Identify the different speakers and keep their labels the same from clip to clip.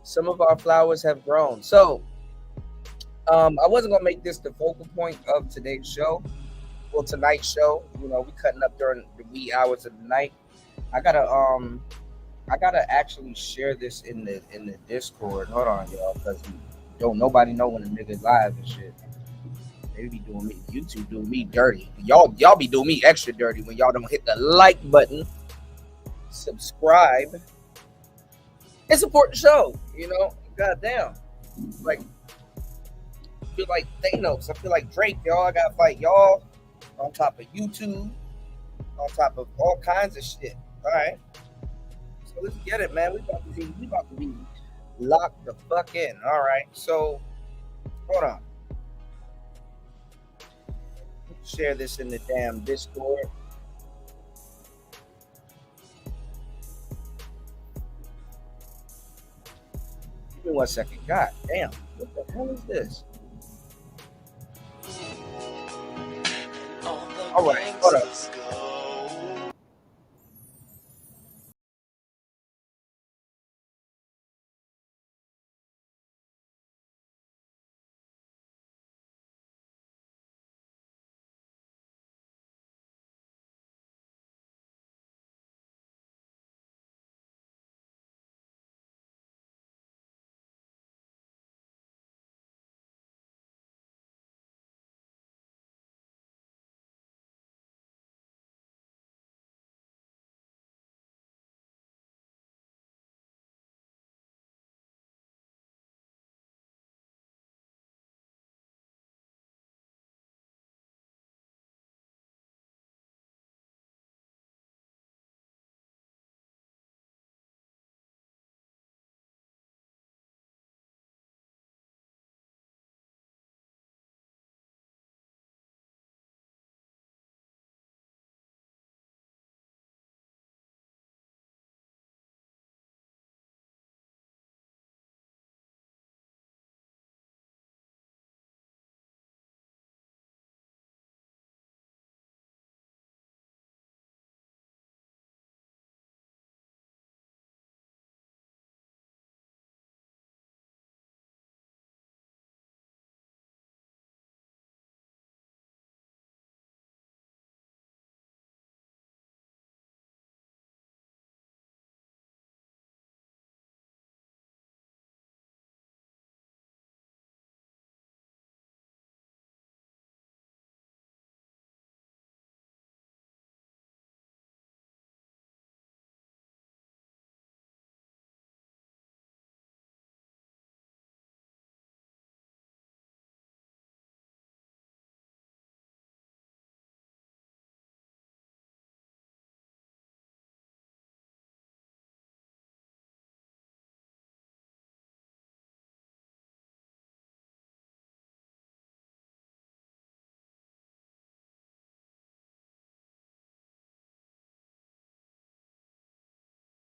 Speaker 1: Some of our flowers have grown. So, I wasn't gonna make this the focal point of today's show. Well, tonight's show. We cutting up during the wee hours of the night. I gotta I gotta actually share this in the Discord. Hold on, y'all, because don't nobody know when a nigga live and shit. They be doing me, YouTube doing me dirty. Y'all be doing me extra dirty when y'all don't hit the like button, subscribe, and support the show. Goddamn. Like, I feel like Thanos. I feel like Drake, y'all. I gotta fight y'all on top of YouTube, on top of all kinds of shit. All right. So let's get it, man. We about to be locked the fuck in. All right. So hold on. Share this in the damn Discord. Give me 1 second. God damn. What the hell is this? All right. Hold up.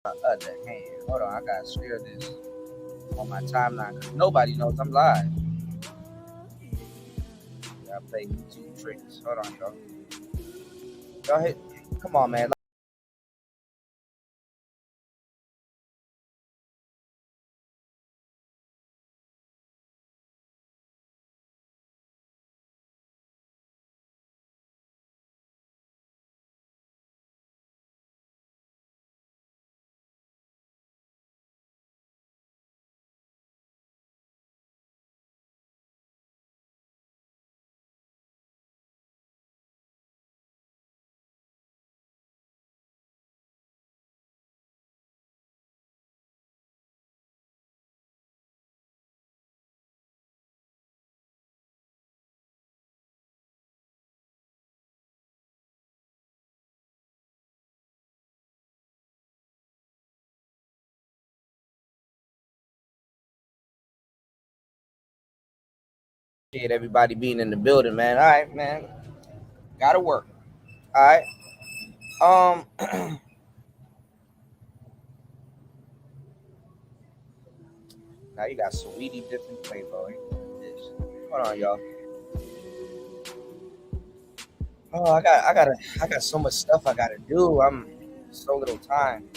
Speaker 1: Other hand. Hold on. I gotta share this on my timeline because nobody knows I'm live. I play YouTube tricks. Hold on, y'all. Y'all hit. Come on, man. Appreciate everybody being in the building, man. All right, man. Gotta work. All right. Now you got Sweetie different flavor. Hold on, y'all. Oh, I got so much stuff I gotta do. I'm so little time.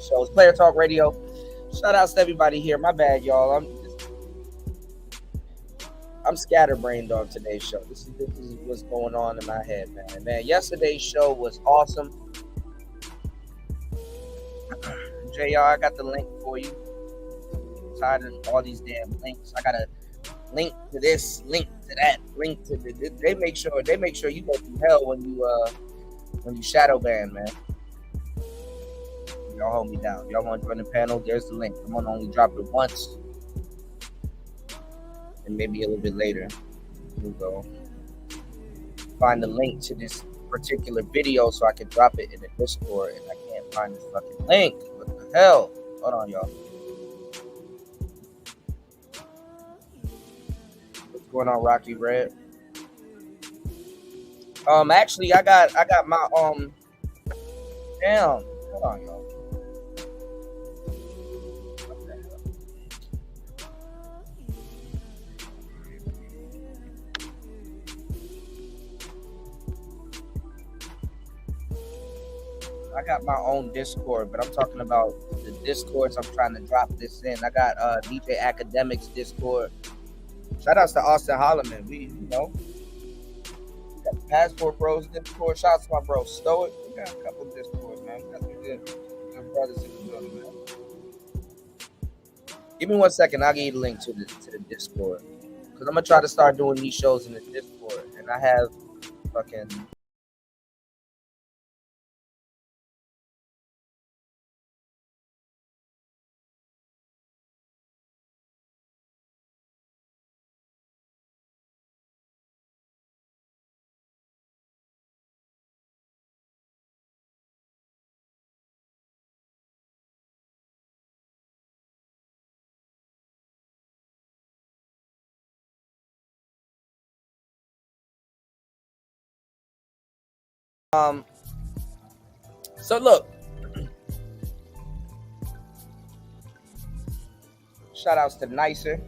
Speaker 1: shows, Player Talk Radio. Shout outs to everybody here. My bad, y'all. I'm scatterbrained on today's show. This is what's going on in my head, man. Man, yesterday's show was awesome. JR, I got the link for you. I'm tired of all these damn links. I got a link to this, link to that, link to the. They make sure you go through hell when you shadow ban, man. Y'all hold me down. Y'all want to join the panel? There's the link. I'm gonna only drop it once, and maybe a little bit later. We'll go find the link to this particular video so I can drop it in the Discord, and I can't find this fucking link. What the hell? Hold on, y'all. What's going on, Rocky Red? Actually, I got my damn. Hold on, y'all. I got my own Discord, but I'm talking about the Discords I'm trying to drop this in. I got DJ Academics Discord. Shout outs to Austin Holloman. We got the Passport Bros Discord. Shout out to my bro Stoic. We got a couple of Discords, man. We got some good brothers in the building, man. Give me 1 second. I'll give you the link to the Discord. Because I'm going to try to start doing these shows in the Discord. And I have fucking... So look, shout outs to Nicer.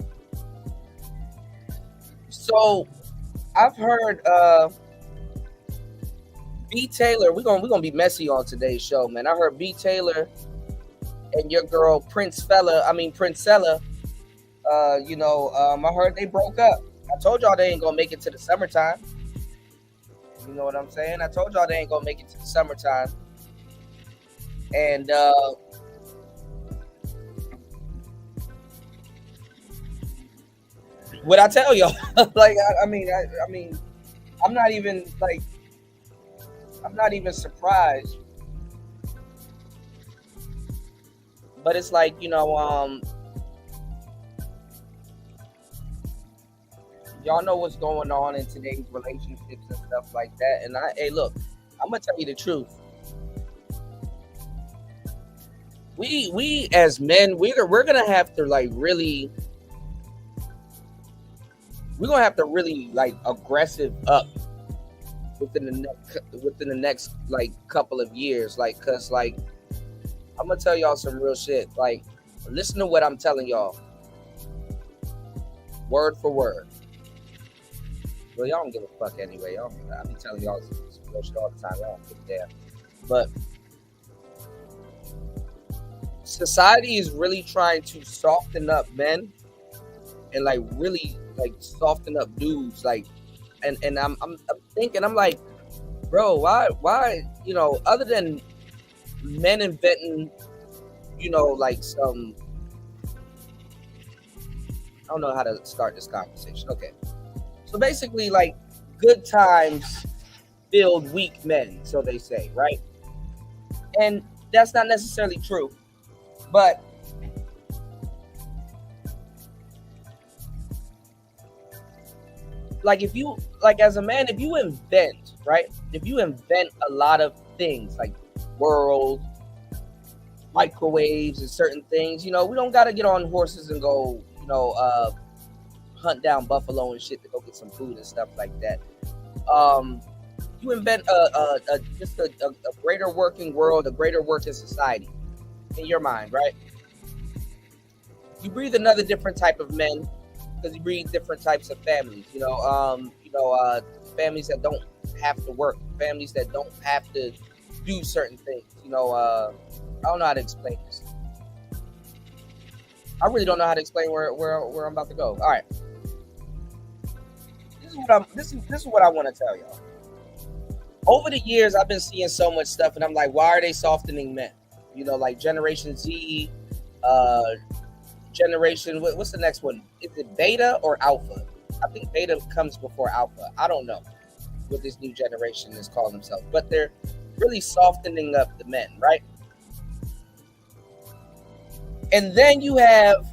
Speaker 1: So I've heard B Taylor. We're gonna be messy on today's show, man. I heard B Taylor and your girl Princella. I heard they broke up. I told y'all they ain't gonna make it to the summertime. You know what I'm saying? I told y'all they ain't gonna make it to the summertime. And what I tell y'all, like I mean, I'm not even surprised. But it's like, y'all know what's going on in today's relationships and stuff like that. And hey, look, I'm gonna tell you the truth. We as men, we're gonna have to really aggressive up within the next couple of years, cause I'm gonna tell y'all some real shit. Listen to what I'm telling y'all, word for word. Well, y'all don't give a fuck anyway. I be telling y'all some real shit all the time. Y'all don't give a damn. But society is really trying to soften up men and really soften up dudes. And I'm thinking, I'm like, bro, why other than men inventing, some, I don't know how to start this conversation. Okay. So basically, good times build weak men, so they say, right? And that's not necessarily true. But if you, as a man, if you invent, right? If you invent a lot of things like world, microwaves and certain things, we don't got to get on horses and go, hunt down buffalo and shit to go get some food and stuff like that. You invent just a greater working world, a greater working society in your mind, right? You breathe another different type of men because you breed different types of families. Families that don't have to work, families that don't have to do certain things. I don't know how to explain this. I really don't know how to explain where I'm about to go. All right. This is what I want to tell y'all. Over the years, I've been seeing so much stuff, and I'm like, why are they softening men? Like Generation Z, Generation. What's the next one? Is it Beta or Alpha? I think Beta comes before Alpha. I don't know what this new generation is calling themselves, but they're really softening up the men, right? And then you have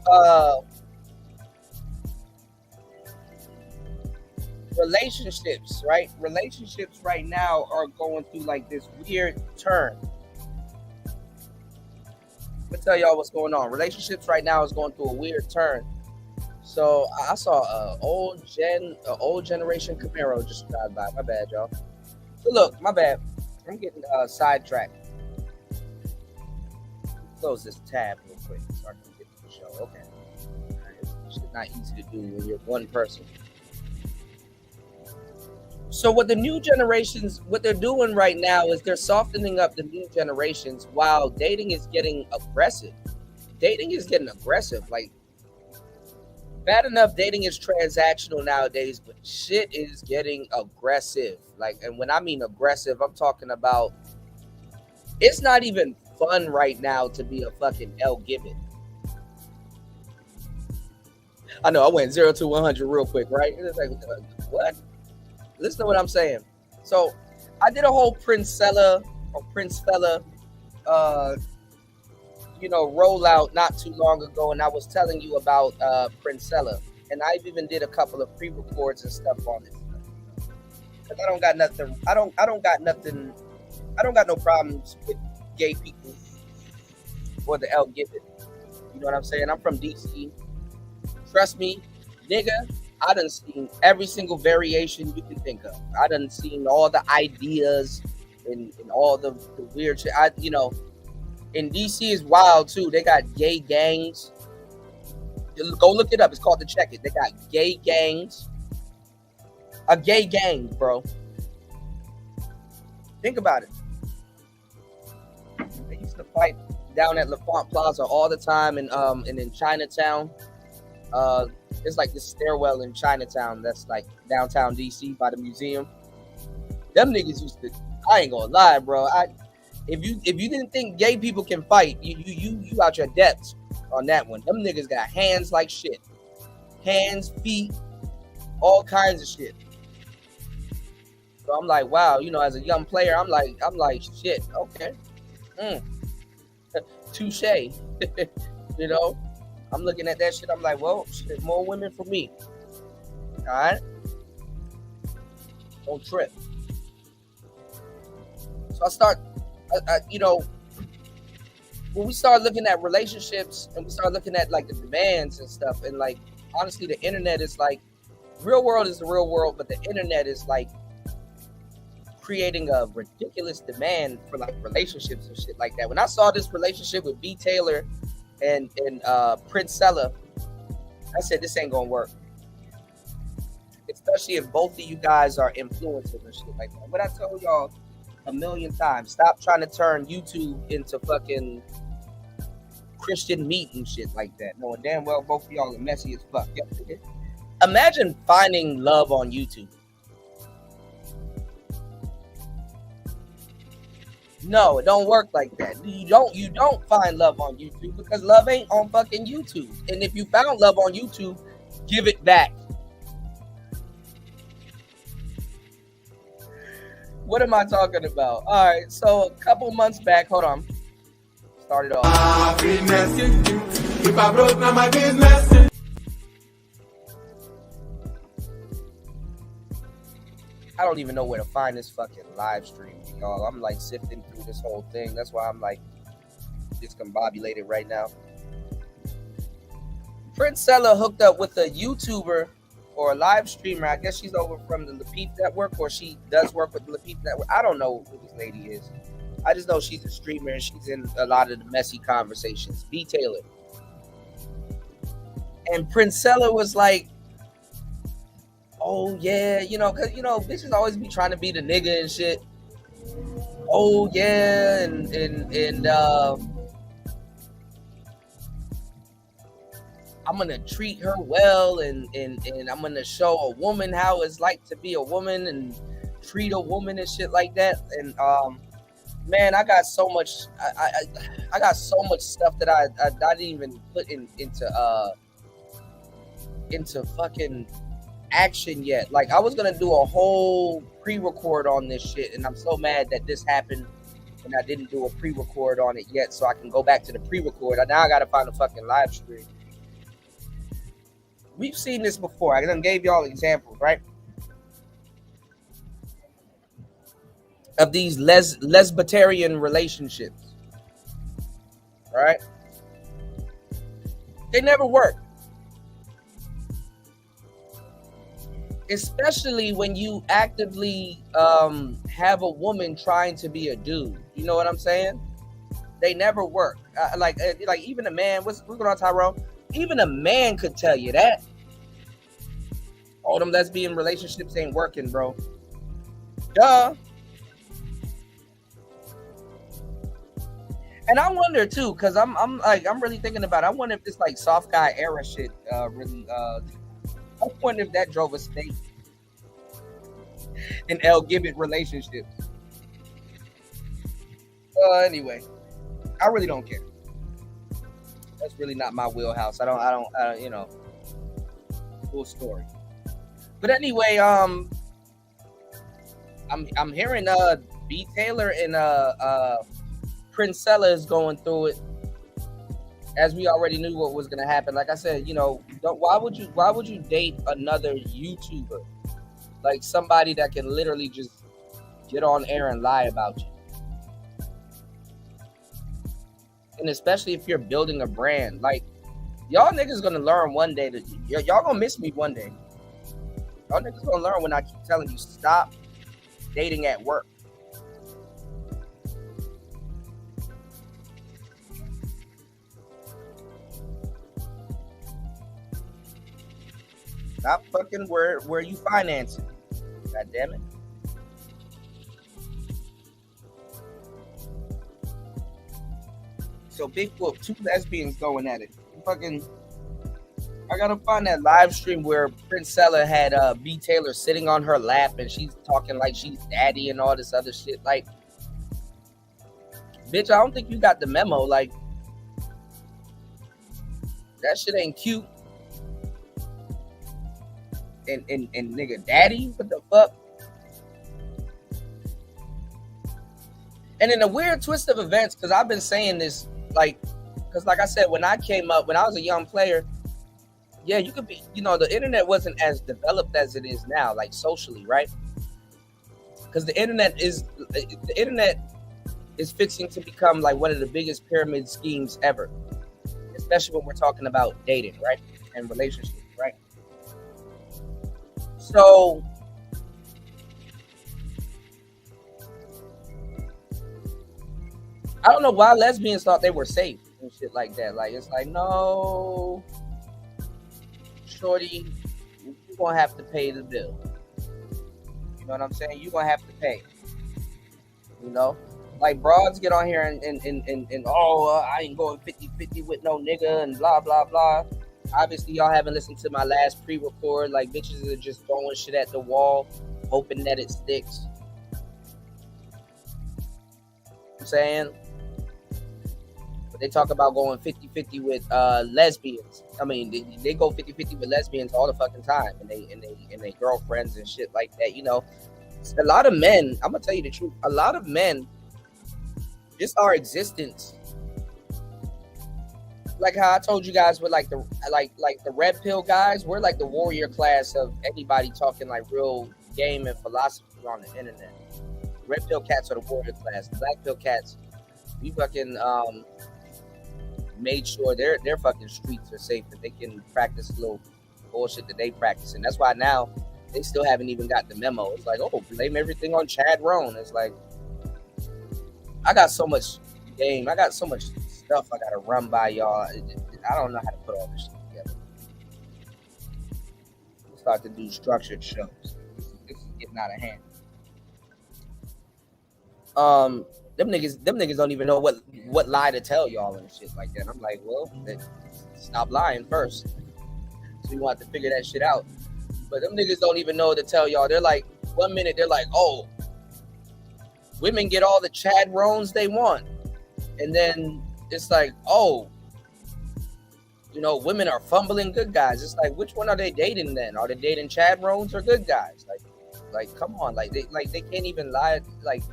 Speaker 1: relationships, right? Relationships right now are going through like this weird turn. Let me tell y'all what's going on. Relationships right now is going through a weird turn. So I saw an old generation Camaro just drive by. My bad, y'all. So look, my bad. I'm getting sidetracked. Close this tab real quick so I can get to the show. Okay. It's not easy to do when you're one person. So what the new generations, what they're doing right now is they're softening up the new generations while dating is getting aggressive. Dating is getting aggressive. Like, bad enough dating is transactional nowadays, but shit is getting aggressive. Like, and when I mean aggressive, I'm talking about it's not even fun right now to be a fucking L Gibbon. I know I went 0 to 100 real quick, right? It's like, what? Listen to what I'm saying. So I did a whole Princella rollout not too long ago, and I was telling you about Princella, and I even did a couple of pre-records and stuff on it. Cause I don't got nothing. I don't got no problems with gay people or the L Gibbon. You know what I'm saying? I'm from DC. Trust me, nigga. I done seen every single variation you can think of. I done seen all the ideas and all the weird shit. In DC is wild too. They got gay gangs. Go look it up. It's called The Check It. They got gay gangs. A gay gang, bro. Think about it. They used to fight down at LaFont Plaza all the time, and in Chinatown. It's like this stairwell in Chinatown that's like downtown DC by the museum. Them niggas used to. I ain't gonna lie, bro. If you didn't think gay people can fight, you out your depths on that one. Them niggas got hands like shit, hands, feet, all kinds of shit. So I'm like, wow, as a young player, I'm like, shit, okay, touche, I'm looking at that shit. I'm like, well, shit, more women for me. All right, don't trip. So I start. When we start looking at relationships and we start looking at like the demands and stuff, and like honestly, the internet is like, real world is the real world, but the internet is like creating a ridiculous demand for like relationships and shit like that. When I saw this relationship with B Taylor and Princella, I said this ain't gonna work. Especially if both of you guys are influencers and shit like that. But I told y'all a million times, stop trying to turn YouTube into fucking Christian meat and shit like that. Knowing damn well both of y'all are messy as fuck. Imagine finding love on YouTube. No, it don't work like that. You don't find love on YouTube because love ain't on fucking YouTube. And if you found love on YouTube, give it back. What am I talking about? All right, so a couple months back, hold on. Started off. If I broke, now my business. I don't even know where to find this fucking live stream, y'all. I'm like sifting through this whole thing. That's why I'm like discombobulated right now. Princella hooked up with a YouTuber or a live streamer. I guess she's over from the Lapeef Network, or she does work with the Lapeef Network. I don't know who this lady is. I just know she's a streamer and she's in a lot of the messy conversations. B Taylor. And Princella was like, oh yeah, because bitches always be trying to be the nigga and shit. oh yeah, and I'm gonna treat her well, and I'm gonna show a woman how it's like to be a woman and treat a woman and shit like that. And man, I got so much. I got so much stuff that I didn't even put into fucking action yet. Like I was gonna do a whole pre-record on this shit, and I'm so mad that this happened and I didn't do a pre-record on it yet, so I can go back to the pre-record. Now I gotta find a fucking live stream. We've seen this before. I done gave y'all examples, right? Of these lesbitarian relationships, right? They never work. Especially when you actively have a woman trying to be a dude. You know what I'm saying? They never work. Like even a man, what's going on, Tyrone? Even a man could tell you that. All them lesbian relationships ain't working, bro. Duh. And I wonder too, because I'm really thinking about it. I wonder if this like soft guy era shit really I wonder if that drove a snake in LGBT relationships. Anyway, I really don't care. That's really not my wheelhouse. I don't, you know, full story. But anyway, I'm hearing B Taylor and Princella is going through it, as we already knew what was gonna happen. Like I said, you know, why would you date another YouTuber, like somebody that can literally just get on air and lie about you? And especially if you're building a brand, like y'all niggas gonna learn one day that y'all gonna miss me one day. Y'all niggas gonna learn when I keep telling you stop dating at work. Stop fucking where you financing. God damn it. So big whoop, two lesbians going at it. Fucking, I gotta find that live stream where Princella had B Taylor sitting on her lap and she's talking like she's daddy and all this other shit. Like, bitch, I don't think you got the memo. Like, that shit ain't cute. And nigga, daddy, what the fuck? And in a weird twist of events, because I've been saying this, like, because like I said, when I came up, when I was a young player, yeah, you could be, you know, the internet wasn't as developed as it is now, like socially, right? Because the internet is fixing to become like one of the biggest pyramid schemes ever, especially when we're talking about dating, right, and relationships, right? So I don't know why lesbians thought they were safe and shit like that. Like, it's like, no, shorty, you're gonna have to pay the bill. You know what I'm saying? You're gonna have to pay. You know? Like broads get on here and oh, I ain't going 50-50 with no nigga and blah blah blah. Obviously, y'all haven't listened to my last pre-record. Like, bitches are just throwing shit at the wall, hoping that it sticks. I'm saying, but they talk about going 50-50 with lesbians. I mean, they go 50-50 with lesbians all the fucking time, and they girlfriends and shit like that. You know, a lot of men. I'm gonna tell you the truth. A lot of men, just our existence. Like how I told you guys with like the red pill guys, we're like the warrior class of anybody talking like real game and philosophy on the internet. Red pill cats are the warrior class. The black pill cats, we fucking made sure their fucking streets are safe, that they can practice a little bullshit that they practice. And that's why now they still haven't even got the memo. It's like, oh, blame everything on Chad Roan. It's like, I got so much game. I got so much stuff I gotta run by y'all. I don't know how to put all this shit together. We'll start to do structured shows. This is getting out of hand. Them niggas don't even know what lie to tell y'all and shit like that. And I'm like, well, stop lying first. So you want to figure that shit out. But them niggas don't even know to tell y'all. They're like, 1 minute they're like, oh, women get all the Chad Rones they want, and then it's like, oh, women are fumbling good guys. It's like, which one are they dating then? Are they dating Chad Rones or good guys? Like, come on, they can't even lie. Like,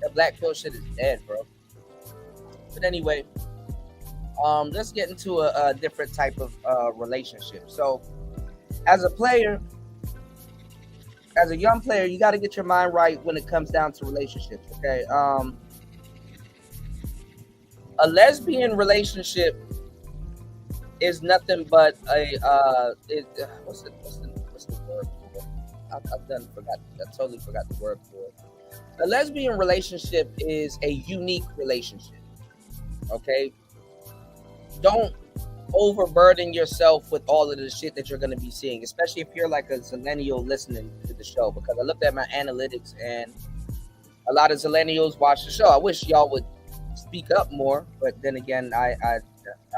Speaker 1: that black pill shit is dead, bro. But anyway, let's get into a different type of relationship. So, as a player, as a young player, you got to get your mind right when it comes down to relationships. Okay, a lesbian relationship is nothing but what's the word for it? I totally forgot the word for it. A lesbian relationship is a unique relationship. Okay, don't overburden yourself with all of the shit that you're going to be seeing, especially if you're like a millennial listening to the show, because I looked at my analytics and a lot of millennials watch the show. I wish y'all would speak up more, but then again, I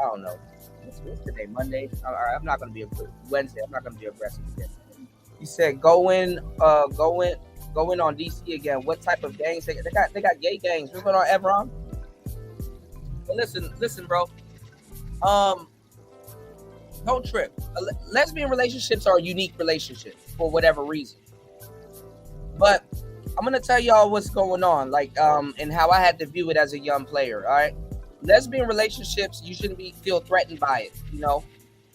Speaker 1: don't know. What's today? Monday? I'm not going to be Wednesday. I'm not going to be aggressive again. He said, go in on DC again. What type of gangs? They got gay gangs. What's going on, Evron? But listen, bro. Don't trip. Lesbian relationships are unique relationships for whatever reason. But I'm gonna tell y'all what's going on, and how I had to view it as a young player. All right, lesbian relationships, you shouldn't feel threatened by it.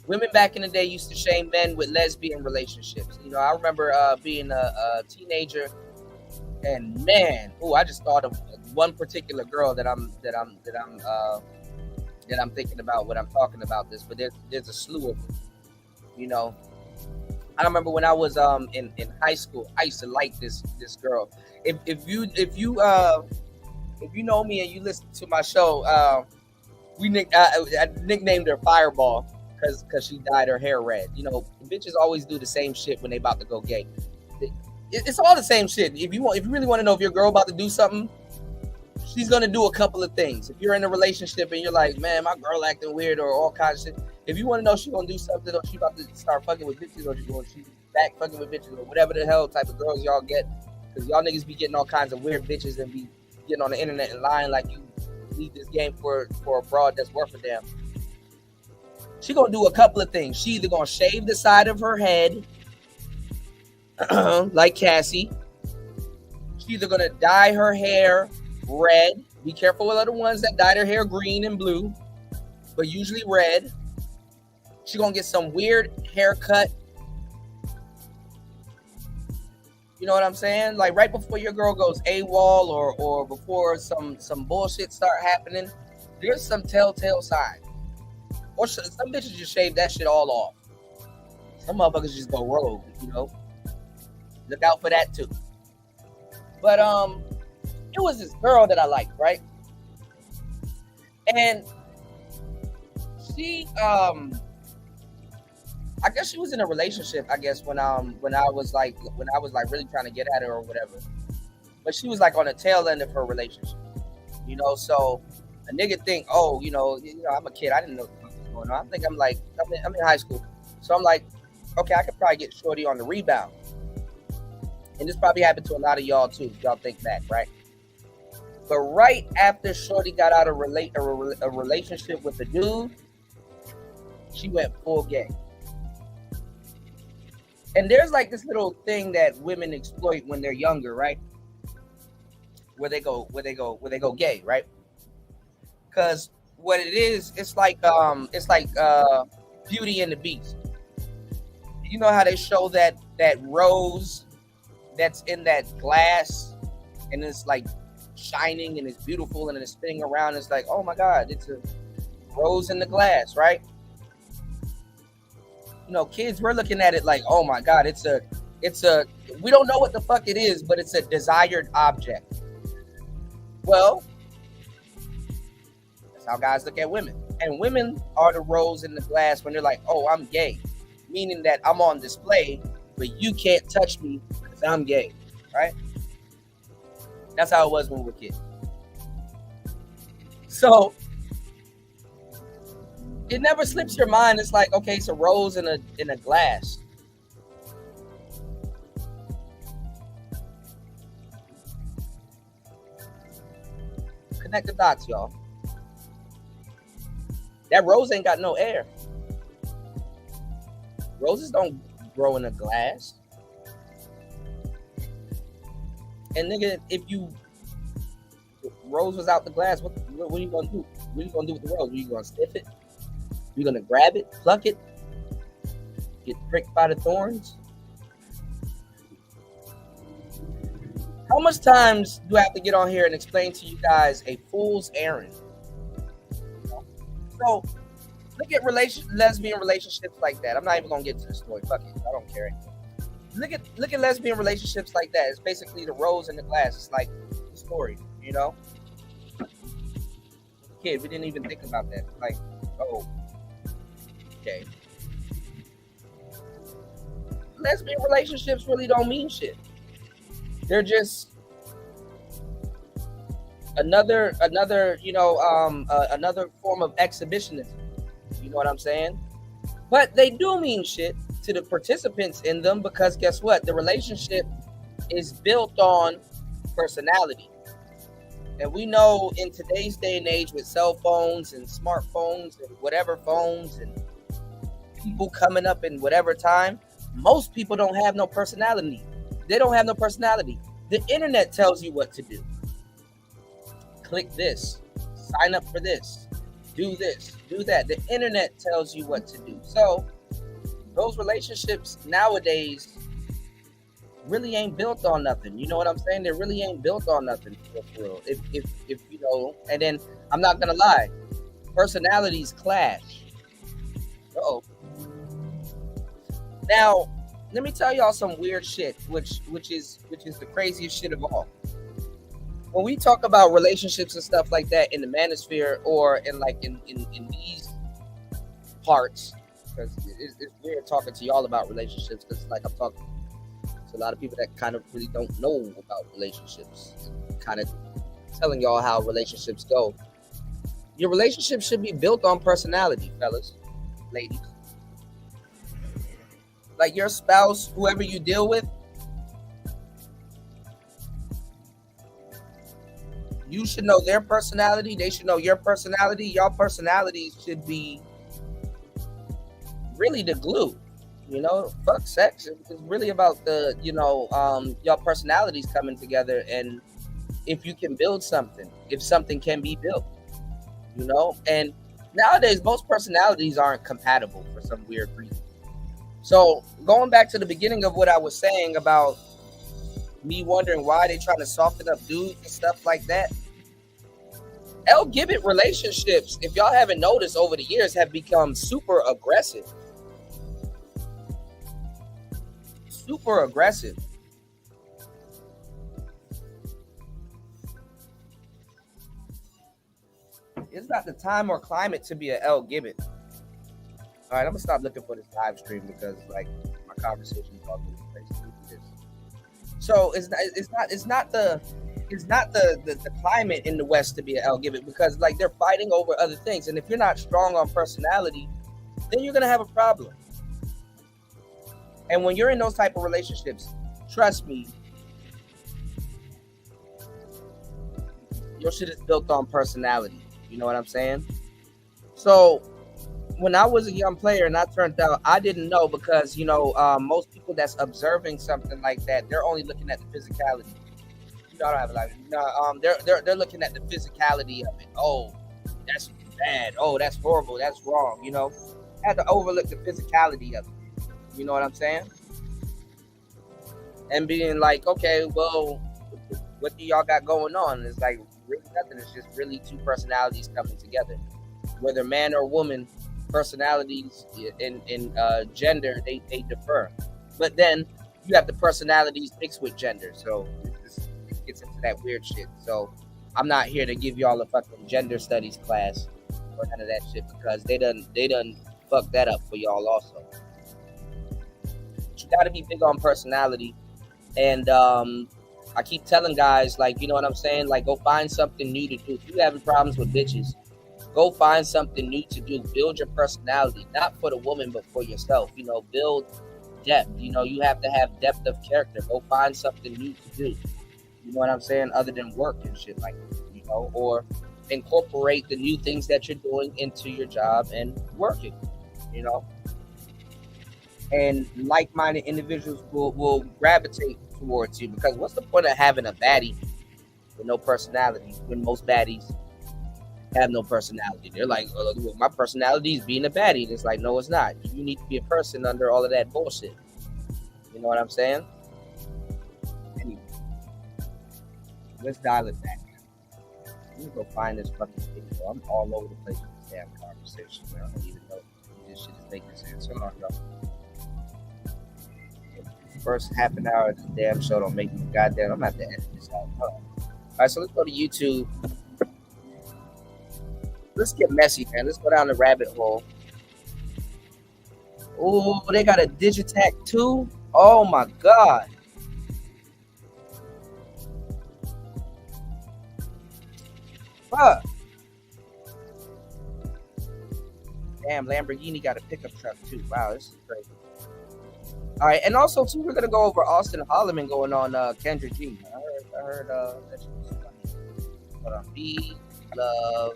Speaker 1: Women back in the day used to shame men with lesbian relationships. I remember being a teenager, and man, I just thought of one particular girl that I'm thinking about when I'm talking about this, but there's a slew of them. I remember when I was in high school, I used to like this girl. If you know me and you listen to my show, I nicknamed her Fireball because she dyed her hair red. Bitches always do the same shit when they about to go gay. It's all the same shit. If you really want to know if your girl about to do something, she's gonna do a couple of things. If you're in a relationship and you're like, man, my girl acting weird or all kinds of shit, if you want to know she's gonna do something, or she about to start fucking with bitches, or she's back fucking with bitches, or whatever the hell type of girls y'all get, because y'all niggas be getting all kinds of weird bitches and be getting on the internet and lying like you leave this game for a broad that's worth a damn. She gonna do a couple of things. She either gonna shave the side of her head, like Cassie. She either gonna dye her hair red. Be careful with other ones that dye their hair green and blue, but usually red. She gonna get some weird haircut. You know what I'm saying? Like right before your girl goes AWOL or before some bullshit start happening, there's some telltale signs. Or some bitches just shave that shit all off. Some motherfuckers just go rogue. Look out for that too. But it was this girl that I liked, right? And she I guess she was in a relationship, I guess, when I was like really trying to get at her or whatever. But she was like on the tail end of her relationship. So a nigga think, I'm a kid, I didn't know what was going on. I think I'm in high school. So I'm like, okay, I could probably get shorty on the rebound. And this probably happened to a lot of y'all too, if y'all think back, right? But right after shorty got out of a relationship with a dude, she went full gay. And there's like this little thing that women exploit when they're younger, right? Where they go gay, right? Because what it is, it's like Beauty and the Beast. You know how they show that rose that's in that glass, and it's like shining and it's beautiful and it's spinning around. It's like, oh my God, it's a rose in the glass, right? Kids, we're looking at it like, oh my God, it's a, we don't know what the fuck it is, but it's a desired object. Well, that's how guys look at women. And women are the rose in the glass when they're like, oh, I'm gay. Meaning that I'm on display, but you can't touch me because I'm gay, right? That's how it was when we were kids. So it never slips your mind. It's like, okay, it's a rose in a glass. Connect the dots, y'all. That rose ain't got no air. Roses don't grow in a glass. And nigga, if rose was out the glass, what are you gonna do? What are you gonna do with the rose? Are you gonna sniff it? You're gonna grab it, pluck it, get pricked by the thorns? How much times do I have to get on here and explain to you guys a fool's errand? So look at lesbian relationships like that. I'm not even gonna get to the story. Fuck it, I don't care anymore. Look at lesbian relationships like that. It's basically the rose in the glass. It's like the story, you know. Kid, we didn't even think about that. Like, oh, okay. Lesbian relationships really don't mean shit. They're just another another form of exhibitionism. You know what I'm saying? But they do mean shit to the participants in them, because guess what? The relationship is built on personality. And we know in today's day and age with cell phones and smartphones and whatever phones and people coming up in whatever time, most people don't have no personality. They don't have no personality. The internet tells you what to do. Click this, sign up for this, do that. The internet tells you what to do. So those relationships nowadays really ain't built on nothing. You know what I'm saying? They really ain't built on nothing for real. If you know, and then I'm not gonna lie, personalities clash. Now, let me tell y'all some weird shit, which is the craziest shit of all. When we talk about relationships and stuff like that in the manosphere or in these parts, because it's weird talking to y'all about relationships, because like I'm talking to a lot of people that kind of really don't know about relationships, kind of telling y'all how relationships go. Your relationship should be built on personality, fellas, ladies. Like your spouse, whoever you deal with, you should know their personality. They should know your personality. Your personalities should be really the glue. You know, fuck sex. It's really about the, your personalities coming together. And if you can build something, if something can be built, and nowadays most personalities aren't compatible for some weird reason. So going back to the beginning of what I was saying about me wondering why they trying to soften up dudes and stuff like that. LGBT relationships, if y'all haven't noticed over the years, have become super aggressive. Super aggressive. It's not the time or climate to be an LGBT. All right, I'm gonna stop looking for this live stream because like my conversation is all over the place. So it's not the climate in the West to be an LGBT, because like they're fighting over other things, and if you're not strong on personality, then you're gonna have a problem. And when you're in those type of relationships, trust me, your shit is built on personality. You know what I'm saying? So when I was a young player and I turned out, I didn't know, because most people that's observing something like that, they're only looking at the physicality. I don't have a lot. They're looking at the physicality of it. Oh, that's bad. Oh, that's horrible. That's wrong. I had to overlook the physicality of it. You know what I'm saying? And being like, okay, well, what do y'all got going on? It's like really nothing. It's just really two personalities coming together, whether man or woman. Personalities in gender, they differ, but then you have the personalities mixed with gender, so it gets into that weird shit. So I'm not here to give y'all a fucking gender studies class or none of that shit, because they done fuck that up for y'all also. But you got to be big on personality, and I keep telling guys, like, you know what I'm saying? Like, go find something new to do. If you're having problems with bitches, go find something new to do. Build your personality, not for the woman, but for yourself. You know, build depth. You know, you have to have depth of character. Go find something new to do. You know what I'm saying? Other than work and shit like that, you know, or incorporate the new things that you're doing into your job and working, you know. And like-minded individuals will gravitate towards you, because what's the point of having a baddie with no personality when most baddies have no personality? They're like, oh, well, my personality is being a baddie. And it's like, no, it's not. You need to be a person under all of that bullshit. You know what I'm saying? Anyway, let's dial it back. Let me go find this fucking video. I'm all over the place with this damn conversation, man. I don't even know if this shit is making sense. Hold on, y'all. First half an hour of this damn show don't make me goddamn. I'm gonna have to edit this out. All right, so let's go to YouTube. Let's get messy, man. Let's go down the rabbit hole. Oh, they got a Digitac too. Oh my god. Fuck. Damn, Lamborghini got a pickup truck too. Wow, this is crazy. All right, and also too, we're gonna go over Austin Holloman going on Kendra G. I heard that shit was funny. Hold on, B Love.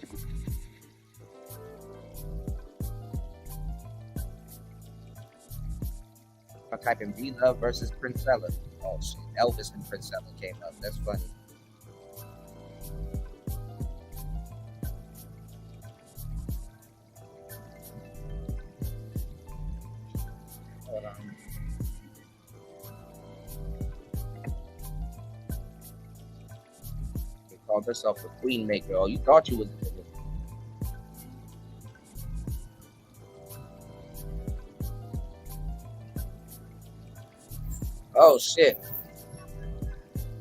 Speaker 1: I type in B Love versus Princella. Oh shit, Elvis and Princella came up. That's funny. Hold on. They called herself a queen maker. Oh, you thought you was a nigga. Oh shit.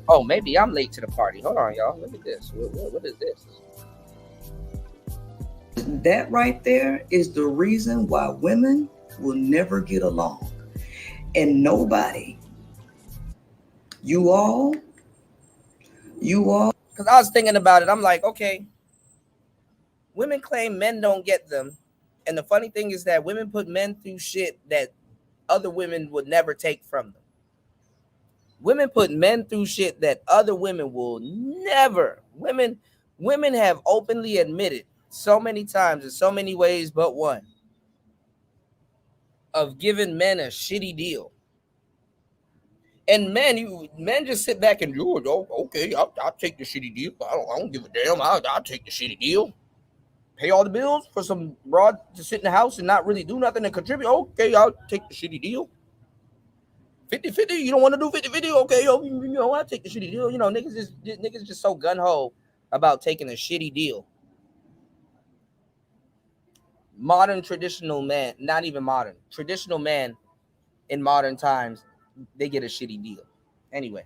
Speaker 1: Oh, maybe I'm late to the party. Hold on, y'all. Look at this. What is this?
Speaker 2: That right there is the reason why women will never get along. And nobody, you all,
Speaker 1: Because I was thinking about it. I'm like, okay, women claim men don't get them. And the funny thing is that women put men through shit that other women would never take from them. Women put men through shit that other women will never. Women have openly admitted so many times in so many ways but one of giving men a shitty deal. And men just sit back and do it. Oh, okay, I'll take the shitty deal. I don't give a damn. I'll take the shitty deal. Pay all the bills for some broad to sit in the house and not really do nothing and contribute. Okay, I'll take the shitty deal. 50-50, you don't want to do 50-50? Okay, I'll take the shitty deal. You know, niggas just so gun-ho about taking a shitty deal. Modern traditional man, not even modern, traditional man in modern times, they get a shitty deal. Anyway,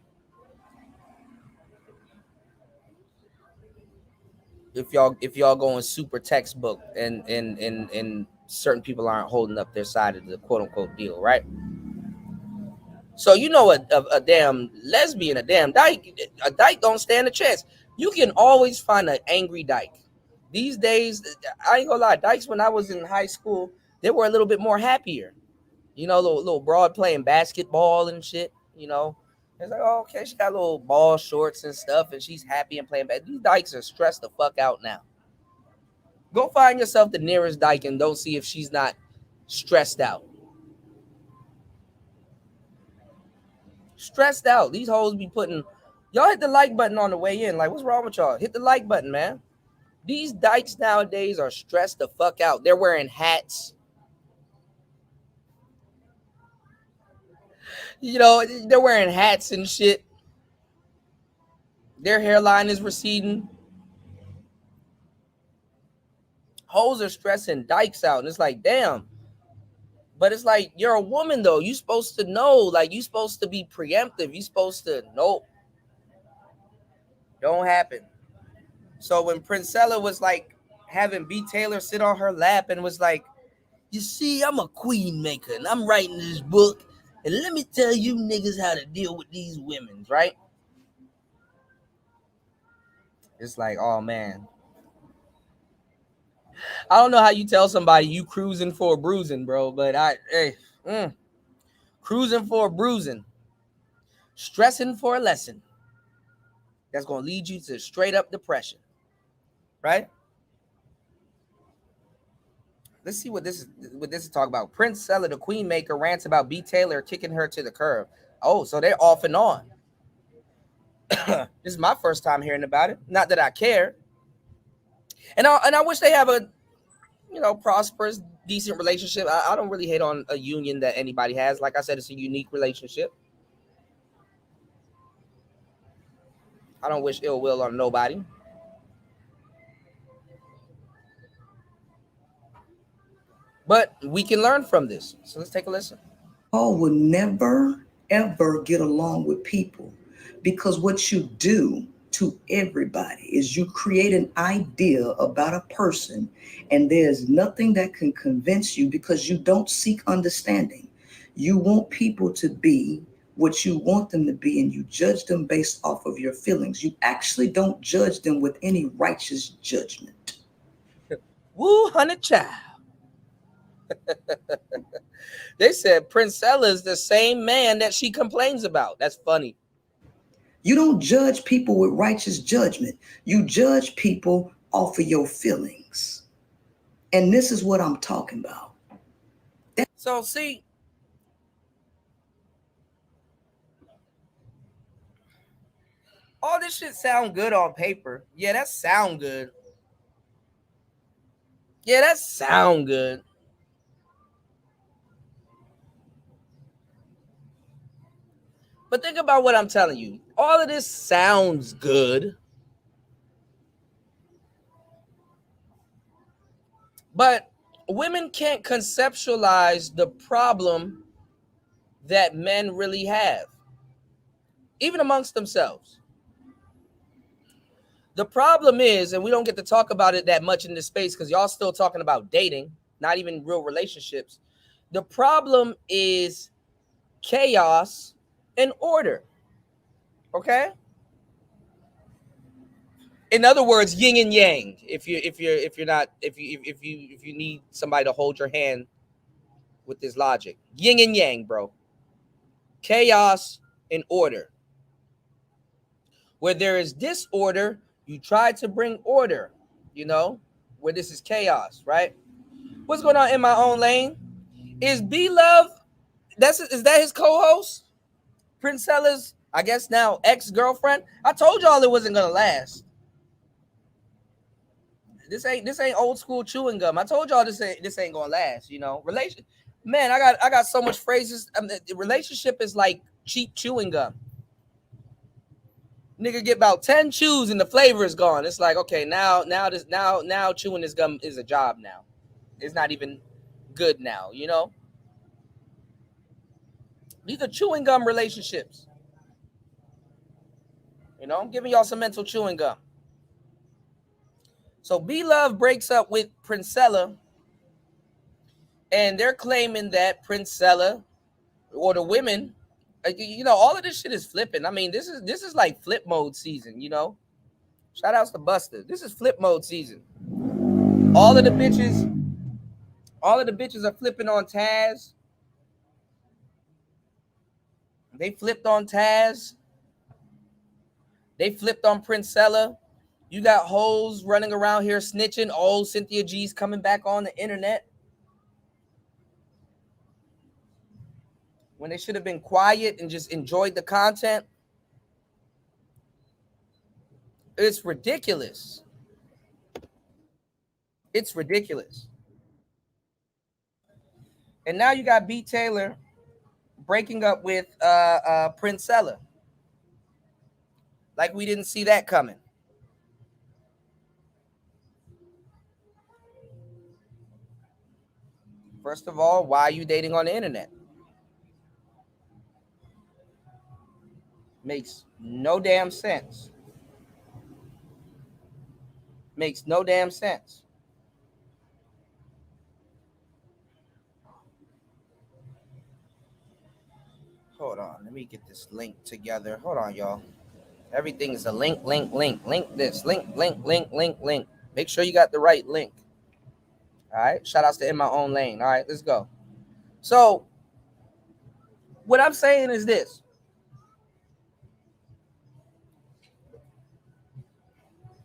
Speaker 1: if y'all going super textbook and certain people aren't holding up their side of the quote unquote deal, right? So you know a damn lesbian, a damn dyke don't stand a chance. You can always find an angry dyke. These days, I ain't gonna lie, dykes when I was in high school, they were a little bit more happier. You know, little broad playing basketball and shit. You know, it's like, oh, okay, she got little ball shorts and stuff, and she's happy and playing back. These dykes are stressed the fuck out now. Go find yourself the nearest dyke and don't see if she's not stressed out. Stressed out. These hoes be putting. Y'all hit the like button on the way in. Like, what's wrong with y'all? Hit the like button, man. These dykes nowadays are stressed the fuck out. They're wearing hats. You know, they're wearing hats and shit. Their hairline is receding. Hoes are stressing dykes out. And it's like, damn. But it's like, you're a woman, though. You're supposed to know. Like, you're supposed to be preemptive. You're supposed to, nope. Don't happen. So when Princella was like having B Taylor sit on her lap and was like, you see, I'm a queen maker and I'm writing this book. And let me tell you niggas how to deal with these women, right? It's like, oh man, I don't know how you tell somebody you cruising for a bruising, bro. But cruising for a bruising, stressing for a lesson. That's gonna lead you to straight up depression, right? Let's see what this is talking about. Princella, the queen maker, rants about B Taylor kicking her to the curb. Oh, so they're off and on. This is my first time hearing about it. Not that I care, and I wish they have a prosperous, decent relationship. I don't really hate on a union that anybody has. Like I said, it's a unique relationship. I don't wish ill will on nobody. But we can learn from this. So let's take a listen.
Speaker 2: All will never ever get along with people, because what you do to everybody is you create an idea about a person, and there's nothing that can convince you because you don't seek understanding. You want people to be what you want them to be, and you judge them based off of your feelings. You actually don't judge them with any righteous judgment.
Speaker 1: Woo, honey child. They said Princella is the same man that she complains about. That's funny.
Speaker 2: You don't judge people with righteous judgment. You judge people off of your feelings. And this is what I'm talking about.
Speaker 1: So see, all this shit sound good on paper. Yeah, that sound good. Yeah, that sound good. But think about what I'm telling you. All of this sounds good, but women can't conceptualize the problem that men really have, even amongst themselves. The problem is, and we don't get to talk about it that much in this space because y'all still talking about dating, not even real relationships. The problem is chaos and order. Okay? In other words, yin and yang. If you need somebody to hold your hand with this logic. Yin and yang, bro. Chaos and order. Where there is disorder, you try to bring order, where this is chaos, right? What's going on in my own lane? Is B Love, is that his co-host? Princella's, I guess now ex-girlfriend? I told y'all it wasn't gonna last. This ain't old school chewing gum. I told y'all this ain't gonna last, Relation, man, I got so much phrases. The relationship is like cheap chewing gum. Nigga get about 10 chews and the flavor is gone. It's like, okay, now chewing this gum is a job now. It's not even good now. These are chewing gum relationships. I'm giving y'all some mental chewing gum. So B Love breaks up with Princella, and they're claiming that Princella or the women, all of this shit is flipping. I mean, this is like flip mode season. Shout outs to Buster. This is flip mode season. All of the bitches, are flipping on Taz. They flipped on Taz. They flipped on Princella. You got hoes running around here snitching. Oh, Cynthia G's coming back on the internet when they should have been quiet and just enjoyed the content. It's ridiculous. It's ridiculous. And now you got B Taylor breaking up with Princella. Like we didn't see that coming. First of all, why are you dating on the internet? Makes no damn sense. Makes no damn sense. Hold on. Let me get this link together. Hold on, y'all. Everything is a link, link, link, link this, link, link, link, link, link. Make sure you got the right link. All right. Shout outs to In My Own Lane. All right, let's go. So what I'm saying is this.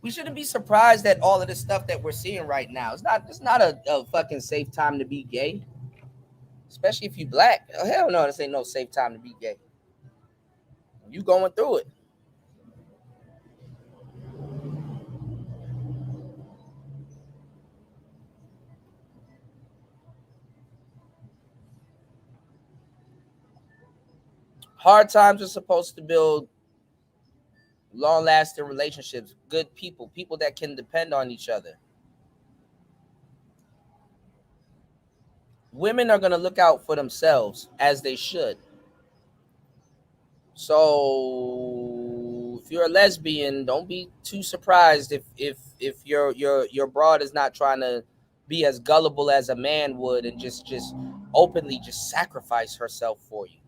Speaker 1: We shouldn't be surprised at all of the stuff that we're seeing right now. It's not a fucking safe time to be gay. Especially if you black. Oh, hell no, this ain't no safe time to be gay. You going through it. Hard times are supposed to build long-lasting relationships, good people that can depend on each other. Women are going to look out for themselves as they should. So if you're a lesbian, don't be too surprised if your broad is not trying to be as gullible as a man would and just openly just sacrifice herself for you.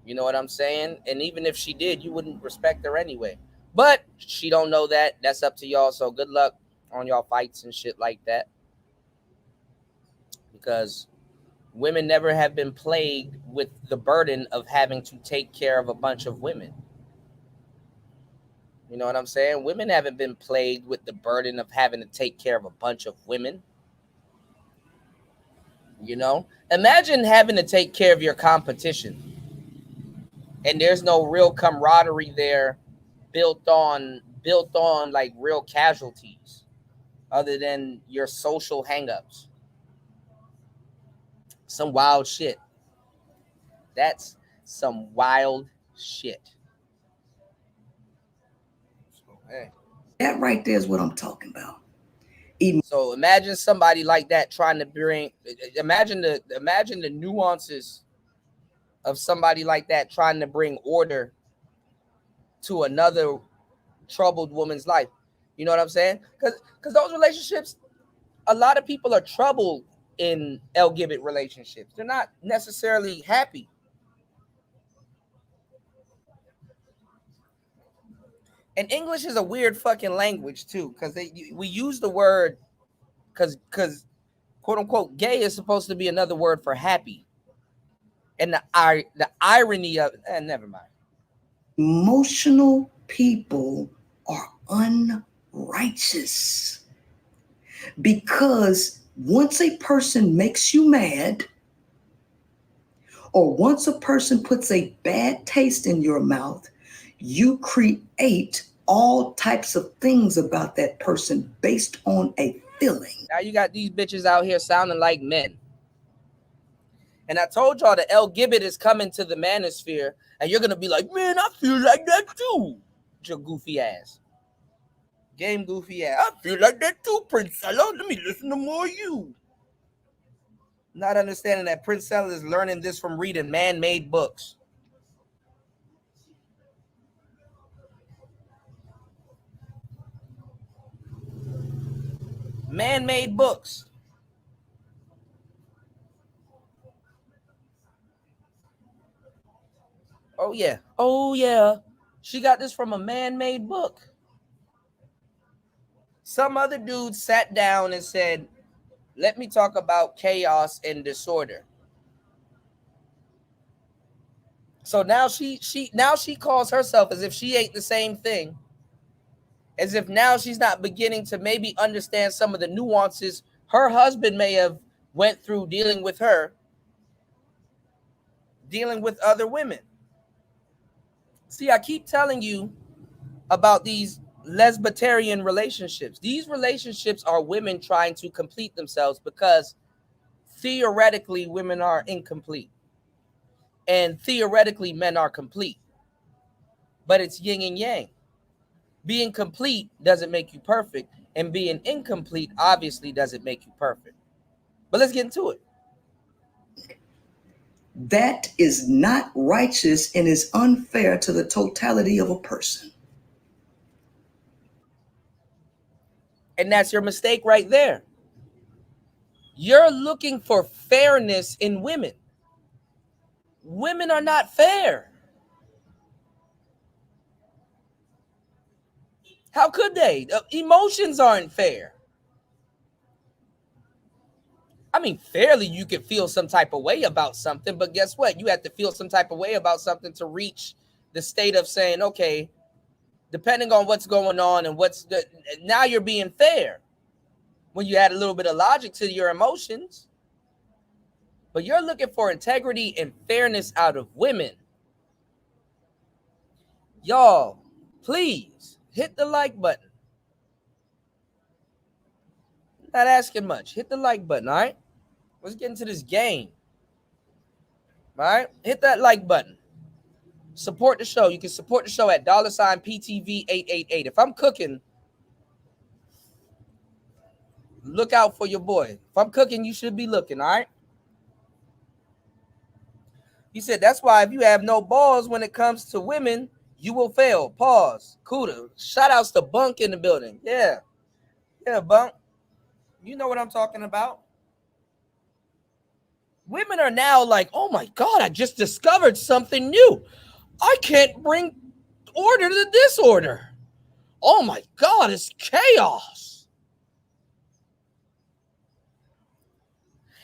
Speaker 1: You know what I'm saying? And even if she did, you wouldn't respect her anyway. But she don't know that. That's up to y'all. So good luck on y'all fights and shit like that. Because women never have been plagued with the burden of having to take care of a bunch of women. You know what I'm saying? Women haven't been plagued with the burden of having to take care of a bunch of women. You know, imagine having to take care of your competition and there's no real camaraderie there built on like real casualties other than your social hangups. Some wild shit. That's some wild shit. So, hey.
Speaker 2: That right there is what I'm talking about.
Speaker 1: So imagine somebody like that trying to bring. Imagine the nuances of somebody like that trying to bring order to another troubled woman's life. You know what I'm saying? Because those relationships, a lot of people are troubled in LGBT relationships. They're not necessarily happy. And English is a weird fucking language too, because we use the word because quote unquote gay is supposed to be another word for happy. And the irony of never mind.
Speaker 2: Emotional people are unrighteous because once a person makes you mad, or once a person puts a bad taste in your mouth, you create all types of things about that person based on a feeling.
Speaker 1: Now you got these bitches out here sounding like men. And I told y'all the L Gibbet is coming to the manosphere, and you're gonna be like, man, I feel like that too. Your goofy ass. Game goofy ass. I feel like that too, Princella. Let me listen to more of you. Not understanding that Princella is learning this from reading man-made books. Man-made books. Oh yeah. Oh yeah. She got this from a man-made book. Some other dude sat down and said, let me talk about chaos and disorder. So now she calls herself as if she ate the same thing. As if now she's not beginning to maybe understand some of the nuances her husband may have went through dealing with her, dealing with other women. See, I keep telling you about these lesbian relationships. These relationships are women trying to complete themselves because theoretically women are incomplete and theoretically men are complete, but it's yin and yang. Being complete doesn't make you perfect, and being incomplete obviously doesn't make you perfect. But let's get into it.
Speaker 2: That is not righteous and is unfair to the totality of a person.
Speaker 1: And that's your mistake right there. You're looking for fairness in women. Women are not fair. How could they? Emotions aren't fair. I mean, fairly, you could feel some type of way about something, but guess what? You have to feel some type of way about something to reach the state of saying, okay, depending on what's going on and now you're being fair when you add a little bit of logic to your emotions. But you're looking for integrity and fairness out of women. Y'all, please hit the like button. Not asking much. Hit the like button, all right? Let's get into this game. All right? Hit that like button. Support the show. You can support the show at $PTV888. If I'm cooking, look out for your boy. If I'm cooking, you should be looking, all right? He said, that's why if you have no balls when it comes to women, you will fail. Pause. Kuda. Shout outs to Bunk in the building. Yeah. Yeah, Bunk. You know what I'm talking about. Women are now like, oh my God, I just discovered something new. I can't bring order to disorder. Oh my God, it's chaos.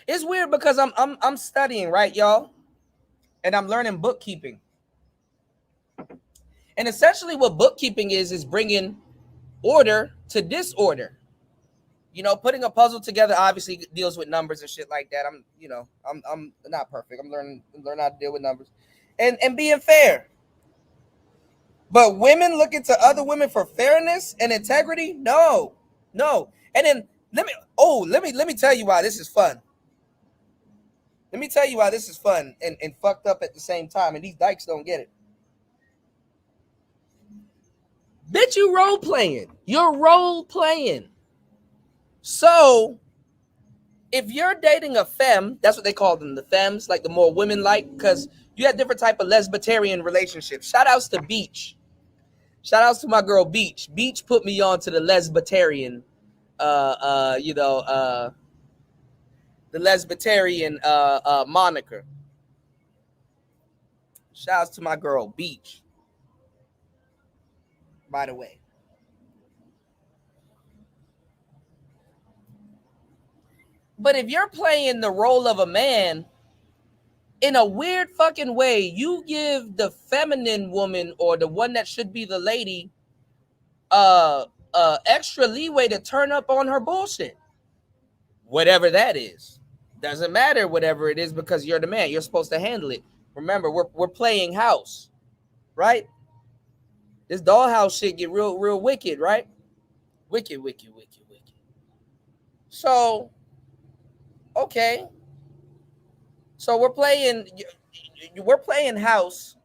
Speaker 1: It's weird because I'm studying, right, y'all? And I'm learning bookkeeping. And essentially what bookkeeping is bringing order to disorder. You know, putting a puzzle together obviously deals with numbers and shit like that. I'm not perfect. I'm learning how to deal with numbers and being fair. But women looking to other women for fairness and integrity? No. And then let me tell you why this is fun. Let me tell you why this is fun and fucked up at the same time. And these dykes don't get it. Bitch, you role playing. You're role playing. So if you're dating a femme, that's what they call them, the femmes, like the more women like, because you have different type of lesbian relationships. Shout outs to Beach. Shout outs to my girl Beach. Beach put me on to the lesbian, the lesbian moniker. Shout outs to my girl Beach. By the way. But if you're playing the role of a man, in a weird fucking way, you give the feminine woman or the one that should be the lady extra leeway to turn up on her bullshit. Whatever that is. Doesn't matter whatever it is because you're the man. You're supposed to handle it. Remember, we're playing house, right? This dollhouse shit get real wicked, right? Wicked. So, okay. So we're playing house.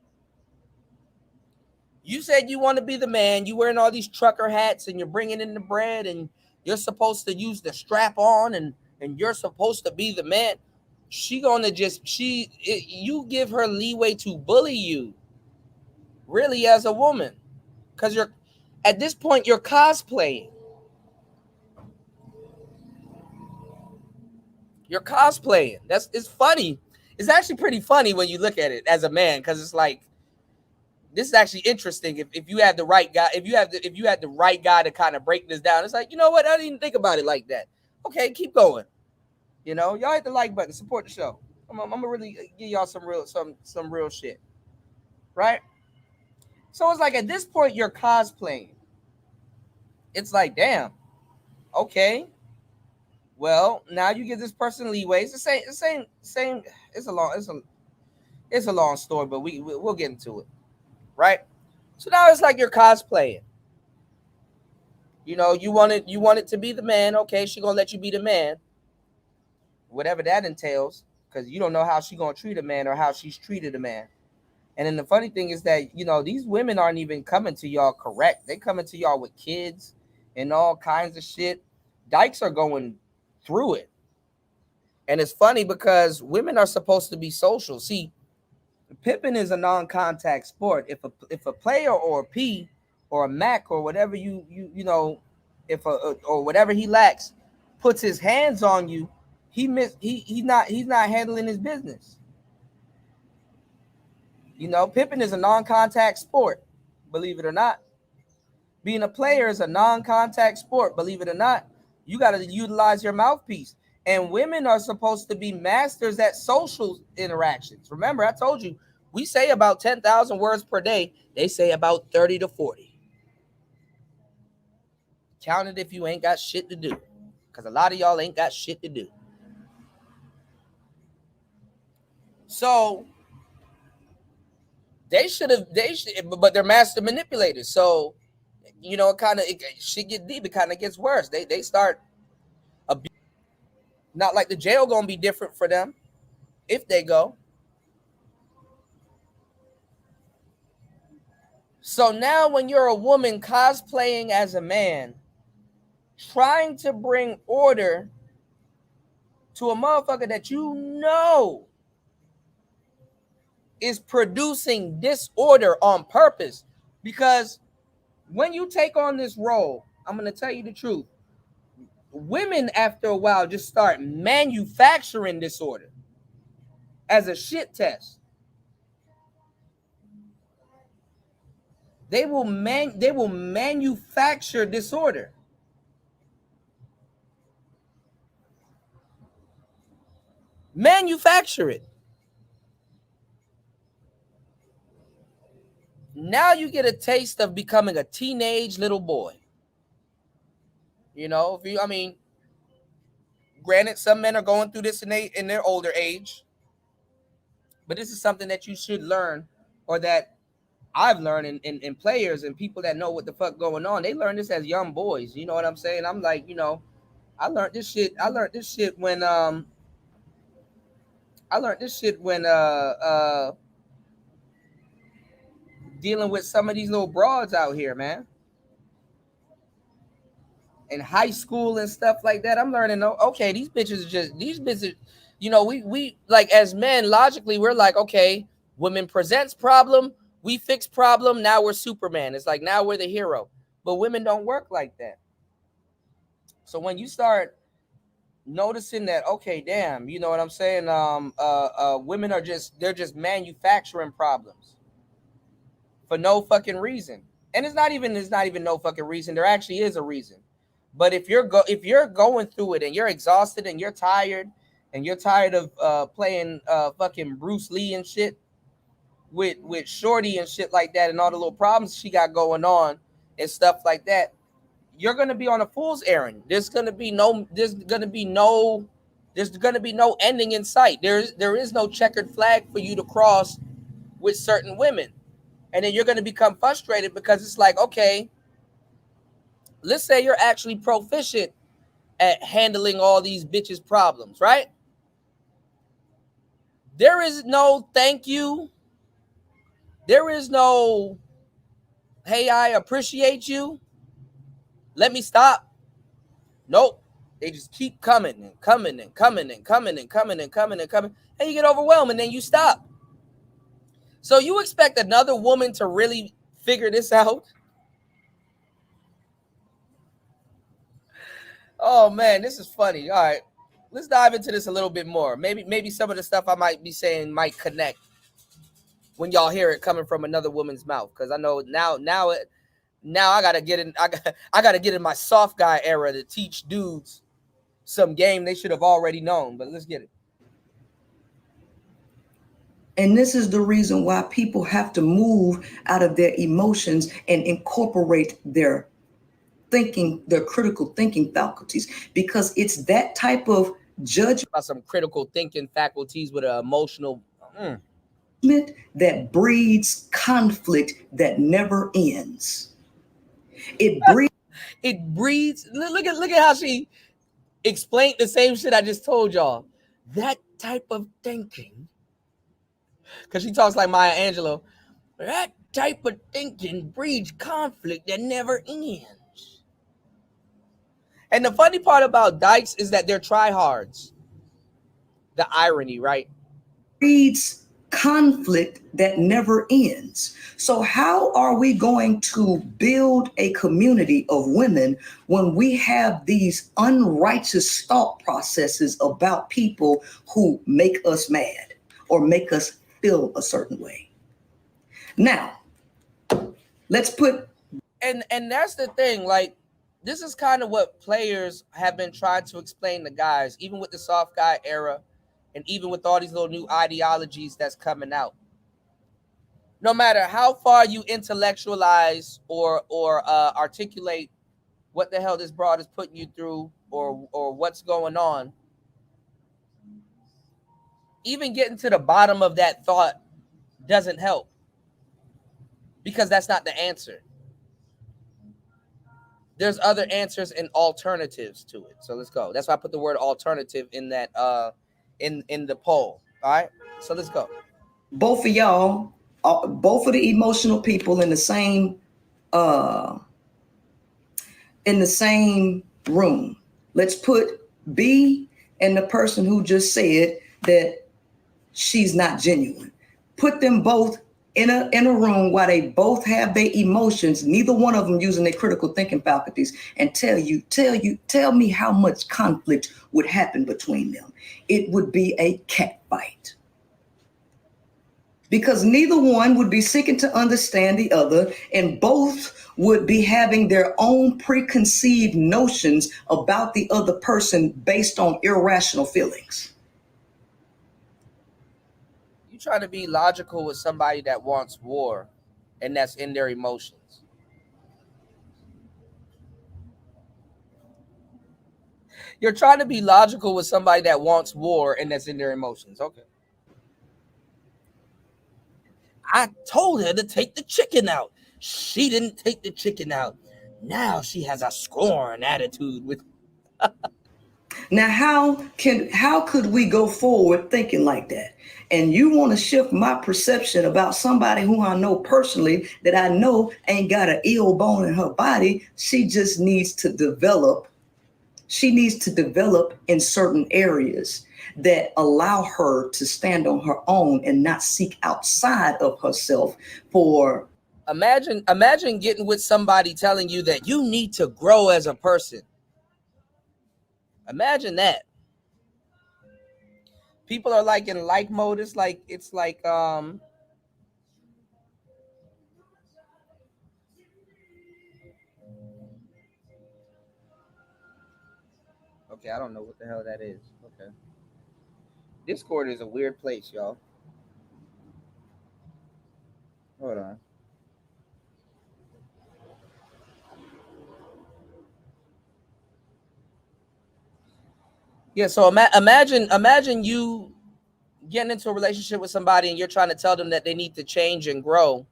Speaker 1: You said you want to be the man. You wearing all these trucker hats and you're bringing in the bread and you're supposed to use the strap on and you're supposed to be the man. You give her leeway to bully you, really, as a woman, because at this point you're cosplaying. You're cosplaying. It's funny. It's actually pretty funny when you look at it as a man, because it's like, this is actually interesting. If you had the right guy, if you had the right guy to kind of break this down, it's like, you know what? I didn't even think about it like that. Okay, keep going. You know, y'all hit the like button, support the show. I'm gonna really give y'all some real shit, right? So it's like at this point you're cosplaying. It's like, damn, okay. Well, now you give this person leeway. It's the same. It's a long story, but we'll get into it, right? So now it's like you're cosplaying. You know, you want it to be the man. Okay, she gonna let you be the man, whatever that entails, because you don't know how she gonna treat a man or how she's treated a man. And then the funny thing is that, you know, these women aren't even coming to y'all correct. They coming to y'all with kids and all kinds of shit. Dykes are going through it. And it's funny because women are supposed to be social. See, pimping is a non-contact sport. If a player or a P or a Mac or whatever you know, or whatever he lacks puts his hands on you, he's not handling his business. You know, pimping is a non-contact sport, believe it or not. Being a player is a non-contact sport. Believe it or not, you got to utilize your mouthpiece. And women are supposed to be masters at social interactions. Remember, I told you, we say about 10,000 words per day. They say about 30 to 40. Count it if you ain't got shit to do. Because a lot of y'all ain't got shit to do. So but they're master manipulators. So, you know, shit get deep. It kind of gets worse. They start not like the jail gonna be different for them if they go. So now when you're a woman cosplaying as a man, trying to bring order to a motherfucker that you know is producing disorder on purpose, because when you take on this role, I'm going to tell you the truth. Women, after a while, just start manufacturing disorder as a shit test. They will manufacture disorder. Manufacture it. Now you get a taste of becoming a teenage little boy. You know, granted, some men are going through this in their older age, but this is something that you should learn, or that I've learned in players and people that know what the fuck going on. They learn this as young boys. You know what I'm saying? I'm like, you know, I learned this shit when dealing with some of these little broads out here, man. In high school and stuff like that, I'm learning, okay, these bitches, you know, we like, as men, logically, we're like, okay, women presents problem, we fix problem, now we're Superman. It's like, now we're the hero. But women don't work like that. So when you start noticing that, okay, damn, you know what I'm saying, women are they're just manufacturing problems for no fucking reason. And it's not even no fucking reason. There actually is a reason. But if you're going through it and you're exhausted and you're tired of playing fucking Bruce Lee and shit with Shorty and shit like that, and all the little problems she got going on and stuff like that, you're gonna be on a fool's errand. There's gonna be no ending in sight. There is no checkered flag for you to cross with certain women. And then you're gonna become frustrated because it's like, okay, let's say you're actually proficient at handling all these bitches' problems, right? There is no thank you. There is no, hey, I appreciate you. Let me stop. Nope. They just keep coming and coming and coming and coming and coming and coming and coming. And you get overwhelmed and then you stop. So you expect another woman to really figure this out? Oh man, this is funny. All right, let's dive into this a little bit more. Maybe some of the stuff I might be saying might connect when y'all hear it coming from another woman's mouth. Because I know now I gotta get in. I gotta get in my soft guy era to teach dudes some game they should have already known. But let's get it.
Speaker 2: And this is the reason why people have to move out of their emotions and incorporate their thinking, their critical thinking faculties, because it's that type of judgment
Speaker 1: about some critical thinking faculties with an emotional
Speaker 2: that breeds conflict that never ends. It
Speaker 1: breeds. Look at how she explained the same shit I just told y'all. That type of thinking, because she talks like Maya Angelou. That type of thinking breeds conflict that never ends. And the funny part about dykes is that they're tryhards. The irony, right?
Speaker 2: Breeds conflict that never ends. So how are we going to build a community of women when we have these unrighteous thought processes about people who make us mad or make us feel a certain way? Now, let's put
Speaker 1: and that's the thing. Like, this is kind of what players have been trying to explain to guys, even with the soft guy era, and even with all these little new ideologies that's coming out. No matter how far you intellectualize or articulate what the hell this broad is putting you through, or what's going on, even getting to the bottom of that thought doesn't help, because that's not the answer. There's other answers and alternatives to it. So let's go. That's why I put the word alternative in that in the poll. All right. So let's go.
Speaker 2: Both of y'all, both of the emotional people uh in the same room. Let's put B and the person who just said that she's not genuine. Put them both in a room while they both have their emotions, neither one of them using their critical thinking faculties, and tell me how much conflict would happen between them. It would be a cat fight. Because neither one would be seeking to understand the other, and both would be having their own preconceived notions about the other person based on irrational feelings.
Speaker 1: You try to be logical with somebody that wants war and that's in their emotions. You're trying to be logical with somebody that wants war and that's in their emotions. Okay. I told her to take the chicken out. She didn't take the chicken out. Now she has a scorn attitude with.
Speaker 2: Now, how could we go forward thinking like that? And you want to shift my perception about somebody who I know personally, that I know ain't got an ill bone in her body. She just needs to develop. She needs to develop in certain areas that allow her to stand on her own and not seek outside of herself for.
Speaker 1: Imagine getting with somebody telling you that you need to grow as a person. Imagine that. People are like in like mode. It's like okay, I don't know what the hell that is. Okay. Discord is a weird place, y'all. Hold on. Yeah, so imagine you getting into a relationship with somebody and you're trying to tell them that they need to change and grow,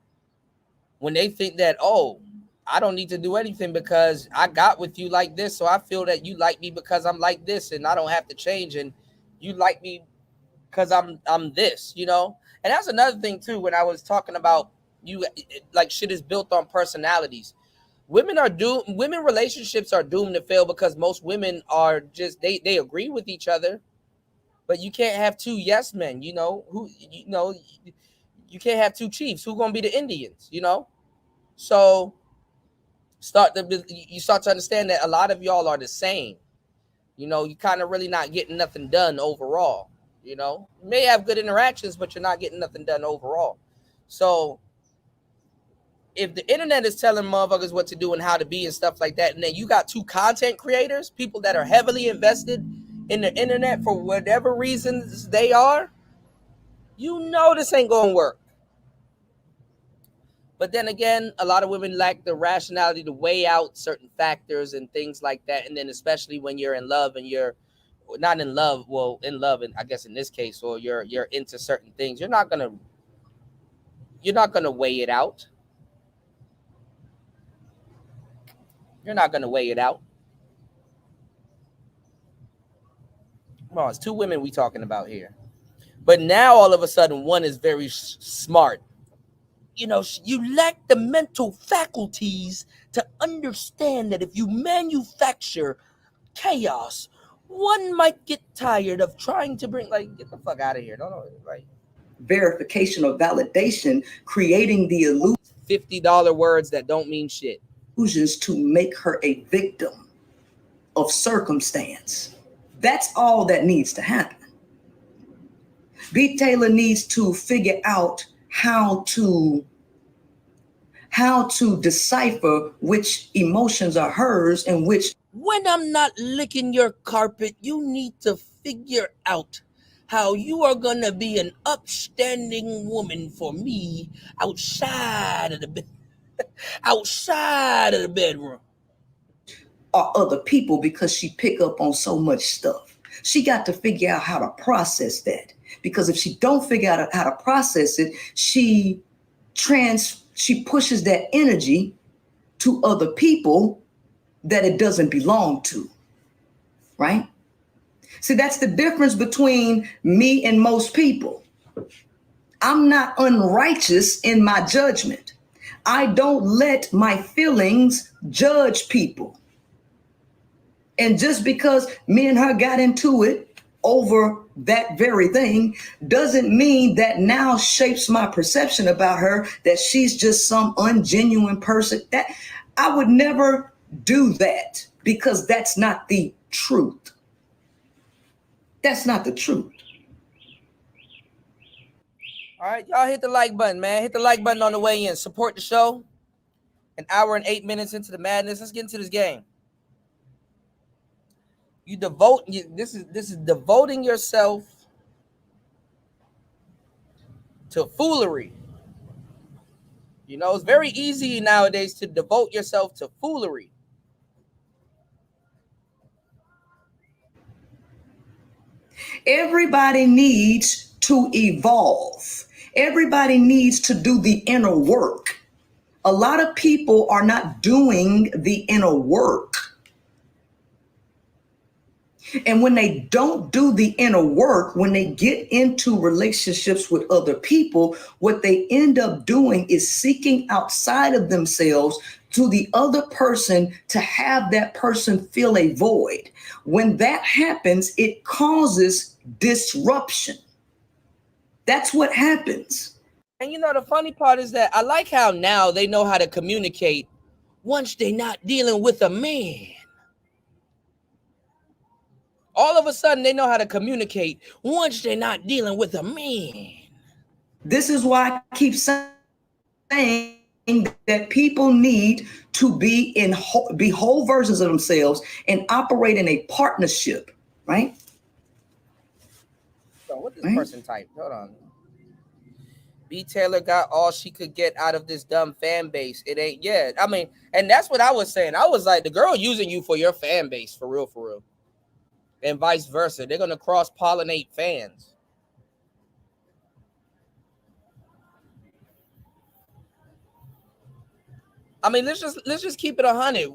Speaker 1: when they think that, oh, I don't need to do anything because I got with you like this, so I feel that you like me because I'm like this and I don't have to change, and you like me because I'm this, you know? And that's another thing too, when I was talking about like shit is built on personalities. Women relationships are doomed to fail because most women are just they agree with each other, but you can't have two yes men, you can't have two chiefs. Who gonna be the Indians, So you start to understand that a lot of y'all are the same. You kind of really not getting nothing done overall. You may have good interactions, but you're not getting nothing done overall. So if the internet is telling motherfuckers what to do and how to be and stuff like that, and then you got two content creators, people that are heavily invested in the internet for whatever reasons they are, this ain't gonna work. But then again, a lot of women lack the rationality to weigh out certain factors and things like that. And then especially when you're in love and you're not in love, well, in love, and I guess in this case, or you're into certain things, you're not gonna weigh it out. You're not gonna weigh it out. Come on, it's two women we talking about here. But now all of a sudden, one is very smart. You lack the mental faculties to understand that if you manufacture chaos, one might get tired of trying to bring, like, get the fuck out of here. No, like,
Speaker 2: verification or validation, creating the illusion.
Speaker 1: $50 words that don't mean shit.
Speaker 2: Illusions to make her a victim of circumstance. That's all that needs to happen. B Taylor needs to figure out how to how to decipher which emotions are hers and which.
Speaker 1: When I'm not licking your carpet, you need to figure out how you are gonna be an upstanding woman for me outside of the outside of the bedroom.
Speaker 2: are other people, because she pick up on so much stuff. She got to figure out how to process that, because if she don't figure out how to process it, she pushes that energy to other people that it doesn't belong to, right? See, that's the difference between me and most people. I'm not unrighteous in my judgment. I don't let my feelings judge people. And just because me and her got into it over that very thing doesn't mean that now shapes my perception about her, that she's just some ungenuine person. That I would never do that, because that's not the truth. That's not the truth.
Speaker 1: All right, y'all hit the like button, man. Hit the like button on the way in. Support the show. An hour and 8 minutes into the madness. Let's get into this game. This is devoting yourself to foolery. You know, it's very easy nowadays to devote yourself to foolery.
Speaker 2: Everybody needs to evolve. Everybody needs to do the inner work. A lot of people are not doing the inner work. And when they don't do the inner work, when they get into relationships with other people, what they end up doing is seeking outside of themselves to the other person to have that person fill a void. When that happens, it causes disruption. That's what happens.
Speaker 1: And you know, the funny part is that I like how now they know how to communicate once they're not dealing with a man. All of a sudden, they know how to communicate once they're not dealing with a man.
Speaker 2: This is why I keep saying that people need to be whole versions of themselves and operate in a partnership, right?
Speaker 1: So what this person type? Hold on. B Taylor got all she could get out of this dumb fan base. It ain't yet. I mean, and that's what I was saying. I was like, the girl using you for your fan base, for real, for real. And vice versa. They're gonna cross-pollinate fans. I mean, let's just keep it 100.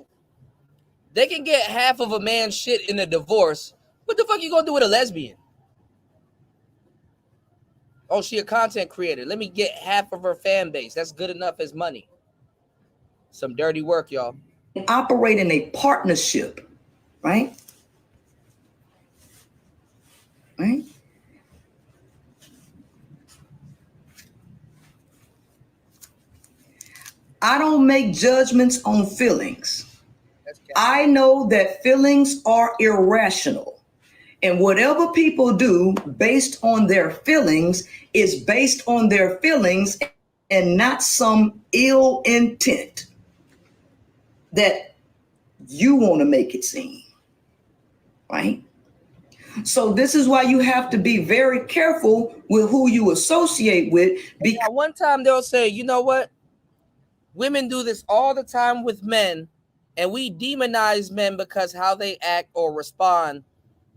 Speaker 1: They can get half of a man's shit in a divorce. What the fuck you gonna do with a lesbian? Oh, she a content creator. Let me get half of her fan base. That's good enough as money. Some dirty work, y'all.
Speaker 2: Operate in a partnership, right? Right? I don't make judgments on feelings. I know that feelings are irrational. And whatever people do based on their feelings is based on their feelings and not some ill intent that you want to make it seem, right? So this is why you have to be very careful with who you associate with.
Speaker 1: Because one time they'll say, you know what? Women do this all the time with men, and we demonize men because how they act or respond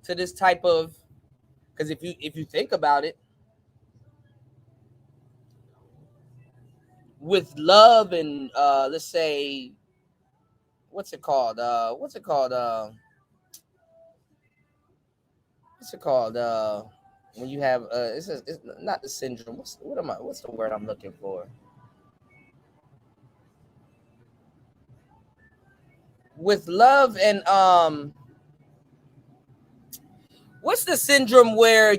Speaker 1: to this type of, because if you think about it, with love and let's say, what's it called? When you have it's not the syndrome. What's the word I'm looking for? With love and what's the syndrome where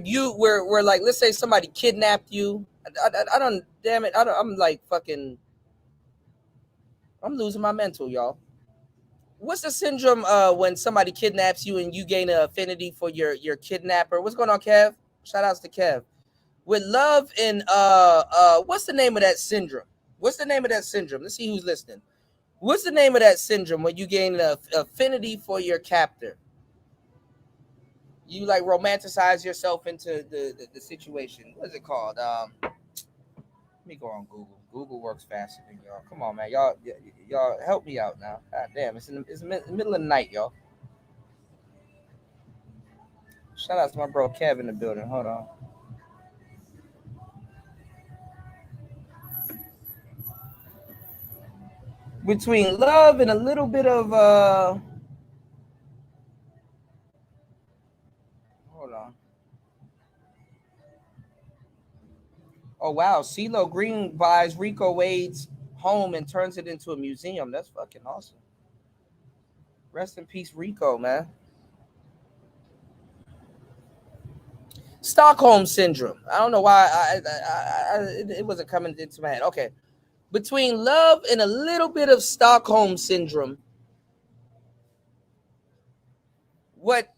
Speaker 1: like, let's say somebody kidnapped you. I don't, damn it, I'm like fucking, I'm losing my mental, y'all. What's the syndrome when somebody kidnaps you and you gain an affinity for your kidnapper? What's going on, Kev? Shout outs to Kev. With love and what's the name of that syndrome? What's the name of that syndrome? Let's see who's listening. What's the name of that syndrome when you gain an affinity for your captor? You like romanticize yourself into the situation. What is it called? Let me go on Google. Google works faster than y'all. Come on, man. Y'all help me out now. God damn, it's the middle of the night, y'all. Shout out to my bro Kev in the building. Hold on. Between love and a little bit of hold on. Oh wow, CeeLo Green buys Rico Wade's home and turns it into a museum. That's fucking awesome. Rest in peace, Rico, man. Stockholm syndrome. I don't know why it wasn't coming into my head. Okay. Between love and a little bit of Stockholm syndrome, what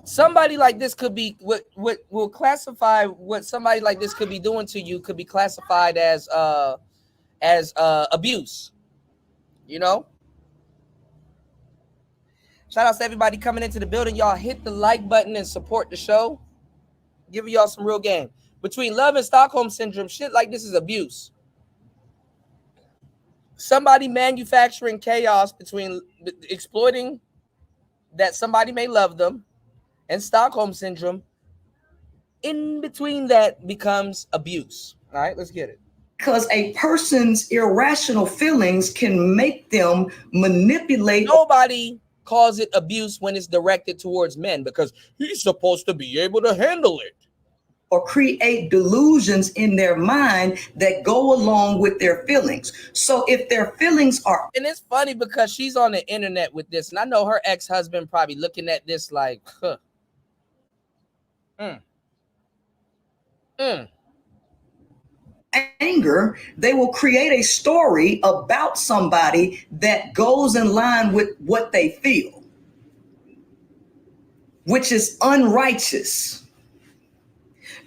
Speaker 1: somebody like this could be, what will classify what somebody like this could be doing to you could be classified as abuse. You know? Shout out to everybody coming into the building. Y'all hit the like button and support the show. Giving y'all some real game. Between love and Stockholm syndrome, shit like this is abuse. Somebody manufacturing chaos between exploiting that somebody may love them and Stockholm syndrome. In between that becomes abuse. All right, let's get it.
Speaker 2: Because a person's irrational feelings can make them manipulate.
Speaker 1: Nobody calls it abuse when it's directed towards men because he's supposed to be able to handle it.
Speaker 2: Or create delusions in their mind that go along with their feelings. So if their feelings are...
Speaker 1: And it's funny because she's on the internet with this, and I know her ex-husband probably looking at this like, huh.
Speaker 2: Anger, they will create a story about somebody that goes in line with what they feel, which is unrighteous.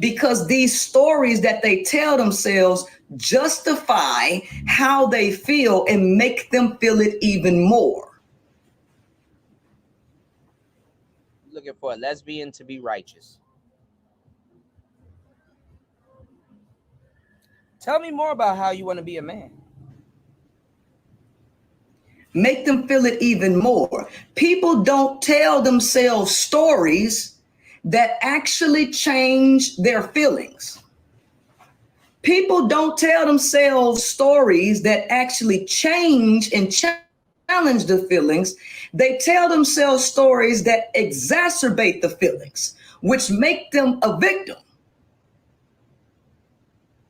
Speaker 2: Because these stories that they tell themselves justify how they feel and make them feel it even more.
Speaker 1: Looking for a lesbian to be righteous. Tell me more about how you want to be a man.
Speaker 2: Make them feel it even more. People don't tell themselves stories that actually change their feelings. People don't tell themselves stories that actually change and challenge the feelings. They tell themselves stories that exacerbate the feelings, which make them a victim.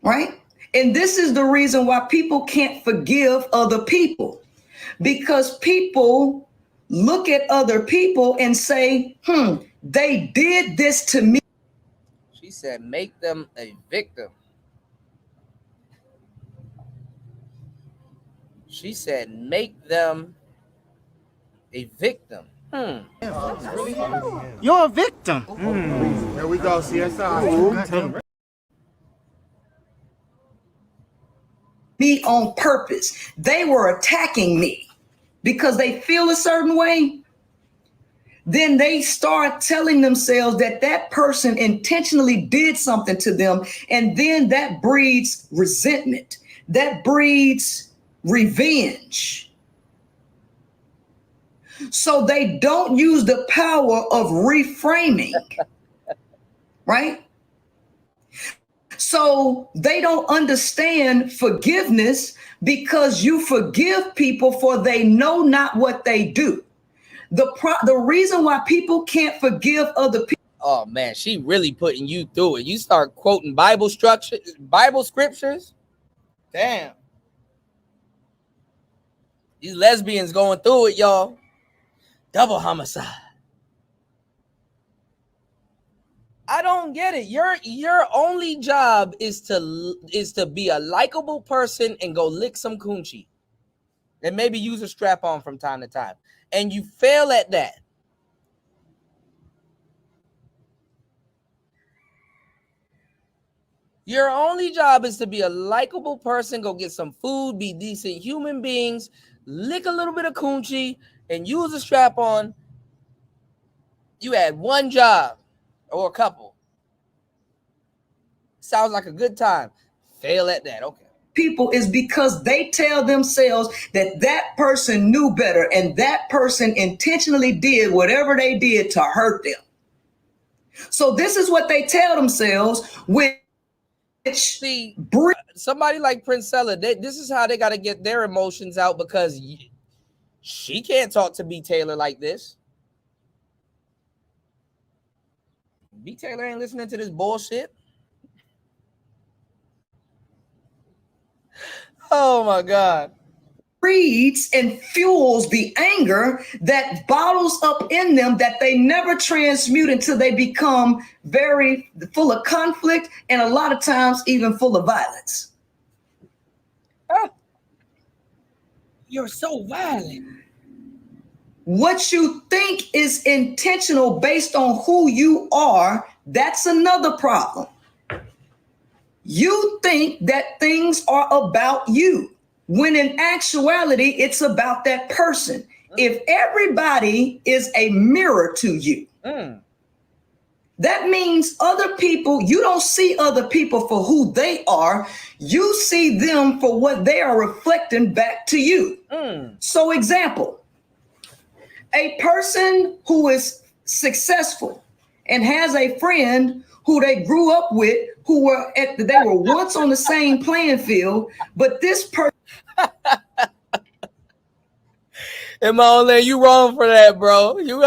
Speaker 2: Right? And this is the reason why people can't forgive other people, because people look at other people and say, they did this to me.
Speaker 1: She said, make them a victim. She said, make them a victim.
Speaker 3: You're a victim.
Speaker 4: There we go, CSI.
Speaker 2: Me on purpose. They were attacking me because they feel a certain way. Then they start telling themselves that that person intentionally did something to them. And then that breeds resentment. That breeds revenge. So they don't use the power of reframing, right? So they don't understand forgiveness because you forgive people for they know not what they do. The reason why people can't forgive other people.
Speaker 1: Oh man, she really putting you through it. You start quoting Bible scriptures. Damn. These lesbians going through it, y'all. Double homicide. I don't get it. Your only job is to be a likable person and go lick some coochie. And maybe use a strap on from time to time. And you fail at that. Your only job is to be a likable person, go get some food, be decent human beings, lick a little bit of coochie, and use a strap-on. You had one job or a couple. Sounds like a good time. Fail at that. Okay.
Speaker 2: People is because they tell themselves that that person knew better and that person intentionally did whatever they did to hurt them. So this is what they tell themselves, which
Speaker 1: see somebody like Princella, this is how they got to get their emotions out, because she can't talk to B Taylor like this. B Taylor ain't listening to this bullshit. Oh my God.
Speaker 2: Breeds and fuels the anger that bottles up in them that they never transmute until they become very full of conflict and a lot of times even full of violence.
Speaker 1: You're so violent.
Speaker 2: What you think is intentional based on who you are, that's another problem. You think that things are about you, when in actuality, it's about that person. If everybody is a mirror to you, that means other people, you don't see other people for who they are. You see them for what they are reflecting back to you. So example, a person who is successful and has a friend who they grew up with, who were they were once on the same playing field, but this person.
Speaker 1: In my own land, you wrong for that, bro. You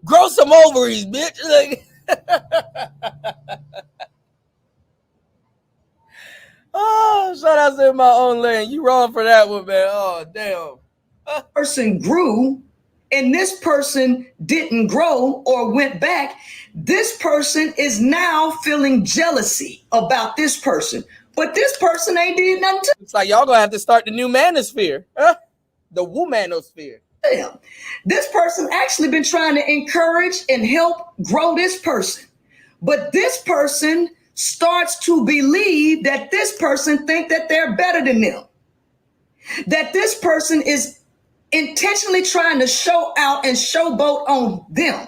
Speaker 1: grow some ovaries, bitch. Like, oh, shout out to In My Own Land. You wrong for that one, man. Oh, damn.
Speaker 2: Person grew and this person didn't grow or went back. This person is now feeling jealousy about this person, but this person ain't did nothing to.
Speaker 1: It's like y'all gonna have to start the new manosphere, the womanosphere.
Speaker 2: Damn. This person actually been trying to encourage and help grow this person, but this person starts to believe that this person think that they're better than them, that this person is intentionally trying to show out and showboat on them.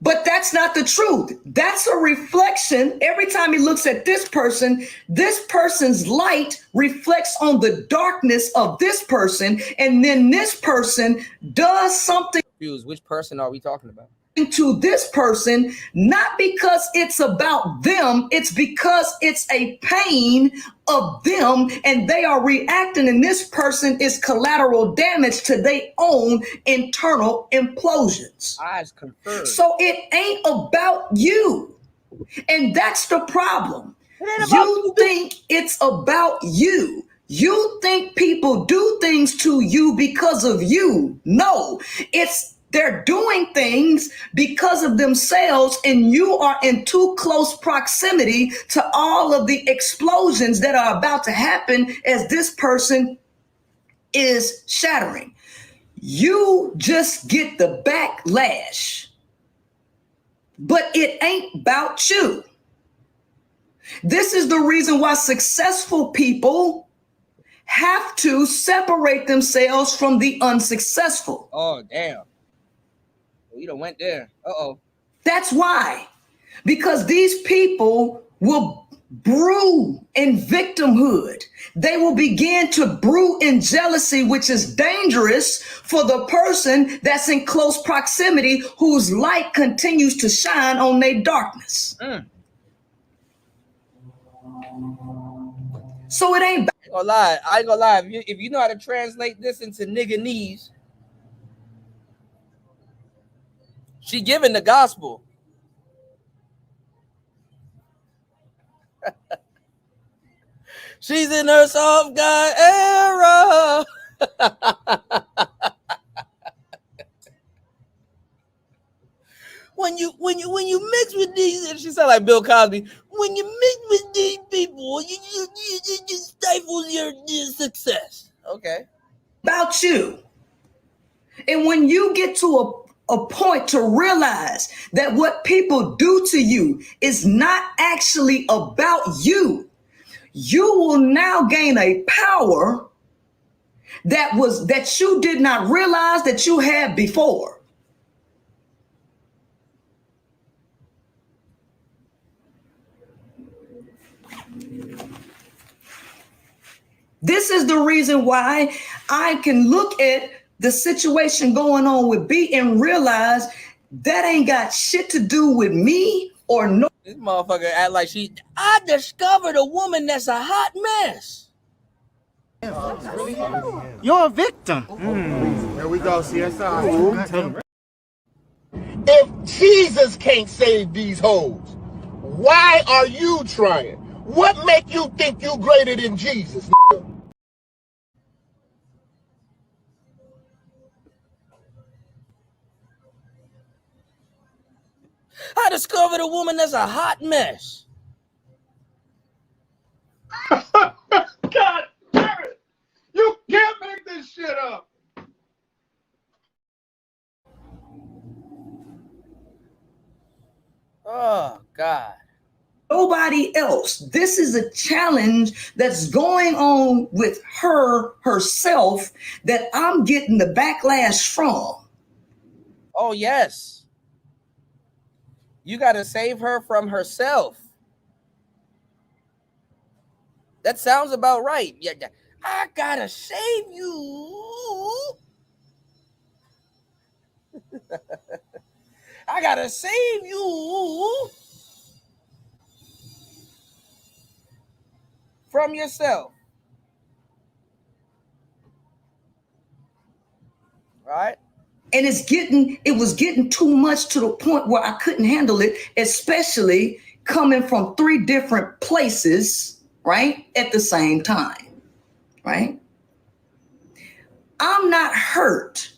Speaker 2: But that's not the truth. That's a reflection. Every time he looks at this person's light reflects on the darkness of this person. And then this person does something.
Speaker 1: Which person are we talking about?
Speaker 2: To this person, not because it's about them, it's because it's a pain of them and they are reacting, and this person is collateral damage to their own internal implosions.
Speaker 1: Eyes confirmed.
Speaker 2: So it ain't about you, and that's the problem. You think it's about you. You think people do things to you because of you. No, they're doing things because of themselves, and you are in too close proximity to all of the explosions that are about to happen as this person is shattering. You just get the backlash, but it ain't about you. This is the reason why successful people have to separate themselves from the unsuccessful.
Speaker 1: Oh, damn. You done went there. Uh-oh.
Speaker 2: That's why. Because these people will brew in victimhood. They will begin to brew in jealousy, which is dangerous for the person that's in close proximity, whose light continues to shine on their darkness. So it ain't.
Speaker 1: I ain't gonna lie. If you know how to translate this into nigganese, she giving the gospel. She's in her soft guy era. When you mix with these, she sound like Bill Cosby. When you mix with these people, you stifle your success. Okay.
Speaker 2: About you. And when you get to a point to realize that what people do to you is not actually about you, you will now gain a power that you did not realize that you had before. This is the reason why I can look at the situation going on with B and realize that ain't got shit to do with me or no.
Speaker 1: This motherfucker act like I discovered a woman that's a hot mess.
Speaker 4: You're a victim. There we go, CSI.
Speaker 3: If Jesus can't save these hoes, why are you trying? What make you think you greater than Jesus?
Speaker 1: I discovered a woman that's a hot mess.
Speaker 5: God damn it! You can't make this shit up.
Speaker 1: Oh God.
Speaker 2: Nobody else. This is a challenge that's going on with her herself that I'm getting the backlash from.
Speaker 1: Oh yes. You got to save her from herself. That sounds about right. Yeah, I gotta save you. I gotta save you from yourself. Right?
Speaker 2: And it was getting too much to the point where I couldn't handle it, especially coming from three different places, right? At the same time, right? I'm not hurt.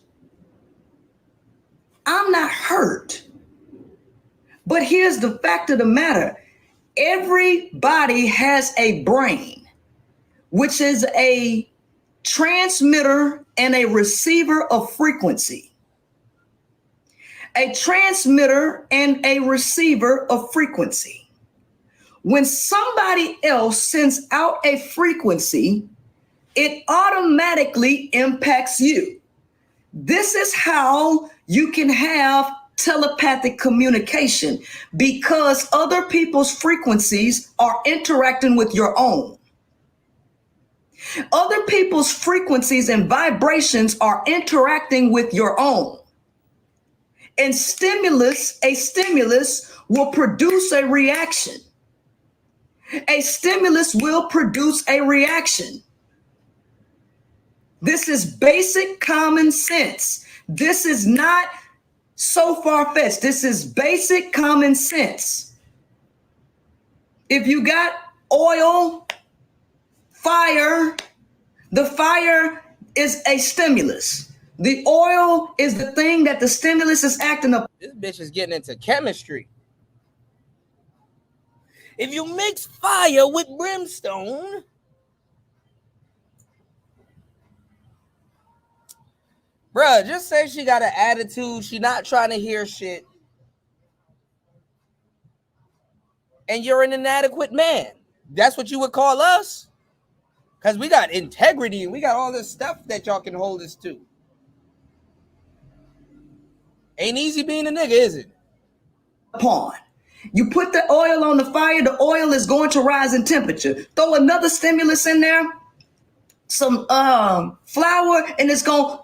Speaker 2: But here's the fact of the matter. Everybody has a brain, which is a transmitter and a receiver of frequency. A transmitter and a receiver of frequency. When somebody else sends out a frequency, it automatically impacts you. This is how you can have telepathic communication, because other people's frequencies are interacting with your own. Other people's frequencies and vibrations are interacting with your own. And a stimulus will produce a reaction. A stimulus will produce a reaction. This is basic common sense. This is not so far-fetched. This is basic common sense. If you got oil, fire, the fire is a stimulus. The oil is the thing that the stimulus is acting up.
Speaker 1: This bitch is getting into chemistry. If you mix fire with brimstone, bruh, just say she got an attitude. She not trying to hear shit. And you're an inadequate man. That's what you would call us? Because we got integrity and we got all this stuff that y'all can hold us to. Ain't easy being a nigga, is it?
Speaker 2: Upon. You put the oil on the fire, the oil is going to rise in temperature. Throw another stimulus in there, some flour, and it's going,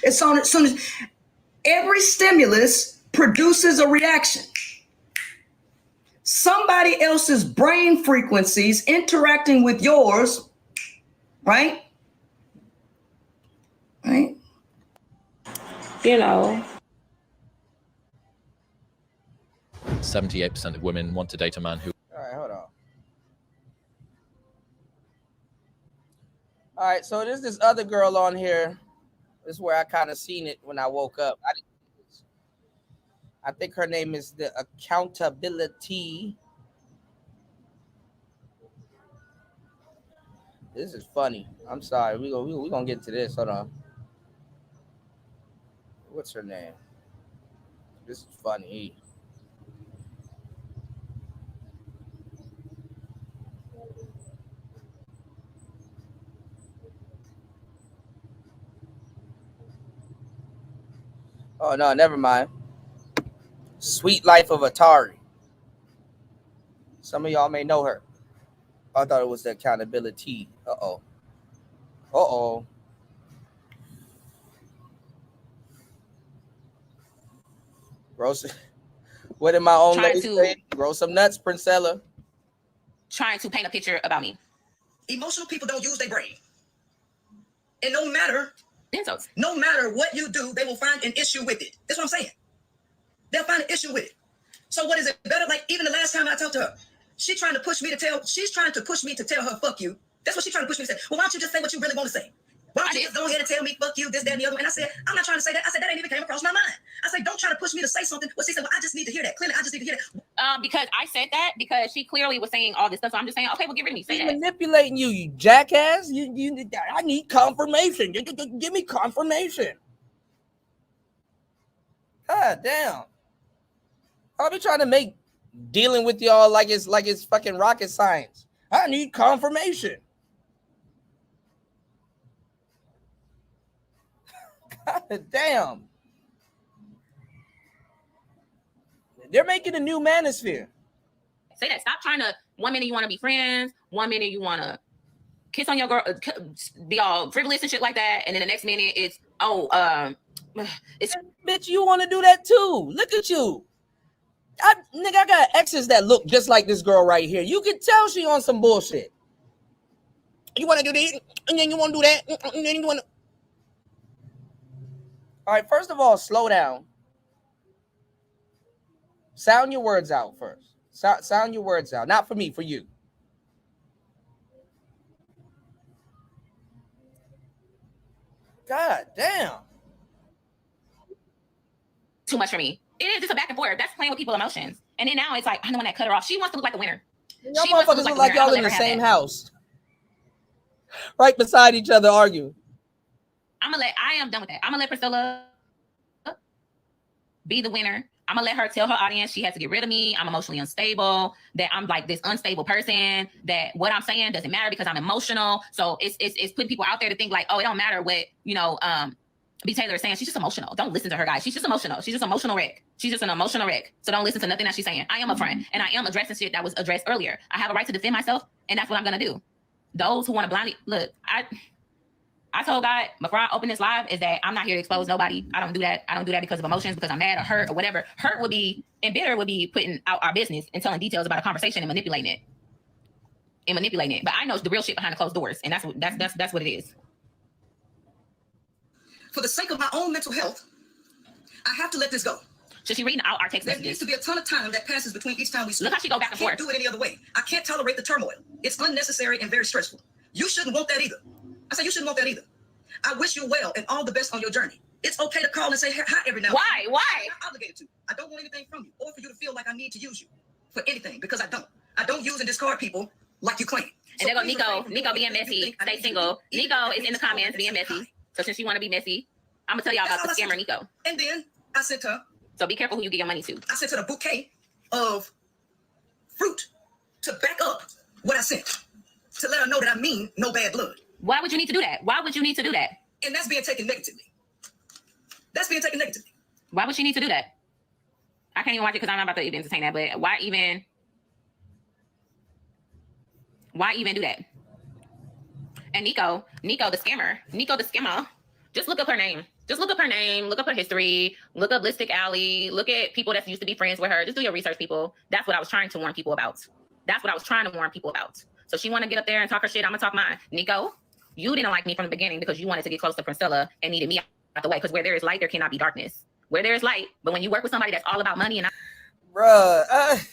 Speaker 2: it's on it soon as every stimulus produces a reaction. Somebody else's brain frequencies interacting with yours, right? Right?
Speaker 6: You know.
Speaker 7: 78% of women want to date a man who...
Speaker 1: All right, hold on. All right, so there's this other girl on here. This is where I kind of seen it when I woke up. I think her name is the Accountability. This is funny. I'm sorry. We gonna get to this. Hold on. What's her name? This is funny. Oh no, never mind. Sweet Life of Atari. Some of y'all may know her. I thought it was the accountability. Uh-oh. Gross. What did my own lady say? Grow some nuts, Princella.
Speaker 7: Trying to paint a picture about me.
Speaker 2: Emotional people don't use their brain. And no matter
Speaker 7: Insults.
Speaker 2: No matter what you do, they will find an issue with it. That's what I'm saying. They'll find an issue with it. So what is it better? Like even the last time I talked to her, she's trying to push me to tell her fuck you. That's what she's trying to push me to say. Well, why don't you just say what you really want to say? Why don't you just go ahead and tell me fuck you, this, that, and the other one? And I said, I'm not trying to say that. I said, that ain't even came across my mind. I said, don't try to push me to say something. Well, she said, well, I just need to hear that. Clearly, I just need to hear that.
Speaker 7: Because I said that because she clearly was saying all this stuff. So I'm just saying, okay, well, get rid of me. Say
Speaker 1: She's
Speaker 7: that.
Speaker 1: manipulating you, you jackass. I need confirmation. Give me confirmation. God damn. I'll be trying to make dealing with y'all like it's fucking rocket science. I need confirmation. God damn. They're making a new manosphere.
Speaker 7: Say that. Stop trying to. 1 minute you want to be friends. 1 minute you want to kiss on your girl, be all frivolous and shit like that. And then the next minute it's
Speaker 1: bitch, you want to do that too. Look at you. I got exes that look just like this girl right here. You can tell she on some bullshit. You want to do this, and then you want to do that, and then you want to. All right, first of all, slow down. Sound your words out first. Sound your words out. Not for me, for you. God damn.
Speaker 7: Too much for me. It is just a back and forth. That's playing with people's emotions. And then now it's like, I'm the one that cut her off. She wants to look like the winner.
Speaker 1: Y'all motherfuckers look like y'all in the same house. Right beside each other arguing.
Speaker 7: I am done with that. I'm gonna let Priscilla be the winner. I'm gonna let her tell her audience she has to get rid of me. I'm emotionally unstable, that I'm like this unstable person, that what I'm saying doesn't matter because I'm emotional. So it's putting people out there to think like, oh, it don't matter what, B Taylor is saying. She's just emotional. Don't listen to her, guys. She's just emotional. She's just an emotional wreck. She's just an emotional wreck. So don't listen to nothing that she's saying. I am upfront and I am addressing shit that was addressed earlier. I have a right to defend myself, and that's what I'm gonna do. Those who want to blindly look, I told God before I open this live is that I'm not here to expose nobody. I don't do that. I don't do that because of emotions, because I'm mad or hurt or whatever. Hurt would be, and bitter would be putting out our business and telling details about a conversation and manipulating it. But I know the real shit behind the closed doors, and that's what it is.
Speaker 2: For the sake of my own mental health, I have to let this go.
Speaker 7: So she's reading out our text messages.
Speaker 2: There needs to be a ton of time that passes between each time we speak.
Speaker 7: Look how she go back and forth.
Speaker 2: I can't do it any other way. I can't tolerate the turmoil. It's unnecessary and very stressful. You shouldn't want that either. I say you shouldn't want that either. I wish you well and all the best on your journey. It's okay to call and say hi every now and then.
Speaker 7: Why?
Speaker 2: I'm not obligated to. I don't want anything from you or for you to feel like I need to use you for anything, because I don't. I don't use and discard people like you claim.
Speaker 7: And there go Nico. Nico being messy. Stay single. Nico is in the comments being messy. So since you want to be messy, I'm going to tell y'all about the scammer Nico.
Speaker 2: And then I sent her.
Speaker 7: So be careful who you give your money to.
Speaker 2: I sent her a bouquet of fruit to back up what I sent, to let her know that I mean no bad blood.
Speaker 7: Why would you need to do that? Why would you need to do that?
Speaker 2: And that's being taken negatively. That's being taken negatively.
Speaker 7: Why would she need to do that? I can't even watch it because I'm not about to even entertain that. But why even do that? And Nico the scammer, just look up her name. Look up her history, look up Lipstick Alley, look at people that used to be friends with her. Just do your research, people. That's what I was trying to warn people about. So she want to get up there and talk her shit. I'm going to talk mine. Nico, you didn't like me from the beginning because you wanted to get close to Princella and needed me out the way, because where there is light, there cannot be darkness. Where there is light, but when you work with somebody that's all about money and
Speaker 1: Bruh,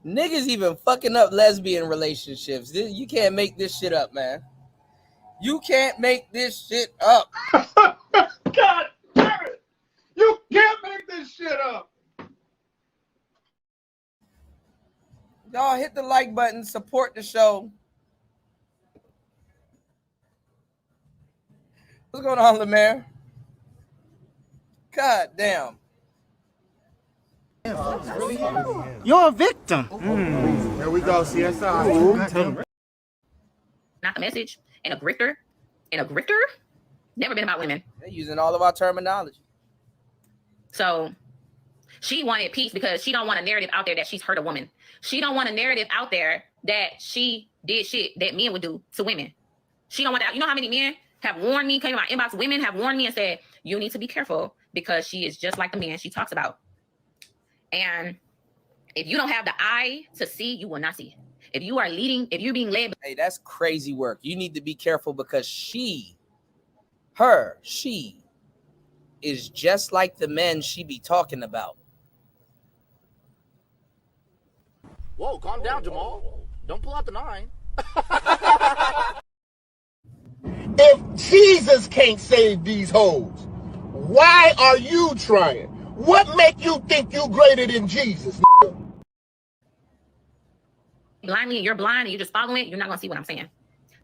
Speaker 1: niggas even fucking up lesbian relationships. You can't make this shit up, man. You can't make this shit up.
Speaker 5: God damn it! You can't make this shit up.
Speaker 1: Y'all hit the like button, support the show. What's going on, Lemaire? God damn.
Speaker 4: You're a victim. There we go, CSI.
Speaker 7: Not the message. And a grifter. Never been about women.
Speaker 1: They're using all of our terminology.
Speaker 7: So she wanted peace because she don't want a narrative out there that she's hurt a woman. She don't want a narrative out there that she did shit that men would do to women. She don't want that. You know how many men have warned me, came in my inbox, women have warned me and said, you need to be careful because she is just like the man she talks about. And if you don't have the eye to see, you will not see. If you are leading, if you're being led.
Speaker 1: Hey, that's crazy work. You need to be careful because she is just like the men she be talking about.
Speaker 3: Whoa, calm down, Jamal. Don't pull out the 9. If Jesus can't save these hoes, why are you trying? What make you think you greater than Jesus?
Speaker 7: Blindly, you're blind and you're just following it, you're not gonna see what I'm saying.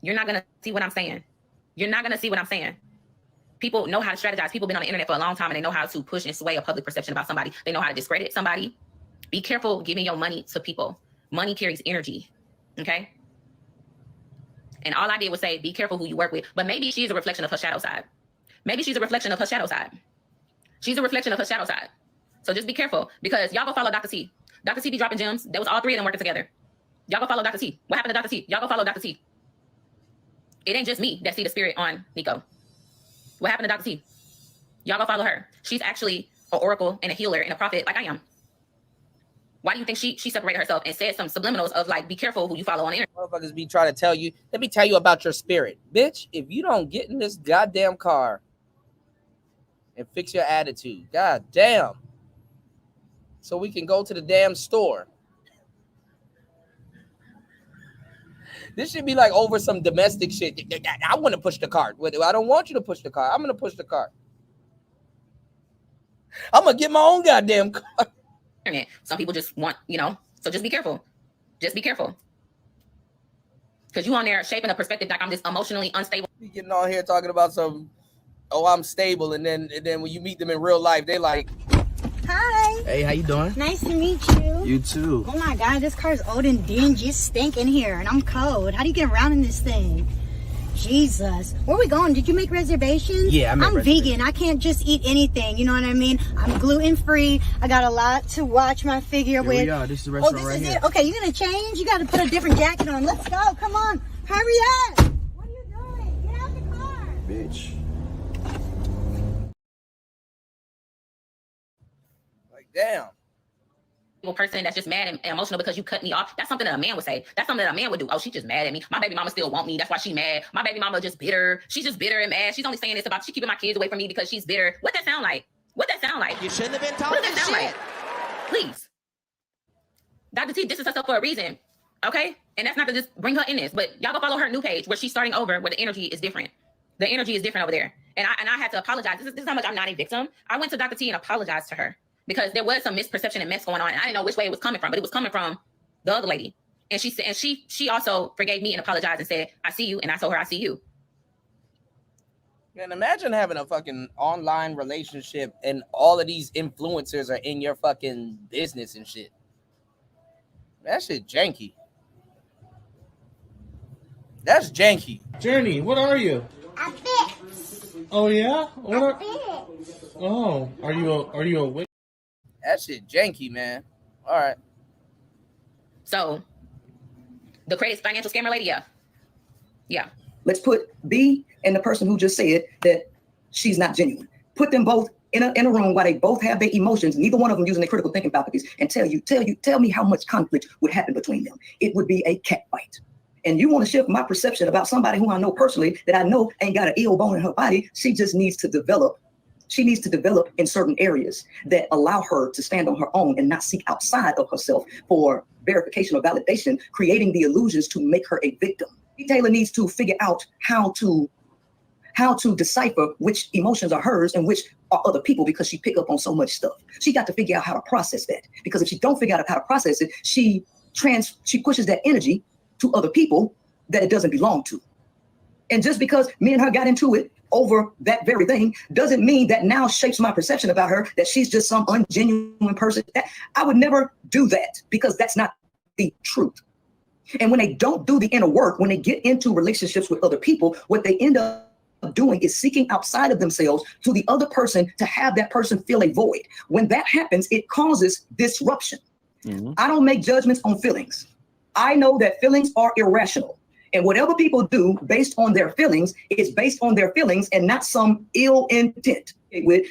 Speaker 7: You're not gonna see what I'm saying. You're not gonna see what I'm saying. People know how to strategize. People have been on the internet for a long time and they know how to push and sway a public perception about somebody. They know how to discredit somebody. Be careful giving your money to people. Money carries energy, okay? And all I did was say, be careful who you work with. But maybe she's a reflection of her shadow side. Maybe she's a reflection of her shadow side. She's a reflection of her shadow side. So just be careful because y'all go follow Dr. T. Dr. T be dropping gems. That was all 3 of them working together. Y'all go follow Dr. T. What happened to Dr. T? Y'all go follow Dr. T. It ain't just me that see the spirit on Nico. What happened to Dr. T? Y'all go follow her. She's actually an oracle and a healer and a prophet like I am. Why do you think she separated herself and said some subliminals of like, be careful who you follow on the internet?
Speaker 1: Motherfuckers be trying to tell you, let me tell you about your spirit. Bitch, if you don't get in this goddamn car and fix your attitude, god damn, so we can go to the damn store. This should be like over some domestic shit. I want to push the cart. I don't want you to push the cart. I'm going to push the cart. I'm going to get my own goddamn car.
Speaker 7: Some people just want, so just be careful. Just be careful. Because you on there shaping a perspective like I'm just emotionally unstable.
Speaker 1: You getting on here talking about some, I'm stable. And then when you meet them in real life, they like,
Speaker 8: hi.
Speaker 4: Hey, how you doing?
Speaker 8: Nice to meet you.
Speaker 4: You too.
Speaker 8: Oh my God, this car's old and dingy. It's stinking here and I'm cold. How do you get around in this thing? Jesus. Where are we going? Did you make reservations?
Speaker 4: Yeah,
Speaker 8: I'm vegan. I can't just eat anything. You know what I mean? I'm gluten free. I got a lot to watch my figure with.
Speaker 4: Yeah, this is the restaurant right here.
Speaker 8: Okay, you're going to change? You got to put a different jacket on. Let's go. Come on. Hurry up. What are you doing? Get out the car.
Speaker 4: Bitch.
Speaker 1: like, damn.
Speaker 7: Person that's just mad and emotional because you cut me off. That's something that a man would say. That's something that a man would do. Oh, she just mad at me. My baby mama still want me. That's why she mad. My baby mama just bitter. She's just bitter and mad. She's only saying this about she keeping my kids away from me because she's bitter. What that sound like? What that sound like?
Speaker 9: You shouldn't have been talking
Speaker 7: What does that sound
Speaker 9: shit.
Speaker 7: like? Please. Dr. T disses herself for a reason. Okay? And that's not to just bring her in this, but y'all go follow her new page where she's starting over where the energy is different. The energy is different over there. And I had to apologize. This is how much I'm not a victim. I went to Dr. T and apologized to her. Because there was some misperception and mess going on. And I didn't know which way it was coming from, but it was coming from the other lady. And she said, and she also forgave me and apologized and said, I see you. And I told her, I see you.
Speaker 1: And imagine having a fucking online relationship and all of these influencers are in your fucking business and shit. That shit janky. That's janky.
Speaker 10: Journey, what are you?
Speaker 8: A bit.
Speaker 10: Oh yeah? What are?
Speaker 8: bit.
Speaker 10: Oh, are you a witch?
Speaker 1: That shit janky, man. All right.
Speaker 7: So the crazy financial scammer lady, yeah.
Speaker 2: Let's put B and the person who just said that she's not genuine. Put them both in a room while they both have their emotions, neither one of them using their critical thinking faculties, and tell me how much conflict would happen between them. It would be a cat fight. And you want to shift my perception about somebody who I know personally that I know ain't got an ill bone in her body. She just needs to develop. She needs to develop in certain areas that allow her to stand on her own and not seek outside of herself for verification or validation, creating the illusions to make her a victim. B. Taylor needs to figure out how to decipher which emotions are hers and which are other people, because she pick up on so much stuff. She got to figure out how to process that, because if she don't figure out how to process it, she pushes that energy to other people that it doesn't belong to. And just because me and her got into it over that very thing doesn't mean that now shapes my perception about her, that she's just some ungenuine person. I would never do that because that's not the truth. And when they don't do the inner work, when they get into relationships with other people, what they end up doing is seeking outside of themselves to the other person to have that person feel a void. When that happens, it causes disruption. I don't make judgments on feelings. I know that feelings are irrational. And whatever people do based on their feelings is based on their feelings and not some ill intent.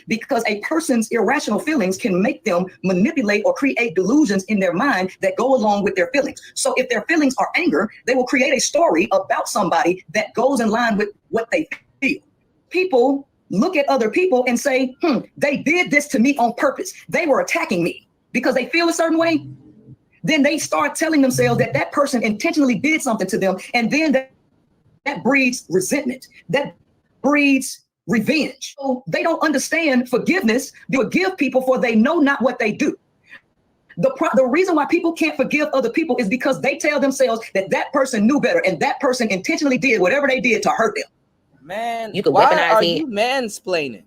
Speaker 2: Because a person's irrational feelings can make them manipulate or create delusions in their mind that go along with their feelings. So if their feelings are anger, they will create a story about somebody that goes in line with what they feel. People look at other people and say, they did this to me on purpose. They were attacking me because they feel a certain way. Then they start telling themselves that that person intentionally did something to them. And then that breeds resentment. That breeds revenge. So they don't understand forgiveness. They forgive people for they know not what they do. The reason why people can't forgive other people is because they tell themselves that that person knew better and that person intentionally did whatever they did to hurt them.
Speaker 1: Man,
Speaker 7: you could
Speaker 1: why
Speaker 7: weaponize
Speaker 1: are
Speaker 7: me.
Speaker 1: you mansplaining?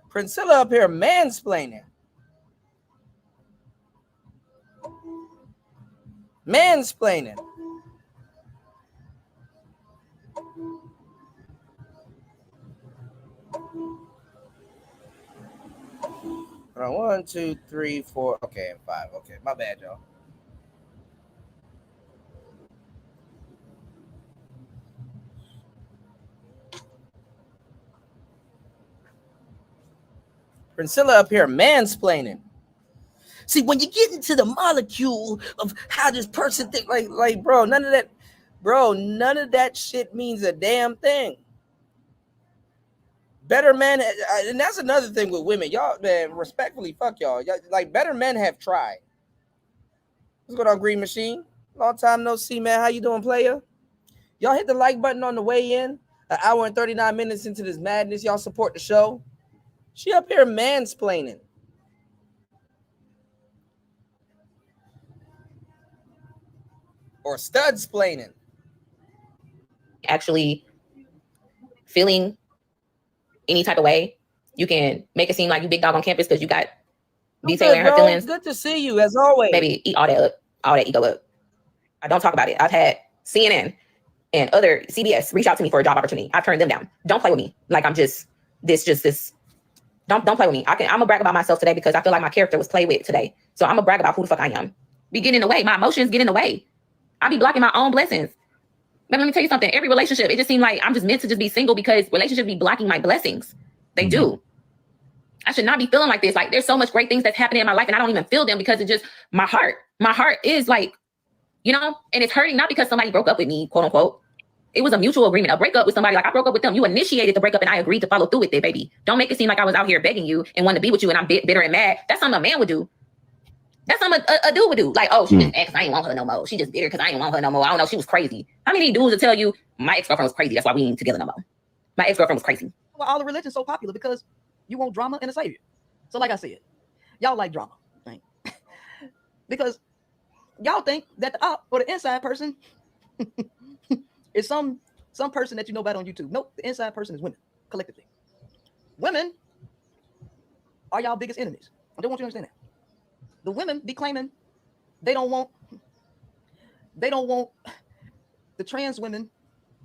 Speaker 1: Princella up here mansplaining. Mansplaining. Hold on, 1, 2, 3, 4. Okay, 5. Okay, my bad, y'all. Princella up here mansplaining. See, when you get into the molecule of how this person think, like, bro, none of that shit means a damn thing. Better men, and that's another thing with women. Y'all, man, respectfully, fuck y'all. Like, better men have tried. What's going on, Green Machine? Long time no see, man. How you doing, player? Y'all hit the like button on the way in. An hour and 39 minutes into this madness. Y'all support the show. She up here mansplaining. Or studsplaining.
Speaker 7: Actually feeling any type of way, you can make it seem like you big dog on campus because you got B Taylor and her feelings.
Speaker 1: Good to see you as always.
Speaker 7: Baby, eat all that ego up. I don't talk about it. I've had CNN and other CBS reach out to me for a job opportunity. I've turned them down. Don't play with me. Like I'm just this. Don't play with me. I'm gonna brag about myself today because I feel like my character was played with today. So I'm gonna brag about who the fuck I am. Be getting in the way. My emotions get in the way. I be blocking my own blessings. But let me tell you something. Every relationship, it just seemed like I'm just meant to just be single because relationships be blocking my blessings. They do. I should not be feeling like this. Like there's so much great things that's happening in my life and I don't even feel them because it's just my heart. My heart is like, you know, and it's hurting not because somebody broke up with me, quote unquote. It was a mutual agreement. A breakup with somebody, like I broke up with them. You initiated the breakup and I agreed to follow through with it, baby. Don't make it seem like I was out here begging you and wanted to be with you and I'm bitter and mad. That's something a man would do. That's something a dude would do. Like, oh, she just ex, I ain't want her no more. She just bitter because I ain't want her no more. I don't know, she was crazy. How many dudes will tell you, my ex-girlfriend was crazy, that's why we ain't together no more. My ex-girlfriend was crazy.
Speaker 9: Well, all the religion's so popular because you want drama and a savior. So like I said, y'all like drama, right? Because y'all think that the op or the inside person is some person that you know about on YouTube. Nope, the inside person is women, collectively. Women are y'all biggest enemies. I don't want you to understand that. The women be claiming they don't want the trans women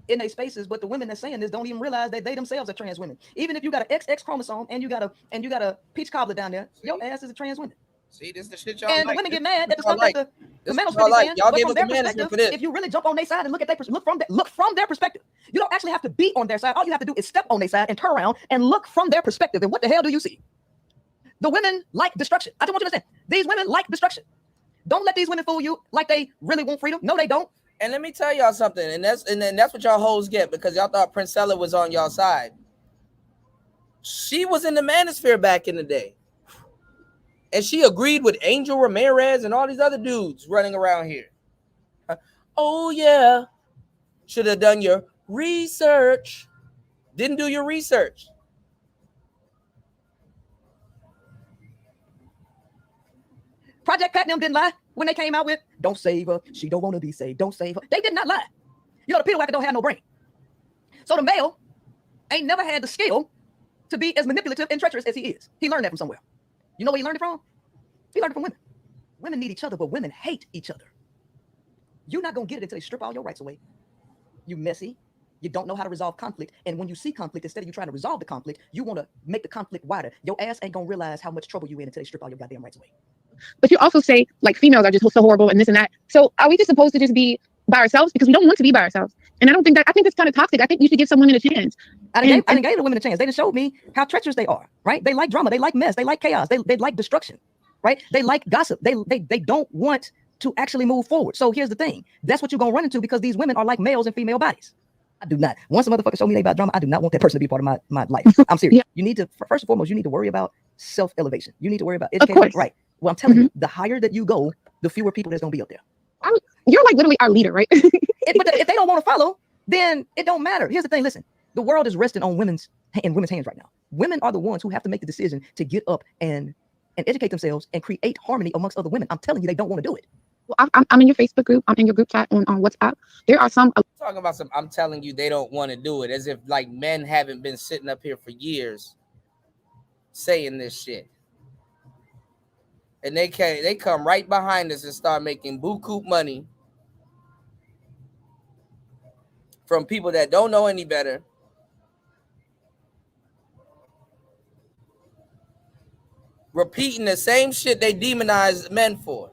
Speaker 9: in their spaces, but the women that's saying this don't even realize that they themselves are trans women. Even if you got an XX chromosome and you got a peach cobbler down there, your ass is a trans woman.
Speaker 1: See, this is the shit y'all
Speaker 9: and
Speaker 1: like.
Speaker 9: the women get mad that the stuff
Speaker 1: like.
Speaker 9: that the
Speaker 1: This
Speaker 9: mental
Speaker 1: y'all like.
Speaker 9: saying,
Speaker 1: Y'all
Speaker 9: but
Speaker 1: give
Speaker 9: from
Speaker 1: us
Speaker 9: their
Speaker 1: the management
Speaker 9: perspective,
Speaker 1: for this.
Speaker 9: if you really jump on their side and look at their look from their perspective, you don't actually have to be on their side. All you have to do is step on their side and turn around and look from their perspective. And what the hell do you see? The women like destruction. I just want you to understand. These women like destruction. Don't let these women fool you like they really want freedom. No, they don't.
Speaker 1: And let me tell y'all something, and that's what y'all hoes get because y'all thought Princella was on y'all side. She was in the manosphere back in the day. And she agreed with Angel Ramirez and all these other dudes running around here. Oh, yeah. Should have done your research. Didn't do your research.
Speaker 9: Project Platinum didn't lie. when they came out with, don't save her, she don't want to be saved, don't save her. They did not lie. You know, the pill whacker don't have no brain. So the male ain't never had the skill to be as manipulative and treacherous as he is. He learned that from somewhere. You know where he learned it from? He learned it from women. Women need each other, but women hate each other. You're not going to get it until they strip all your rights away. You messy. You don't know how to resolve conflict. And when you see conflict, instead of you trying to resolve the conflict, you want to make the conflict wider. Your ass ain't going to realize how much trouble you in until they strip all your goddamn rights away.
Speaker 6: But you also say, like, females are just so horrible and this and that. So are we just supposed to just be by ourselves? Because we don't want to be by ourselves. And I think that's kind of toxic. I think you should give some women a chance.
Speaker 9: I didn't give the women a chance. They just showed me how treacherous they are, right? They like drama. They like mess. They like chaos. They like destruction, right? They like gossip. They don't want to actually move forward. So here's the thing. That's what you're going to run into because these women are like males in female bodies. I do not. Once a motherfucker show me they about drama, I do not want that person to be part of my life. I'm serious. Yeah. You need to, first and foremost, you need to worry about self-elevation. You need to worry about education. Right. Well, I'm telling you, the higher that you go, the fewer people that's going to be up there.
Speaker 6: You're like literally our leader, right?
Speaker 9: But if they don't want to follow, then it don't matter. Here's the thing. Listen, the world is resting on women's hands right now. Women are the ones who have to make the decision to get up and educate themselves and create harmony amongst other women. I'm telling you, they don't want to do it.
Speaker 6: Well, I'm in your Facebook group. I'm in your group chat on WhatsApp. There are some
Speaker 1: talking about some. I'm telling you, they don't want to do it, as if like men haven't been sitting up here for years saying this shit, and they come right behind us and start making buku money from people that don't know any better. Repeating the same shit they demonize men for.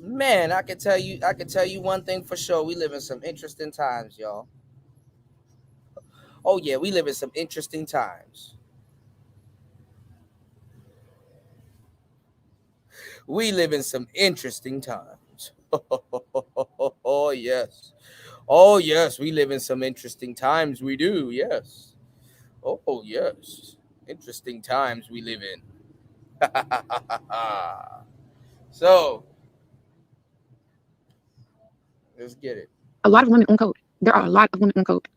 Speaker 1: Man, I can tell you one thing for sure. We live in some interesting times, y'all. Oh yeah, we live in some interesting times. We live in some interesting times. Oh yes. Oh yes, we live in some interesting times. We do, yes. Oh yes. Interesting times we live in. So let's get it.
Speaker 6: A lot of women on code. There are a lot of women on code.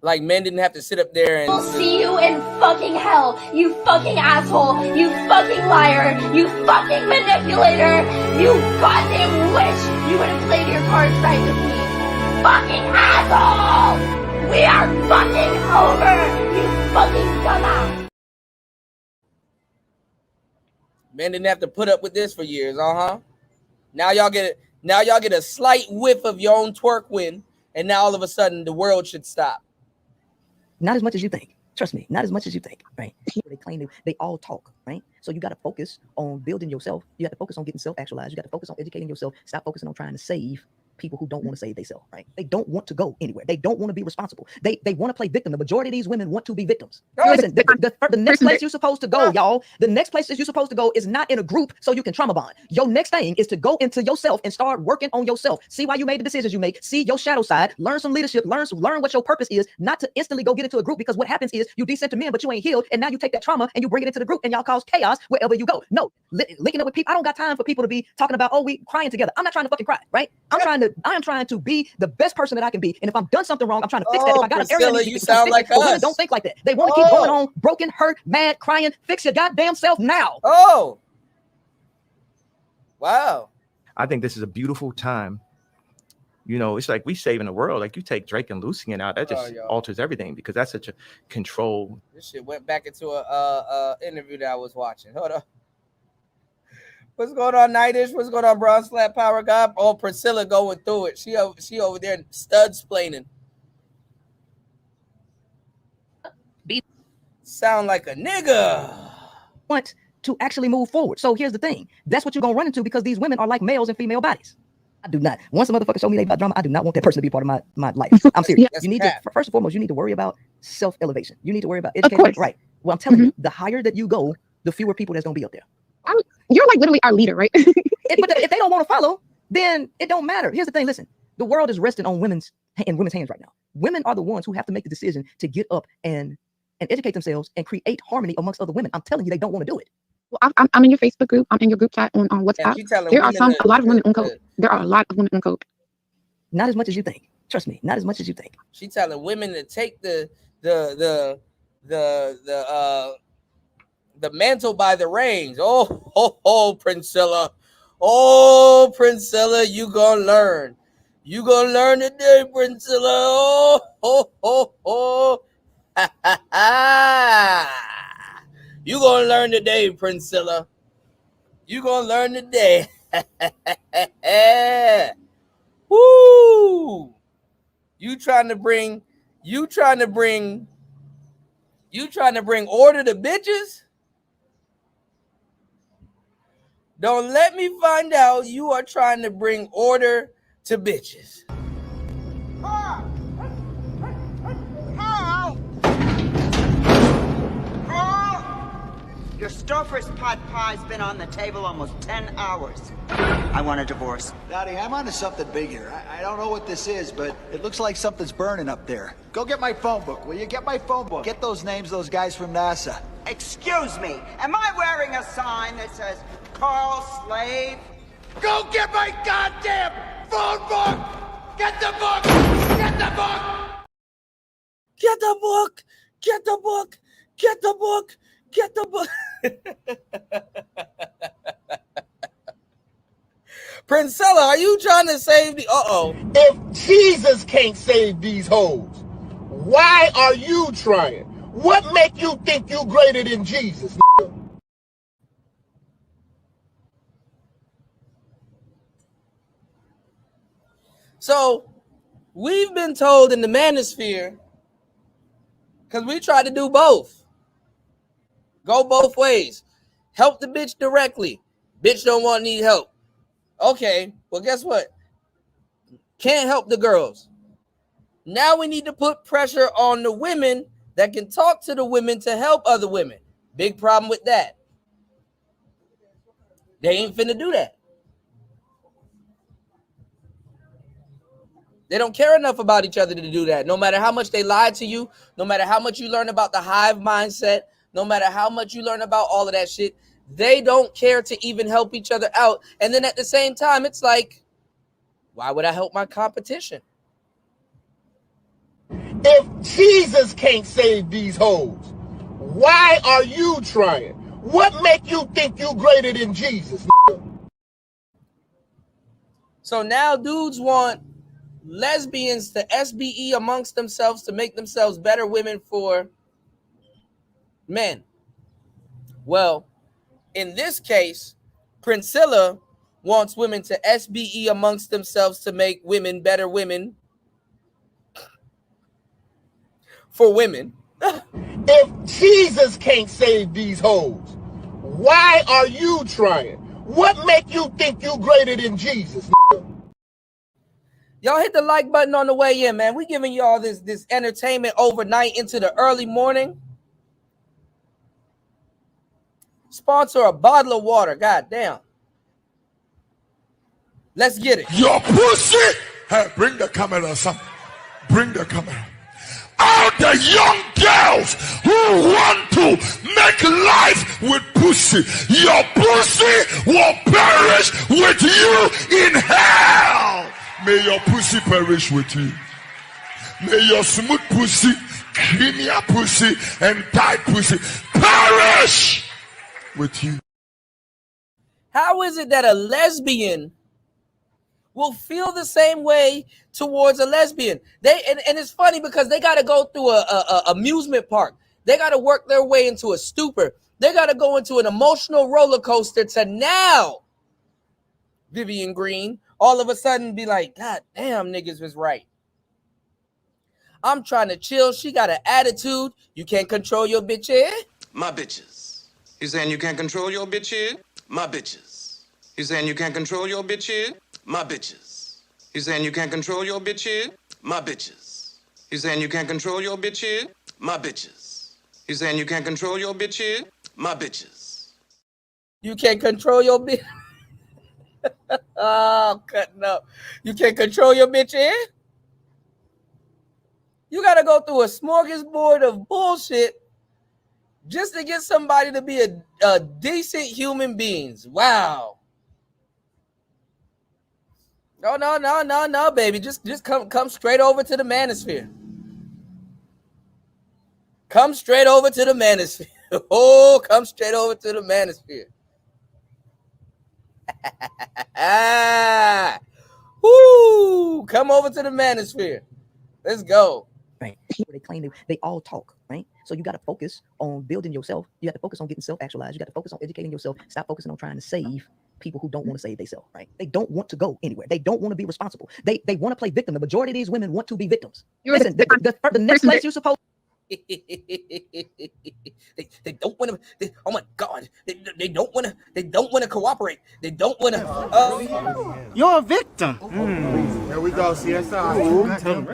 Speaker 1: Like men didn't have to sit up there and
Speaker 11: I'll see you in fucking hell, you fucking asshole, you fucking liar, you fucking manipulator, you goddamn wish you would have played your cards right with me. Fucking asshole! We are fucking over, you fucking dumbass.
Speaker 1: Men didn't have to put up with this for years, Now y'all get a slight whiff of your own twerk win, and now all of a sudden the world should stop.
Speaker 9: Not as much as you think. Trust me, not as much as you think, right? They claim they all talk, right? So you got to focus on building yourself. You got to focus on getting self-actualized. You got to focus on educating yourself. Stop focusing on trying to save people who don't want to save themselves, right? They don't want to go anywhere. They don't want to be responsible. They want to play victim. The majority of these women want to be victims. Listen, the next place you're supposed to go, y'all, the next place that you're supposed to go is not in a group so you can trauma bond. Your next thing is to go into yourself and start working on yourself. See why you made the decisions you make. See your shadow side. Learn some leadership. Learn what your purpose is. Not to instantly go get into a group, because what happens is you descend to men, but you ain't healed, and now you take that trauma and you bring it into the group, and y'all cause chaos wherever you go. No, linking up with people. I don't got time for people to be talking about, oh, we crying together. I'm not trying to fucking cry, right? I am trying to be the best person that I can be, and if I've done something wrong, I'm trying to fix that. If I got an area,
Speaker 1: you sound like us.
Speaker 9: Women don't think like that. They want to keep going on, broken, hurt, mad, crying. Fix your goddamn self now.
Speaker 1: Oh, wow.
Speaker 12: I think this is a beautiful time. You know, it's like we saving the world. Like you take Drake and Lucian out, that just alters everything, because that's such a control.
Speaker 1: This shit went back into a interview that I was watching. Hold on. What's going on, Nightish? What's going on, Bronze Flat Power God? Oh, Priscilla going through it. She over there studs planning. Sound like a nigga.
Speaker 9: Want to actually move forward. So here's the thing. That's what you're going to run into, because these women are like males in female bodies. I do not. Once a motherfucker show me they about drama, I do not want that person to be part of my life. I'm serious. You need to, first and foremost, you need to worry about self-elevation. You need to worry about education. Right. Well, I'm telling you, the higher that you go, the fewer people that's going to be up there.
Speaker 6: You're like literally our leader, right?
Speaker 9: But if they don't want to follow, then it don't matter. Here's the thing. Listen, the world is resting on women's hands right now. Women are the ones who have to make the decision to get up and educate themselves and create harmony amongst other women. I'm telling you, they don't want to do it.
Speaker 6: Well, I'm in your Facebook group. I'm in your group chat on WhatsApp. There are a lot of women on code. There are a lot of women on code.
Speaker 9: Not as much as you think. Trust me, not as much as you think.
Speaker 1: She telling women to take the the mantle by the reins. Oh, Princella. Oh, Princella, you gonna learn. You gonna learn today, Princella. Oh. Ha, ha, ha. You gonna learn today, Princella. You gonna learn today. Woo! You trying to bring order to bitches? Don't let me find out you are trying to bring order to bitches.
Speaker 13: Your Stouffer's pot pie's been on the table almost 10 hours. I want a divorce.
Speaker 14: Daddy, I'm onto something big here. I don't know what this is, but it looks like something's burning up there. Go get my phone book, will you? Get my phone book. Get those names, those guys from NASA.
Speaker 13: Excuse me, am I wearing a sign that says Carl Slave?
Speaker 3: Go get my goddamn phone book! Get the book! Get the book!
Speaker 1: Get the book! Get the book! Get the book! Get the book! Princella, are you trying to save the...
Speaker 3: If Jesus can't save these hoes, why are you trying? What make you think you greater than Jesus?
Speaker 1: So, we've been told in the manosphere, because we try to do both. Go both ways. Help the bitch directly. Bitch don't need help. Okay, well, guess what? Can't help the girls. Now we need to put pressure on the women that can talk to the women to help other women. Big problem with that. They ain't finna do that. They don't care enough about each other to do that. No matter how much they lie to you, no matter how much you learn about the hive mindset, no matter how much you learn about all of that shit, they don't care to even help each other out. And then at the same time, it's like, why would I help my competition?
Speaker 3: If Jesus can't save these hoes, why are you trying? What make you think you greater than Jesus?
Speaker 1: So now dudes want lesbians to SBE amongst themselves to make themselves better women for men. Well, in this case, Princella wants women to SBE amongst themselves to make women better women for women.
Speaker 3: If Jesus can't save these hoes, why are you trying? What make you think you greater than Jesus?
Speaker 1: Y'all hit the like button on the way in, man. We giving y'all this entertainment overnight into the early morning. Sponsor a bottle of water. God damn. Let's get it.
Speaker 3: Your pussy. Hey, bring the camera, son. Bring the camera. All the young girls who want to make life with pussy, your pussy will perish with you in hell. May your pussy perish with you. May your smooth pussy, creamier pussy, and tight pussy perish with you.
Speaker 1: How is it that a lesbian will feel the same way towards a lesbian? And it's funny because they got to go through a amusement park. They got to work their way into a stupor. They got to go into an emotional roller coaster to now Vivian Green all of a sudden be like, God damn, niggas was right. I'm trying to chill. She got an attitude. You can't control your bitch head?
Speaker 15: My bitches. You saying you can't control your bitch head? My bitches. You saying you can't control your bitch head? My bitches. You saying you can't control your bitch head? My bitches. You saying you can't control your bitch head? My bitches. You saying you can't control your bitch head? My bitches.
Speaker 1: You can't control your bitch. Oh, cutting up. You can't control your bitch head? You got to go through a smorgasbord of bullshit just to get somebody to be a decent human beings. Wow. No, baby. Just come straight over to the manosphere. Come straight over to the manosphere. Oh, come straight over to the manosphere. Woo! Come over to the manosphere. Let's go.
Speaker 9: Right. They claim they all talk, right? So you got to focus on building yourself. You got to focus on getting self-actualized. You got to focus on educating yourself. Stop focusing on trying to save people who don't want to save themselves, right? They don't want to go anywhere. They don't want to be responsible. They want to play victim. The majority of these women want to be victims. Listen, the next place you're supposed
Speaker 1: they don't want to. Oh my God! They don't want to. They don't want to cooperate. They don't want to.
Speaker 4: You're a victim. Here we go, CSI.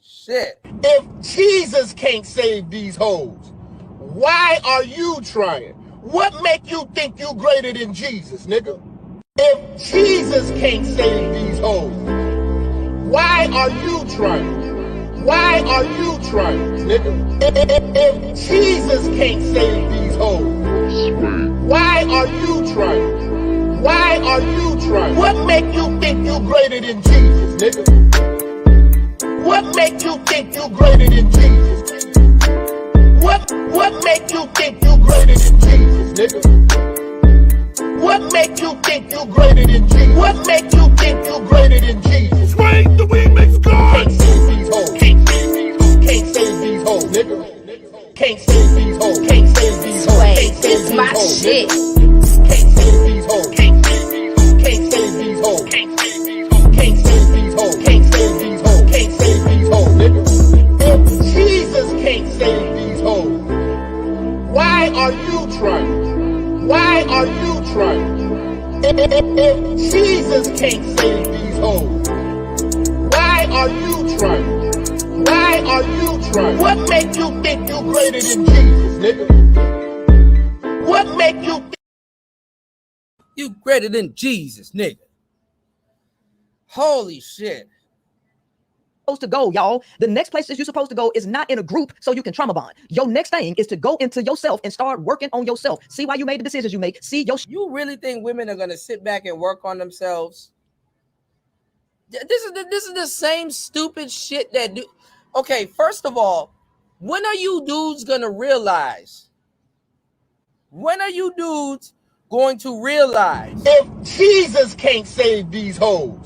Speaker 1: Shit.
Speaker 16: If Jesus can't save these hoes, why are you trying? What make you think you greater than Jesus, nigga? If Jesus can't save these hoes, why are you trying? Why are you trying, nigga? If Jesus can't save these hoes, why are you trying? Why are you trying? What make you think you greater than Jesus, nigga? What make you think you greater than Jesus? What make you think you greater than Jesus, nigga? What make you think you greater than Jesus? What make you think you greater than Jesus?
Speaker 3: Swing the remix God!
Speaker 16: Can't save these hoes. Can't save these hoes, nigga. Can't save these hoes. Can't save these hoes. Can't save these
Speaker 11: my
Speaker 16: hoes.
Speaker 11: shit.
Speaker 16: Can't save these hoes. Can't save these hoes. Can't save these hoes. Can't save these hoes. Can't save these hoes. Can't save these hoes, nigga. If Jesus can't save these hoes, why are you trying? Why are you trying? If Jesus can't save these hoes, why are you trying? Why are you trying? What make you think you greater than Jesus, nigga? What make you think
Speaker 1: you greater than Jesus, nigga? Holy shit.
Speaker 9: to go, y'all. The next place that you're supposed to go is not in a group so you can trauma bond. Your next thing is to go into yourself and start working on yourself. See why you made the decisions you make. See your.
Speaker 1: You really think women are gonna sit back and work on themselves? This is the same stupid shit that do. Okay, first of all, when are you dudes gonna realize? When are you dudes going to realize?
Speaker 16: if Jesus can't save these hoes,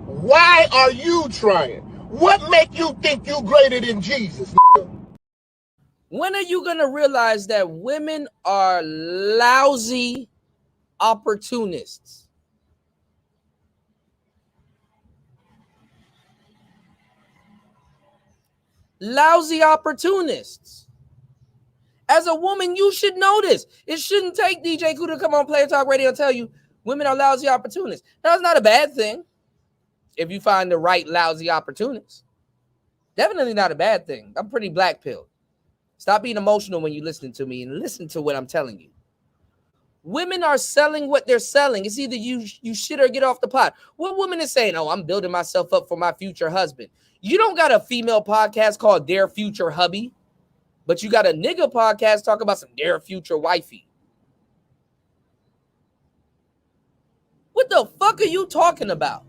Speaker 16: why are you trying? What make you think you greater than Jesus?
Speaker 1: When are you gonna realize that women are lousy opportunists? Lousy opportunists. As a woman, you should know this. It shouldn't take DJ Koo to come on Player Talk Radio and tell you women are lousy opportunists. That's not a bad thing if you find the right lousy opportunists. Definitely not a bad thing. I'm pretty black pilled. Stop being emotional when you listen to me and listen to what I'm telling you. Women are selling what they're selling. It's either you shit or get off the pot. What woman is saying, oh, I'm building myself up for my future husband? You don't got a female podcast called Their Future Hubby, but you got a nigga podcast talking about some Their Future Wifey. What the fuck are you talking about?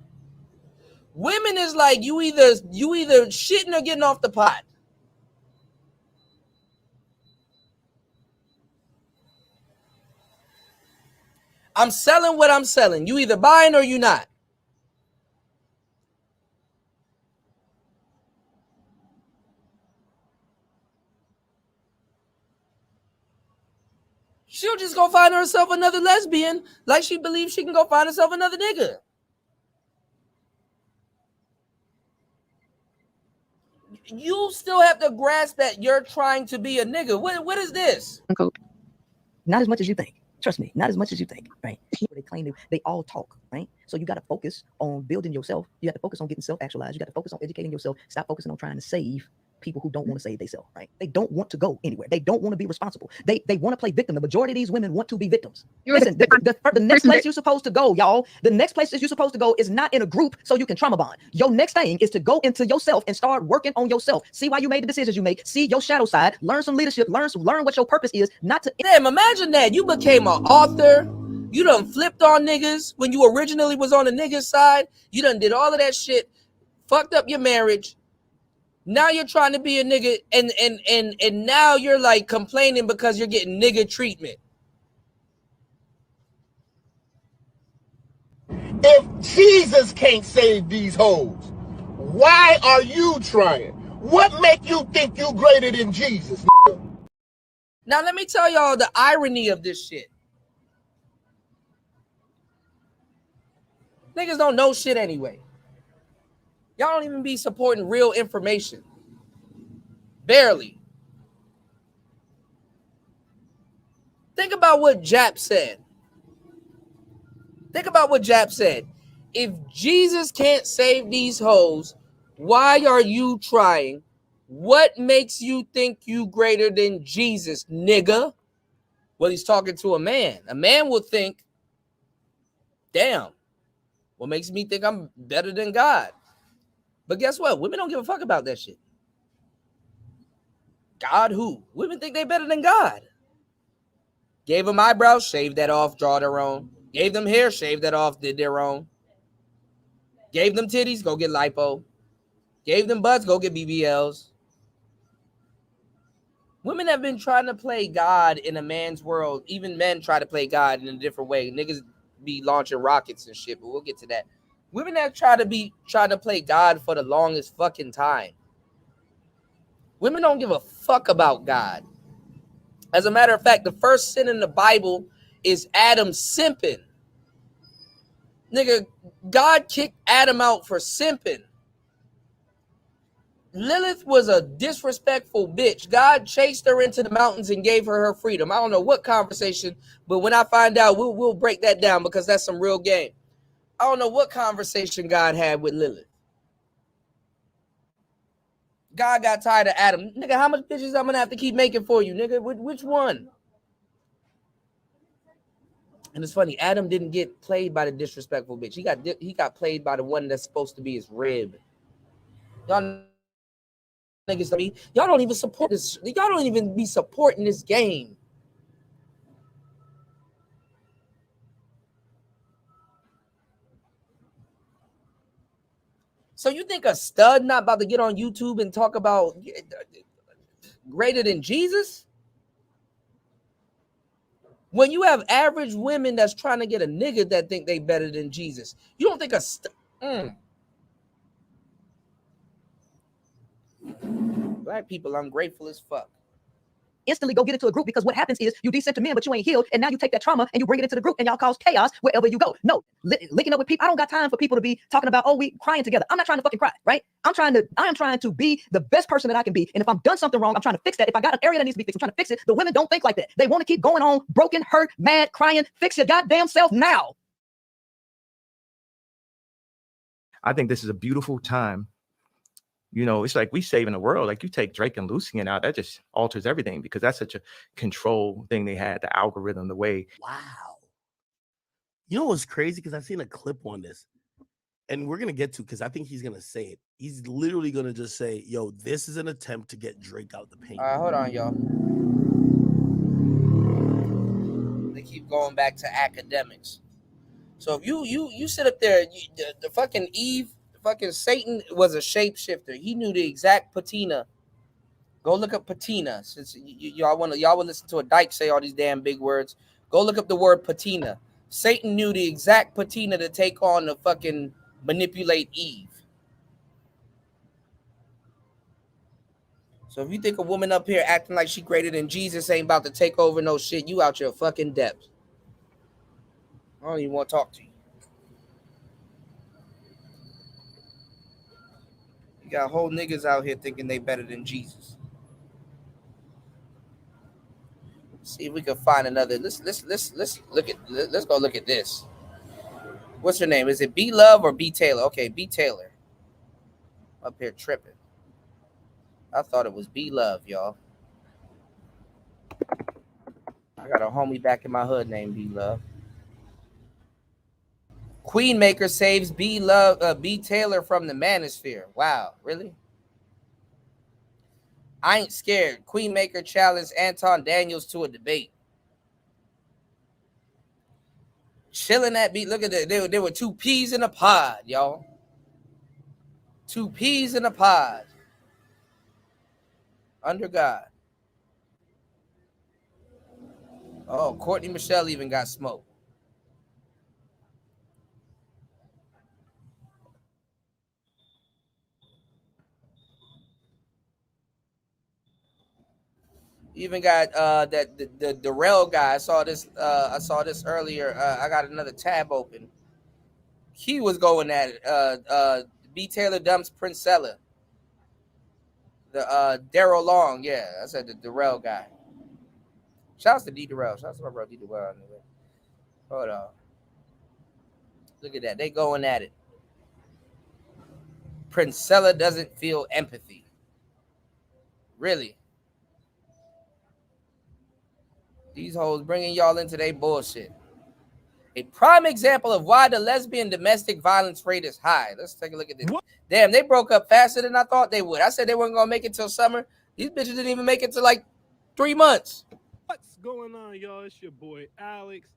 Speaker 1: Women is like you either shitting or getting off the pot. I'm selling what I'm selling. You either buying or you not. She'll just go find herself another lesbian like she believes she can go find herself another nigga. You still have to grasp that you're trying to be a nigga. What is this?
Speaker 9: Not as much as you think. Trust me, not as much as you think, right? They claim they all talk, right? So you got to focus on building yourself. You got to focus on getting self-actualized. You got to focus on educating yourself. Stop focusing on trying to save people who don't want to save themselves, right? They don't want to go anywhere. They don't want to be responsible. They want to play victim. The majority of these women want to be victims. Listen, the next place you're supposed to go, y'all, the next place that you're supposed to go is not in a group so you can trauma bond. Your next thing is to go into yourself and start working on yourself. See why you made the decisions you make. See your shadow side. Learn some leadership. Learn what your purpose is. Not to.
Speaker 1: Damn, imagine that. You became an author. You done flipped on niggas when you originally was on the niggas side. You done did all of that shit. Fucked up your marriage. Now you're trying to be a nigga, and now you're like complaining because you're getting nigga treatment.
Speaker 16: If Jesus can't save these hoes, why are you trying? What make you think you greater than Jesus?
Speaker 1: Now let me tell y'all the irony of this shit. Niggas don't know shit anyway. Y'all don't even be supporting real information. Barely. Think about what Jap said. Think about what Jap said. If Jesus can't save these hoes, why are you trying? What makes you think you greater than Jesus, nigga? Well, he's talking to a man. A man will think, damn, what makes me think I'm better than God? But guess what? Women don't give a fuck about that shit. God who? Women think they better than God. Gave them eyebrows, shaved that off, draw their own. Gave them hair, shaved that off, did their own. Gave them titties, go get lipo. Gave them butts, go get BBLs. Women have been trying to play God in a man's world. Even men try to play God in a different way. Niggas be launching rockets and shit, but we'll get to that. Women have tried to play God for the longest fucking time. Women don't give a fuck about God. As a matter of fact, the first sin in the Bible is Adam simping. Nigga, God kicked Adam out for simping. Lilith was a disrespectful bitch. God chased her into the mountains and gave her freedom. I don't know what conversation, but when I find out, we'll break that down because that's some real game. I don't know what conversation God had with Lilith. God got tired of Adam. Nigga, how much bitches I'm gonna have to keep making for you, nigga? Which one? And it's funny, Adam didn't get played by the disrespectful bitch. He got played by the one that's supposed to be his rib. Y'all niggas, y'all don't even support this. Y'all don't even be supporting this game. So you think a stud not about to get on YouTube and talk about greater than Jesus? When you have average women that's trying to get a nigga that think they better than Jesus, you don't think a Black people ungrateful as fuck.
Speaker 9: Instantly go get into a group, because what happens is you descend to men, but you ain't healed, and now you take that trauma and you bring it into the group, and y'all cause chaos wherever you go. No, linking up with people. I don't got time for people to be talking about, oh, we crying together. I'm not trying to fucking cry, right? I am trying to be the best person that I can be, and if I've done something wrong, I'm trying to fix that. If I got an area that needs to be fixed, I'm trying to fix it. The women don't think like that. They want to keep going on, broken, hurt, mad, crying. Fix your goddamn self now.
Speaker 12: I think this is a beautiful time. You know, it's like we saving the world. Like you take Drake and Lucian out, that just alters everything because that's such a control thing they had, the algorithm, the way.
Speaker 17: Wow. You know what's crazy? Because I've seen a clip on this, and we're going to get to, because I think he's going to say it. He's literally going to just say, yo, this is an attempt to get Drake out the paint.
Speaker 1: All right, hold on, y'all. They keep going back to academics. So if you sit up there, the fucking Eve, fucking Satan was a shapeshifter. He knew the exact patina. Go look up patina. Since y'all would listen to a dyke say all these damn big words. Go look up the word patina. Satan knew the exact patina to take on to fucking manipulate Eve. So if you think a woman up here acting like she greater than Jesus ain't about to take over no shit, you out your fucking depth. I don't even want to talk to you. You got whole niggas out here thinking they better than Jesus. See if we can find another. Let's go look at this. What's her name? Is it B Love or B Taylor? Okay, B Taylor. Up here tripping. I thought it was B Love, y'all. I got a homie back in my hood named B Love. Queenmaker saves B Taylor from the manosphere. Wow, really? I ain't scared. Queenmaker challenged Anton Daniels to a debate. Chilling that beat. Look at that. There were two peas in a pod, y'all. Two peas in a pod. Under God. Oh, Courtney Michelle even got smoked. Even got the Darrell guy. I saw this earlier. I got another tab open. He was going at it. B Taylor dumps Princella. The Daryl Long, yeah, I said the Darrell guy. Shouts to D Darrell. Shouts to my bro D Darrell. Hold on. Look at that. They going at it. Princella doesn't feel empathy. Really? These hoes bringing y'all into their bullshit. A prime example of why the lesbian domestic violence rate is high. Let's take a look at this. What? Damn, they broke up faster than I thought they would. I said they weren't going to make it till summer. These bitches didn't even make it to like 3 months.
Speaker 18: What's going on, y'all? It's your boy, Alex.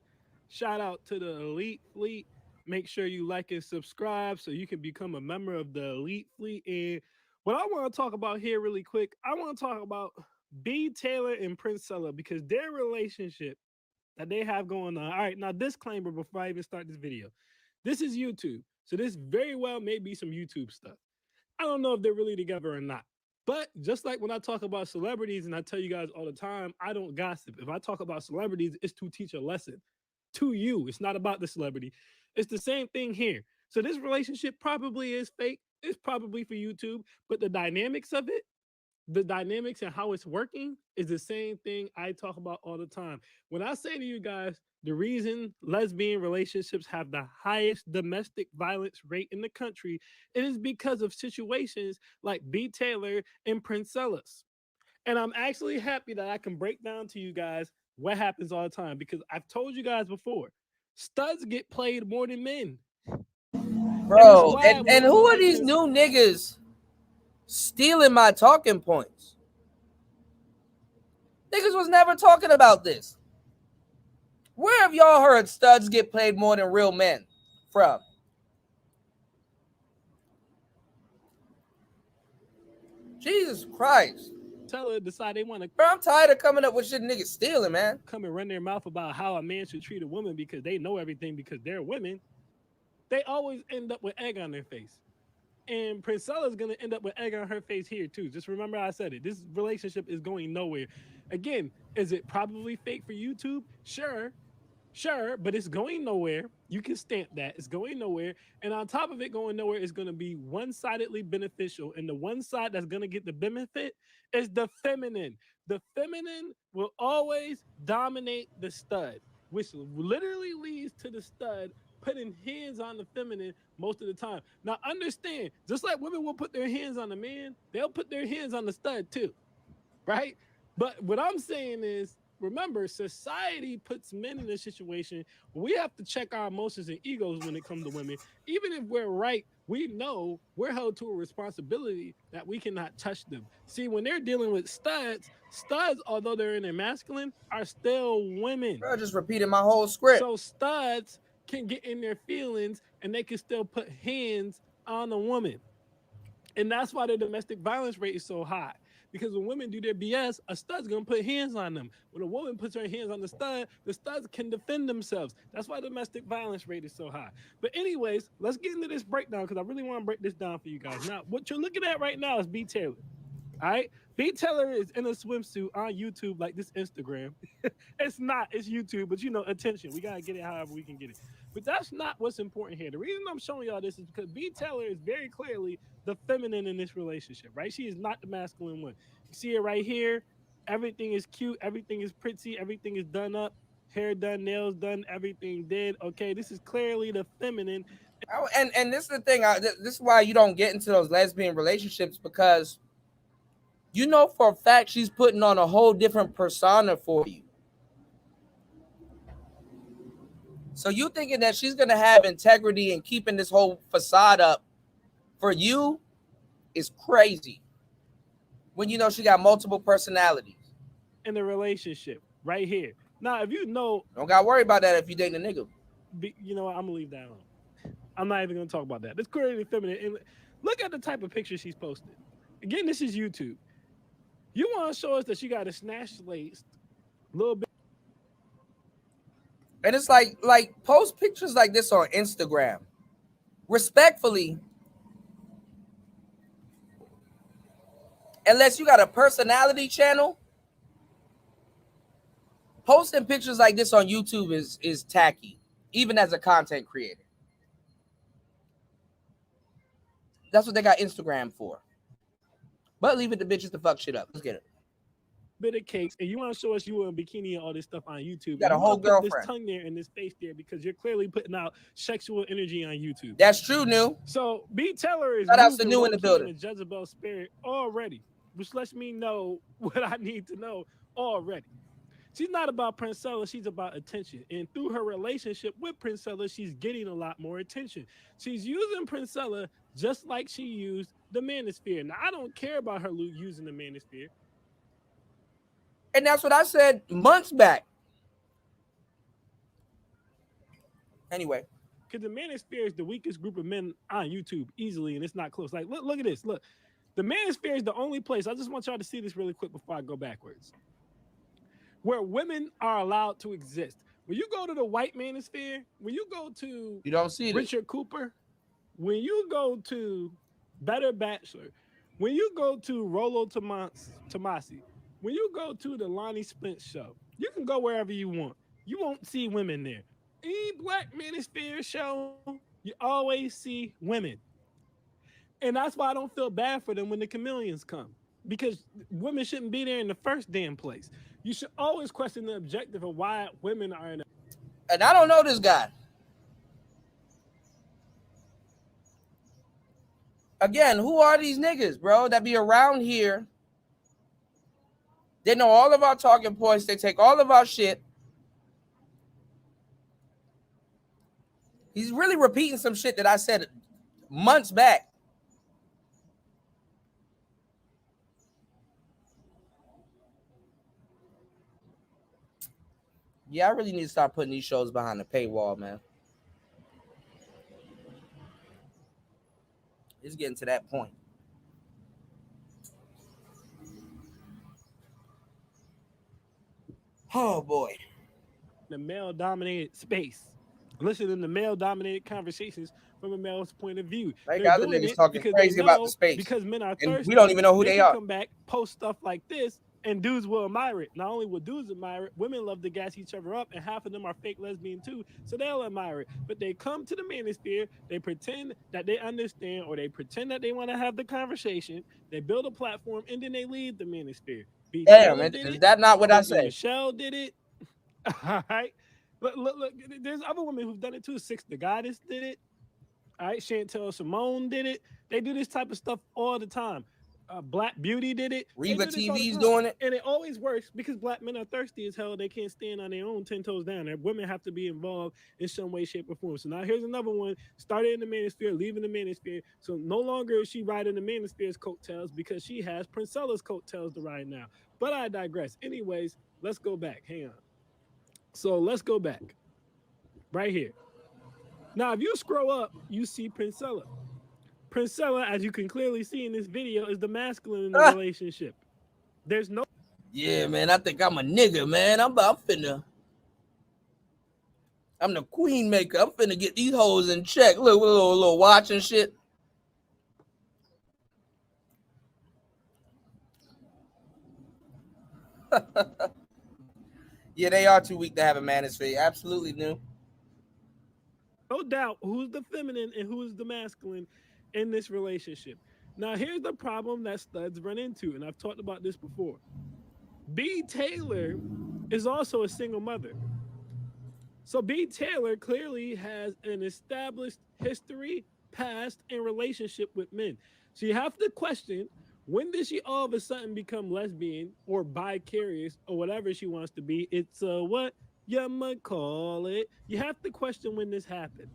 Speaker 18: Shout out to the Elite Fleet. Make sure you like and subscribe so you can become a member of the Elite Fleet. And what I want to talk about here really quick, I want to talk about B Taylor and Princella, because their relationship that they have going on. All right, now disclaimer before I even start this video. This is YouTube, so this very well may be some YouTube stuff. I don't know if they're really together or not. But just like when I talk about celebrities, and I tell you guys all the time, I don't gossip. If I talk about celebrities, it's to teach a lesson to you. It's not about the celebrity. It's the same thing here. So this relationship probably is fake. It's probably for YouTube, but the dynamics of it, the dynamics and how it's working is the same thing I talk about all the time. When I say to you guys, the reason lesbian relationships have the highest domestic violence rate in the country, it is because of situations like B Taylor and Princella's. And I'm actually happy that I can break down to you guys what happens all the time, because I've told you guys before, studs get played more than men.
Speaker 1: Bro, and who are these new niggas stealing my talking points? Niggas was never talking about this. Where have y'all heard studs get played more than real men from? Jesus Christ.
Speaker 18: Tell her decide they want to.
Speaker 1: Bro, I'm tired of coming up with shit niggas stealing, man.
Speaker 18: Come and run their mouth about how a man should treat a woman because they know everything because they're women. They always end up with egg on their face. And Princella's going to end up with egg on her face here, too. Just remember I said it. This relationship is going nowhere. Again, is it probably fake for YouTube? Sure, but it's going nowhere. You can stamp that. It's going nowhere. And on top of it going nowhere, it's going to be one-sidedly beneficial. And the one side that's going to get the benefit is the feminine. The feminine will always dominate the stud, which literally leads to the stud putting hands on the feminine most of the time. Now understand, just like women will put their hands on the man, they'll put their hands on the stud too, right? But what I'm saying is, remember, society puts men in a situation where we have to check our emotions and egos when it comes to women. Even if we're right, we know we're held to a responsibility that we cannot touch them. See, when they're dealing with studs, although they're in their masculine, are still women.
Speaker 1: Bro, just repeating my whole script.
Speaker 18: So studs can get in their feelings and they can still put hands on a woman. And that's why the domestic violence rate is so high. Because when women do their BS, a stud's gonna put hands on them. When a woman puts her hands on the studs can defend themselves. That's why domestic violence rate is so high. But anyways, let's get into this breakdown because I really want to break this down for you guys. Now, what you're looking at right now is B Taylor. All right, B Taylor is in a swimsuit on YouTube like this Instagram. It's not, it's YouTube, but you know, attention. We gotta get it however we can get it. But that's not what's important here. The reason I'm showing y'all this is because B Taylor is very clearly the feminine in this relationship, right? She is not the masculine one. You see it right here. Everything is cute. Everything is pretty. Everything is done up. Hair done, nails done, everything did. Okay, this is clearly the feminine.
Speaker 1: And this is the thing. This is why you don't get into those lesbian relationships, because you know for a fact she's putting on a whole different persona for you. So you thinking that she's going to have integrity and keeping this whole facade up for you is crazy. When you know she got multiple personalities.
Speaker 18: In the relationship, right here. Now, if you know...
Speaker 1: Don't got to worry about that if you dating a nigga.
Speaker 18: You know what? I'm going to leave that alone. I'm not even going to talk about that. It's clearly feminine. And look at the type of picture she's posted. Again, this is YouTube. You want to show us that she got a snatch laced a little bit.
Speaker 1: And it's like post pictures like this on Instagram. Respectfully, unless you got a personality channel, posting pictures like this on YouTube is tacky, even as a content creator. That's what they got Instagram for. But leave it to bitches to fuck shit up. Let's get it.
Speaker 18: Bit of cakes, and you want to show us you in bikini and all this stuff on YouTube.
Speaker 1: You got a
Speaker 18: you
Speaker 1: whole
Speaker 18: put
Speaker 1: girlfriend.
Speaker 18: This tongue there and this face there because you're clearly putting out sexual energy on YouTube.
Speaker 1: That's true, New.
Speaker 18: So B Taylor is
Speaker 1: shout out to
Speaker 18: moving
Speaker 1: New in the building.
Speaker 18: in Jezebel spirit already, which lets me know what I need to know already. She's not about Princella, she's about attention. And through her relationship with Princella, she's getting a lot more attention. She's using Princella just like she used the manosphere. Now, I don't care about her using the manosphere.
Speaker 1: And that's what I said months back. Anyway.
Speaker 18: Because the manosphere is the weakest group of men on YouTube easily, and it's not close. Like, look at this. Look, the manosphere is the only place. I just want y'all to see this really quick before I go backwards. Where women are allowed to exist. When you go to the white manosphere, when you go to
Speaker 1: you don't see
Speaker 18: Richard Cooper, when you go to Better Bachelor, when you go to Rollo Tomasi, when you go to the Lonnie Splint show, you can go wherever you want. You won't see women there. Any black manosphere show, you always see women. And that's why I don't feel bad for them when the chameleons come. Because women shouldn't be there in the first damn place. You should always question the objective of why women are in.
Speaker 1: And I don't know this guy. Again, who are these niggas, bro, that be around here? They know all of our talking points. They take all of our shit. He's really repeating some shit that I said months back. Yeah, I really need to start putting these shows behind the paywall, man. It's getting to that point. Oh, boy.
Speaker 18: The male-dominated space. Listening to male-dominated conversations from a male's point of view.
Speaker 1: Like other niggas talking crazy about the space.
Speaker 18: Because men are thirsty.
Speaker 1: And we don't even know who they are.
Speaker 18: Come back, post stuff like this, and dudes will admire it. Not only will dudes admire it, women love to gas each other up, and half of them are fake lesbian too, so they'll admire it. But they come to the manosphere, they pretend that they understand, or they pretend that they want to have the conversation, they build a platform, and then they leave the manosphere.
Speaker 1: Damn, is that not what I said?
Speaker 18: Michelle did it. All right. Look, there's other women who've done it too. Six the Goddess did it. All right, Chantel Simone did it. They do this type of stuff all the time. Black Beauty did it.
Speaker 1: Reba TV's doing it.
Speaker 18: And it always works because black men are thirsty as hell. They can't stand on their own 10 toes down. And women have to be involved in some way, shape, or form. So now here's another one. Started in the manosphere, leaving the manosphere. So no longer is she riding the manosphere's coattails because she has Princella's coattails to ride now. But I digress. Anyways, let's go back. Hang on. So let's go back. Right here. Now, if you scroll up, you see Princella. Princella, as you can clearly see in this video, is the masculine in the relationship. There's no.
Speaker 1: Yeah, man, I think I'm a nigga, man. I'm the queen maker. I'm finna get these hoes in check. Look, little watch and shit. Yeah, they are too weak to have a manosphere. Absolutely, New.
Speaker 18: No doubt who's the feminine and who's the masculine in this relationship. Now, here's the problem that studs run into, and I've talked about this before. B Taylor is also a single mother. So B Taylor clearly has an established history, past, and relationship with men. So you have to question, when did she all of a sudden become lesbian or bicurious or whatever she wants to be? It's what you might call it. You have to question when this happened.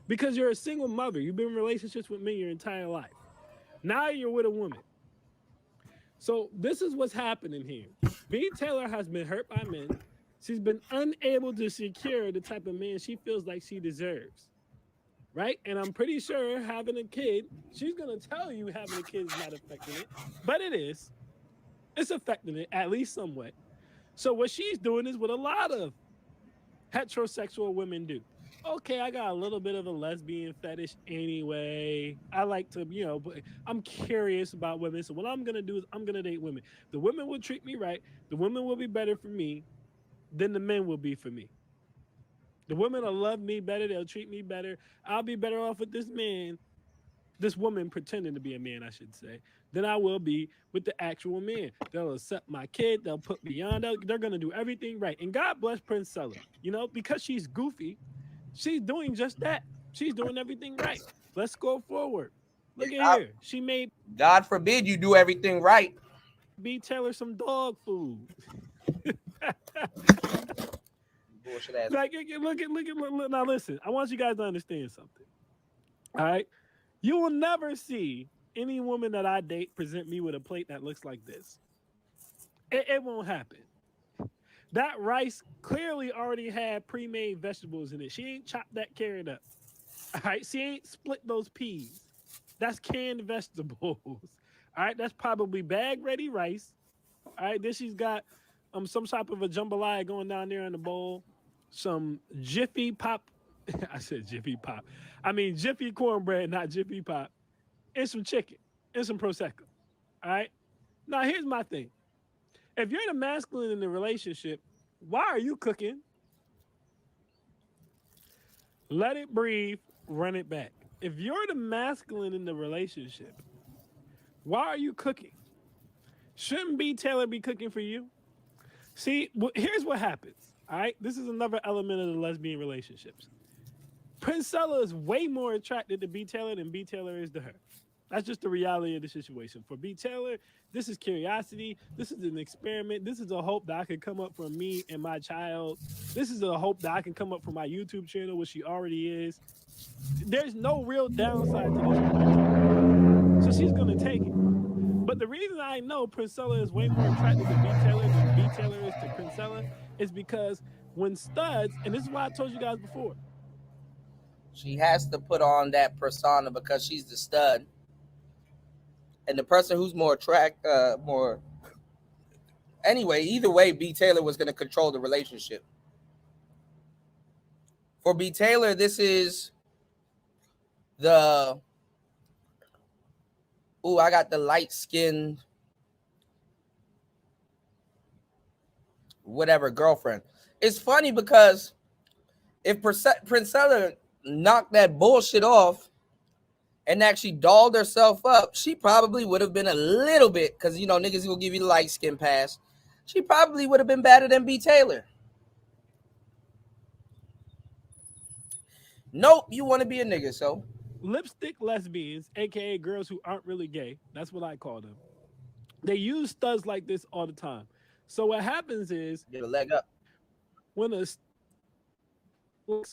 Speaker 18: Because you're a single mother. You've been in relationships with men your entire life. Now you're with a woman. So this is what's happening here. B Taylor has been hurt by men. She's been unable to secure the type of man she feels like she deserves. right? And I'm pretty sure having a kid, she's gonna tell you having a kid is not affecting it, but it is. It's affecting it at least somewhat. So what she's doing is what a lot of heterosexual women do. Okay, I got a little bit of a lesbian fetish anyway. I like to, but I'm curious about women. So what I'm gonna do is I'm gonna date women. The women will treat me right. The women will be better for me than the men will be for me. The women will love me better. They'll treat me better. I'll be better off with this man, this woman pretending to be a man, I should say, than I will be with the actual man. They'll accept my kid. They'll put me on. They're going to do everything right. And God bless Princella, because she's goofy, she's doing just that. She's doing everything right. Let's go forward. Look at here. She made,
Speaker 1: God forbid you do everything right.
Speaker 18: B Taylor some dog food.
Speaker 1: Bullshit ass.
Speaker 18: Like, look. Now listen, I want you guys to understand something. All right? You will never see any woman that I date present me with a plate that looks like this. It won't happen. That rice clearly already had pre-made vegetables in it. She ain't chopped that carrot up. All right? She ain't split those peas. That's canned vegetables. All right? That's probably bag-ready rice. All right? Then she's got some type of a jambalaya going down there in the bowl. Some Jiffy Pop. I said Jiffy Pop. I mean Jiffy cornbread, not Jiffy Pop. And some chicken. And some Prosecco. All right? Now, here's my thing. If you're the masculine in the relationship, why are you cooking? Let it breathe. Run it back. If you're the masculine in the relationship, why are you cooking? Shouldn't B Taylor be cooking for you? See, here's what happens. All right? This is another element of the lesbian relationships. Princella is way more attracted to B Taylor than B Taylor is to her. That's just the reality of the situation. For B Taylor, this is curiosity. This is an experiment. This is a hope that I could come up from me and my child. This is a hope that I can come up from my YouTube channel, which she already is. There's no real downside to this. So she's going to take it. But the reason I know Princella is way more attracted to B Taylor than B Taylor is to Princella is because when studs, and this is why I told you guys before,
Speaker 1: she has to put on that persona because she's the stud. And the person who's more anyway, either way, B Taylor was going to control the relationship. For B Taylor, this is I got the light-skinned whatever girlfriend. It's funny because if Princella knocked that bullshit off and actually dolled herself up, she probably would have been a little bit, because niggas will give you the light skin pass. She probably would have been better than B Taylor. Nope, you want to be a nigga, so
Speaker 18: lipstick lesbians, aka girls who aren't really gay, that's what I call them. They use studs like this all the time. So what happens is,
Speaker 1: get a leg up.
Speaker 18: When a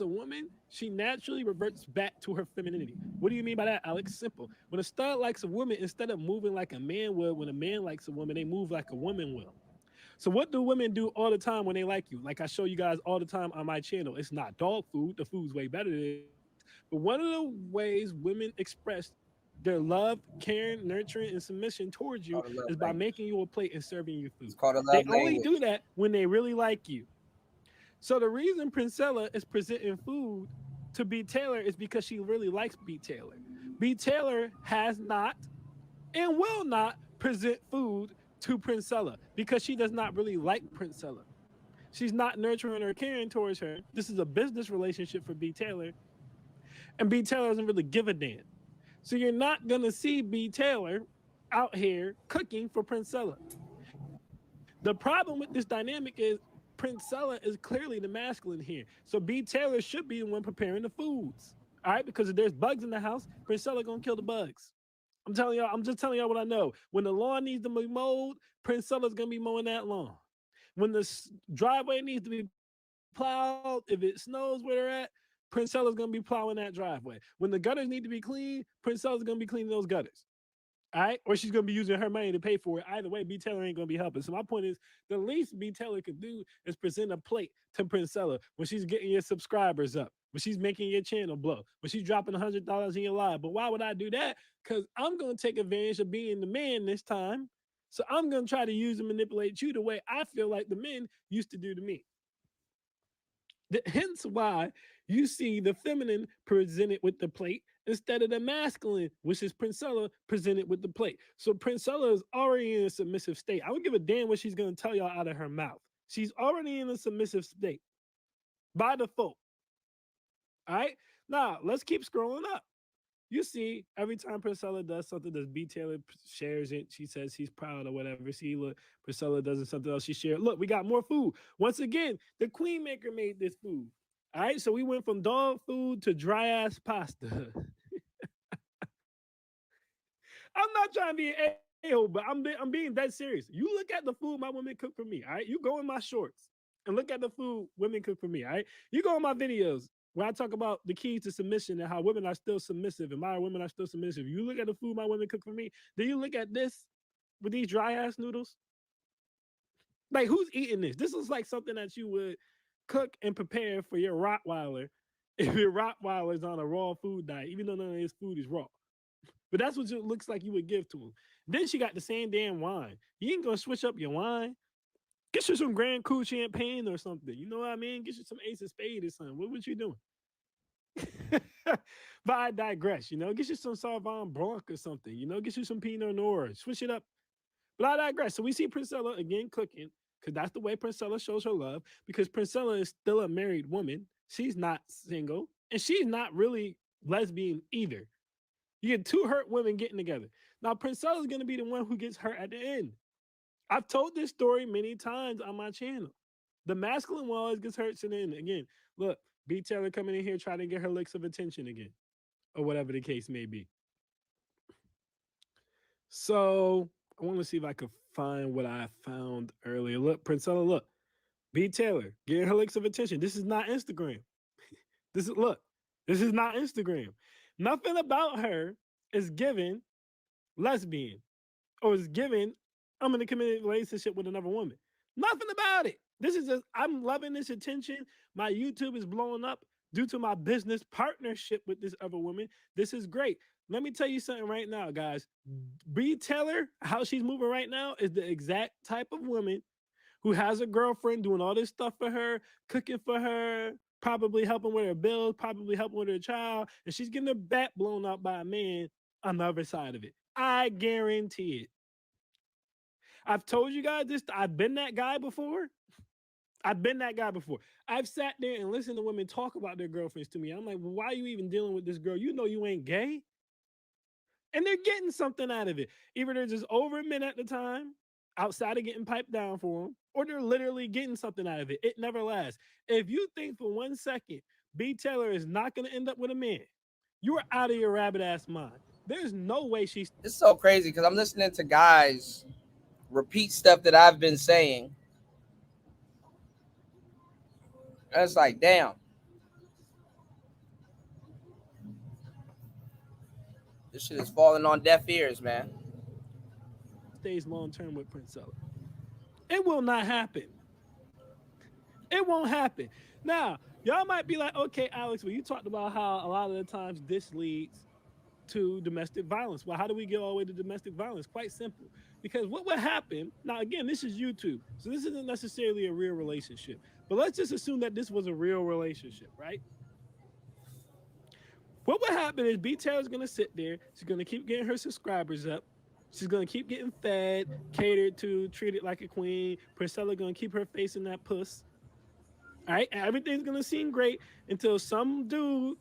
Speaker 18: woman, she naturally reverts back to her femininity. What do you mean by that, Alex? Simple. When a stud likes a woman, instead of moving like a man would, when a man likes a woman, they move like a woman will. So what do women do all the time when they like you? Like I show you guys all the time on my channel. It's not dog food. The food's way better than it. But one of the ways women express their love, caring, nurturing, and submission towards you is by making you a plate and serving you food. They only do that when they really like you. So the reason Princella is presenting food to B Taylor is because she really likes B Taylor. B Taylor has not and will not present food to Princella because she does not really like Princella. She's not nurturing or caring towards her. This is a business relationship for B Taylor. And B Taylor doesn't really give a damn. So you're not going to see B Taylor out here cooking for Princella. The problem with this dynamic is Princella is clearly the masculine here. So B Taylor should be the one preparing the foods. All right? Because if there's bugs in the house, Princella going to kill the bugs. I'm telling y'all, I'm just telling y'all what I know. When the lawn needs to be mowed, Princella's going to be mowing that lawn. When the driveway needs to be plowed, if it snows where they're at, Princella's going to be plowing that driveway. When the gutters need to be cleaned, Princella's going to be cleaning those gutters. All right? Or she's going to be using her money to pay for it. Either way, B Taylor ain't going to be helping. So my point is, the least B Taylor could do is present a plate to Princella when she's getting your subscribers up. when she's making your channel blow, when she's dropping $100 in your live. But why would I do that? Because I'm going to take advantage of being the man this time. So I'm going to try to use and manipulate you the way I feel like the men used to do to me. Hence why you see the feminine presented with the plate instead of the masculine, which is Princella presented with the plate. So Princella is already in a submissive state. I would give a damn what she's going to tell y'all out of her mouth. She's already in a submissive state by default. All right. Now let's keep scrolling up. You see, every time Princella does something, does B Taylor shares it. She says he's proud or whatever. See, look, Princella does something else. She shared. Look, we got more food. Once again, the Queen Maker made this food. All right, so we went from dog food to dry ass pasta. I'm not trying to be an a-hole, but I'm being dead serious. You look at the food my women cook for me. All right, you go in my shorts and look at the food women cook for me. All right, you go in my videos. When I talk about the keys to submission and how women are still submissive and my women are still submissive, you look at the food my women cook for me, then you look at this with these dry ass noodles. Like, who's eating this? This is like something that you would cook and prepare for your Rottweiler if your Rottweiler is on a raw food diet, even though none of his food is raw. But that's what it looks like you would give to him. Then she got the same damn wine. You ain't gonna switch up your wine. Get you some Grand Cru champagne or something. You know what I mean? Get you some Ace of Spades or something. What you doing? But I digress, you know. Get you some Sauvignon Blanc or something. You know, get you some Pinot Noir. Switch it up. But I digress. So we see Princella again cooking, because that's the way Princella shows her love, because Princella is still a married woman. She's not single, and she's not really lesbian either. You get two hurt women getting together. Now, Princella is going to be the one who gets hurt at the end. I've told this story many times on my channel. The masculine one always gets hurt in the end. Again, look, B Taylor coming in here trying to get her licks of attention again, or whatever the case may be. So I want to see if I could find what I found earlier. Look, Princella, look. B Taylor getting her licks of attention. This is not Instagram. This is not Instagram. Nothing about her is given lesbian or is given I'm in a committed relationship with another woman. Nothing about it. This is just, I'm loving this attention. My YouTube is blowing up due to my business partnership with this other woman. This is great. Let me tell you something right now, guys. B Taylor, how she's moving right now, is the exact type of woman who has a girlfriend doing all this stuff for her, cooking for her, probably helping with her bills, probably helping with her child, and she's getting her back blown up by a man on the other side of it. I guarantee it. I've told you guys this. I've been that guy before. I've sat there and listened to women talk about their girlfriends to me. I'm like, well, why are you even dealing with this girl? You know you ain't gay. And they're getting something out of it. Either they're just over men at the time, outside of getting piped down for them, or they're literally getting something out of it. It never lasts. If you think for 1 second B Taylor is not going to end up with a man, you are out of your rabbit ass mind. There's no way she's...
Speaker 1: It's so crazy because I'm listening to guys repeat stuff that I've been saying. And it's like, damn. This shit is falling on deaf ears, man.
Speaker 18: Stays long term with Princella. It will not happen. It won't happen. Now, y'all might be like, okay, Alex, well, you talked about how a lot of the times this leads to domestic violence. Well, how do we get all the way to domestic violence? Quite simple. Because what would happen, now again, this is YouTube, so this isn't necessarily a real relationship, but let's just assume that this was a real relationship, right? What would happen is B Taylor's gonna sit there, she's gonna keep getting her subscribers up, she's gonna keep getting fed, catered to, treated like a queen. Princella gonna keep her face in that puss. All right, and everything's gonna seem great until some dude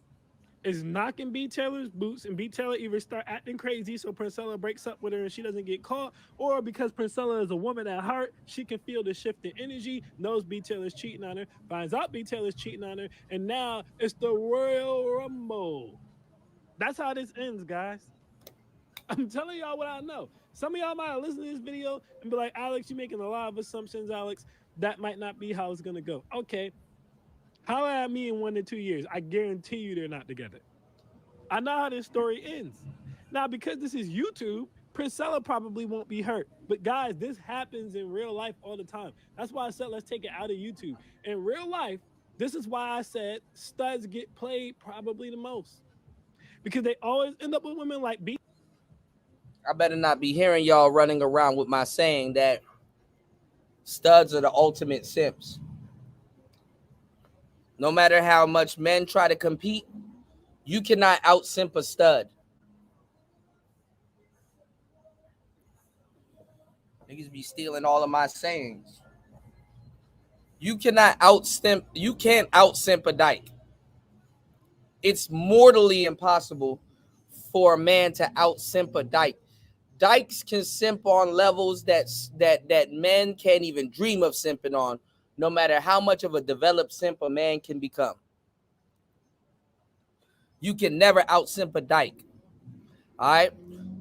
Speaker 18: is knocking B Taylor's boots, and B Taylor either start acting crazy so Princella breaks up with her and she doesn't get caught, or because Princella is a woman at heart, she can feel the shift in energy, knows B Taylor's cheating on her, finds out B Taylor's cheating on her, and now it's the Royal Rumble. That's how this ends, guys. I'm telling y'all what I know. Some of y'all might have listened to this video and be like, Alex, you're making a lot of assumptions, Alex. That might not be how it's gonna go. Okay. How at me in 1 to 2 years? I guarantee you they're not together. I know how this story ends. Now, because this is YouTube, Princella probably won't be hurt. But guys, this happens in real life all the time. That's why I said let's take it out of YouTube. In real life, This is why I said studs get played probably the most, because they always end up with women like B.
Speaker 1: I better not be hearing y'all running around with my saying that studs are the ultimate simps. No matter how much men try to compete, you cannot out-simp a stud. Niggas be stealing all of my sayings. You cannot out-simp. You can't out-simp a dyke. It's mortally impossible for a man to out-simp a dyke. Dykes can simp on levels that men can't even dream of simping on, no matter how much of a developed simp a man can become. You can never out-simp a dyke. All right?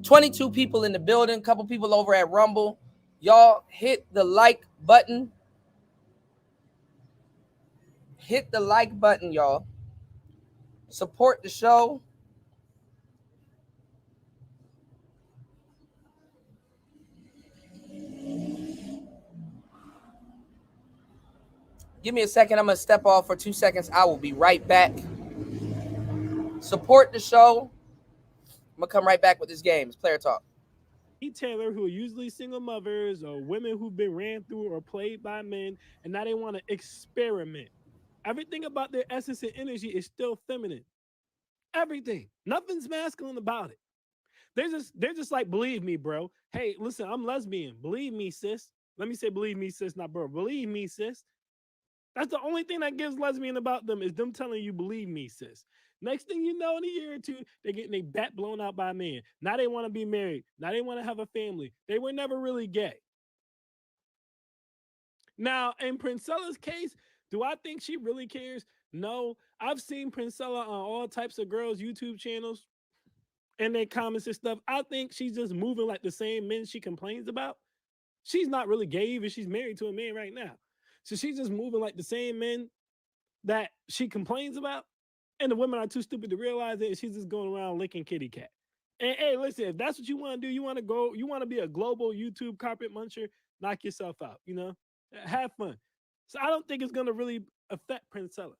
Speaker 1: 22 people in the building, couple people over at Rumble. Y'all hit the like button. Hit the like button, y'all. Support the show. Give me a second. I'm going to step off for 2 seconds. I will be right back. Support the show. I'm going to come right back with this game. It's Player Talk.
Speaker 18: B Taylor, who are usually single mothers or women who've been ran through or played by men, and now they want to experiment. Everything about their essence and energy is still feminine. Everything. Nothing's masculine about it. They're just like, believe me, bro. Hey, listen, I'm lesbian. Believe me, sis. Let me say believe me, sis, not bro. Believe me, sis. That's the only thing that gives lesbian about them, is them telling you, believe me, sis. Next thing you know, in a year or two, they're getting their back blown out by a man. Now they want to be married. Now they want to have a family. They were never really gay. Now, in Princella's case, do I think she really cares? No. I've seen Princella on all types of girls' YouTube channels and their comments and stuff. I think she's just moving like the same men she complains about. She's not really gay, even she's married to a man right now. So she's just moving like the same men that she complains about. And the women are too stupid to realize it. And she's just going around licking kitty cat. And hey, listen, if that's what you want to do, you want to be a global YouTube carpet muncher, knock yourself out, have fun. So I don't think it's going to really affect Princella.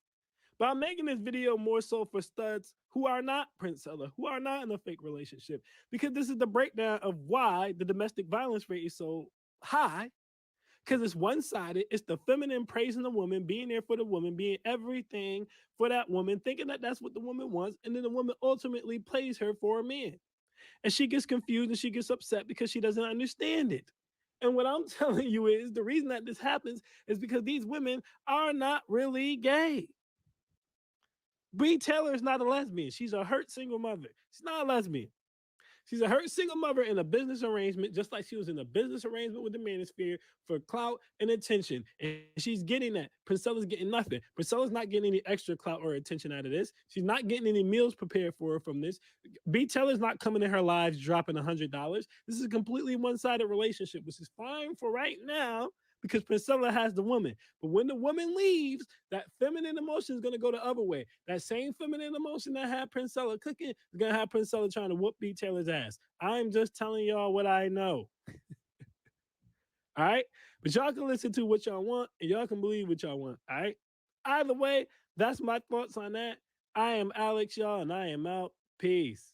Speaker 18: But I'm making this video more so for studs who are not Princella, who are not in a fake relationship, because this is the breakdown of why the domestic violence rate is so high. Because it's one-sided. It's the feminine praising the woman, being there for the woman, being everything for that woman, thinking that that's what the woman wants, and then the woman ultimately plays her for a man. And she gets confused and she gets upset because she doesn't understand it. And what I'm telling you is the reason that this happens is because these women are not really gay. B Taylor is not a lesbian. She's a hurt single mother. She's not a lesbian. She's a hurt single mother in a business arrangement, just like she was in a business arrangement with the manosphere for clout and attention. And she's getting that. Princella's getting nothing. Princella's not getting any extra clout or attention out of this. She's not getting any meals prepared for her from this. B Taylor's not coming in her lives dropping $100. This is a completely one-sided relationship, which is fine for right now, because Princella has the woman. But when the woman leaves, that feminine emotion is going to go the other way. That same feminine emotion that had Princella cooking is going to have Princella trying to whoop B Taylor's ass. I'm just telling y'all what I know. All right? But y'all can listen to what y'all want, and y'all can believe what y'all want. All right? Either way, that's my thoughts on that. I am Alex, y'all, and I am out. Peace.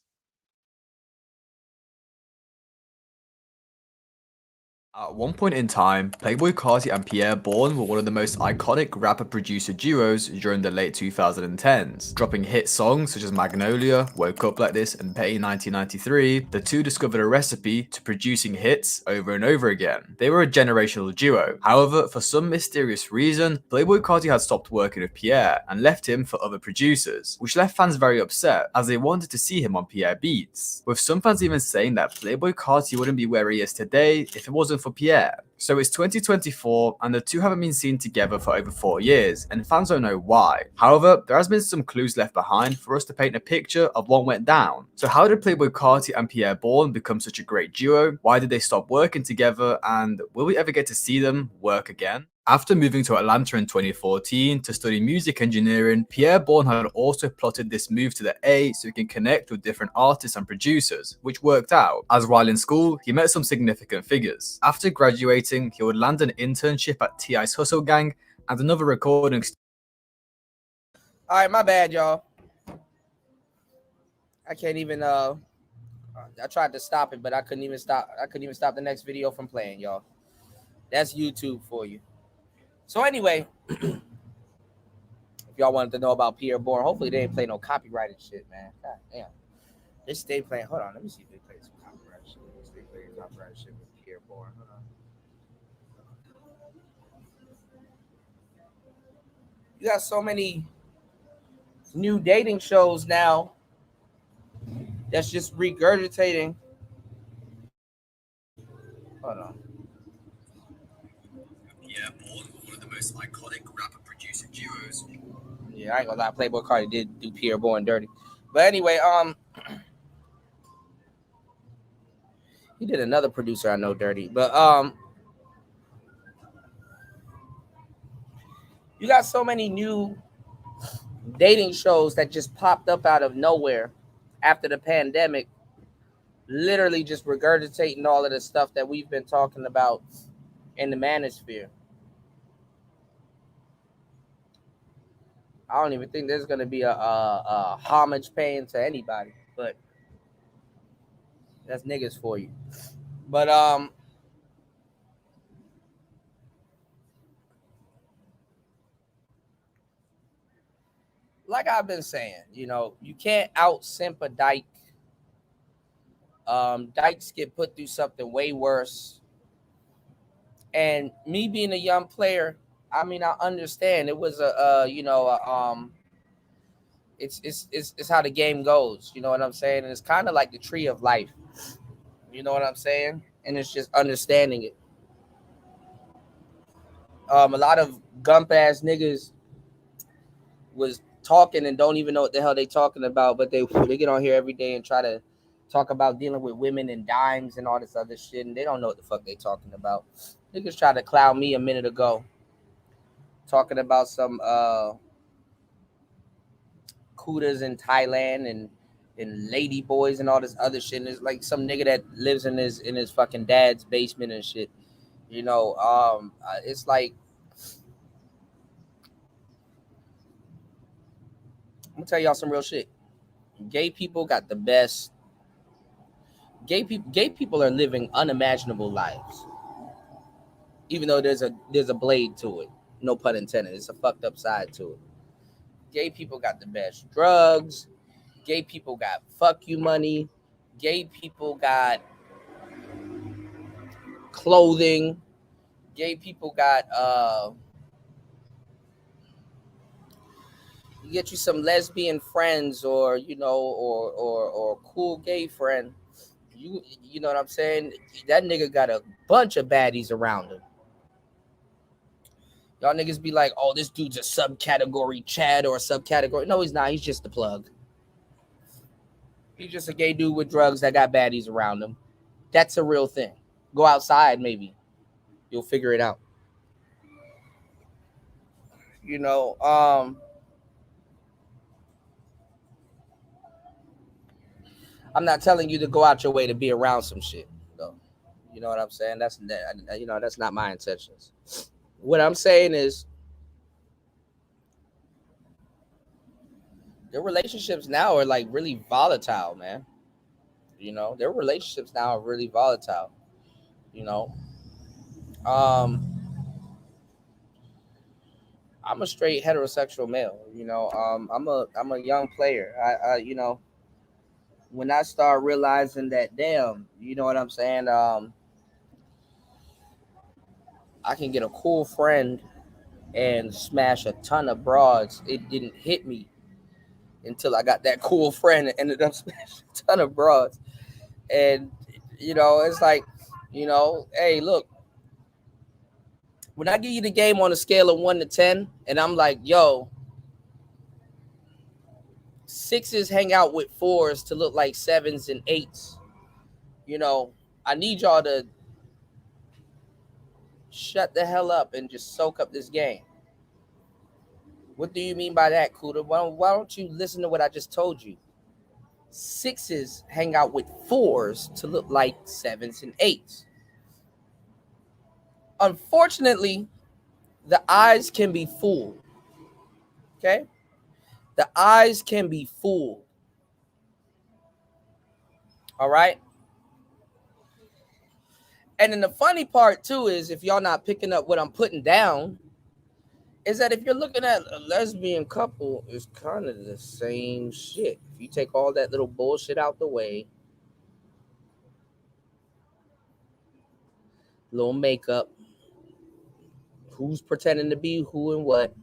Speaker 19: At one point in time, Playboi Carti and Pierre Bourne were one of the most iconic rapper-producer duos during the late 2010s. Dropping hit songs such as Magnolia, Woke Up Like This, and Petty 1993, the two discovered a recipe to producing hits over and over again. They were a generational duo. However, for some mysterious reason, Playboi Carti had stopped working with Pierre and left him for other producers, which left fans very upset as they wanted to see him on Pierre beats, with some fans even saying that Playboi Carti wouldn't be where he is today if it wasn't for Pierre. So it's 2024 and the two haven't been seen together for over 4 years, and fans don't know why. However, there has been some clues left behind for us to paint a picture of what went down. So how did Playboi Carti and Pierre Bourne become such a great duo? Why did they stop working together, and will we ever get to see them work again? After moving to Atlanta in 2014 to study music engineering, Pierre Bourne had also plotted this move to the A so he can connect with different artists and producers, which worked out, as while in school, he met some significant figures. After graduating, he would land an internship at T.I.'s Hustle Gang and another recording
Speaker 1: All right, my bad, y'all. I can't even I tried to stop it, but I couldn't even stop the next video from playing, y'all. That's YouTube for you. So anyway, if y'all wanted to know about Pierre Bourne, hopefully they ain't play no copyrighted shit, man. God damn. They stay playing. Hold on, let me see if they play some copyrighted shit. They play copyrighted shit with Pierre Bourne. Hold on. You got so many new dating shows now that's just regurgitating. Hold on.
Speaker 19: Yeah, Bourne, one of the most iconic rapper producer duos.
Speaker 1: Yeah, I ain't gonna lie, Playboy Cardi did do Pierre Bourne dirty. But anyway, he did another producer I know dirty. But you got so many new dating shows that just popped up out of nowhere after the pandemic, literally just regurgitating all of the stuff that we've been talking about in the manosphere. I don't even think there's gonna be a homage paying to anybody, but that's niggas for you. But like I've been saying, you know, you can't out simp a dyke. Dykes get put through something way worse. And me being a young player, I mean, I understand it was it's how the game goes. You know what I'm saying? And it's kind of like the tree of life. You know what I'm saying? And it's just understanding it. A lot of gump ass niggas was talking and don't even know what the hell they talking about, but they get on here every day and try to talk about dealing with women and dimes and all this other shit, and they don't know what the fuck they talking about. Niggas tried to clown me a minute ago, talking about some kudas in Thailand and lady boys and all this other shit. And it's like some nigga that lives in his fucking dad's basement and shit. You know, it's like I'm gonna tell y'all some real shit. Gay people got the best. Gay people are living unimaginable lives. Even though there's a blade to it. No pun intended. It's a fucked up side to it. Gay people got the best drugs. Gay people got fuck you money. Gay people got clothing. Gay people got you get you some lesbian friends or or cool gay friend. You know what I'm saying? That nigga got a bunch of baddies around him. Y'all niggas be like, oh, this dude's a subcategory Chad or a subcategory. No, he's not. He's just a plug. He's just a gay dude with drugs that got baddies around him. That's a real thing. Go outside, maybe. You'll figure it out. You know, I'm not telling you to go out your way to be around some shit, though. You know what I'm saying? That's not my intentions. What I'm saying is their relationships now are like really volatile, man. You know, their relationships now are really volatile. You know, I'm a straight heterosexual male. You know, I'm a young player. I you know, when I start realizing that, damn, you know what I'm saying? I can get a cool friend and smash a ton of broads. It didn't hit me until I got that cool friend and ended up smashing a ton of broads. And, you know, it's like, you know, hey, look, when I give you the game on a scale of 1 to 10, and I'm like, yo, 6s hang out with 4s to look like 7s and 8s. You know, I need y'all to shut the hell up and just soak up this game. What do you mean by that, Kuda? Why don't you listen to what I just told you? 6s hang out with 4s to look like 7s and 8s. Unfortunately, the eyes can be fooled. Okay? The eyes can be fooled. All right. And then the funny part too is, if y'all not picking up what I'm putting down, is that if you're looking at a lesbian couple, it's kind of the same shit. If you take all that little bullshit out the way, little makeup, who's pretending to be who and what,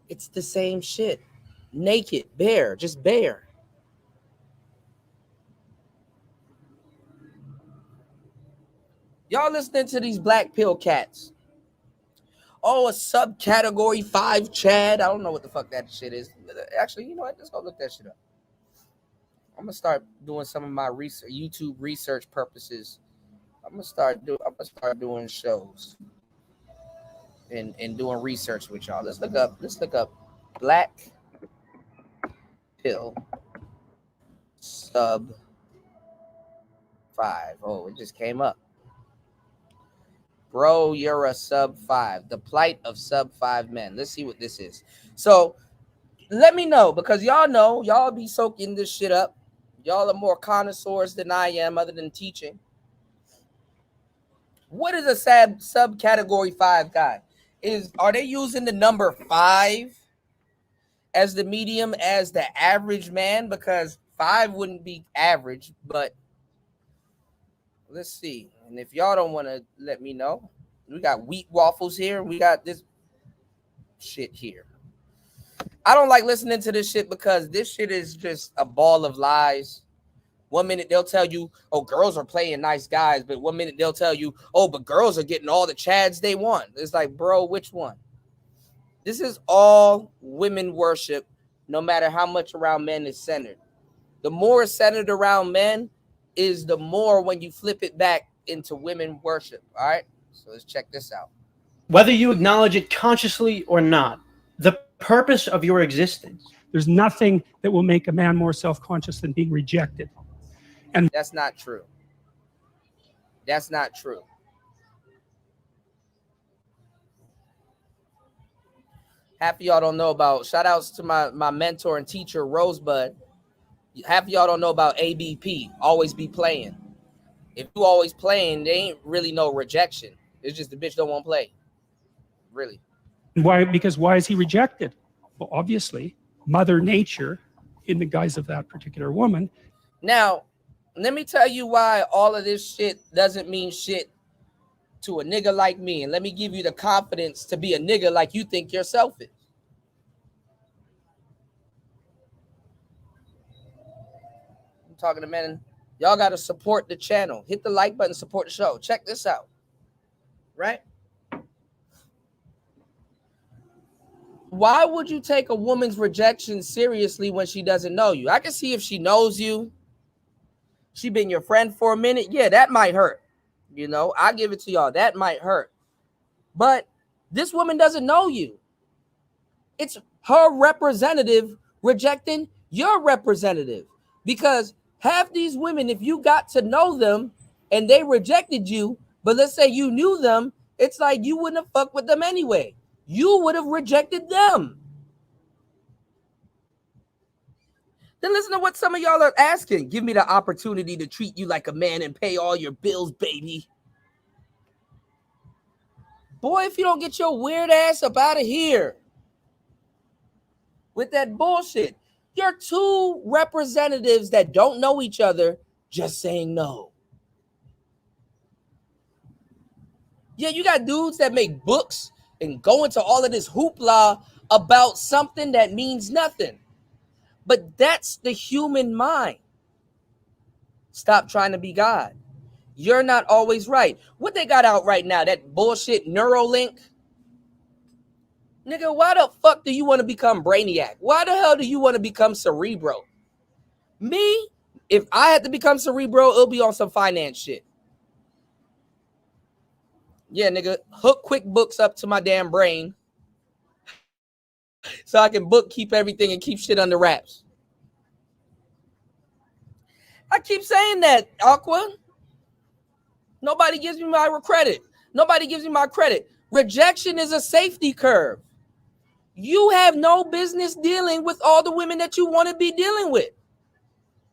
Speaker 1: it's the same shit. Naked, bare, just bare. Y'all listening to these black pill cats. Oh, a subcategory 5 Chad. I don't know what the fuck that shit is. Actually, you know what? Let's go look that shit up. I'm gonna start doing some of my research, YouTube research purposes. I'm gonna start doing shows and doing research with y'all. Let's look up black pill sub 5. Oh, it just came up. Bro, you're a sub 5. The plight of sub 5 men. Let's see what this is. So let me know, because y'all know, y'all be soaking this shit up. Y'all are more connoisseurs than I am, other than teaching. What is a subcategory 5 guy? Are they using the number 5 as the medium, as the average man? Because 5 wouldn't be average, but let's see. And if y'all don't want to let me know, we got wheat waffles here, and we got this shit here. I don't like listening to this shit because this shit is just a ball of lies. One minute they'll tell you, oh, girls are playing nice guys, but one minute they'll tell you, oh, but girls are getting all the chads they want. It's like, bro, which one? This is all women worship, no matter how much around men is centered. The more it's centered around men is the more when you flip it back into women worship. All right, so let's check this out.
Speaker 20: Whether you acknowledge it consciously or not, the purpose of your existence.
Speaker 21: There's nothing that will make a man more self-conscious than being rejected. And
Speaker 1: that's not true. That's not true. Half of y'all don't know about, shout outs to my mentor and teacher, Rosebud. Half of y'all don't know about ABP, always be playing. If you always playing, there ain't really no rejection. It's just the bitch don't want to play. Really.
Speaker 21: why? Because why is he rejected? Well, obviously, Mother Nature, in the guise of that particular woman.
Speaker 1: Now, let me tell you why all of this shit doesn't mean shit to a nigga like me. And let me give you the confidence to be a nigga like you think yourself is. I'm talking to men. Y'all got to support the channel. Hit the like button, support the show. Check this out. Right? Why would you take a woman's rejection seriously when she doesn't know you? I can see if she knows you, she been your friend for a minute. Yeah, that might hurt. You know, I give it to y'all. That might hurt. But this woman doesn't know you. It's her representative rejecting your representative. Because half these women, if you got to know them and they rejected you, but let's say you knew them, it's like you wouldn't have fucked with them anyway. You would have rejected them. Then listen to what some of y'all are asking. Give me the opportunity to treat you like a man and pay all your bills, baby. Boy, if you don't get your weird ass up out of here with that bullshit, you're two representatives that don't know each other just saying no. Yeah, you got dudes that make books and go into all of this hoopla about something that means nothing. But that's the human mind. Stop trying to be God. You're not always right. What they got out right now, that bullshit Neuralink? Nigga, why the fuck do you want to become Brainiac? Why the hell do you want to become Cerebro? Me, if I had to become Cerebro, it'll be on some finance shit. Yeah, nigga, hook QuickBooks up to my damn brain so I can bookkeep everything and keep shit under wraps. I keep saying that, Aqua. Nobody gives me my credit. Nobody gives me my credit. Rejection is a safety curve. You have no business dealing with all the women that you want to be dealing with.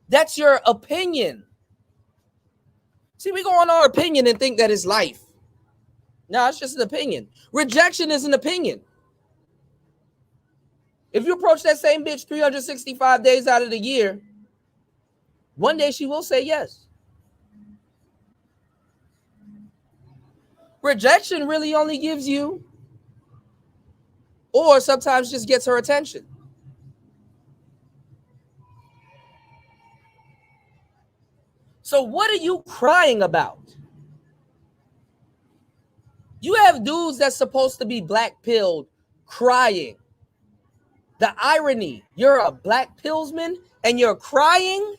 Speaker 1: That's your opinion. See, we go on our opinion and think that it's life. No, it's just an opinion. Rejection is an opinion. If you approach that same bitch 365 days out of the year, one day she will say yes. Rejection really only gives you, or sometimes just gets her attention. So what are you crying about? You have dudes that's supposed to be black-pilled crying. The irony, you're a black pillsman and you're crying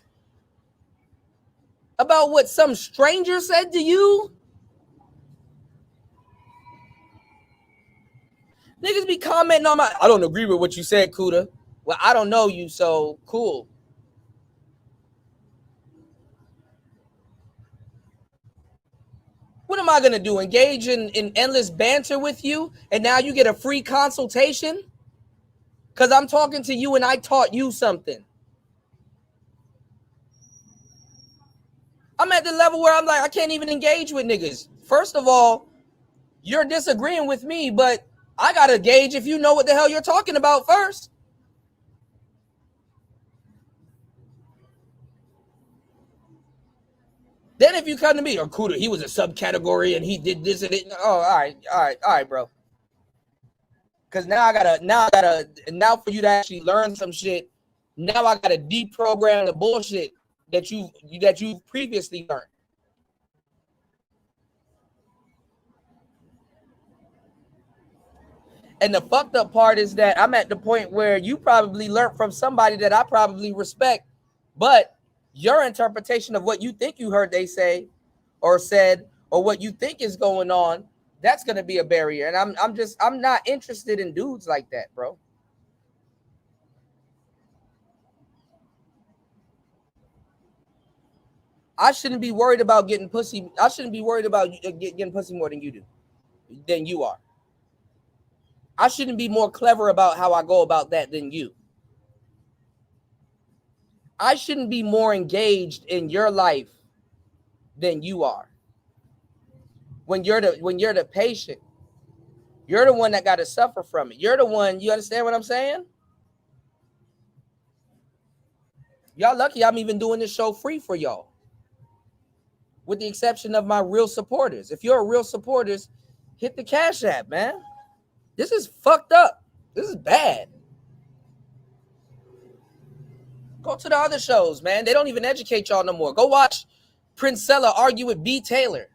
Speaker 1: about what some stranger said to you? Niggas be commenting on I don't agree with what you said, Kuda. Well, I don't know you, so cool. What am I going to do? Engage in endless banter with you and now you get a free consultation? Because I'm talking to you and I taught you something. I'm at the level where I'm like, I can't even engage with niggas. First of all, you're disagreeing with me, but I got to gauge if you know what the hell you're talking about first. Then if you come to me, or Kuda, he was a subcategory and he did this and it. Oh, all right, bro. Because now for you to actually learn some shit, now I gotta deprogram the bullshit that you've previously learned. And the fucked up part is that I'm at the point where you probably learned from somebody that I probably respect, but your interpretation of what you think you heard they say or said or what you think is going on, that's going to be a barrier. And I'm not interested in dudes like that, bro. I shouldn't be worried about getting pussy. I shouldn't be worried about getting pussy more than you are. I shouldn't be more clever about how I go about that than you. I shouldn't be more engaged in your life than you are. When you're the patient, you're the one that got to suffer from it. You're the one, you understand what I'm saying? Y'all lucky I'm even doing this show free for y'all. With the exception of my real supporters. If you're a real supporters, hit the Cash App, man. This is fucked up. This is bad. Go to the other shows, man. They don't even educate y'all no more. Go watch Princella argue with B Taylor.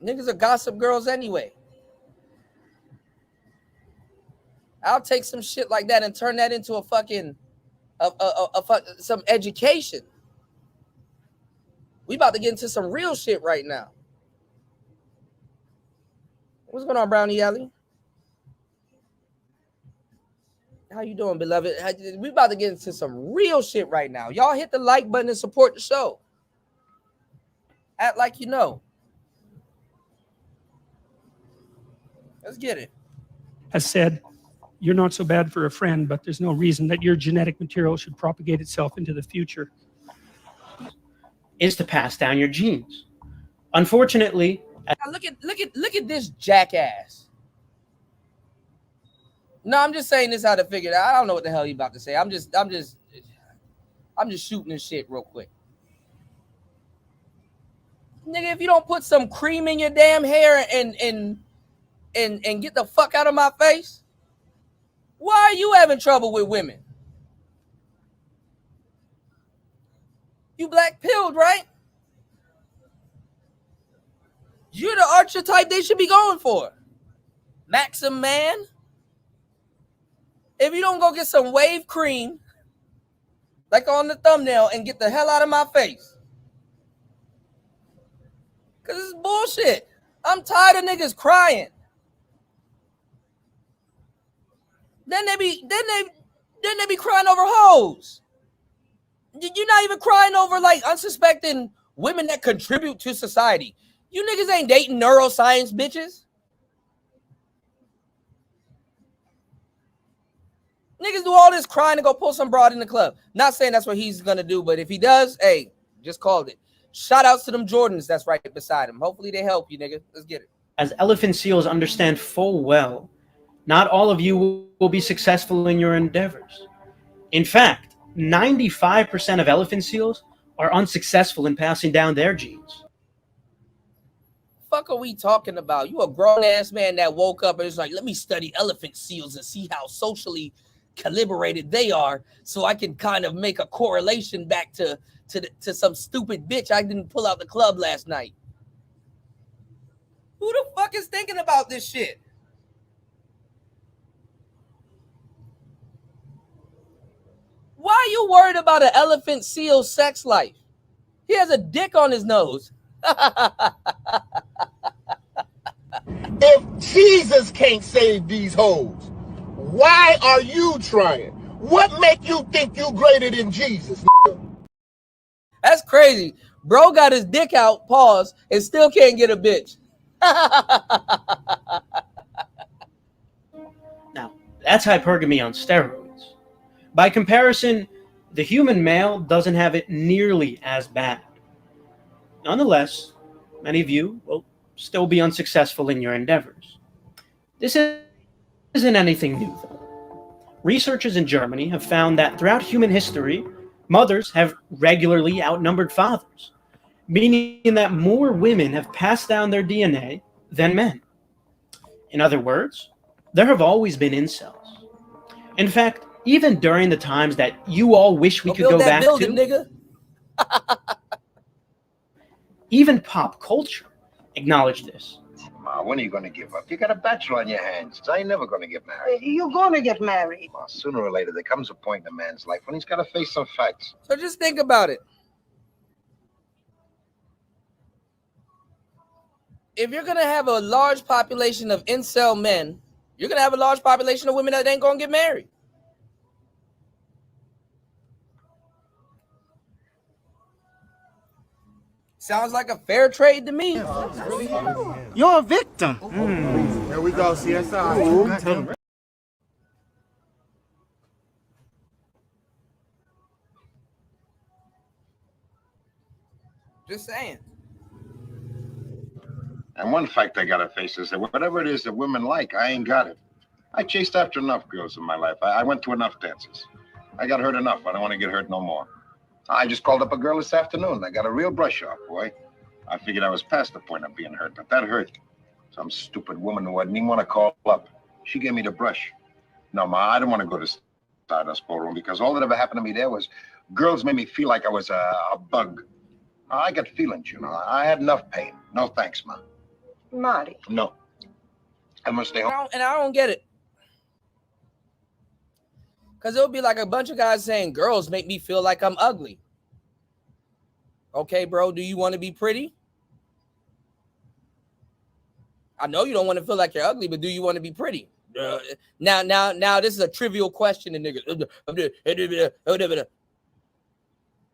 Speaker 1: Niggas are gossip girls anyway. I'll take some shit like that and turn that into a fucking some education. We about to get into some real shit right now. What's going on, Brownie Alley? How you doing, beloved? We about to get into some real shit right now. Y'all hit the like button and support the show. Act like you know. Let's get it.
Speaker 21: Has said, you're not so bad for a friend, but there's no reason that your genetic material should propagate itself into the future.
Speaker 20: Is to pass down your genes. Unfortunately,
Speaker 1: Look at this jackass. No, I'm just saying this how to figure it out. I don't know what the hell you about to say. I'm just shooting this shit real quick. Nigga, if you don't put some cream in your damn hair and get the fuck out of my face, why are you having trouble with women? You black pilled, right? You're the archetype they should be going for. Maxim man. If you don't go get some wave cream, like on the thumbnail, and get the hell out of my face. Because it's bullshit. I'm tired of niggas crying. Then they be crying over hoes. You're not even crying over like unsuspecting women that contribute to society. You niggas ain't dating neuroscience bitches. Niggas do all this crying to go pull some broad in the club. Not saying that's what he's gonna do, but if he does, hey, just called it. Shout outs to them Jordans that's right beside him. Hopefully they help you, nigga. Let's get it.
Speaker 20: As elephant seals understand full well, not all of you will be successful in your endeavors. In fact, 95% of elephant seals are unsuccessful in passing down their genes.
Speaker 1: Fuck are we talking about? You a grown ass man that woke up and is like, let me study elephant seals and see how socially calibrated they are, so I can kind of make a correlation back to some stupid bitch I didn't pull out the club last night. Who the fuck is thinking about this shit? Why are you worried about an elephant seal's sex life? He has a dick on his nose.
Speaker 16: If Jesus can't save these hoes, why are you trying? What make you think you greater than Jesus?
Speaker 1: That's crazy. Bro got his dick out, pause, and still can't get a bitch.
Speaker 20: Now, that's hypergamy on steroids. By comparison, the human male doesn't have it nearly as bad. Nonetheless, many of you will still be unsuccessful in your endeavors. This isn't anything new, though. Researchers in Germany have found that throughout human history, mothers have regularly outnumbered fathers, meaning that more women have passed down their DNA than men. In other words, there have always been incels. In fact, even during the times that you all wish we could go back to,
Speaker 1: nigga.
Speaker 20: even pop culture acknowledged this.
Speaker 5: Ma, when are you going to give up? You got a bachelor on your hands. I ain't never going to get married.
Speaker 13: You're going to get married.
Speaker 5: Well, sooner or later, there comes a point in a man's life when he's got to face some facts.
Speaker 1: So just think about it. If you're going to have a large population of incel men, you're going to have a large population of women that ain't going to get married. Sounds like a fair trade to me.
Speaker 4: You're a victim. Here we go, CSI. Tell them.
Speaker 1: Just saying.
Speaker 5: And one fact I got to face is that whatever it is that women like, I ain't got it. I chased after enough girls in my life. I went to enough dances. I got hurt enough. I don't want to get hurt no more. I just called up a girl this afternoon. I got a real brush off, boy. I figured I was past the point of being hurt, but that hurt. Some stupid woman who I didn't even want to call up. She gave me the brush. No, Ma, I don't want to go to Stardust Ballroom because all that ever happened to me there was girls made me feel like I was a bug. I got feelings, you know. I had enough pain. No thanks, Ma.
Speaker 13: Marty.
Speaker 5: No. I must stay home.
Speaker 1: And I don't get it. Because it'll be like a bunch of guys saying, girls make me feel like I'm ugly. Okay, bro, do you want to be pretty? I know you don't want to feel like you're ugly, but do you want to be pretty? Now, this is a trivial question to niggas.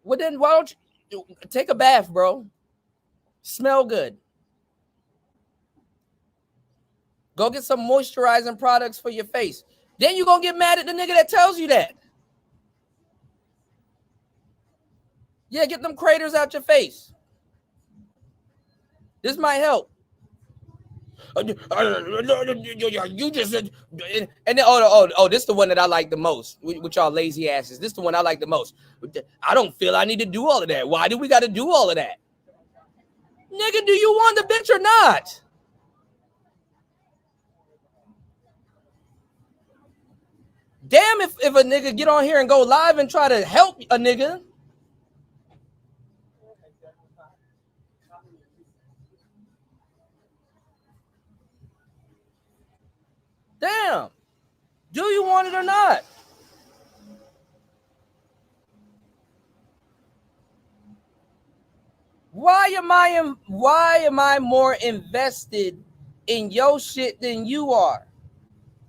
Speaker 1: Well, then why don't you take a bath, bro? Smell good. Go get some moisturizing products for your face. Then you're going to get mad at the nigga that tells you that. Yeah, get them craters out your face. This might help. You just said, and then this is the one that I like the most with y'all lazy asses. This is the one I like the most. I don't feel I need to do all of that. Why do we got to do all of that? Nigga, do you want the bitch or not? Damn if a nigga get on here and go live and try to help a nigga. Damn. Do you want it or not? Why am I more invested in your shit than you are?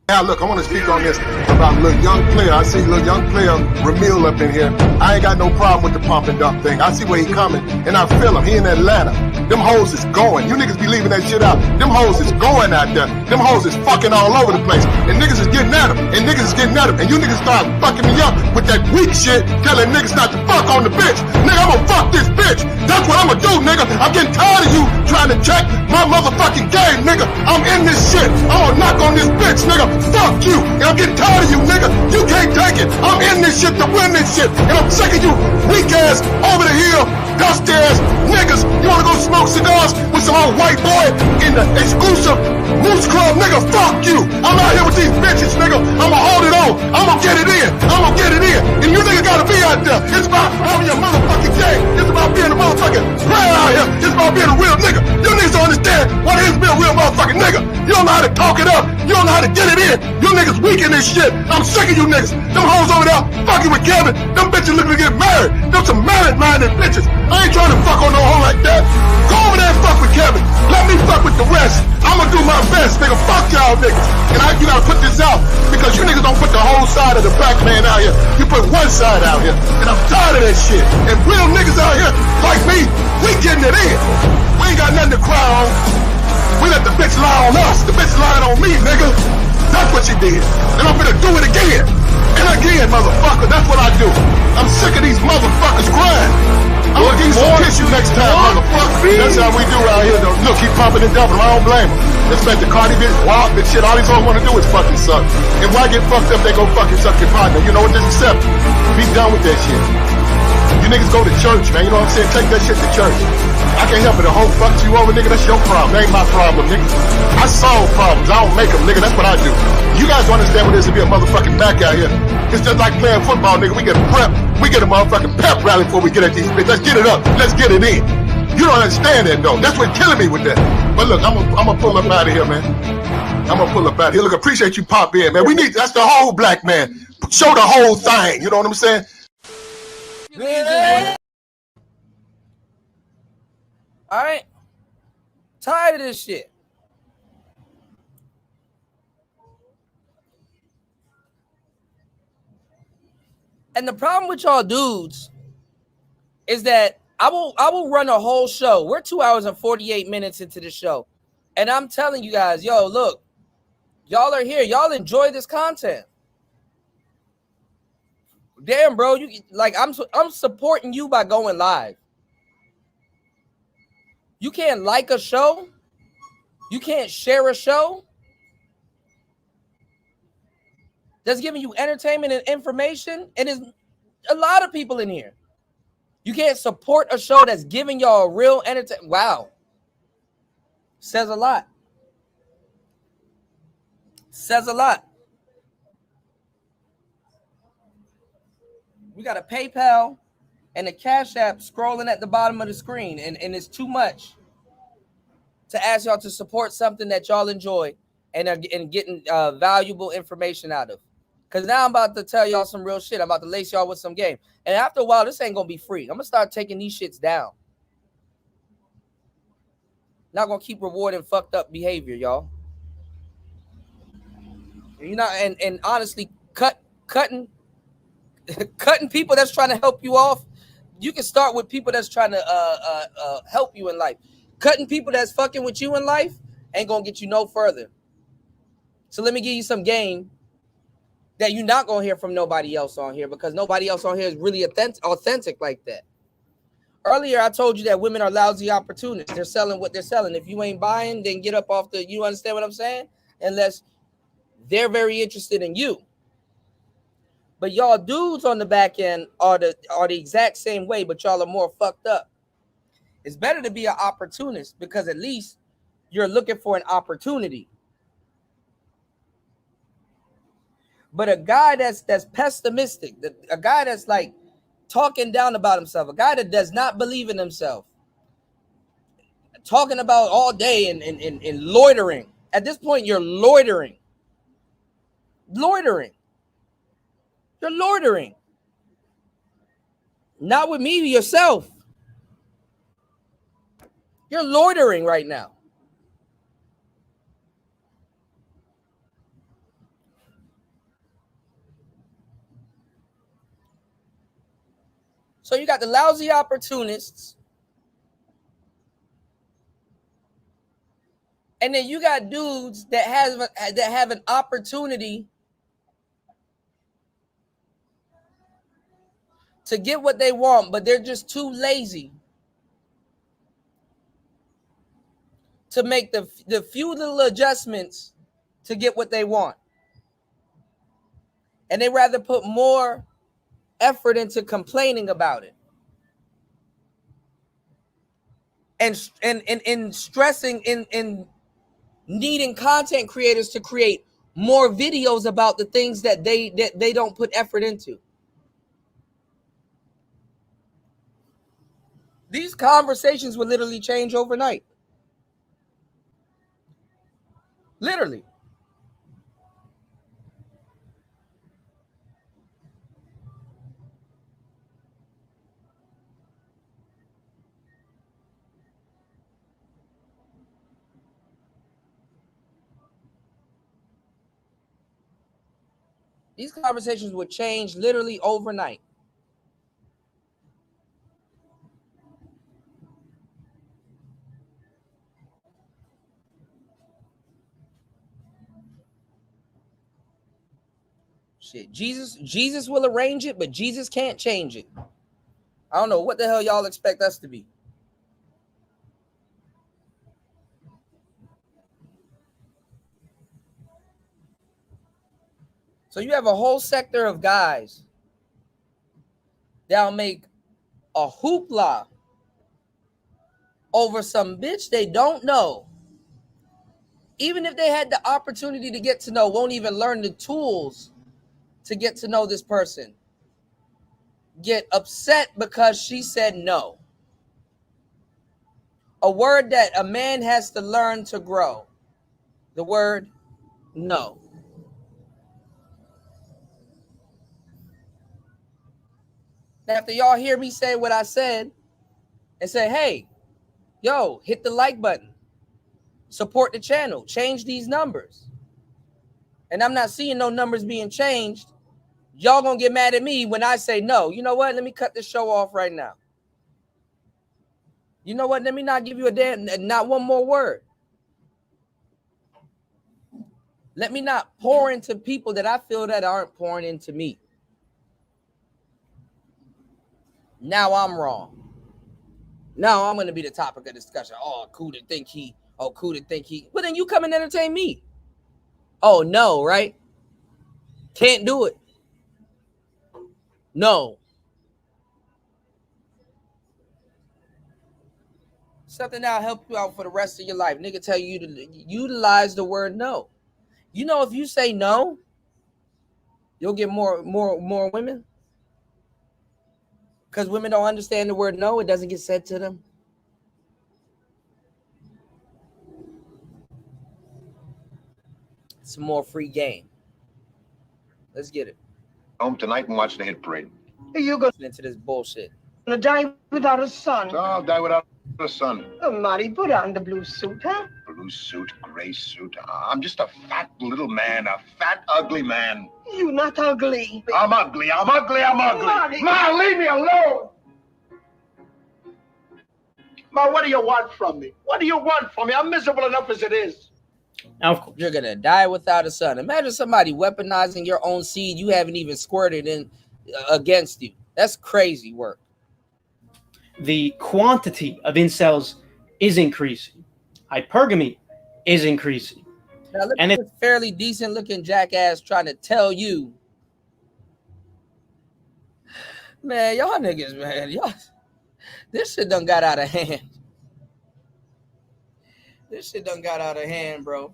Speaker 16: Now look, I want to speak on this about little young player. I see little young player Ramil up in here. I ain't got no problem with the pump and dump thing. I see where he coming, and I feel him. He in Atlanta. Them hoes is going. You niggas be leaving that shit out. Them hoes is going out there. Them hoes is fucking all over the place. And niggas is getting at him. And niggas is getting at him. And you niggas start fucking me up with that weak shit, telling niggas not to fuck on the bitch. Nigga, I'm gonna fuck this bitch. That's what I'm gonna do, nigga. I'm getting tired of you trying to check my motherfucking game, nigga. I'm in this shit. I'm gonna knock on this bitch, nigga. Fuck you. And I'm getting tired of you, nigga. You can't take it. I'm in this shit to win this shit. And I'm sick of you weak ass, over the hill, dusty ass niggas. You wanna go smoke cigars with some old white boy in the exclusive Moose Club, nigga? Fuck you. I'm out here with these bitches, nigga. I'ma hold it on. I'ma get it in. I'ma get it in. And you niggas gotta be out there. It's about having your motherfucking game. It's about being a motherfucking player out here. It's about being a real nigga. You niggas don't understand what it is to be a real motherfucking nigga. You don't know how to talk it up. You don't know how to get it in. You niggas weak in this shit. I'm sick of you niggas. Them hoes over there fucking with Kevin. Them bitches looking to get married. Them some married-minded bitches. I ain't trying to fuck on no hoe like that. Go over there and fuck with Kevin. Let me fuck with the rest. I'ma do my best, nigga. Fuck y'all niggas. And you gotta put this out because you niggas don't put the whole side of the black man out here. You put one side out here. And I'm tired of that shit. And real niggas out here like me, we getting it in. We ain't got nothing to cry on. We let the bitch lie on us. The bitch lying on me, nigga. That's what you did. And I'm gonna do it again. And again, motherfucker. That's what I do. I'm sick of these motherfuckers crying. I'm gonna give you some tissue next time, motherfucker. That's how we do out here, though. Look, keep pumping and dumping. I don't blame him. Respect the Cardi bitch, wild bitch shit. All these hoes wanna do is fucking suck. And why get fucked up? They go fucking suck your partner. You know what? Just accept it. Be done with that shit. You niggas go to church, man. You know what I'm saying? Take that shit to church. I can't help it. The whole fucks you over, nigga. That's your problem. That ain't my problem, nigga. I solve problems. I don't make them, nigga. That's what I do. You guys don't understand what it is to be a motherfucking back out here. It's just like playing football, nigga. We get prep. We get a motherfucking pep rally before we get at these bitches. Let's get it up. Let's get it in. You don't understand that, though. That's what's killing me with that. But look, I'm gonna pull up out of here, man. I'm gonna pull up out of here. Look, appreciate you pop in, man. We need, that's the whole black man. Show the whole thing. You know what I'm saying?
Speaker 1: All right. Tired of this shit. And the problem with y'all dudes is that I will run a whole show. We're 2 hours and 48 minutes into the show. And I'm telling you guys, yo, look, y'all are here. Y'all enjoy this content. Damn, bro, you like I'm supporting you by going live. You can't like a show. You can't share a show that's giving you entertainment and information. And there's a lot of people in here. You can't support a show that's giving y'all real entertainment. Wow. Says a lot. Says a lot. We got a PayPal and a Cash App scrolling at the bottom of the screen. And it's too much to ask y'all to support something that y'all enjoy and getting valuable information out of. Because now I'm about to tell y'all some real shit. I'm about to lace y'all with some game. And after a while, this ain't going to be free. I'm going to start taking these shits down. Not going to keep rewarding fucked up behavior, y'all. You know, and honestly, cutting people that's trying to help you off. You can start with people that's trying to help you in life. Cutting people that's fucking with you in life ain't going to get you no further. So let me give you some game that you're not going to hear from nobody else on here, because nobody else on here is really authentic like that. Earlier, I told you that women are lousy opportunists. They're selling what they're selling. If you ain't buying, then get up off the, you understand what I'm saying? Unless they're very interested in you. But y'all dudes on the back end are the exact same way, but y'all are more fucked up. It's better to be an opportunist because at least you're looking for an opportunity. But a guy that's pessimistic, a guy that's like talking down about himself, a guy that does not believe in himself, talking about all day and loitering. At this point, you're loitering. Loitering. You're loitering. Not with me, yourself. You're loitering right now. So you got the lousy opportunists, and then you got dudes that have an opportunity to get what they want, but they're just too lazy to make the few little adjustments to get what they want. And they rather put more effort into complaining about it. And stressing in needing content creators to create more videos about the things that they don't put effort into. These conversations will literally change overnight. Literally. These conversations would change literally overnight. Shit, Jesus will arrange it, but Jesus can't change it. I don't know what the hell y'all expect us to be. So you have a whole sector of guys that'll make a hoopla over some bitch they don't know. Even if they had the opportunity to get to know, won't even learn the tools to get to know this person. Get upset because she said no. A word that a man has to learn to grow. The word no. After y'all hear me say what I said and say, hey, yo, hit the like button. Support the channel. Change these numbers. And I'm not seeing no numbers being changed. Y'all gonna get mad at me when I say no. You know what? Let me cut this show off right now. You know what? Let me not give you not one more word. Let me not pour into people that I feel that aren't pouring into me. Now I'm wrong. Now I'm going to be the topic of discussion. Oh, cool to think he. Oh, cool to think he. Well, then you come and entertain me. Oh, no, right? Can't do it. No. Something that'll help you out for the rest of your life. Nigga tell you to utilize the word no. You know, if you say no, you'll get more women. Because women don't understand the word no. It doesn't get said to them. Some more free game. Let's get it.
Speaker 5: Home tonight and watch the hit parade.
Speaker 1: You go into this bullshit.
Speaker 8: Gonna die without a son.
Speaker 5: So I'll die without a son.
Speaker 8: Oh, Marty, put on the blue suit, huh?
Speaker 5: Blue suit, gray suit. I'm just a fat little man, a fat, ugly man.
Speaker 8: You not ugly.
Speaker 5: I'm ugly.
Speaker 8: Marty.
Speaker 16: Ma, leave me alone. Ma, what do you want from me? What do you want from me? I'm miserable enough as it is.
Speaker 20: Now, of course,
Speaker 1: you're gonna die without a son. Imagine somebody weaponizing your own seed you haven't even squirted in against you. That's crazy work.
Speaker 20: The quantity of incels is increasing. Hypergamy is increasing.
Speaker 1: Now, look at this fairly decent looking jackass trying to tell you, man, y'all niggas, man, y'all, this shit done got out of hand. This shit done got out of hand, bro.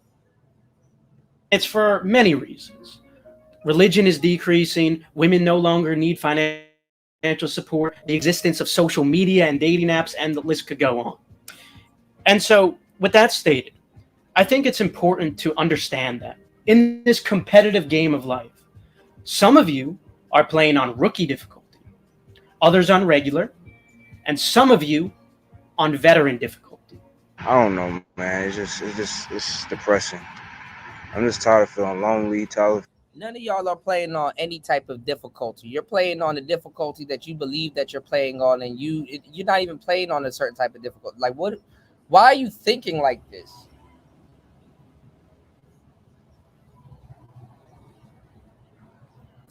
Speaker 20: It's for many reasons. Religion is decreasing. Women no longer need financial support. The existence of social media and dating apps, and the list could go on. And so, with that stated, I think it's important to understand that in this competitive game of life, some of you are playing on rookie difficulty, others on regular, and some of you on veteran difficulty.
Speaker 22: I don't know, man. It's depressing. I'm just tired of feeling lonely, tired of
Speaker 1: None of y'all are playing on any type of difficulty. You're playing on the difficulty that you believe that you're playing on, and you're not even playing on a certain type of difficulty. Like what? Why are you thinking like this?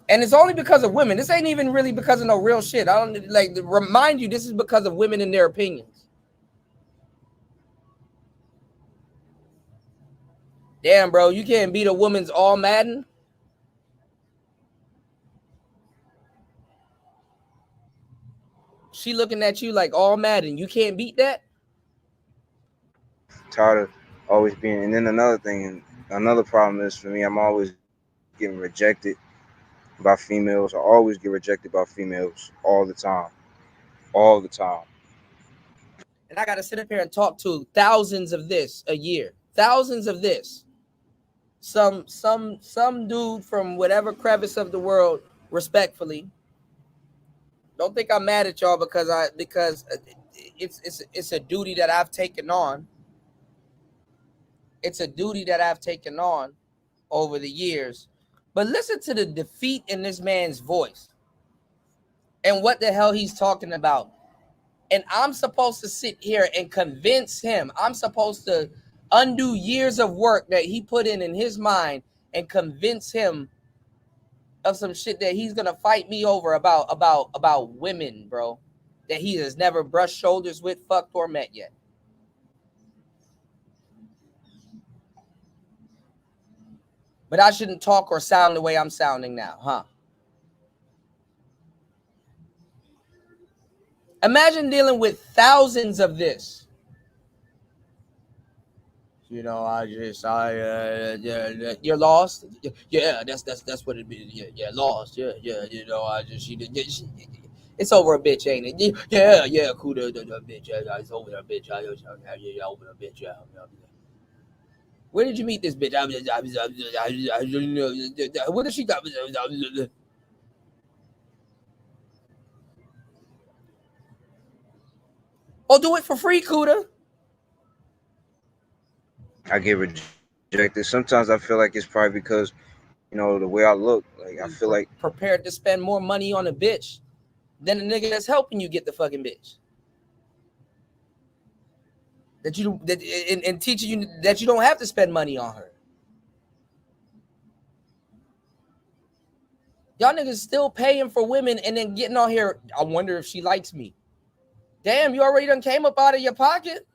Speaker 1: And it's only because of women. This ain't even really because of no real shit. I don't like to remind you. This is because of women and their opinions. Damn, bro, you can't beat a woman's all Madden. She looking at you like all Madden. You can't beat that.
Speaker 10: Tired of always being. And then another thing, another problem is for me, I'm always getting rejected by females. I always get rejected by females all the time. All the time.
Speaker 1: And I gotta sit up here and talk to thousands of this a year. Thousands of this. Some dude from whatever crevice of the world, respectfully. Don't think I'm mad at y'all because it's a duty that I've taken on. It's a duty that I've taken on over the years. But listen to the defeat in this man's voice and what the hell he's talking about. And I'm supposed to sit here and convince him. I'm supposed to undo years of work that he put in his mind and convince him of some shit that he's gonna fight me over about women, bro, that he has never brushed shoulders with, fucked, or met yet. But I shouldn't talk or sound the way I'm sounding now, huh? Imagine dealing with thousands of this. You know, you're lost. Yeah, that's what it be. Yeah, lost. Yeah. You know, it's over a bitch, ain't it? Yeah, cool. The bitch. It's over a bitch. Yeah, over a bitch. Yeah. Where did you meet this bitch? What did she got? Oh, do it for free, Kuda.
Speaker 10: I get rejected. Sometimes I feel like it's probably because, you know, the way I look. Like I feel like
Speaker 1: prepared to spend more money on a bitch than the nigga that's helping you get the fucking bitch. And teaching you that you don't have to spend money on her. Y'all niggas still paying for women and then getting on here. I wonder if she likes me. Damn, you already done came up out of your pocket.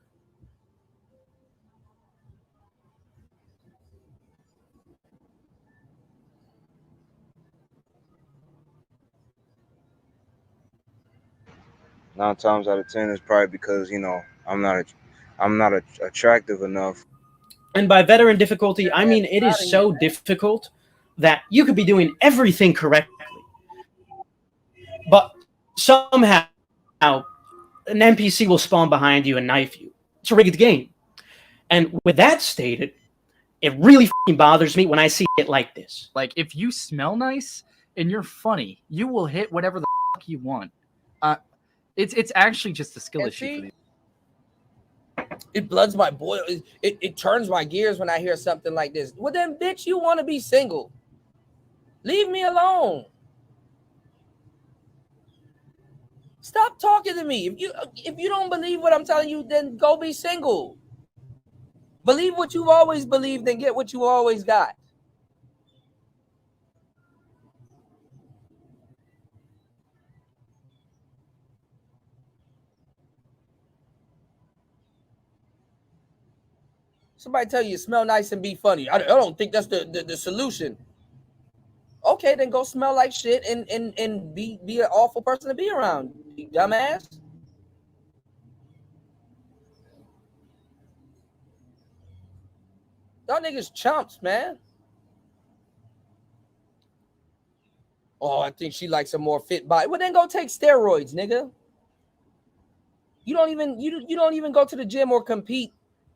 Speaker 10: Nine times out of 10 it's probably because, you know, I'm not attractive enough.
Speaker 20: And by veteran difficulty, I mean it is so difficult that you could be doing everything correctly, but somehow an NPC will spawn behind you and knife you. It's a rigged game. And with that stated, it really bothers me when I see it like this.
Speaker 22: Like, if you smell nice and you're funny, you will hit whatever the fuck you want. It's actually just a skill issue for me.
Speaker 1: It bloods my boil. It turns my gears when I hear something like this. Well, then, bitch, you want to be single. Leave me alone. Stop talking to me. If you don't believe what I'm telling you, then go be single. Believe what you've always believed and get what you always got. Somebody tell you smell nice and be funny. I don't think that's the solution. Okay, then go smell like shit and be an awful person to be around, you dumbass. Y'all niggas chumps, man. Oh, I think she likes a more fit body. Well, then go take steroids, nigga. You don't even go to the gym or compete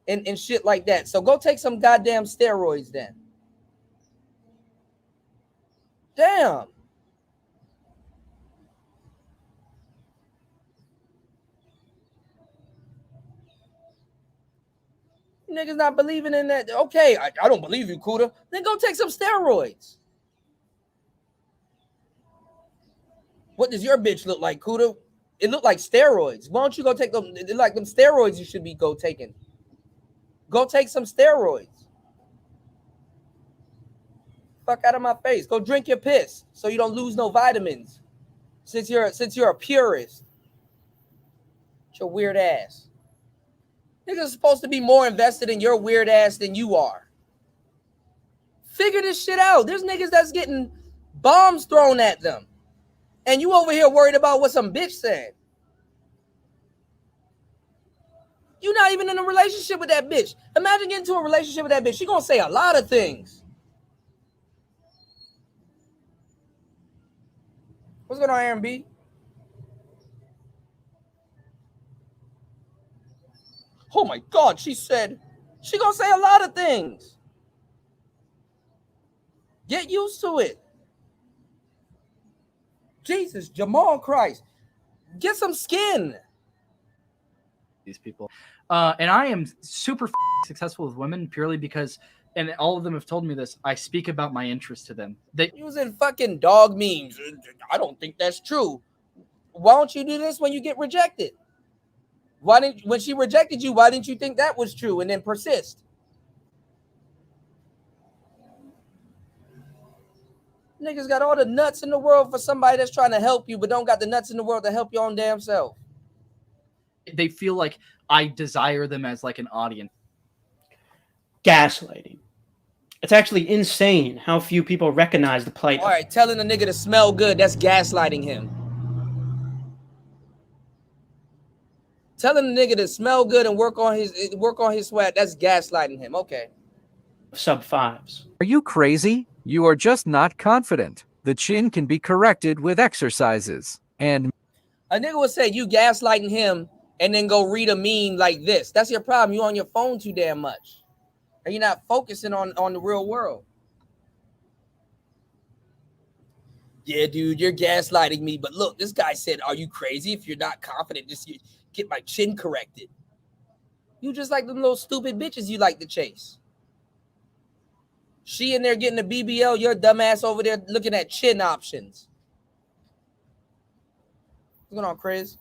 Speaker 1: and shit like that. So go take some goddamn steroids then. Damn. You niggas not believing in that. Okay, I don't believe you, Kuda. Then go take some steroids. What does your bitch look like, Kuda? It looked like steroids. Why don't you go take them? Like them steroids you should be taking. Go take some steroids. Fuck out of my face. Go drink your piss so you don't lose no vitamins. Since you're a purist. Your weird ass. Niggas are supposed to be more invested in your weird ass than you are. Figure this shit out. There's niggas that's getting bombs thrown at them. And you over here worried about what some bitch said. You're not even in a relationship with that bitch. Imagine getting into a relationship with that bitch. She gonna say a lot of things. What's going on, Aaron B? Oh my God, she said she gonna say a lot of things. Get used to it. Jesus, Jamal Christ. Get some skin.
Speaker 22: These people. And I am super successful with women purely because, and all of them have told me this, I speak about my interest to them. They
Speaker 1: using fucking dog memes. I don't think that's true. Why don't you do this when you get rejected? When she rejected you, why didn't you think that was true and then persist? Niggas got all the nuts in the world for somebody that's trying to help you, but don't got the nuts in the world to help your own damn self.
Speaker 22: they feel like I desire them as like an audience.
Speaker 20: Gaslighting. It's actually insane how few people recognize the plight.
Speaker 1: All right, telling a nigga to smell good, that's gaslighting him. Telling a nigga to smell good and work on his sweat, that's gaslighting him. Okay.
Speaker 20: Sub fives.
Speaker 2: Are you crazy? You are just not confident. The chin can be corrected with exercises. And
Speaker 1: a nigga would say you gaslighting him and then go read a meme like this. That's your problem. You on your phone too damn much. And you're not focusing on the real world. Yeah, dude, you're gaslighting me. But look, this guy said, are you crazy? If you're not confident, just get my chin corrected. You just like them little stupid bitches you like to chase. She in there getting a BBL, your dumbass over there looking at chin options. What's going on, Chris?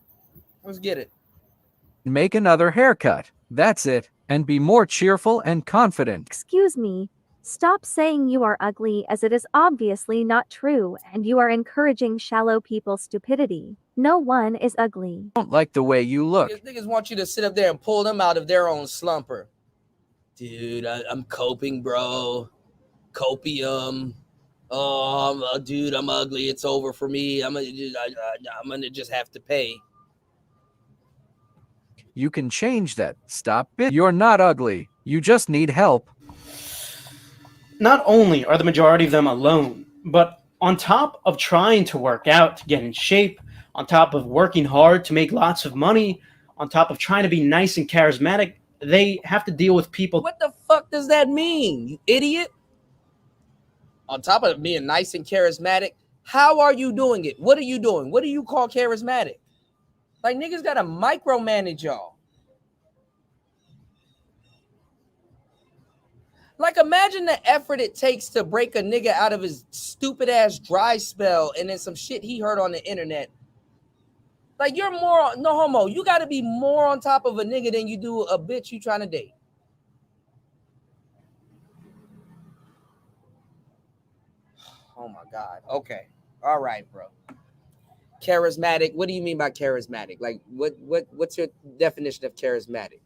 Speaker 1: Let's get it.
Speaker 2: make another haircut. That's it. And be more cheerful and confident.
Speaker 7: Excuse me. Stop saying you are ugly, as it is obviously not true, and you are encouraging shallow people's stupidity. No one is ugly.
Speaker 2: Don't like the way you look.
Speaker 1: Niggas want you to sit up there and pull them out of their own slumper. Dude, I'm coping, bro. Copium. Oh, dude, I'm ugly. It's over for me. I'm gonna just have to pay.
Speaker 2: You can change that. Stop it. You're not ugly. You just need help.
Speaker 20: Not only are the majority of them alone, but on top of trying to work out to get in shape, on top of working hard to make lots of money, on top of trying to be nice and charismatic, they have to deal with people.
Speaker 1: What the fuck does that mean, you idiot? On top of being nice and charismatic, how are you doing it? What are you doing? What do you call charismatic? Like, niggas gotta micromanage y'all. Like, imagine the effort it takes to break a nigga out of his stupid ass dry spell and then some shit he heard on the internet. Like, you're more, no homo, you gotta be more on top of a nigga than you do a bitch you trying to date. Oh my God. Okay. All right, bro. Charismatic. What do you mean by charismatic? Like, what's your definition of charismatic?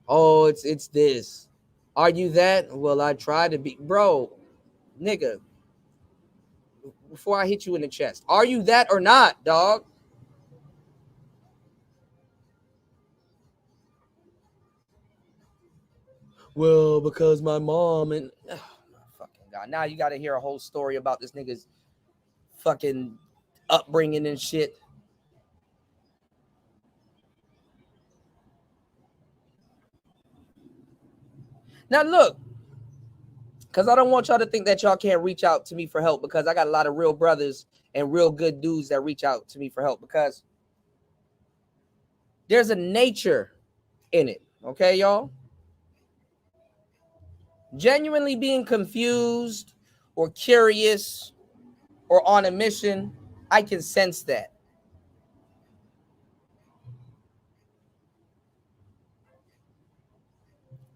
Speaker 1: Oh, it's this. Are you that? Well, I try to be. Bro, nigga, before I hit you in the chest, are you that or not, dog? Well, because my mom and oh my fucking God. Now you got to hear a whole story about this nigga's fucking upbringing and shit. Now look, because I don't want y'all to think that y'all can't reach out to me for help, because I got a lot of real brothers and real good dudes that reach out to me for help, because there's a nature in it. Okay, y'all? Genuinely being confused or curious or on a mission I can sense that.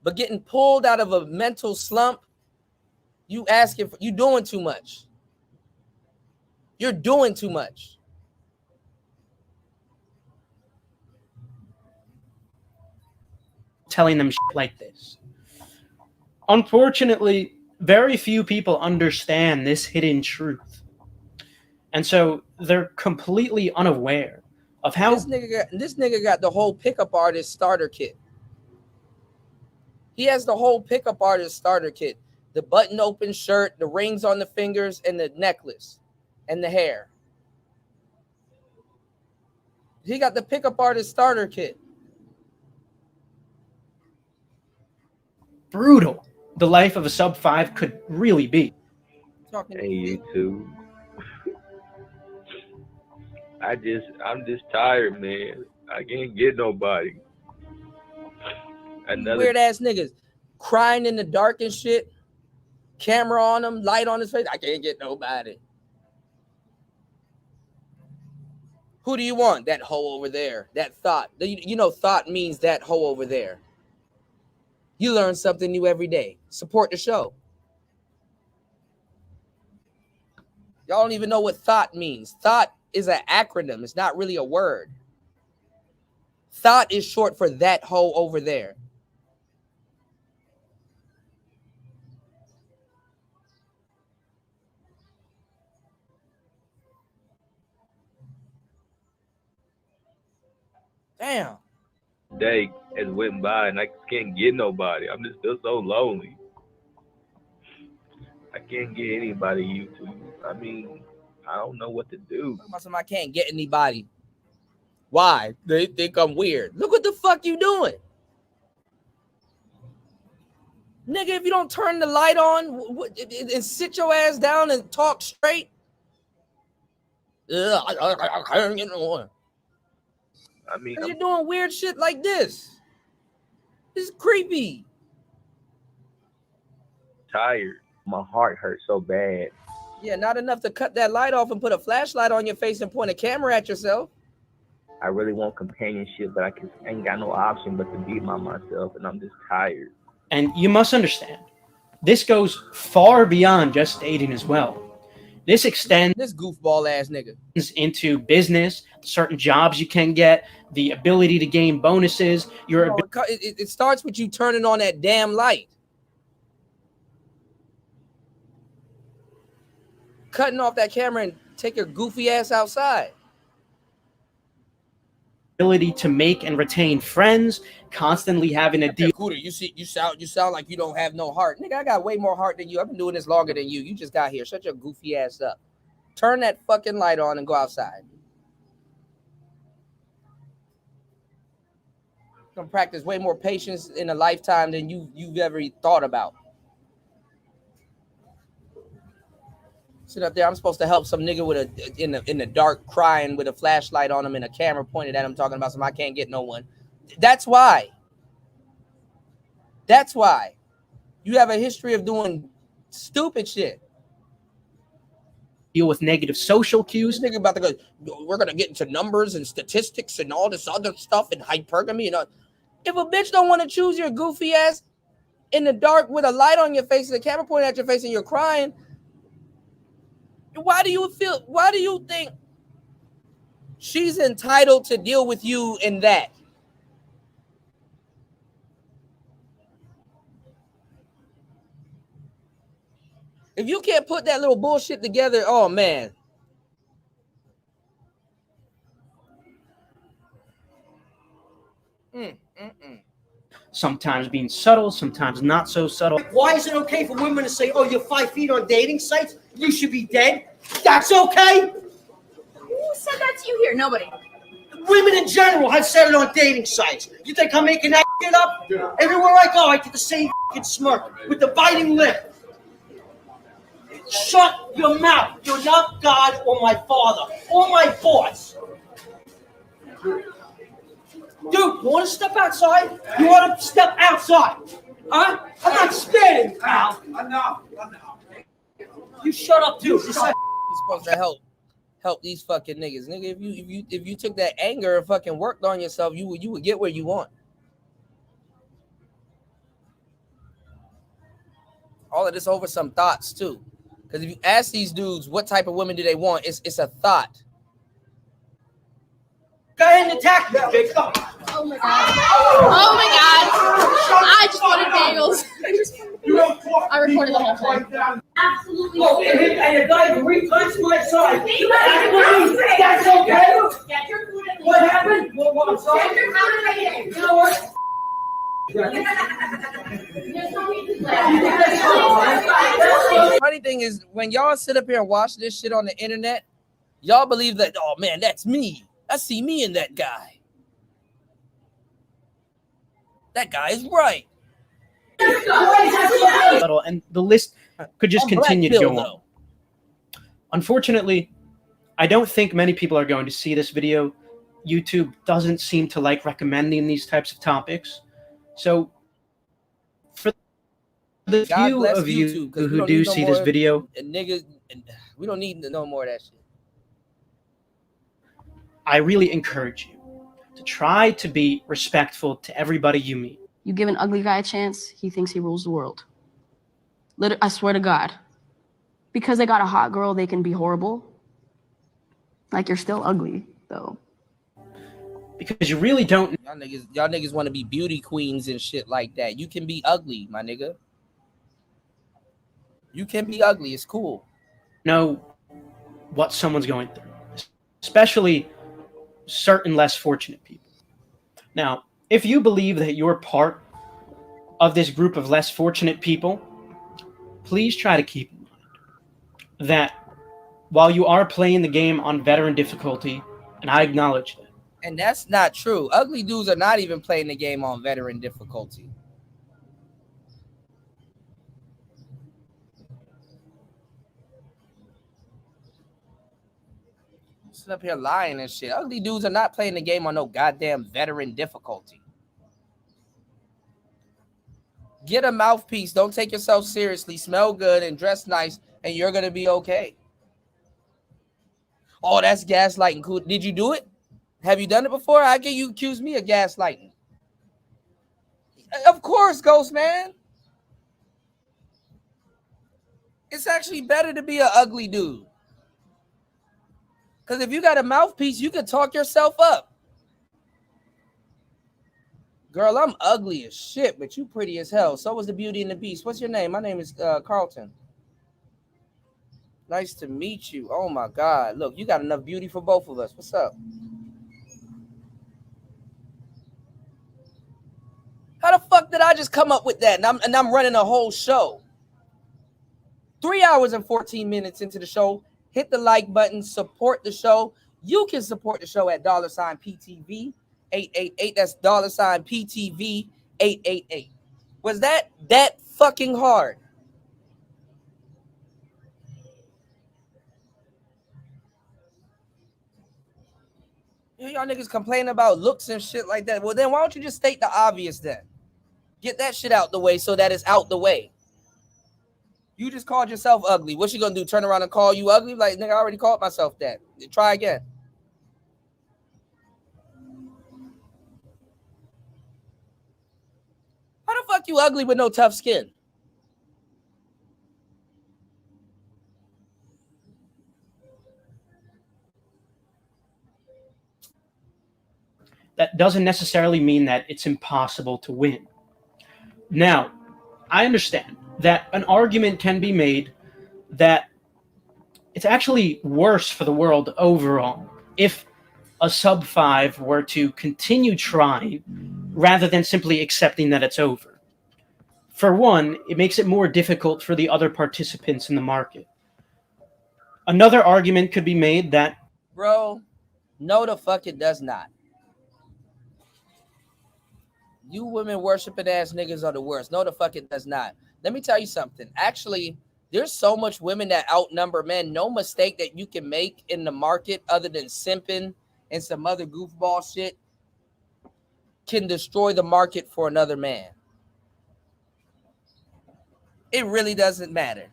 Speaker 1: But getting pulled out of a mental slump, you doing too much. You're doing too much.
Speaker 20: Telling them shit like this. Unfortunately, very few people understand this hidden truth. And so they're completely unaware of how
Speaker 1: this nigga got the whole pickup artist starter kit. He has the whole pickup artist starter kit. The button open shirt, the rings on the fingers, and the necklace and the hair. He got the pickup artist starter kit.
Speaker 20: brutal the life of a sub 5 could really be.
Speaker 6: Hey, YouTube. I'm just tired, man. I can't get nobody.
Speaker 1: Weird ass niggas crying in the dark and shit. Camera on him, light on his face. I can't get nobody. Who do you want? That hoe over there. That thought. You know, thought means that hoe over there. You learn something new every day. Support the show. Y'all don't even know what thought means. Thought is an acronym. It's not really a word. Thought is short for that hoe over there. Damn.
Speaker 6: Day has went by and I can't get nobody. I'm just feel so lonely. I can't get anybody YouTube. I mean, I don't know what to do.
Speaker 1: I can't get anybody. Why? They think I'm weird. Look what the fuck you doing. Nigga, if you don't turn the light on and sit your ass down and talk straight. I can't get no one.
Speaker 6: I mean,
Speaker 1: you're doing weird shit like this. This is creepy.
Speaker 6: Tired. My heart hurts so bad.
Speaker 1: Yeah, not enough to cut that light off and put a flashlight on your face and point a camera at yourself.
Speaker 6: I really want companionship, but I ain't got no option but to be by myself, and I'm just tired.
Speaker 20: And you must understand, this goes far beyond just dating as well. This extends
Speaker 1: this goofball ass nigga
Speaker 20: into business, certain jobs you can get, the ability to gain bonuses.
Speaker 1: It starts with you turning on that damn light. Cutting off that camera and take your goofy ass outside.
Speaker 20: Ability to make and retain friends, constantly having a deal.
Speaker 1: You sound like you don't have no heart. Nigga, I got way more heart than you. I've been doing this longer than you. You just got here. Shut your goofy ass up. Turn that fucking light on and go outside. You're gonna practice way more patience in a lifetime than you've ever thought about. Sit up there. I'm supposed to help some nigga with in the dark crying with a flashlight on him and a camera pointed at him talking about something. I can't get no one. That's why. That's why. You have a history of doing stupid shit.
Speaker 20: Deal with negative social cues.
Speaker 1: This nigga about to go, we're gonna get into numbers and statistics and all this other stuff and hypergamy and all. If a bitch don't want to choose your goofy ass in the dark with a light on your face and a camera pointed at your face and you're crying, why do you think she's entitled to deal with you in that? If you can't put that little bullshit together, oh man.
Speaker 20: Sometimes being subtle, sometimes not so subtle.
Speaker 14: Why is it okay for women to say, oh, you're 5 feet on dating sites? You should be dead. That's okay?
Speaker 11: Who said that to you here? Nobody.
Speaker 14: Women in general have said it on dating sites. You think I'm making that shit up? Yeah. Everywhere I go, I get the same smirk with the biting lip. Shut your mouth. You're not God or my father or my boss. Dude, you want to step outside? You want to step outside? Huh? I'm not spitting, pal. I know. You shut up, too.
Speaker 1: You're supposed to help these fucking niggas. Nigga, if you took that anger and fucking worked on yourself, you would get where you want. All of this over some thoughts too. Because if you ask these dudes what type of women do they want, it's a thought.
Speaker 14: Go ahead and attack me, bitch.
Speaker 11: Oh my god. Oh my god. I just wanted bagels. I recorded the whole thing. Absolutely.
Speaker 14: Oh, and a guy re-punched my side. That's okay?
Speaker 11: Get your food and
Speaker 14: What happened? What, I'm sorry?
Speaker 11: Get your food and make it.
Speaker 14: You know what?
Speaker 1: Funny thing is, when y'all sit up here and watch this shit on the internet, y'all believe that, oh man, that's me. I see me in that guy. That guy is right.
Speaker 20: And the list could just continue to go on. Unfortunately, I don't think many people are going to see this video. YouTube doesn't seem to like recommending these types of topics. So for the few of you who do see this video,
Speaker 1: niggas, we don't need no more of that shit.
Speaker 20: I really encourage you to try to be respectful to everybody you meet.
Speaker 3: You give an ugly guy a chance, he thinks he rules the world. I swear to God. Because they got a hot girl, they can be horrible. Like, you're still ugly, though.
Speaker 20: Because you really don't.
Speaker 1: Y'all niggas want to be beauty queens and shit like that. You can be ugly, my nigga. You can be ugly. It's cool.
Speaker 20: Know what someone's going through, especially certain less fortunate people. Now, if you believe that you're part of this group of less fortunate people, please try to keep in mind that while you are playing the game on veteran difficulty, and I acknowledge that.
Speaker 1: And that's not true. Ugly dudes are not even playing the game on veteran difficulty. Sit up here lying and shit. Ugly dudes are not playing the game on no goddamn veteran difficulty. Get a mouthpiece. Don't take yourself seriously. Smell good and dress nice, and you're gonna be okay. Oh, that's gaslighting. Cool. Did you do it? Have you done it before? How can you accuse me of gaslighting? Of course, Ghost Man. It's actually better to be an ugly dude. Because if you got a mouthpiece, you can talk yourself up. Girl, I'm ugly as shit, but you pretty as hell. So was the Beauty and the Beast. What's your name? My name is Carlton. Nice to meet you. Oh, my God. Look, you got enough beauty for both of us. What's up? How the fuck did I just come up with that? And I'm running a whole show. 3 hours and 14 minutes into the show. Hit the like button. Support the show. You can support the show at $PTV 888. That's $PTV 888. Was that fucking hard? Y'all niggas complain about looks and shit like that. Well, then why don't you just state the obvious then? Get that shit out the way so that it's out the way. You just called yourself ugly. What you gonna do? Turn around and call you ugly? Like, nigga, I already called myself that. Try again. How the fuck you ugly with no tough skin?
Speaker 20: That doesn't necessarily mean that it's impossible to win. Now, I understand that an argument can be made that it's actually worse for the world overall if a sub 5 were to continue trying rather than simply accepting that it's over. For one, it makes it more difficult for the other participants in the market. Another argument could be made that...
Speaker 1: Bro, no the fuck it does not. You women worshiping ass niggas are the worst. No the fuck it does not. Let me tell you something. Actually, there's so much women that outnumber men. No mistake that you can make in the market other than simping and some other goofball shit can destroy the market for another man. It really doesn't matter.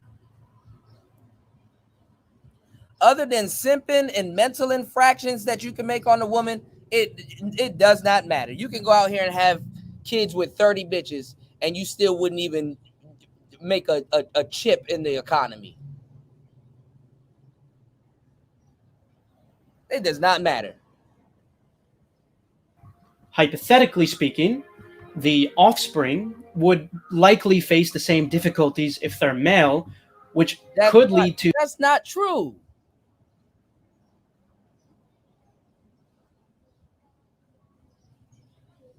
Speaker 1: other than simping and mental infractions that you can make on a woman, it does not matter. You can go out here and have kids with 30 bitches and you still wouldn't even make a chip in the economy. It does not matter.
Speaker 20: Hypothetically speaking, the offspring would likely face the same difficulties if they're male, which could lead to...
Speaker 1: That's not true.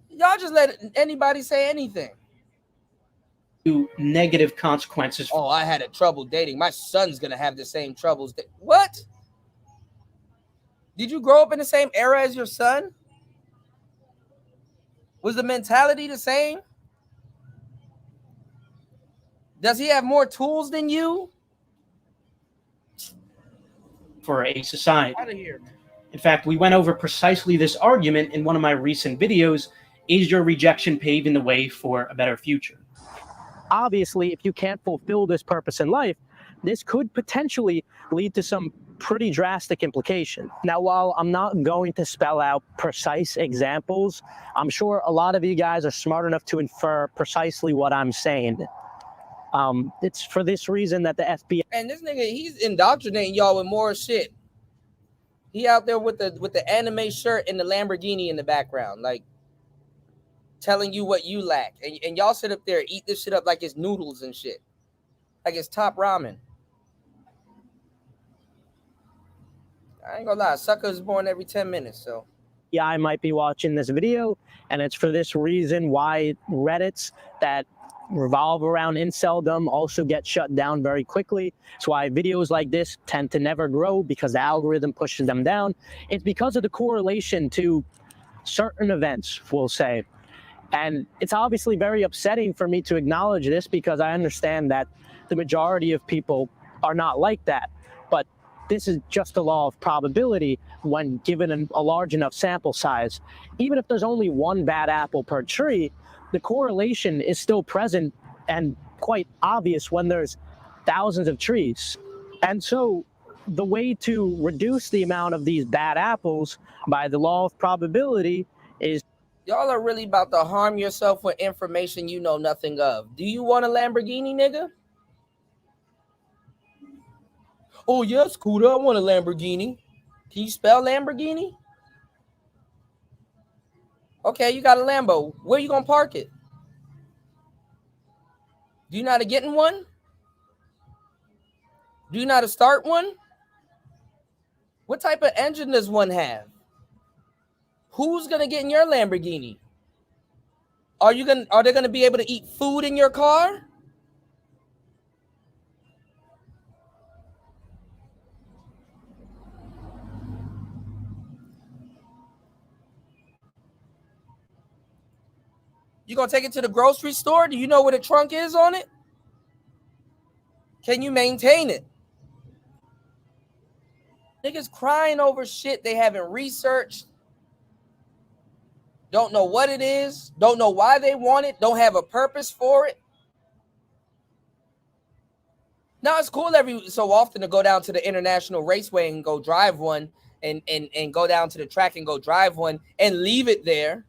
Speaker 1: Y'all just let anybody say anything.
Speaker 20: Negative consequences.
Speaker 1: Oh, I had a trouble dating. My son's gonna have the same troubles. What? Did you grow up in the same era as your son? Was the mentality the same? Does he have more tools than you?
Speaker 20: For a society.
Speaker 1: Out of here.
Speaker 20: In fact, we went over precisely this argument in one of my recent videos. Is your rejection paving the way for a better future?
Speaker 9: Obviously, if you can't fulfill this purpose in life, this could potentially lead to some pretty drastic implications. Now, while I'm not going to spell out precise examples, I'm sure a lot of you guys are smart enough to infer precisely what I'm saying. It's for this reason that the FBI...
Speaker 1: And this nigga, he's indoctrinating y'all with more shit. He out there with the anime shirt and the Lamborghini in the background, like telling you what you lack. And y'all sit up there, eat this shit up like it's noodles and shit. Like it's top ramen. I ain't gonna lie, suckers born every 10 minutes, so.
Speaker 9: Yeah, I might be watching this video, and it's for this reason why Reddits that revolve around inceldom also get shut down very quickly. It's why videos like this tend to never grow, because the algorithm pushes them down. It's because of the correlation to certain events, we'll say. And it's obviously very upsetting for me to acknowledge this, because I understand that the majority of people are not like that. But this is just a law of probability when given a large enough sample size. Even if there's only one bad apple per tree, the correlation is still present and quite obvious when there's thousands of trees. And so the way to reduce the amount of these bad apples by the law of probability is...
Speaker 1: Y'all are really about to harm yourself with information you know nothing of. Do you want a Lamborghini, nigga? Oh, yes, Kuda, I want a Lamborghini. Can you spell Lamborghini? Okay, you got a Lambo. Where you gonna park it? Do you know how to get in one? Do you know how to start one? What type of engine does one have? Who's gonna get in your Lamborghini? Are they gonna be able to eat food in your car? You gonna take it to the grocery store? Do you know where the trunk is on it? Can you maintain it? Niggas crying over shit they haven't researched. Don't know what it is. Don't know why they want it. Don't have a purpose for it. Now it's cool every so often to go down to the International Raceway and go drive one and go down to the track and go drive one and leave it there.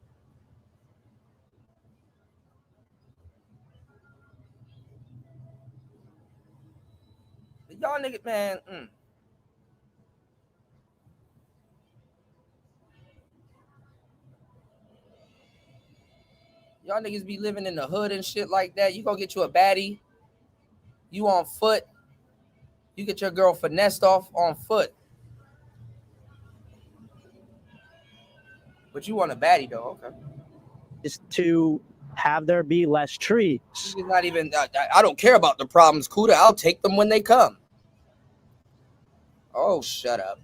Speaker 1: Y'all niggas, man. Y'all niggas be living in the hood and shit like that. You go get you a baddie. You on foot. You get your girl finessed off on foot. But you want a baddie though, okay.
Speaker 9: Is to have there be less trees.
Speaker 1: It's not even, I don't care about the problems, Kuda. I'll take them when they come. Oh, shut up.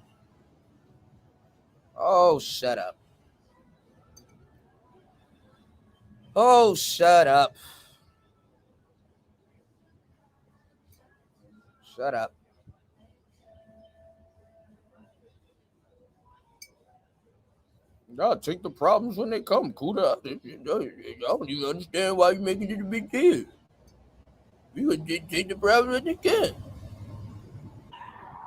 Speaker 1: Oh, shut up. Oh, shut up. Shut up. I'll take the problems when they come, Kuda. I don't even understand why you're making it a big deal. You would take the problems when they can.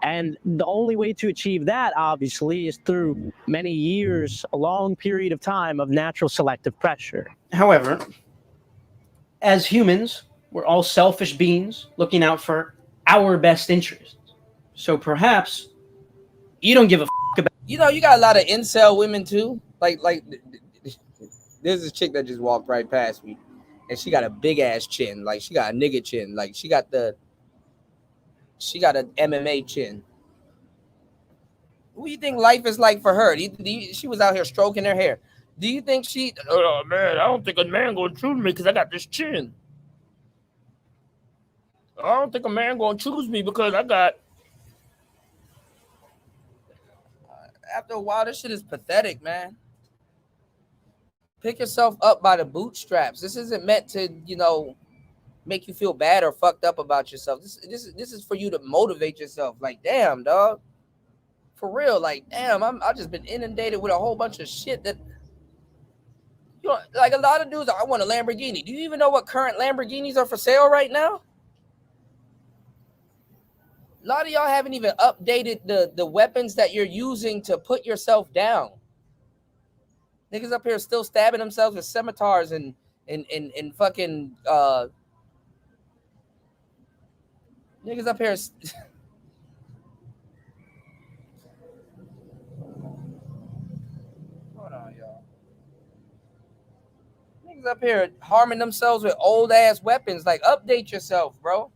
Speaker 9: And the only way to achieve that, obviously, is through many years, a long period of time of natural selective pressure.
Speaker 20: However, as humans, we're all selfish beings looking out for our best interests. So perhaps you don't give a about.
Speaker 1: You know, you got a lot of incel women too. Like there's this chick that just walked right past me, and she got a big ass chin. Like she got a nigga chin. Like she got an MMA chin. What do you think life is like for her? She was out here stroking her hair. Do you think she? Oh man, I don't think a man gonna choose me because I got this chin. I don't think a man gonna choose me because I got. After a while, this shit is pathetic, man. Pick yourself up by the bootstraps. This isn't meant to, make you feel bad or fucked up about yourself. This is for you to motivate yourself. Like, damn, dog. For real, like, damn, I've just been inundated with a whole bunch of shit that, like a lot of dudes, I want a Lamborghini. Do you even know what current Lamborghinis are for sale right now? A lot of y'all haven't even updated the weapons that you're using to put yourself down. Niggas up here still stabbing themselves with scimitars and fucking niggas up here. Hold on, y'all. Niggas up here harming themselves with old ass weapons. Like, update yourself, bro.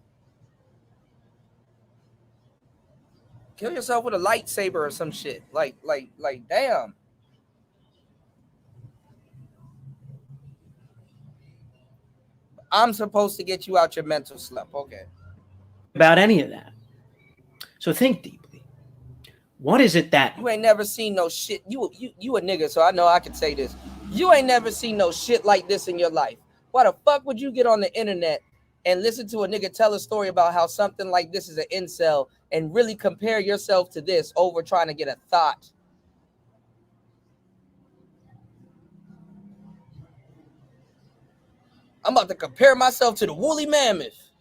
Speaker 1: Kill yourself with a lightsaber or some shit. Like, damn. I'm supposed to get you out your mental slump. Okay.
Speaker 20: About any of that. So think deeply. What is it that
Speaker 1: you ain't never seen no shit? You a nigga, so I know I can say this. You ain't never seen no shit like this in your life. Why the fuck would you get on the internet and listen to a nigga tell a story about how something like this is an incel and really compare yourself to this over trying to get a thought? I'm about to compare myself to the woolly mammoth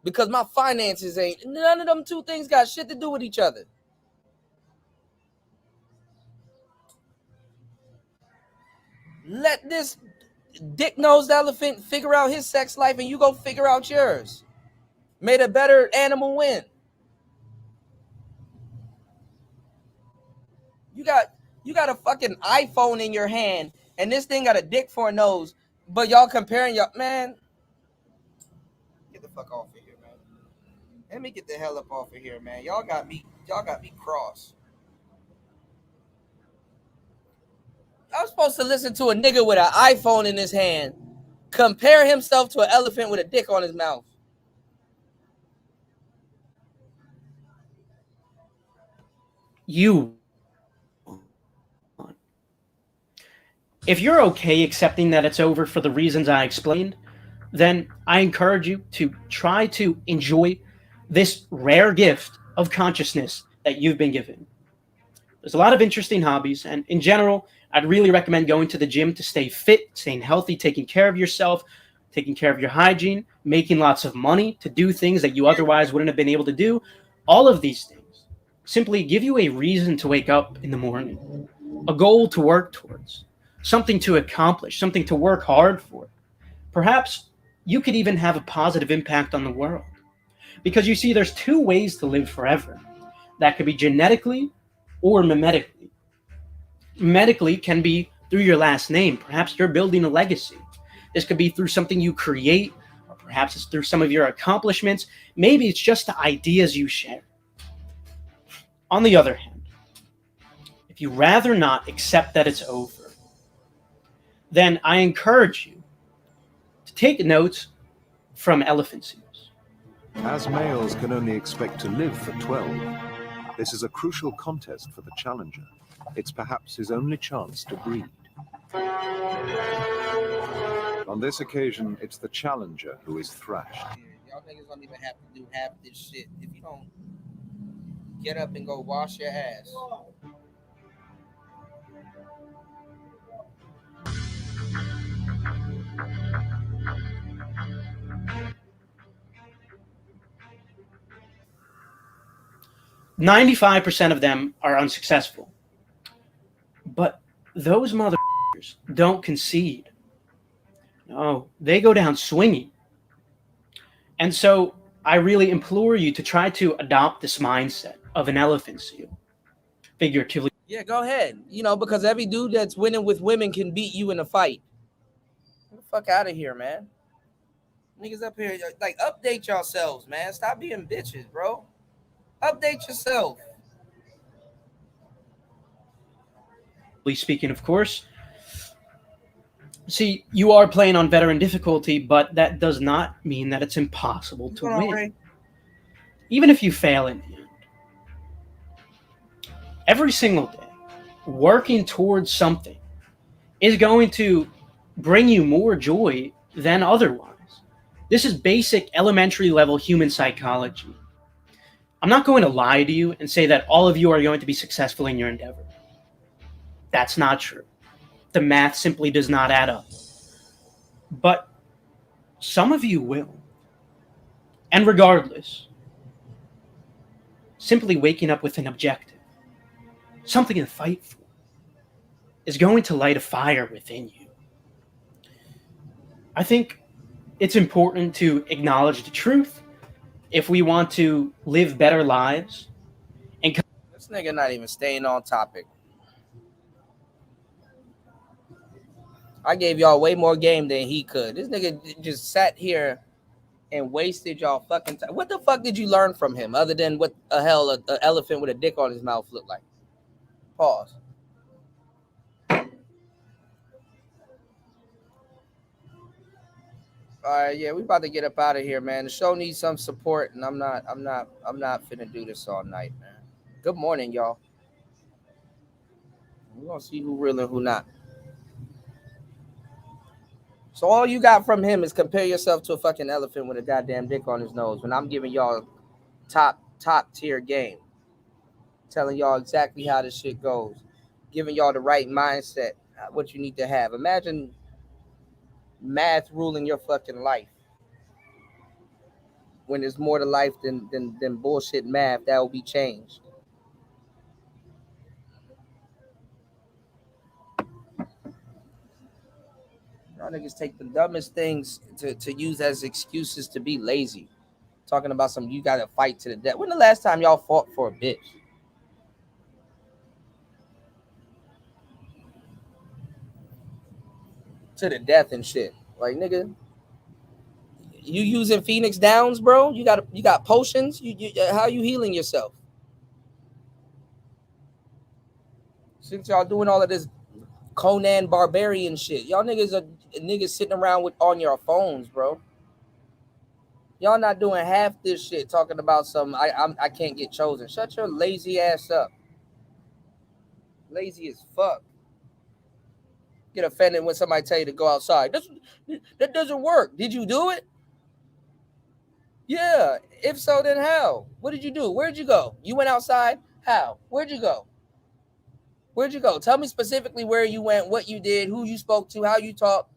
Speaker 1: because my finances ain't. None of them two things got shit to do with each other. Let this dick-nosed elephant figure out his sex life and you go figure out yours. May the better animal win. You got a fucking iPhone in your hand and this thing got a dick for a nose, but y'all comparing y'all, man. Get the fuck off of here, man. Let me get the hell up off of here, man. Y'all got me cross. I was supposed to listen to a nigga with an iPhone in his hand compare himself to an elephant with a dick on his mouth.
Speaker 20: If you're okay accepting that it's over for the reasons I explained, then I encourage you to try to enjoy this rare gift of consciousness that you've been given. There's a lot of interesting hobbies, and in general, I'd really recommend going to the gym to stay fit, staying healthy, taking care of yourself, taking care of your hygiene, making lots of money to do things that you otherwise wouldn't have been able to do. All of these things simply give you a reason to wake up in the morning, a goal to work towards, something to accomplish, something to work hard for. Perhaps you could even have a positive impact on the world. Because you see, there's two ways to live forever. That could be genetically or mimetically. Medically can be through your last name. Perhaps you're building a legacy. This could be through something you create, or perhaps it's through some of your accomplishments. Maybe it's just the ideas you share. On the other hand, if you rather not accept that it's over, then I encourage you to take notes from elephant seals.
Speaker 12: As males can only expect to live for 12, this is a crucial contest for the challenger. It's perhaps his only chance to breed. On this occasion, it's the challenger who is thrashed.
Speaker 1: Y'all niggas don't even have to do half this shit if you don't get up and go wash your ass.
Speaker 20: 95% of them are unsuccessful. But those motherfuckers don't concede. No, they go down swinging. And so I really implore you to try to adopt this mindset of an elephant seal, figuratively.
Speaker 1: Yeah, go ahead. You know, because every dude that's winning with women can beat you in a fight. Get the fuck out of here, man. Niggas up here, like, update yourselves, man. Stop being bitches, bro. Update yourself.
Speaker 20: Speaking, of course. See, you are playing on veteran difficulty, but that does not mean that it's impossible to win. Even if you fail in the end. Every single day, working towards something is going to bring you more joy than otherwise. This is basic elementary level human psychology. I'm not going to lie to you and say that all of you are going to be successful in your endeavor. That's not true. The math simply does not add up. But some of you will. And regardless, simply waking up with an objective, something to fight for, is going to light a fire within you. I think it's important to acknowledge the truth if we want to live better lives. And
Speaker 1: this nigga not even staying on topic. I gave y'all way more game than he could. This nigga just sat here and wasted y'all fucking time. What the fuck did you learn from him other than what the hell an elephant with a dick on his mouth looked like? Pause. All right, yeah, we about to get up out of here, man. The show needs some support, and I'm not finna do this all night, man. Good morning, y'all. We're gonna see who real and who not. So all you got from him is compare yourself to a fucking elephant with a goddamn dick on his nose when I'm giving y'all top tier game. Telling y'all exactly how this shit goes. Giving y'all the right mindset, what you need to have. Imagine math ruling your fucking life. When there's more to life than bullshit math, that will be changed. Y'all niggas take the dumbest things to use as excuses to be lazy. Talking about some you gotta fight to the death. When the last time y'all fought for a bitch? To the death and shit. Like, nigga, you using Phoenix Downs, bro? You got potions? How you healing yourself? Since y'all doing all of this Conan Barbarian shit, y'all niggas are sitting around on your phones, bro. Y'all not doing half this shit. Talking about some I can't get chosen. Shut your lazy ass up. Lazy as fuck. Get offended when somebody tell you to go outside. That doesn't work. Did you do it? Yeah. If so, then how? What did you do? Where'd you go? You went outside? How? Where'd you go? Where'd you go? Tell me specifically where you went, what you did, who you spoke to, how you talked,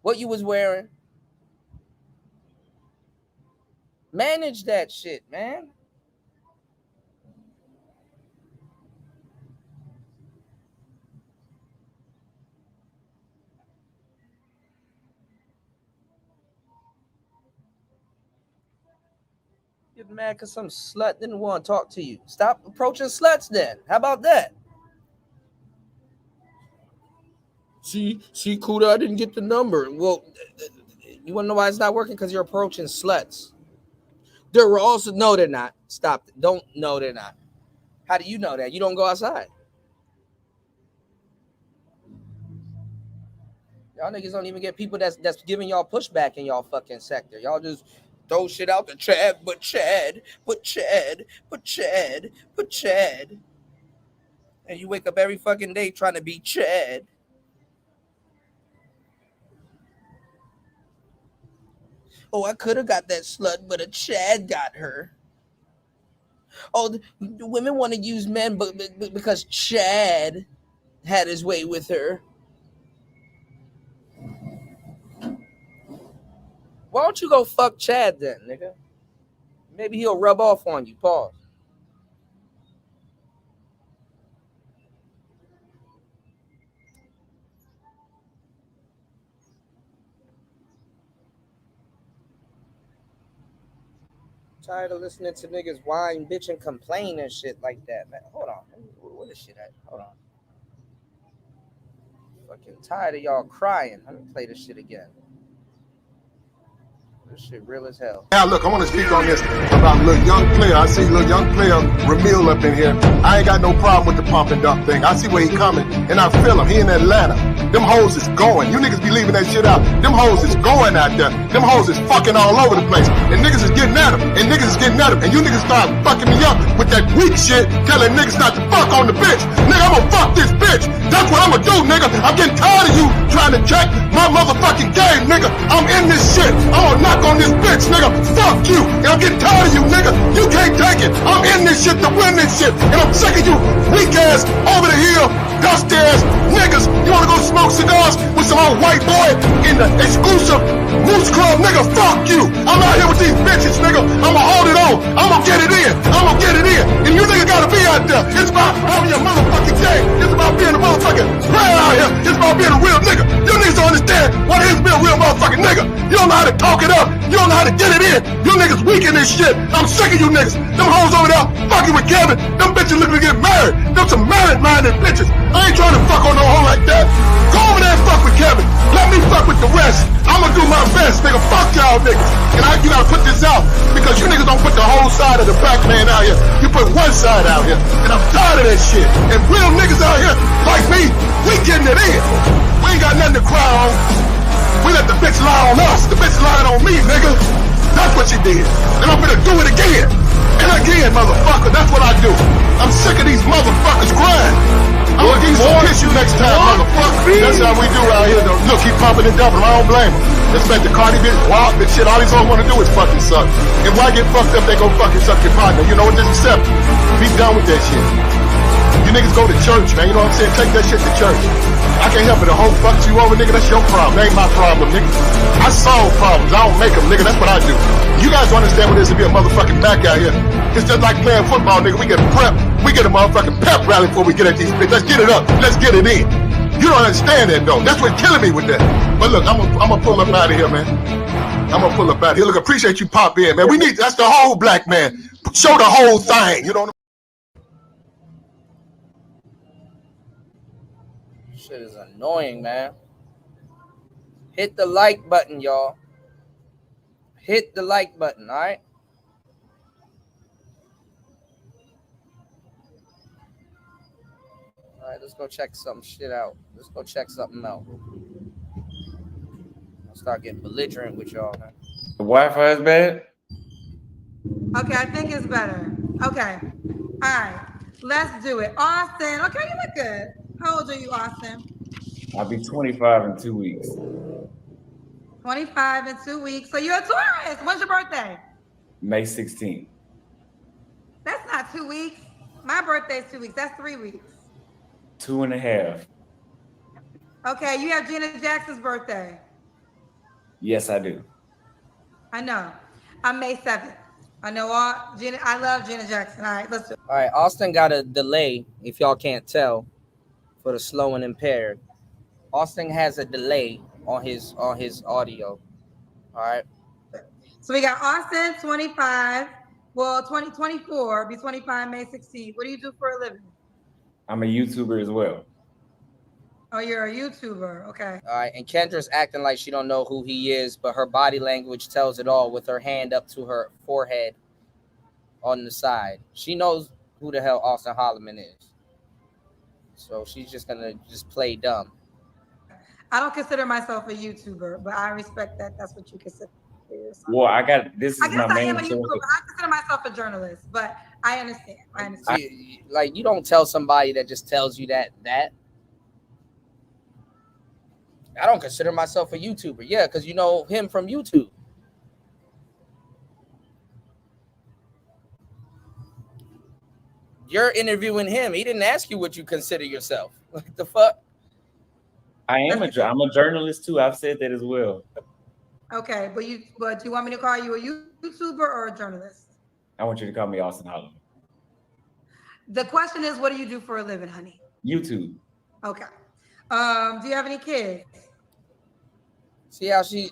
Speaker 1: what you was wearing. Manage that shit, man. Get mad because some slut didn't want to talk to you. Stop approaching sluts then. How about that? See, Kuda, I didn't get the number. Well, you want to know why it's not working? Because you're approaching sluts. There were also, no, they're not. Stop. Don't, no, they're not. How do you know that? You don't go outside. Y'all niggas don't even get people that's giving y'all pushback in y'all fucking sector. Y'all just throw shit out to Chad, but Chad. And you wake up every fucking day trying to be Chad. Oh, I could have got that slut, but a Chad got her. Oh, the women want to use men but because Chad had his way with her. Why don't you go fuck Chad then, nigga? Maybe he'll rub off on you. Pause. Tired of listening to niggas whine, bitch, and complain and shit like that, man. Hold on. Where this shit at? Hold on. Fucking tired of y'all crying. Let me play this shit again. This shit real as hell.
Speaker 16: Now look, I want to speak on this about little young player. I see little young player Ramil up in here. I ain't got no problem with the pump and dump thing. I see where he coming, and I feel him. He in Atlanta. Them hoes is going. You niggas be leaving that shit out. Them hoes is going out there. Them hoes is fucking all over the place. And niggas is getting at them. And niggas is getting at them. And you niggas start fucking me up with that weak shit, telling niggas not to fuck on the bitch. Nigga, I'm gonna fuck this bitch. That's what I'm gonna do, nigga. I'm getting tired of you trying to check my motherfucking game, nigga. I'm in this shit. I'm gonna knock on this bitch, nigga. Fuck you. And I'm getting tired of you, nigga. You can't take it. I'm in this shit to win this shit. And I'm sick of you weak ass, over the hill, dusty ass niggas. You wanna go smoke cigars with some old white boy in the exclusive Moose Club, nigga? Fuck you. I'm out here with these bitches, nigga. I'ma hold it on. I'ma get it in. I'ma get it in. And you niggas gotta be out there. It's about having your motherfucking game. It's about being a motherfucking player out here. It's about being a real nigga. You niggas don't understand what it is to be a real motherfucking nigga. You don't know how to talk it up. You don't know how to get it in. You niggas weak in this shit. I'm sick of you niggas. Them hoes over there fucking with Kevin. Them bitches looking to get married. Them some married-minded bitches. I ain't trying to fuck on no hoe like that. Go over there and fuck with Kevin. Let me fuck with the rest. I'ma do my best, nigga. Fuck y'all niggas. And you gotta put this out because you niggas don't put the whole side of the black man out here. You put one side out here. And I'm tired of that shit. And real niggas out here like me, we getting it in. We ain't got nothing to cry on. We let the bitch lie on us. The bitch lying on me, nigga. That's what you did. And I'm gonna do it again. And again, motherfucker. That's what I do. I'm sick of these motherfuckers crying. I'm gonna give you some tissue next time, motherfucker. That's how we do out here, though. Look, keep pumping and dumping. I don't blame him. Respect the Cardi bitch, wild bitch shit. All these hoes wanna do is fucking suck. And why get fucked up? They go fucking suck your partner. You know what? Just accept it. Be done with that shit. You niggas go to church, man. You know what I'm saying? Take that shit to church. I can't help it. The whole fucks you over, nigga. That's your problem. That ain't my problem, nigga. I solve problems. I don't make them, nigga. That's what I do. You guys don't understand what it is to be a motherfucking back out here. It's just like playing football, nigga. We get prep. We get a motherfucking pep rally before we get at these bitches. Let's get it up. Let's get it in. You don't understand that, though. That's what's killing me with that. But look, I'm gonna pull up out of here, man. I'm gonna pull up out of here. Look, appreciate you pop in, man. We need, that's the whole black man. Show the whole thing. You know.
Speaker 1: Shit is annoying, man. Hit the like button, y'all. Hit the like button, all right? All right, let's go check some shit out. Let's go check something out. I'll start getting belligerent with y'all, man.
Speaker 15: The Wi-Fi is bad?
Speaker 17: Okay, I think it's better. Okay. All right. Let's do it. Austin. Okay, you look good. How old are you, Austin?
Speaker 15: I'll be 25 in 2 weeks.
Speaker 17: 25 in 2 weeks. So you're a Taurus. When's your birthday?
Speaker 15: May 16th.
Speaker 17: That's not 2 weeks. My birthday's 2 weeks. That's 3 weeks.
Speaker 15: 2.5.
Speaker 17: Okay, you have Gina Jackson's birthday.
Speaker 15: Yes, I do.
Speaker 17: I know. I'm May 7th. I know all Gina. I love Gina Jackson. All right, let's do it.
Speaker 1: All right, Austin got a delay, if y'all can't tell, for the slow and impaired. Austin has a delay on his audio. All right.
Speaker 17: So we got Austin, 25. Well, 2024, be 25 May 16th. What do you do for a living?
Speaker 15: I'm a YouTuber as well.
Speaker 17: Oh, you're a YouTuber. Okay.
Speaker 1: All right, and Kendra's acting like she don't know who he is, but her body language tells it all with her hand up to her forehead on the side. She knows who the hell Austin Holloman is. So she's just going to just play dumb.
Speaker 17: I don't consider myself a YouTuber, but I respect that. That's what you consider yourself.
Speaker 15: Well, this is
Speaker 17: I guess
Speaker 15: my
Speaker 17: I
Speaker 15: main
Speaker 17: am a
Speaker 15: source.
Speaker 17: YouTuber. I consider myself a journalist, but I understand.
Speaker 1: Like, you don't tell somebody that just tells you that. I don't consider myself a YouTuber. Yeah, because you know him from YouTube. You're interviewing him. He didn't ask you what you consider yourself. Like the fuck?
Speaker 15: I'm a journalist too. I've said that as well.
Speaker 17: Okay, but do you want me to call you a YouTuber or a journalist?
Speaker 15: I want you to call me Austin Holloman.
Speaker 17: The question is, what do you do for a living, honey?
Speaker 15: YouTube.
Speaker 17: Okay. Do you have any kids?
Speaker 1: See how she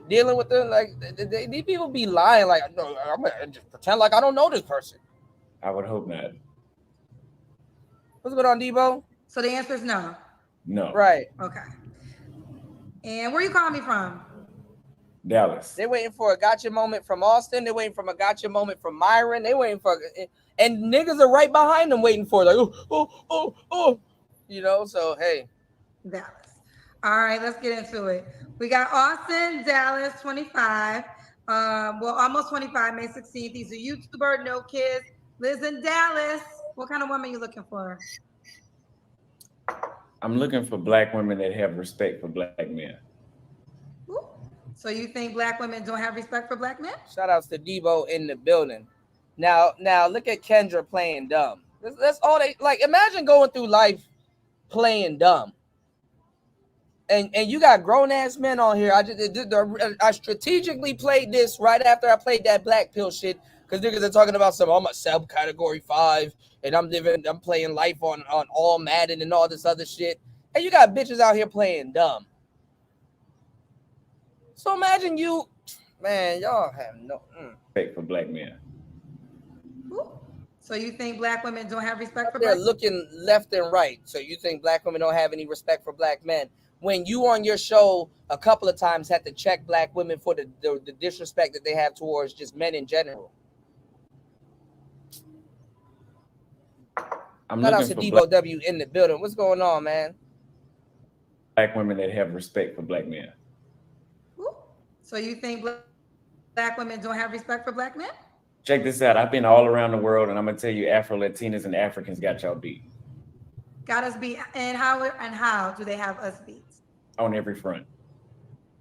Speaker 1: dealing with them. Like these people be lying. Like, no, I'm gonna just pretend like I don't know this person.
Speaker 15: I would hope not.
Speaker 1: What's going on, Debo?
Speaker 17: So the answer is no.
Speaker 15: No.
Speaker 1: Right.
Speaker 17: Okay. And where you calling me from?
Speaker 15: Dallas.
Speaker 1: They waiting for a gotcha moment from Austin. They waiting for a gotcha moment from Myron. They waiting for, and niggas are right behind them waiting for it. Like, oh. You know, so hey.
Speaker 17: Dallas. All right, let's get into it. We got Austin, Dallas, 25. Well, almost 25, May 16th. He's a YouTuber, no kids, lives in Dallas. What kind of woman are you looking for?
Speaker 15: I'm looking for black women that have respect for black men.
Speaker 17: Ooh. So you think black women don't have respect for black men?
Speaker 1: Shout outs to Debo in the building. Now look at Kendra playing dumb. That's all they like. Imagine going through life playing dumb. And you got grown ass men on here. I strategically played this right after I played that black pill shit because niggas are talking about I'm a subcategory 5 and I'm playing life on all Madden and all this other shit. And you got bitches out here playing dumb. So imagine you, man, y'all have no
Speaker 15: respect for black men.
Speaker 17: Ooh. So you think black women don't have respect for
Speaker 1: They're
Speaker 17: black men?
Speaker 1: looking left and right. So you think black women don't have any respect for black men? When you on your show a couple of times had to check black women for the disrespect that they have towards just men in general.
Speaker 15: I'm
Speaker 1: Shout out
Speaker 15: looking
Speaker 1: to
Speaker 15: for
Speaker 1: Debo W in the building. What's going on, man?
Speaker 15: black women that have respect for black men.
Speaker 17: Ooh. So you think black women don't have respect for black men?
Speaker 15: Check this out. I've been all around the world, and I'm gonna tell you, Afro-Latinas and Africans got y'all beat
Speaker 17: Got us beat. And how do they have us beat?
Speaker 15: on every front.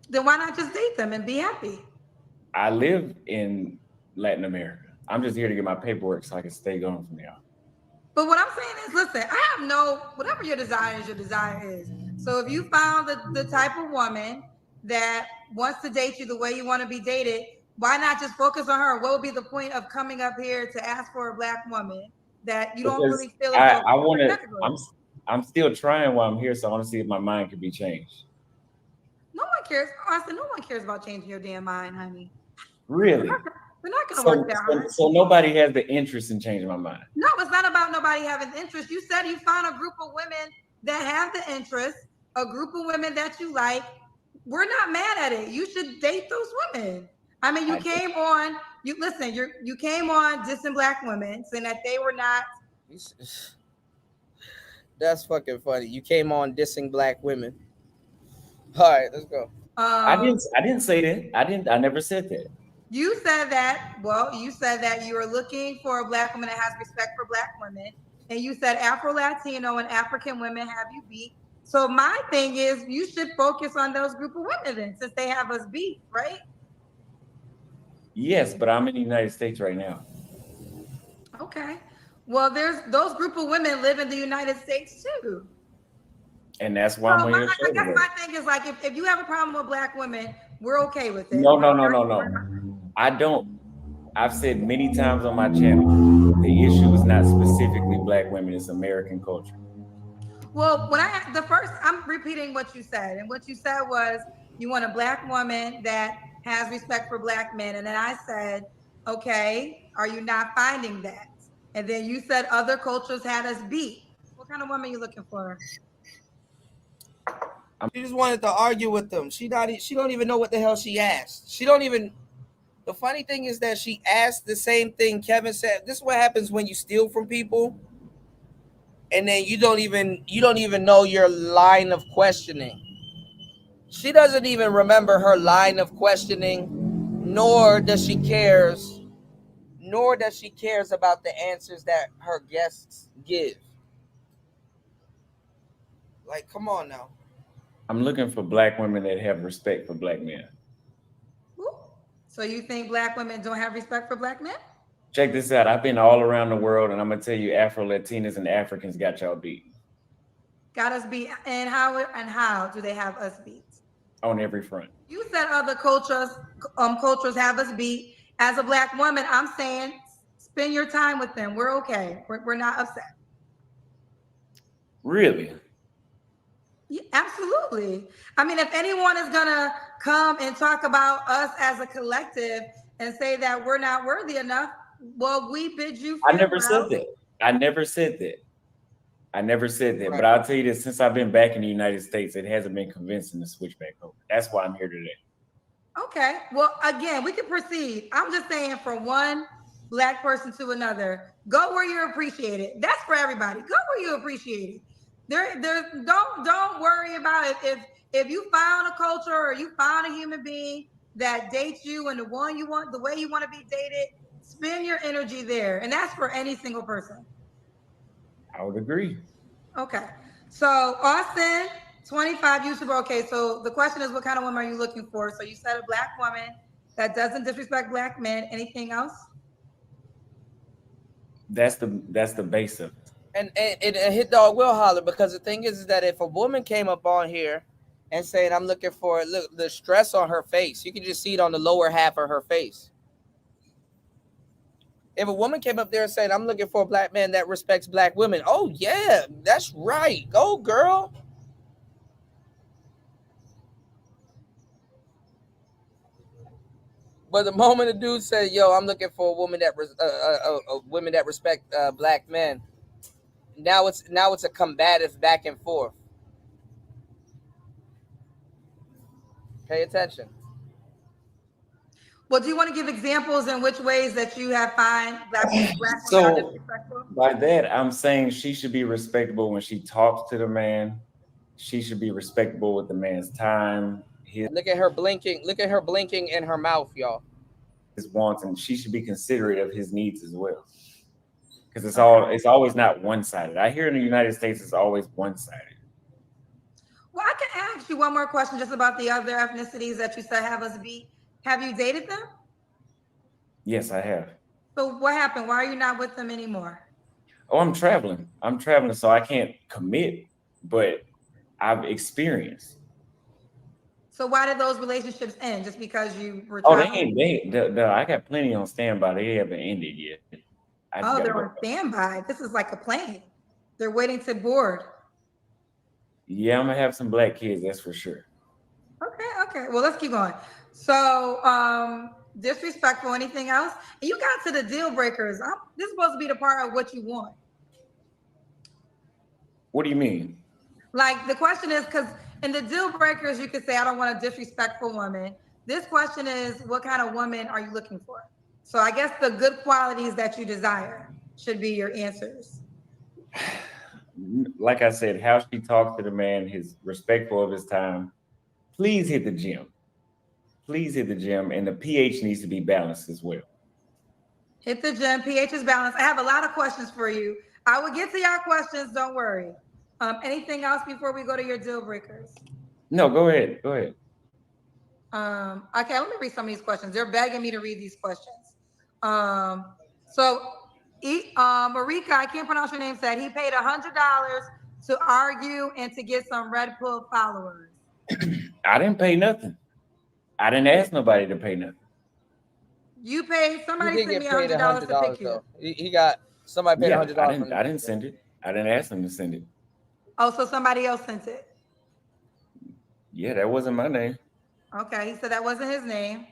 Speaker 17: Then why not just date them and be happy?
Speaker 15: I live in Latin America. I'm just here to get my paperwork so I can stay going from there.
Speaker 17: But what I'm saying is, listen, I have whatever your desire is. So if you found the type of woman that wants to date you the way you want to be dated, why not just focus on her? What would be the point of coming up here to ask for a black woman that you don't really feel as though
Speaker 15: I want to. I'm still trying while I'm here, so I want to see if my mind can be changed.
Speaker 17: No one cares, Austin. No one cares about changing your damn mind, honey.
Speaker 15: Really?
Speaker 17: We're not going to work that hard.
Speaker 15: So nobody has the interest in changing my mind.
Speaker 17: No, it's not about nobody having interest. You said you found a group of women that have the interest, a group of women that you like. We're not mad at it. You should date those women. I mean, you came on dissing black women, saying that they were not.
Speaker 1: That's fucking funny. You came on dissing black women. All right, let's go.
Speaker 15: I didn't say that. I never said that.
Speaker 17: You said that. Well, you said that you were looking for a black woman that has respect for black women, and you said Afro-Latino and African women have you beat. So my thing is, you should focus on those group of women then, since they have us beat, right?
Speaker 15: Yes, but I'm in the United States right now.
Speaker 17: Okay. Well, there's those group of women live in the United States too.
Speaker 15: And that's why I'm on your show.
Speaker 17: I guess my thing is like, if you have a problem with black women, we're okay with it.
Speaker 15: No. I don't. I've said many times on my channel, the issue is not specifically black women, it's American culture.
Speaker 17: Well, I'm repeating what you said. And what you said was you want a black woman that has respect for black men. And then I said, okay, are you not finding that? And then you said other cultures had us beat. What kind of woman are you looking for?
Speaker 1: She just wanted to argue with them. She don't even know what the hell she asked. She don't even. The funny thing is that she asked the same thing Kevin said. This is what happens when you steal from people, and then you don't even know your line of questioning. She doesn't even remember her line of questioning, nor does she cares about the answers that her guests give. Like, come on now.
Speaker 15: I'm looking for black women that have respect for black men.
Speaker 17: Ooh. So you think black women don't have respect for black men?
Speaker 15: Check this out. I've been all around the world, and I'm gonna tell you, Afro-Latinas and Africans got y'all beat.
Speaker 17: Got us beat. And how do they have us beat?
Speaker 15: On every front.
Speaker 17: You said other cultures have us beat. As a black woman, I'm saying spend your time with them. We're okay. We're not upset.
Speaker 15: Really?
Speaker 17: Yeah, absolutely. I mean, if anyone is gonna come and talk about us as a collective and say that we're not worthy enough, well, we bid you
Speaker 15: I
Speaker 17: farewell.
Speaker 15: never said that. I never said that. I never said that.
Speaker 17: Right.
Speaker 15: But I'll tell you this: since I've been back in the United States, it hasn't been convincing to switch back over. That's why I'm here today.
Speaker 17: Okay. Well, again, we can proceed. I'm just saying, from one Black person to another, go where you're appreciated. That's for everybody. Go where you're appreciated. Don't worry about it. If you found a culture or you found a human being that dates you and the one you want, the way you want to be dated, spend your energy there. And that's for any single person.
Speaker 15: I would agree.
Speaker 17: Okay. So Austin, 25 YouTuber. Okay. So the question is, what kind of woman are you looking for? So you said a Black woman that doesn't disrespect Black men. Anything else?
Speaker 15: That's the base of it.
Speaker 1: And Hit Dog will holler, because the thing is that if a woman came up on here and saying, I'm looking for, look, the stress on her face, you can just see it on the lower half of her face. If a woman came up there and said, I'm looking for a Black man that respects Black women, oh yeah, that's right. Go girl. But the moment a dude said, yo, I'm looking for a woman that women that respect Black men, now it's a combative back and forth. Pay attention.
Speaker 17: Well, do you want to give examples in which ways that you have find Black women are
Speaker 15: So
Speaker 17: disrespectful?
Speaker 15: by that, I'm saying she should be respectable when she talks to the man. She should be respectable with the man's time.
Speaker 1: Look at her blinking. Look at her blinking in her mouth, y'all.
Speaker 15: His wants, and she should be considerate of his needs as well. Because it's always not one-sided. I hear in the United States it's always one-sided.
Speaker 17: Well, I can ask you one more question just about the other ethnicities that you said have us beat. Have you dated them?
Speaker 15: Yes, I have.
Speaker 17: So what happened? Why are you not with them anymore?
Speaker 15: Oh, I'm traveling, so I can't commit, but I've experienced.
Speaker 17: So why did those relationships end? Just because you were
Speaker 15: Oh,
Speaker 17: traveling?
Speaker 15: I got plenty on standby. They haven't ended yet.
Speaker 17: Oh, they're on standby. This is like a plane. They're waiting to board.
Speaker 15: Yeah, I'm gonna have some Black kids, that's for sure.
Speaker 17: Okay. Well, let's keep going. So, disrespectful. Anything else? And you got to the deal breakers. This is supposed to be the part of what you want.
Speaker 15: What do you mean?
Speaker 17: Like, the question is, because in the deal breakers, you could say, I don't want a disrespectful woman. This question is, what kind of woman are you looking for? So I guess the good qualities that you desire should be your answers.
Speaker 15: Like I said, how she talks to the man, he's respectful of his time. Please hit the gym. And the pH needs to be balanced as well.
Speaker 17: Hit the gym. pH is balanced. I have a lot of questions for you. I will get to your questions. Don't worry. Anything else before we go to your deal breakers?
Speaker 15: No, go ahead.
Speaker 17: Okay, let me read some of these questions. They're begging me to read these questions. So Marika, I can't pronounce your name, said he paid $100 to argue and to get some Red Pill followers.
Speaker 15: I didn't pay nothing. I didn't ask nobody to pay nothing.
Speaker 17: You paid, somebody sent me $100 to pick you.
Speaker 1: He got, somebody paid $100.
Speaker 15: I didn't send it. I didn't ask them to send it.
Speaker 17: Oh, so somebody else sent it.
Speaker 15: Yeah, that wasn't my name.
Speaker 17: Okay, he said that wasn't his name.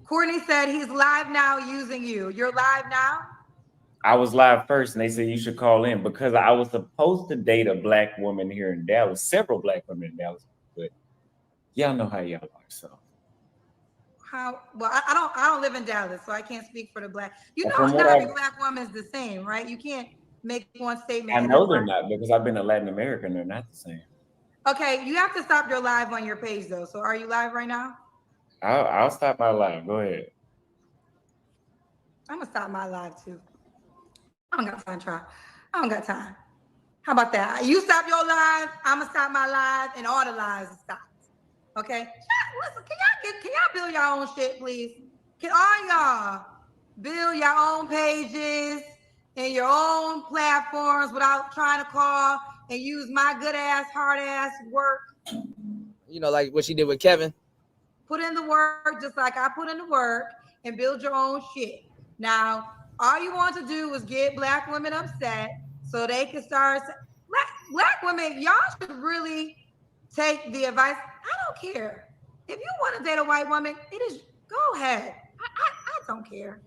Speaker 17: Courtney said he's live now using you. You're live now?
Speaker 15: I was live first, and they said you should call in because I was supposed to date a Black woman here in Dallas, several Black women in Dallas, but y'all know how y'all are, so.
Speaker 17: How? Well, I don't live in Dallas, so I can't speak for the Black. You know,
Speaker 15: From
Speaker 17: not
Speaker 15: what
Speaker 17: every Black woman is the same, right? You can't make one statement.
Speaker 15: I know they're not because I've been to Latin America and they're not the same.
Speaker 17: Okay, you have to stop your live on your page though. So are you live right now?
Speaker 15: I'll stop my live. Go ahead.
Speaker 17: I'm gonna stop my live too. I don't got time, try. I don't got time. How about that? You stop your live, I'm gonna stop my live, and all the lives stop. Okay? Listen, can y'all build your own shit, please? Can all y'all build your own pages and your own platforms without trying to call and use my good ass, hard ass work?
Speaker 1: You know, like what she did with Kevin.
Speaker 17: Put in the work just like I put in the work and build your own shit. Now, all you want to do is get Black women upset so they can start. Black women, y'all should really take the advice. I don't care. If you want to date a white woman, it is go ahead. I don't care.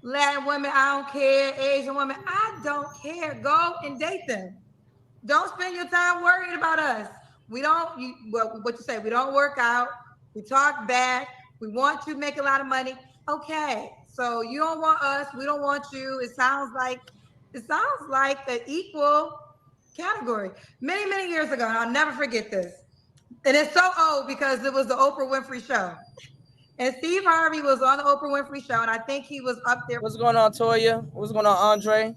Speaker 17: Latin women, I don't care. Asian women, I don't care. Go and date them. Don't spend your time worrying about us. We don't, what you say, we don't work out. We talk back. We want you to make a lot of money. Okay, so you don't want us. We don't want you. It sounds like an equal category. Many, many years ago, and I'll never forget this. And it's so old because it was the Oprah Winfrey Show. And Steve Harvey was on the Oprah Winfrey Show, and I think he was up there.
Speaker 1: What's going on, Toya? What's going on, Andre?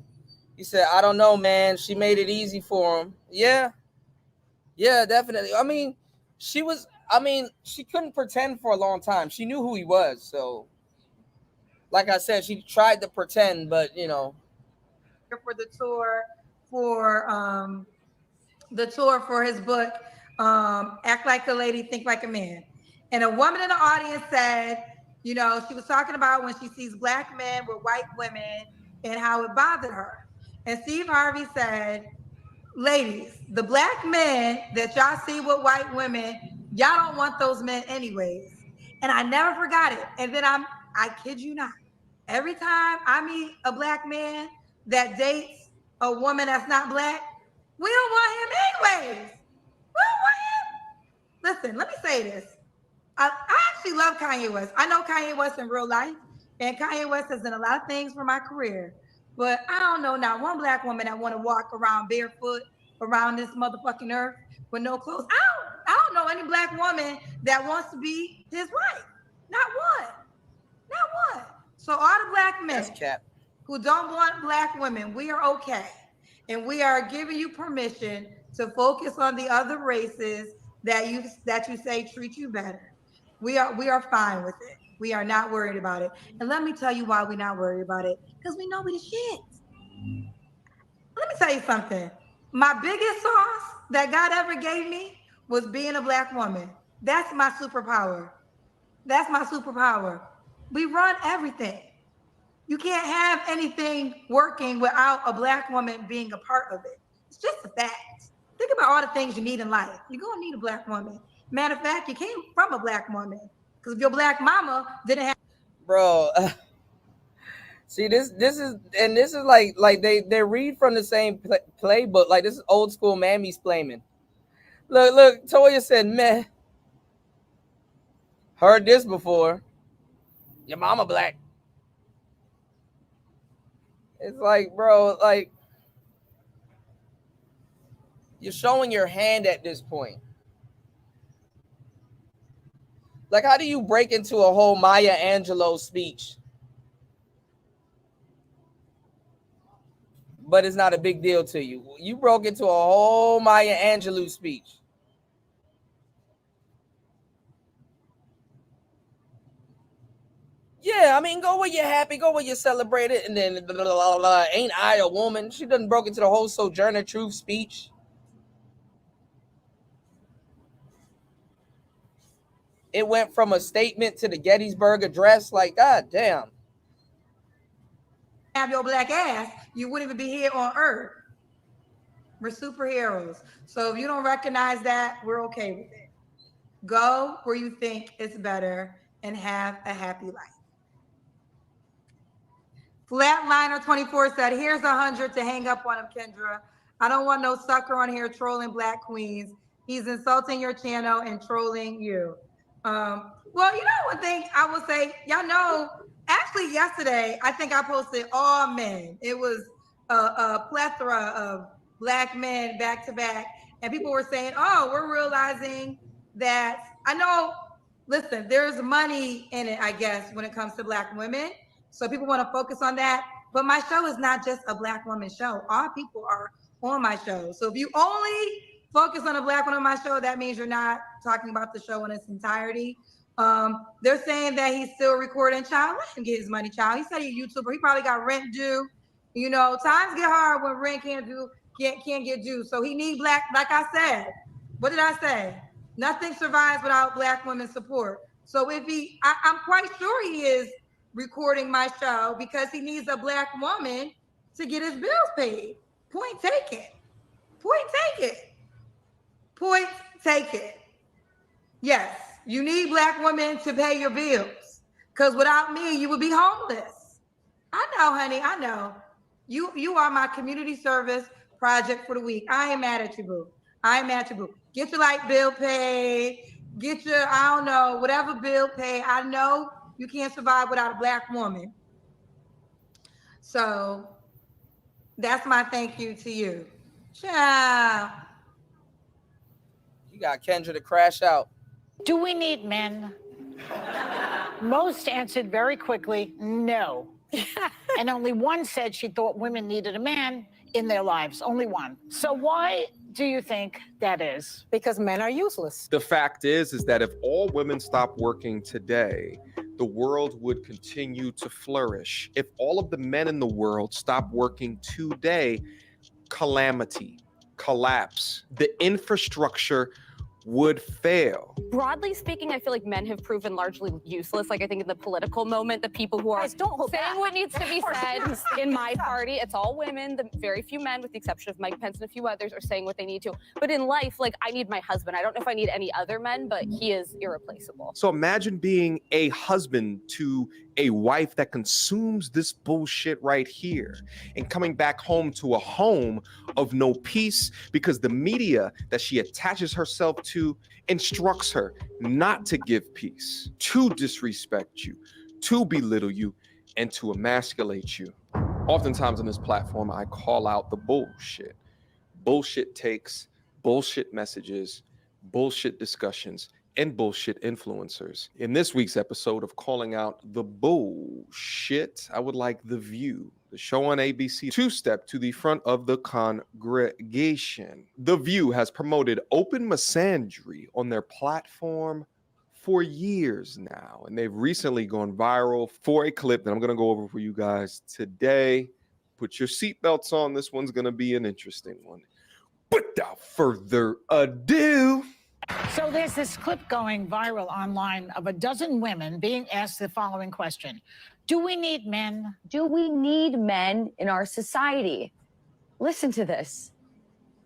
Speaker 1: He said, I don't know, man. She made it easy for him. Yeah, definitely. I mean, she couldn't pretend for a long time. She knew who he was. So, like I said, she tried to pretend, but, you know.
Speaker 17: For the tour, for his book, Act Like a Lady, Think Like a Man. And a woman in the audience said, you know, she was talking about when she sees black men with white women and how it bothered her. And Steve Harvey said, ladies, the black men that y'all see with white women, y'all don't want those men anyways. And I never forgot it. And then I kid you not, every time I meet a black man that dates a woman that's not black, we don't want him anyways. We don't want him. Listen, let me say this. I actually love Kanye West. I know Kanye West in real life, and Kanye West has done a lot of things for my career. But I don't know not one black woman that want to walk around barefoot around this motherfucking earth with no clothes. I don't know any black woman that wants to be his wife. Not one. Not one. So all the black men who don't want black women, we are okay. And we are giving you permission to focus on the other races that you say treat you better. We are fine with it. We are not worried about it. And let me tell you why we're not worried about it. Because we know we the shit. Let me tell you something. My biggest sauce that God ever gave me was being a black woman. That's my superpower. That's my superpower. We run everything. You can't have anything working without a black woman being a part of it. It's just a fact. Think about all the things you need in life. You're going to need a black woman. Matter of fact, you came from a black woman. Because if your black mama didn't have...
Speaker 1: Bro, see, this is like they read from the same playbook. Like, this is old school Mammy's playing. Look, Toya said, meh. Heard this before. Your mama black. It's like, bro, like, you're showing your hand at this point. Like, how do you break into a whole Maya Angelou speech? But it's not a big deal to you. You broke into a whole Maya Angelou speech. Yeah, I mean, go where you're happy, go where you're celebrated, and then ain't I a woman? She done broke into the whole Sojourner Truth speech. It went from a statement to the Gettysburg Address. Like, God damn.
Speaker 17: Have your black ass, you wouldn't even be here on Earth. We're superheroes. So if you don't recognize that, we're okay with it. Go where you think it's better and have a happy life. Flatliner 24 said, here's 100 to hang up on him, Kendra. I don't want no sucker on here trolling black queens. He's insulting your channel and trolling you. Well, you know, one thing I will say, y'all know, actually yesterday, I think I posted all men. It was a plethora of black men back to back. And people were saying, oh, we're realizing that, I know, listen, there's money in it, I guess, when it comes to black women. So people want to focus on that. But my show is not just a black woman show. All people are on my show. So if you only focus on a black woman on my show, that means you're not talking about the show in its entirety. They're saying that he's still recording. Child, let him get his money, child. He said he's a YouTuber. He probably got rent due. You know, times get hard when rent can't get due. So he need black, like I said. What did I say? Nothing survives without black women's support. So if I'm quite sure he is recording my show because he needs a black woman to get his bills paid. Point taken. Point taken. Point take it. Yes, you need black women to pay your bills. Because without me, you would be homeless. I know, honey, I know. You are my community service project for the week. I ain't mad at you, boo. I ain't mad at you, boo. Get your light bill paid. Get your, I don't know, whatever bill paid. I know you can't survive without a black woman. So that's my thank you to you. Ciao.
Speaker 1: You got Kendra to crash out.
Speaker 18: Do we need men? Most answered very quickly, no. And only one said she thought women needed a man in their lives. Only one. So why do you think that is?
Speaker 19: Because men are useless. The fact is that if all women stop working today, the world would continue to flourish. If all of the men in the world stop working today, calamity, collapse, the infrastructure would fail.
Speaker 23: Broadly speaking, I feel like men have proven largely useless. Like I think in the political moment, the people who are saying what needs to be said in my party, it's all women. The very few men, with the exception of Mike Pence and a few others, are saying what they need to. But in life, like I need my husband. I don't know if I need any other men, but he is irreplaceable.
Speaker 19: So imagine being a husband to a wife that consumes this bullshit right here and coming back home to a home of no peace because the media that she attaches herself to instructs her not to give peace, to disrespect you, to belittle you, and to emasculate you. Oftentimes on this platform, I call out the bullshit. Bullshit takes, bullshit messages, bullshit discussions, and bullshit influencers. In this week's episode of Calling Out the Bullshit, I would like The View, the show on ABC, to step to the front of the congregation. The View has promoted open misandry on their platform for years now, and they've recently gone viral for a clip that I'm going to go over for you guys today. Put your seatbelts on. This one's going to be an interesting one. Without further ado...
Speaker 18: So there's this clip going viral online of a dozen women being asked the following question. Do we need men?
Speaker 24: Do we need men in our society? Listen to this.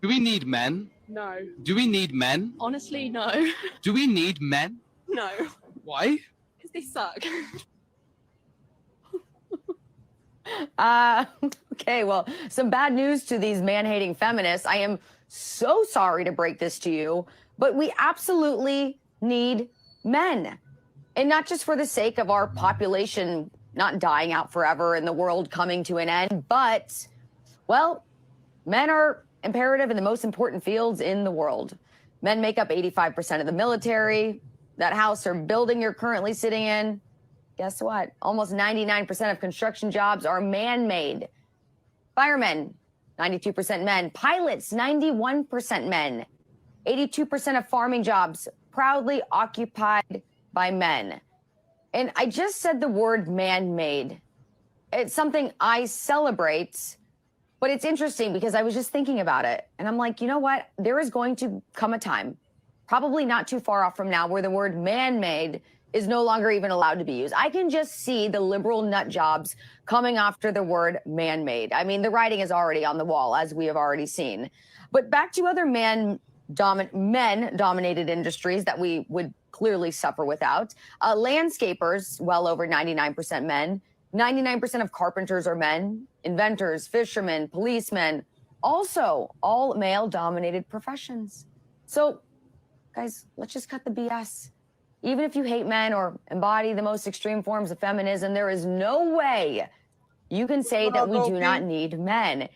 Speaker 25: Do we need men?
Speaker 24: No.
Speaker 25: Do we need men?
Speaker 24: Honestly, no.
Speaker 25: Do we need men?
Speaker 24: No.
Speaker 25: Why?
Speaker 24: Because they suck. Okay, well, some bad news to these man-hating feminists. I am so sorry to break this to you, but we absolutely need men. And not just for the sake of our population not dying out forever and the world coming to an end, but, well, men are imperative in the most important fields in the world. Men make up 85% of the military. That house or building you're currently sitting in, guess what? Almost 99% of construction jobs are man-made. Firemen, 92% men. Pilots, 91% men. 82% of farming jobs proudly occupied by men. And I just said the word man-made. It's something I celebrate, but it's interesting because I was just thinking about it. And I'm like, you know what? There is going to come a time, probably not too far off from now, where the word man-made is no longer even allowed to be used. I can just see the liberal nut jobs coming after the word man-made. I mean, the writing is already on the wall, as we have already seen. But back to other men-dominated industries that we would clearly suffer without. Landscapers, well over 99% men. 99% of carpenters are men. Inventors, fishermen, policemen, also all male-dominated professions. So, guys, let's just cut the BS. Even if you hate men or embody the most extreme forms of feminism, there is no way you can say that we do not need men.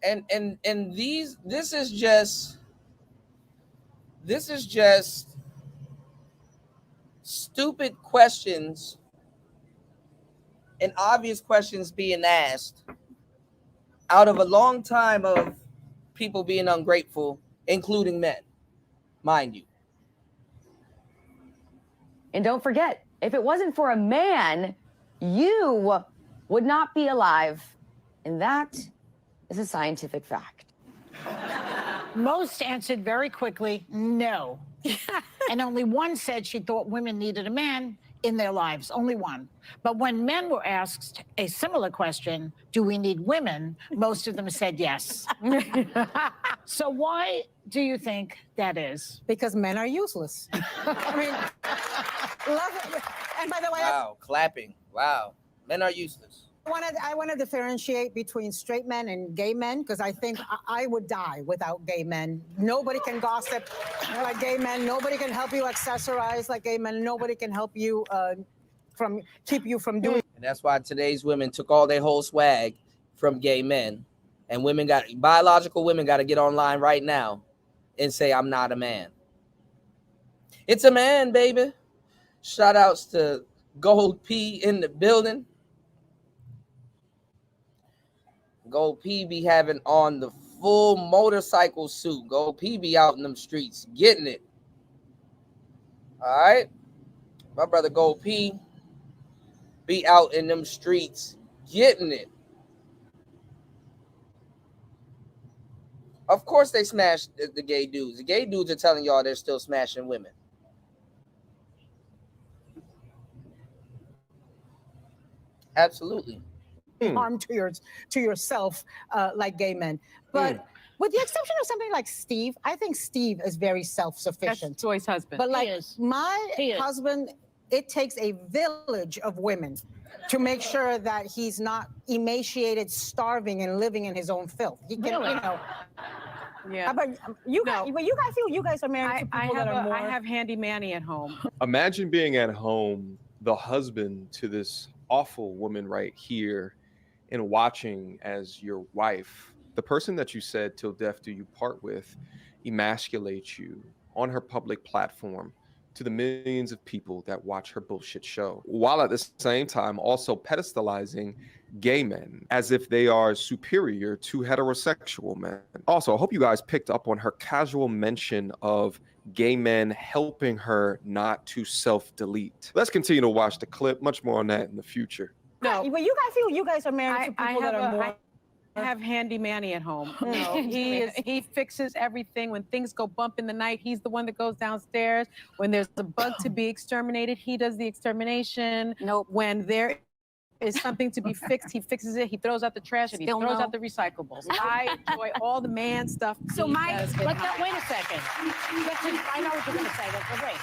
Speaker 1: And this is just stupid questions and obvious questions being asked out of a long time of people being ungrateful, including men, mind you.
Speaker 24: And don't forget, if it wasn't for a man, you would not be alive. And that is a scientific fact.
Speaker 18: Most answered very quickly, no. And only one said she thought women needed a man in their lives, only one. But when men were asked a similar question, do we need women? Most of them said yes. So why do you think that is?
Speaker 4: Because men are useless. I mean, love it. And by the way,
Speaker 1: Wow, clapping. Wow, men are useless.
Speaker 4: I want to differentiate between straight men and gay men because I think I would die without gay men. Nobody can gossip like gay men. Nobody can help you accessorize like gay men. Nobody can help you keep you from doing.
Speaker 1: And that's why today's women took all their whole swag from gay men, and biological women got to get online right now and say, "I'm not a man." It's a man, baby. Shout outs to Gold P in the building. Gold P be having on the full motorcycle suit. Gold P be out in them streets getting it. All right. My brother Gold P be out in them streets getting it. Of course they smash the gay dudes. The gay dudes are telling y'all they're still smashing women. Absolutely.
Speaker 4: Harm to yourself like gay men. But with the exception of somebody like Steve, I think Steve is very self-sufficient.
Speaker 5: That's Joy's husband.
Speaker 4: But like my husband, it takes a village of women to make sure that he's not emaciated, starving, and living in his own filth. He can, you know.
Speaker 5: Yeah.
Speaker 4: But you guys feel you guys are married to people that are more.
Speaker 5: I have handy Manny at home.
Speaker 19: Imagine being at home, the husband to this awful woman right here, and watching as your wife, the person that you said till death do you part with, emasculates you on her public platform to the millions of people that watch her bullshit show, while at the same time also pedestalizing gay men as if they are superior to heterosexual men. Also, I hope you guys picked up on her casual mention of gay men helping her not to self-delete. Let's continue to watch the clip. Much more on that in the future.
Speaker 4: No, but you guys feel you guys are married to people that are more.
Speaker 5: I have handy Manny at home. You know, he fixes everything. When things go bump in the night, he's the one that goes downstairs. When there's a bug to be exterminated, he does the extermination.
Speaker 23: Nope.
Speaker 5: When there is something to be fixed, he fixes it. He throws out the trash and he
Speaker 23: Still
Speaker 5: throws
Speaker 23: no.
Speaker 5: out the recyclables. I enjoy all the man stuff.
Speaker 18: So
Speaker 5: he
Speaker 18: my,
Speaker 5: does in
Speaker 18: but
Speaker 5: my-
Speaker 18: wait a second. I know what you're going to say, but wait.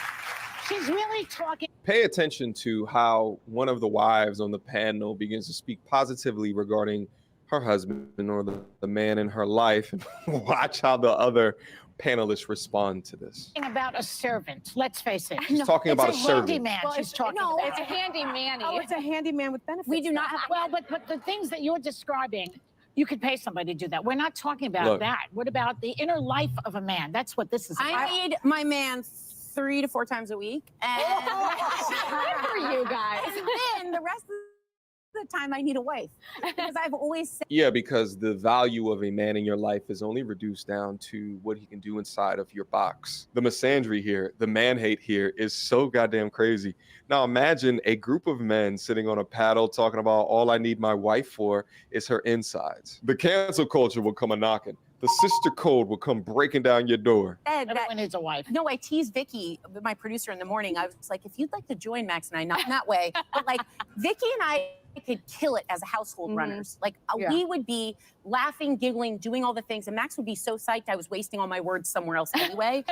Speaker 18: She's really talking.
Speaker 19: Pay attention to how one of the wives on the panel begins to speak positively regarding her husband or the man in her life, and watch how the other panelists respond to this.
Speaker 18: About a servant. Let's face it.
Speaker 19: She's talking about a servant.
Speaker 18: Handyman.
Speaker 23: Well,
Speaker 18: she's talking
Speaker 23: no,
Speaker 18: about.
Speaker 23: it's a handy Manny.
Speaker 5: Oh, it's a handyman with benefits.
Speaker 18: We do not have, well, but the things that you're describing, you could pay somebody to do that. We're not talking about
Speaker 19: Look.
Speaker 18: that. What about the inner life of a man? That's what this is about.
Speaker 3: I need my man 3 to 4 times a week. And
Speaker 23: Good for you guys.
Speaker 3: And then the rest of the time I need a wife. Because I've always said
Speaker 19: Yeah, because the value of a man in your life is only reduced down to what he can do inside of your box. The misandry here, the man hate here is so goddamn crazy. Now imagine a group of men sitting on a paddle talking about all I need my wife for is her insides. The cancel culture will come a knocking. The sister code will come breaking down your door.
Speaker 18: Everyone needs a wife.
Speaker 3: No, I teased Vicky, my producer, in the morning. I was like, if you'd like to join Max and I, not in that way, but like Vicky and I could kill it as a household runners. Like we would be laughing, giggling, doing all the things, and Max would be so psyched I was wasting all my words somewhere else anyway.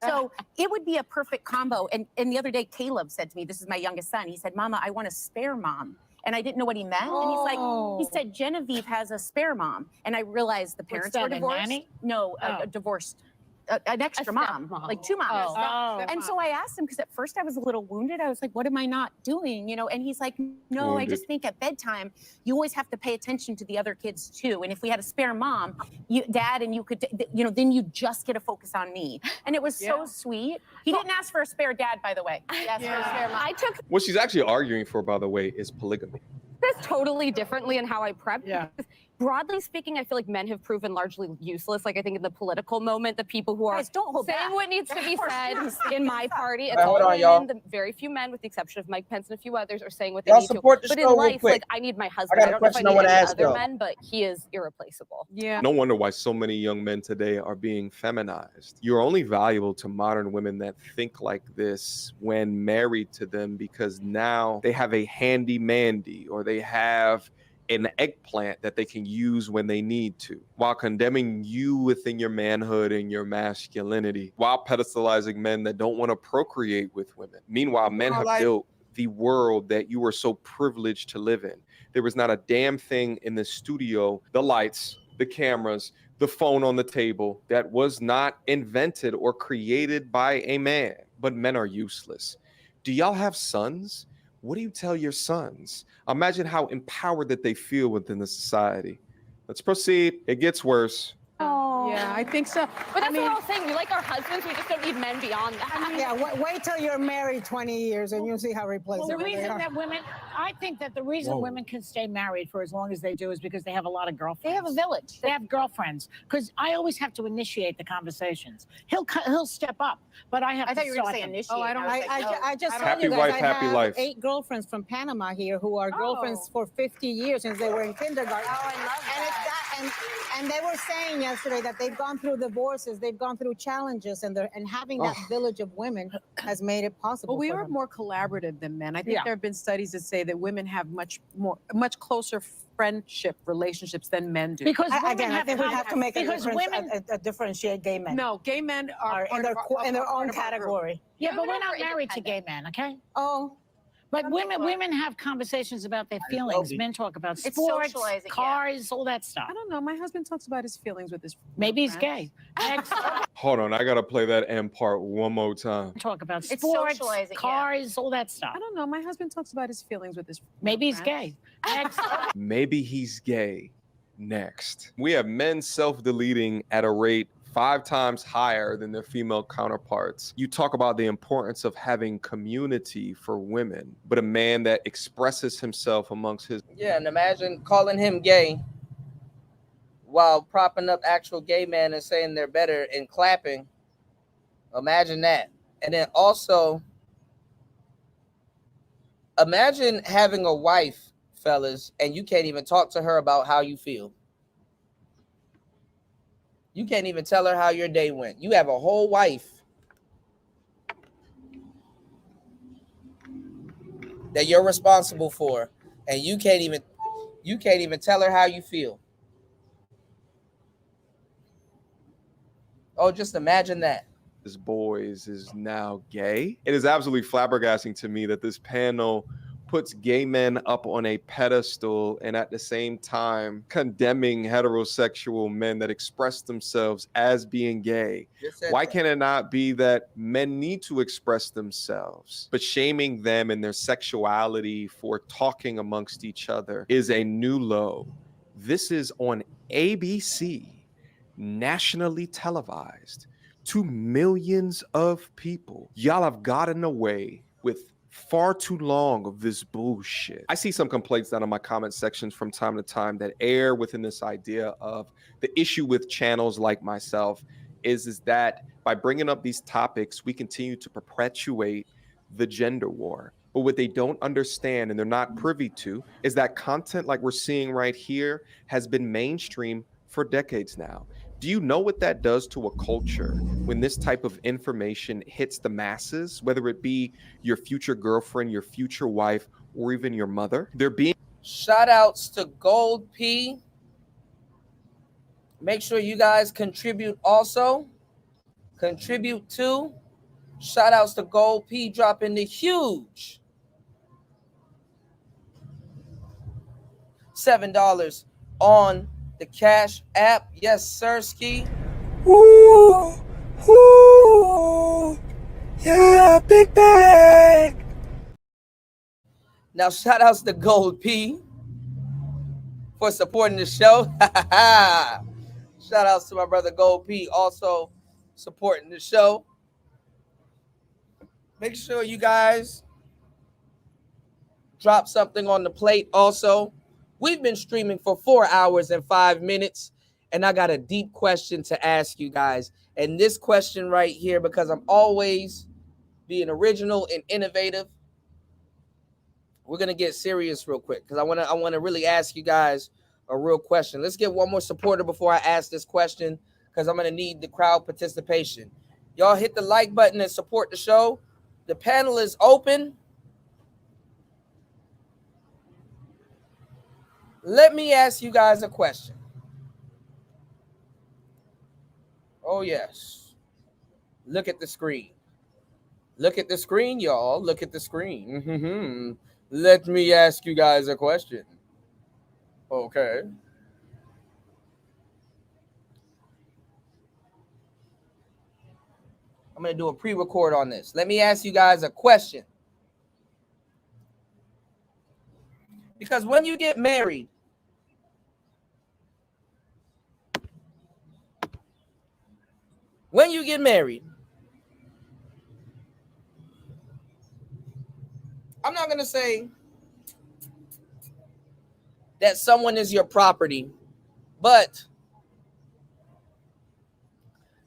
Speaker 3: So it would be a perfect combo. And the other day, Caleb said to me, this is my youngest son, he said, Mama, I want a spare mom. And I didn't know what he meant. And he's like, he said, Genevieve has a spare mom. And I realized the parents were
Speaker 18: that, a
Speaker 3: divorced.
Speaker 18: nanny?
Speaker 3: No, divorced. An extra mom, like 2 moms. And so I asked him, because at first I was a little wounded. I was like, what am I not doing? You know, and he's like, no, I just think at bedtime, you always have to pay attention to the other kids too. And if we had a spare mom, dad, and you could, you know, then you just get to focus on me. And it was so sweet. He didn't ask for a spare dad, by the way. He asked for a spare mom.
Speaker 23: I took
Speaker 19: What she's actually arguing for, by the way, is polygamy.
Speaker 23: this totally differently in how I prepped. Yeah. Broadly speaking, I feel like men have proven largely useless. Like I think in the political moment, the people who are
Speaker 3: don't hold
Speaker 23: saying
Speaker 3: back.
Speaker 23: what needs to be said in my party, it's
Speaker 1: All right,
Speaker 23: all
Speaker 1: hold on,
Speaker 23: women.
Speaker 1: y'all.
Speaker 23: The very few men, with the exception of Mike Pence and a few others, are saying what they
Speaker 1: Y'all
Speaker 23: need to.
Speaker 1: support the
Speaker 23: But
Speaker 1: show
Speaker 23: in
Speaker 1: real
Speaker 23: life,
Speaker 1: quick.
Speaker 23: like I need my husband.
Speaker 1: got a
Speaker 23: I don't know if I
Speaker 1: question I
Speaker 23: need
Speaker 1: wanna
Speaker 23: any
Speaker 1: ask
Speaker 23: other
Speaker 1: y'all.
Speaker 23: men, but he is irreplaceable.
Speaker 5: Yeah.
Speaker 19: No wonder why so many young men today are being feminized. You're only valuable to modern women that think like this when married to them, because now they have a handy Mandy or they have an eggplant that they can use when they need to, while condemning you within your manhood and your masculinity, while pedestalizing men that don't want to procreate with women. Meanwhile, men have built the world that you are so privileged to live in. There was not a damn thing in the studio, the lights, the cameras, the phone on the table, that was not invented or created by a man. But men are useless. Do y'all have sons? What do you tell your sons? Imagine how empowered that they feel within the society. Let's proceed. It gets worse.
Speaker 5: Yeah, I think so.
Speaker 23: But that's what I was saying. We like our husbands. We just don't need men beyond that.
Speaker 4: Yeah, wait till you're married 20 years and you'll see how replaceable
Speaker 18: The
Speaker 4: they
Speaker 18: reason
Speaker 4: are.
Speaker 18: that women, I think that the reason women can stay married for as long as they do is because they have a lot of girlfriends.
Speaker 23: They have a village.
Speaker 18: They have girlfriends. Because I always have to initiate the conversations. He'll step up, but I have to
Speaker 3: thought you were going to
Speaker 18: start
Speaker 3: say
Speaker 18: them.
Speaker 3: initiate.
Speaker 4: Oh, I just told
Speaker 19: Happy
Speaker 4: you guys
Speaker 19: wife,
Speaker 4: I
Speaker 19: happy
Speaker 4: have
Speaker 19: life.
Speaker 4: 8 girlfriends from Panama here who are girlfriends for 50 years since they were in kindergarten.
Speaker 3: Oh, I love that.
Speaker 4: And they were saying yesterday that they've gone through divorces, they've gone through challenges, and having that village of women has made it possible.
Speaker 5: Well, we
Speaker 4: for
Speaker 5: are
Speaker 4: them.
Speaker 5: more collaborative than men. I think
Speaker 4: Yeah.
Speaker 5: there have been studies that say that women have much closer friendship relationships than men do.
Speaker 18: Because
Speaker 4: I
Speaker 18: women
Speaker 4: think we have to make a
Speaker 18: because
Speaker 4: difference,
Speaker 18: women
Speaker 4: differentiate gay men.
Speaker 5: No, gay men are
Speaker 4: in their own category.
Speaker 18: Yeah, but we're not married to gay men, okay?
Speaker 4: Oh.
Speaker 18: But women have conversations about their feelings. Men talk about sports,
Speaker 3: socializing,
Speaker 18: cars, all that stuff.
Speaker 5: I don't know. My husband talks about his feelings with his
Speaker 18: Maybe he's
Speaker 5: friends.
Speaker 18: gay. Next,
Speaker 19: Hold on, I gotta play that end part one more time.
Speaker 18: talk about
Speaker 3: It's
Speaker 18: sports,
Speaker 3: socializing,
Speaker 18: cars, all that stuff.
Speaker 5: I don't know. My husband talks about his feelings with his
Speaker 18: Maybe he's
Speaker 5: friends.
Speaker 18: gay. Next.
Speaker 19: Maybe he's gay. Next. We have men self-deleting at a rate 5 times higher than their female counterparts. You talk about the importance of having community for women, but a man that expresses himself amongst his...
Speaker 1: Yeah, and imagine calling him gay while propping up actual gay men and saying they're better and clapping. Imagine that. And then also, imagine having a wife, fellas, and you can't even talk to her about how you feel. You can't even tell her how your day went. You have a whole wife that you're responsible for, and you can't even tell her how you feel. Oh, just imagine that.
Speaker 19: His boys is now gay. It is absolutely flabbergasting to me that this panel puts gay men up on a pedestal and at the same time condemning heterosexual men that express themselves as being gay. Why can it not be that men need to express themselves, but shaming them and their sexuality for talking amongst each other is a new low? This is on ABC, nationally televised to millions of people. Y'all have gotten away with far too long of this bullshit. I see some complaints down in my comment sections from time to time that air within this idea of the issue with channels like myself is that by bringing up these topics, we continue to perpetuate the gender war. But what they don't understand and they're not privy to is that content like we're seeing right here has been mainstream for decades now. Do you know what that does to a culture when this type of information hits the masses, whether it be your future girlfriend, your future wife, or even your mother? They're being...
Speaker 1: Shout outs to Gold P. Make sure you guys contribute also. Contribute too. Shout outs to Gold P dropping the huge $7 on the Cash App. Yes, sir, Ski.
Speaker 8: Ooh, ooh, yeah, big bag.
Speaker 1: Now, shout outs to Gold P for supporting the show. Shout outs to my brother Gold P also supporting the show. Make sure you guys drop something on the plate also. We've been streaming for 4 hours and 5 minutes, and I got a deep question to ask you guys. And this question right here, because I'm always being original and innovative, we're gonna get serious real quick because I wanna really ask you guys a real question. Let's get one more supporter before I ask this question because I'm gonna need the crowd participation. Y'all hit the like button and support the show. The panel is open. Let me ask you guys a question. Oh, yes. Look at the screen. Look at the screen, y'all. Look at the screen. Let me ask you guys a question. Okay. I'm going to do a pre-record on this. Let me ask you guys a question. Because when you get married, I'm not going to say that someone is your property, but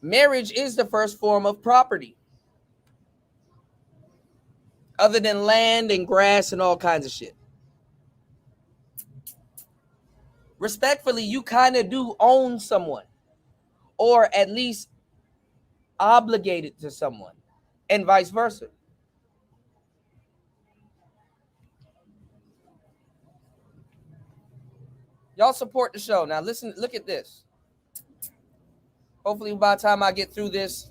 Speaker 1: marriage is the first form of property, other than land and grass and all kinds of shit. Respectfully, you kind of do own someone, or at least obligated to someone, and vice versa. Y'all support the show. Now listen, look at this. Hopefully by the time I get through this,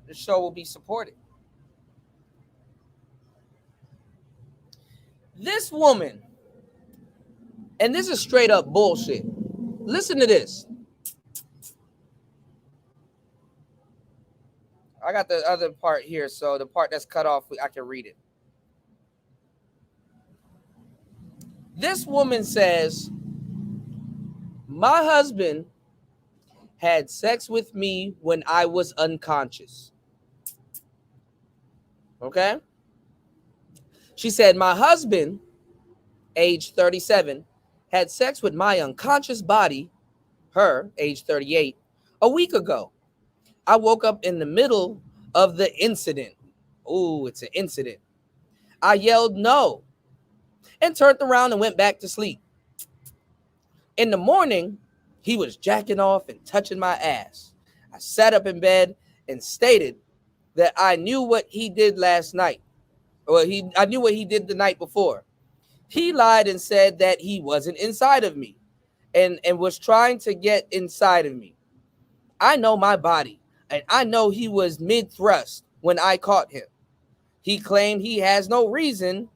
Speaker 1: the show will be supported. This woman, and this is straight up bullshit. Listen to this. I got the other part here, so the part that's cut off, I can read it. This woman says, my husband had sex with me when I was unconscious. Okay? She said, my husband, age 37, had sex with my unconscious body, her, age 38, a week ago. I woke up in the middle of the incident. Ooh, it's an incident. I yelled no and turned around and went back to sleep. In the morning, he was jacking off and touching my ass. I sat up in bed and stated that I knew what he did last night. I knew what he did the night before. He lied and said that he wasn't inside of me and was trying to get inside of me. I know my body, and I know he was mid-thrust when I caught him. He claimed he has no reason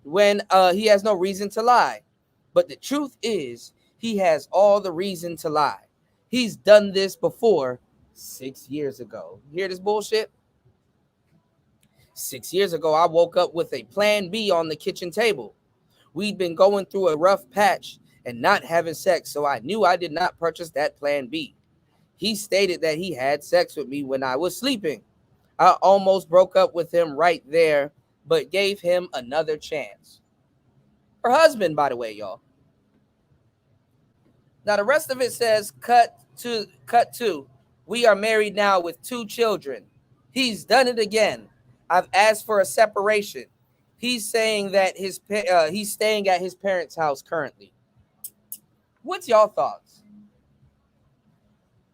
Speaker 1: to lie. But the truth is, he has all the reason to lie. He's done this before 6 years ago. You hear this bullshit? 6 years ago, I woke up with a plan B on the kitchen table. We'd been going through a rough patch and not having sex, so I knew I did not purchase that plan B. He stated that he had sex with me when I was sleeping. I almost broke up with him right there, but gave him another chance. Her husband, by the way, y'all. Now, the rest of it says, cut to. We are married now with 2 children. He's done it again. I've asked for a separation. He's saying that he's staying at his parents' house currently. What's y'all thoughts?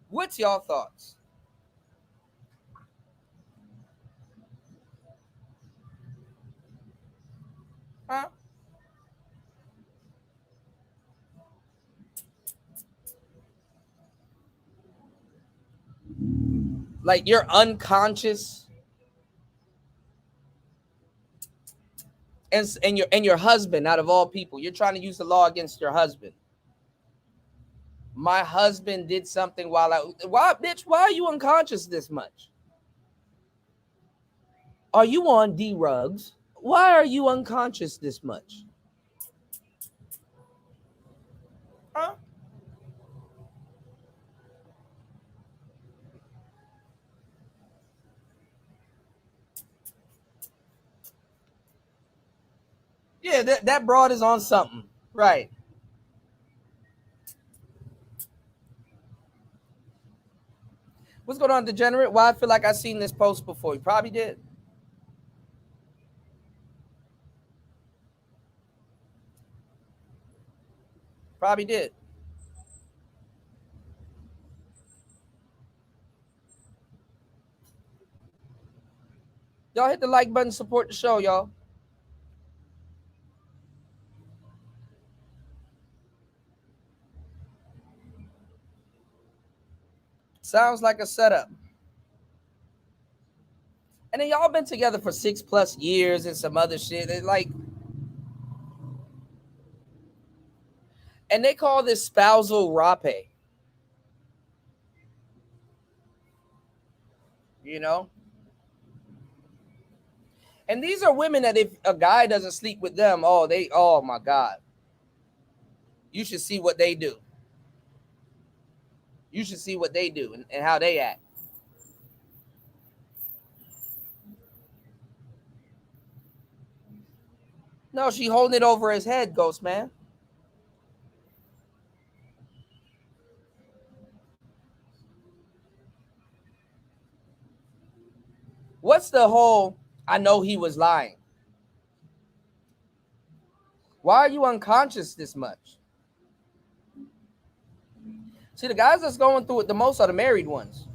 Speaker 1: What's y'all thoughts? Huh? Like you're unconscious, and your husband, out of all people, you're trying to use the law against your husband. My husband did something why are you unconscious this much? Are you on D-Rugs? Why are you unconscious this much? Huh? Yeah, that broad is on something. Right. What's going on, Degenerate? Why I feel like I've seen this post before. You probably did. Probably did. Y'all hit the like button, support the show, y'all. Sounds like a setup. And then y'all been together for 6+ years and some other shit. It's like, and they call this spousal rape. You know? And these are women that if a guy doesn't sleep with them, oh my God. You should see what they do. You should see what they do and how they act. No, she holding it over his head, Ghost Man. What's the whole, I know he was lying? Why are you unconscious this much? See, the guys that's going through it the most are the married ones.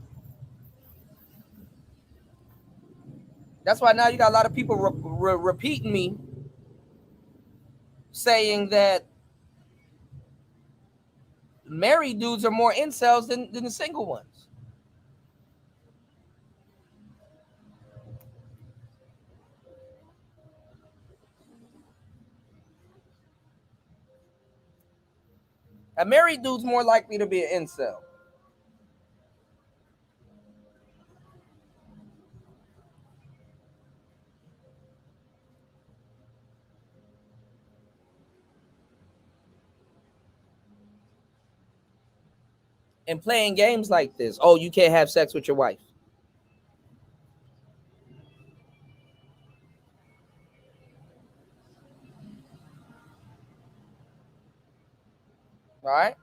Speaker 1: That's why now you got a lot of people repeating me, saying that married dudes are more incels than the single ones. A married dude's more likely to be an incel. And playing games like this. Oh, you can't have sex with your wife. All right.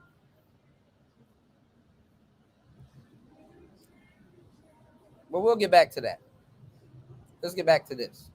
Speaker 1: But we'll get back to that. Let's get back to this.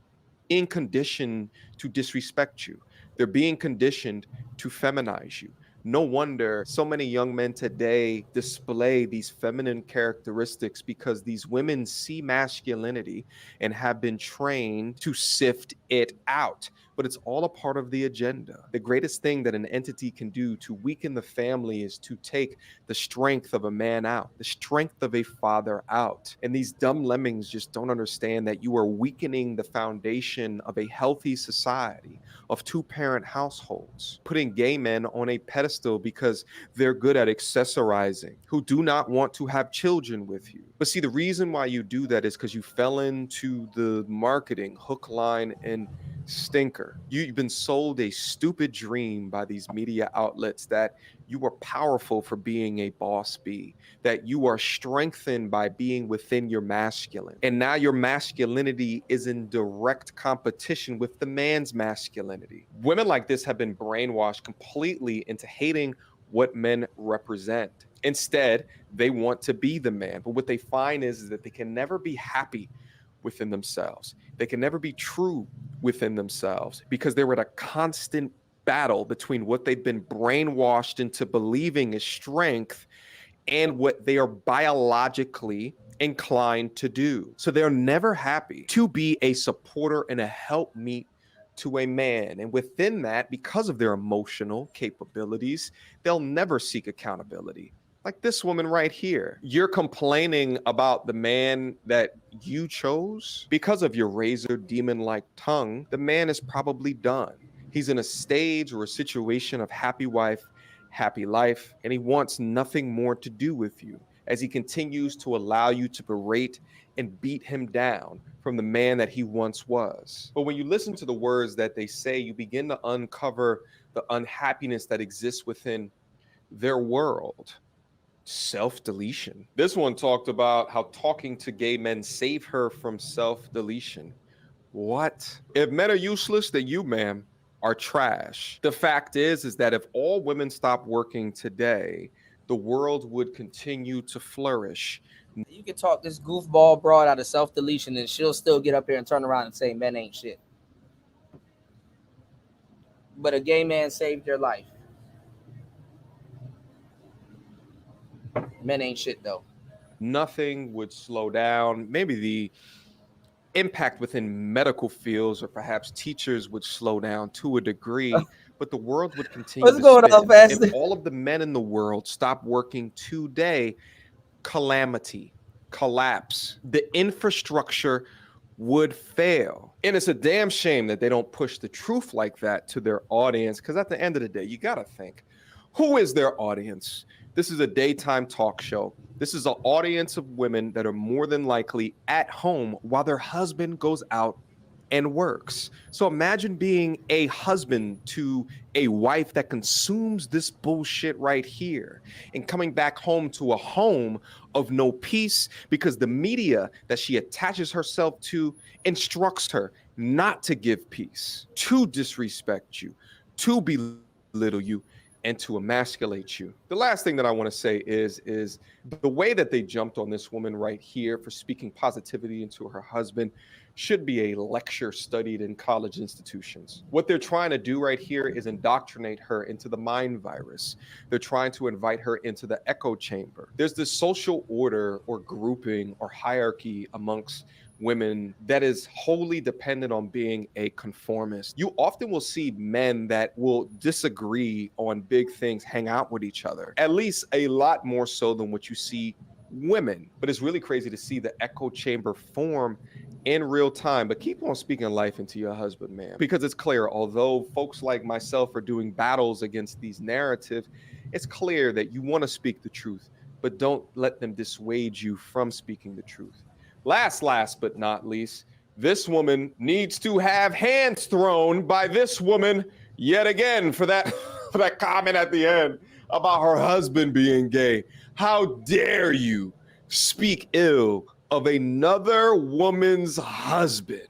Speaker 19: Being conditioned to disrespect you. They're being conditioned to feminize you. No wonder so many young men today display these feminine characteristics because these women see masculinity and have been trained to sift it out. But it's all a part of the agenda. The greatest thing that an entity can do to weaken the family is to take the strength of a man out, the strength of a father out. And these dumb lemmings just don't understand that you are weakening the foundation of a healthy society, of two-parent households, putting gay men on a pedestal because they're good at accessorizing, who do not want to have children with you. But see, the reason why you do that is because you fell into the marketing hook, line, and stinker. You've been sold a stupid dream by these media outlets that you are powerful for being a boss bee, that you are strengthened by being within your masculine. And now your masculinity is in direct competition with the man's masculinity. Women like this have been brainwashed completely into hating what men represent. Instead, they want to be the man. But what they find is that they can never be happy within themselves. They can never be true within themselves because they're at a constant battle between what they've been brainwashed into believing is strength and what they are biologically inclined to do. So they're never happy to be a supporter and a helpmeet to a man. And within that, because of their emotional capabilities, they'll never seek accountability. Like this woman right here. You're complaining about the man that you chose because of your razor demon-like tongue. The man is probably done. He's in a stage or a situation of happy wife, happy life, and he wants nothing more to do with you as he continues to allow you to berate and beat him down from the man that he once was. But when you listen to the words that they say, you begin to uncover the unhappiness that exists within their world. Self-deletion. This one talked about how talking to gay men saved her from self-deletion. What? If men are useless, then you, ma'am, are trash. The fact is that if all women stop working today, the world would continue to flourish.
Speaker 1: You can talk this goofball broad out of self-deletion and she'll still get up here and turn around and say men ain't shit. But a gay man saved your life. Men ain't shit though.
Speaker 19: Nothing would slow down. Maybe the impact within medical fields or perhaps teachers would slow down to a degree, but the world would continue.
Speaker 1: What's going on, Pastor?
Speaker 19: If all of the men in the world stop working today, calamity, collapse. The infrastructure would fail. And it's a damn shame that they don't push the truth like that to their audience, because at the end of the day, you got to think, who is their audience? This is a daytime talk show. This is an audience of women that are more than likely at home while their husband goes out and works. So imagine being a husband to a wife that consumes this bullshit right here and coming back home to a home of no peace because the media that she attaches herself to instructs her not to give peace, to disrespect you, to belittle you, and to emasculate you. The last thing that I want to say is the way that they jumped on this woman right here for speaking positivity into her husband should be a lecture studied in college institutions. What they're trying to do right here is indoctrinate her into the mind virus. They're trying to invite her into the echo chamber. There's this social order or grouping or hierarchy amongst women that is wholly dependent on being a conformist. You often will see men that will disagree on big things hang out with each other, at least a lot more so than what you see women. But it's really crazy to see the echo chamber form in real time. But keep on speaking life into your husband, man, because it's clear, although folks like myself are doing battles against these narratives, it's clear that you want to speak the truth, but don't let them dissuade you from speaking the truth. Last but not least, this woman needs to have hands thrown by this woman yet again for that comment at the end about her husband being gay. How dare you speak ill of another woman's husband?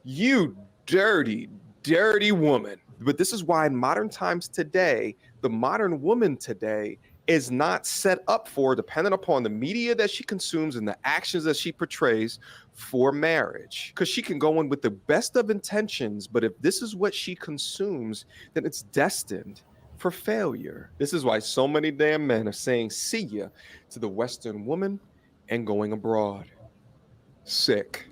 Speaker 19: You dirty, dirty woman. But this is why in modern times today, the modern woman today is not set up for, dependent upon the media that she consumes and the actions that she portrays, for marriage. Because she can go in with the best of intentions, but if this is what she consumes, then it's destined for failure. This is why so many damn men are saying see ya to the Western woman and going abroad. Sick.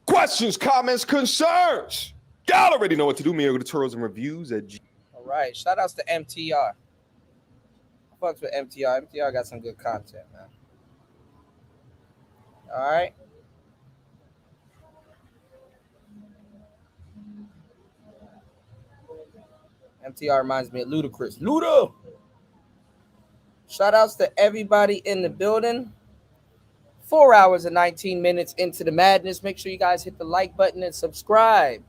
Speaker 19: Questions, comments, concerns? Y'all already know what to do. Me, go to tourism reviews at
Speaker 1: All right, shout outs to MTR. Fucks with MTR. MTR got some good content, man. All right. MTR reminds me of Ludacris. Luda! Shout outs to everybody in the building. 4 hours and 19 minutes into the madness. Make sure you guys hit the like button and subscribe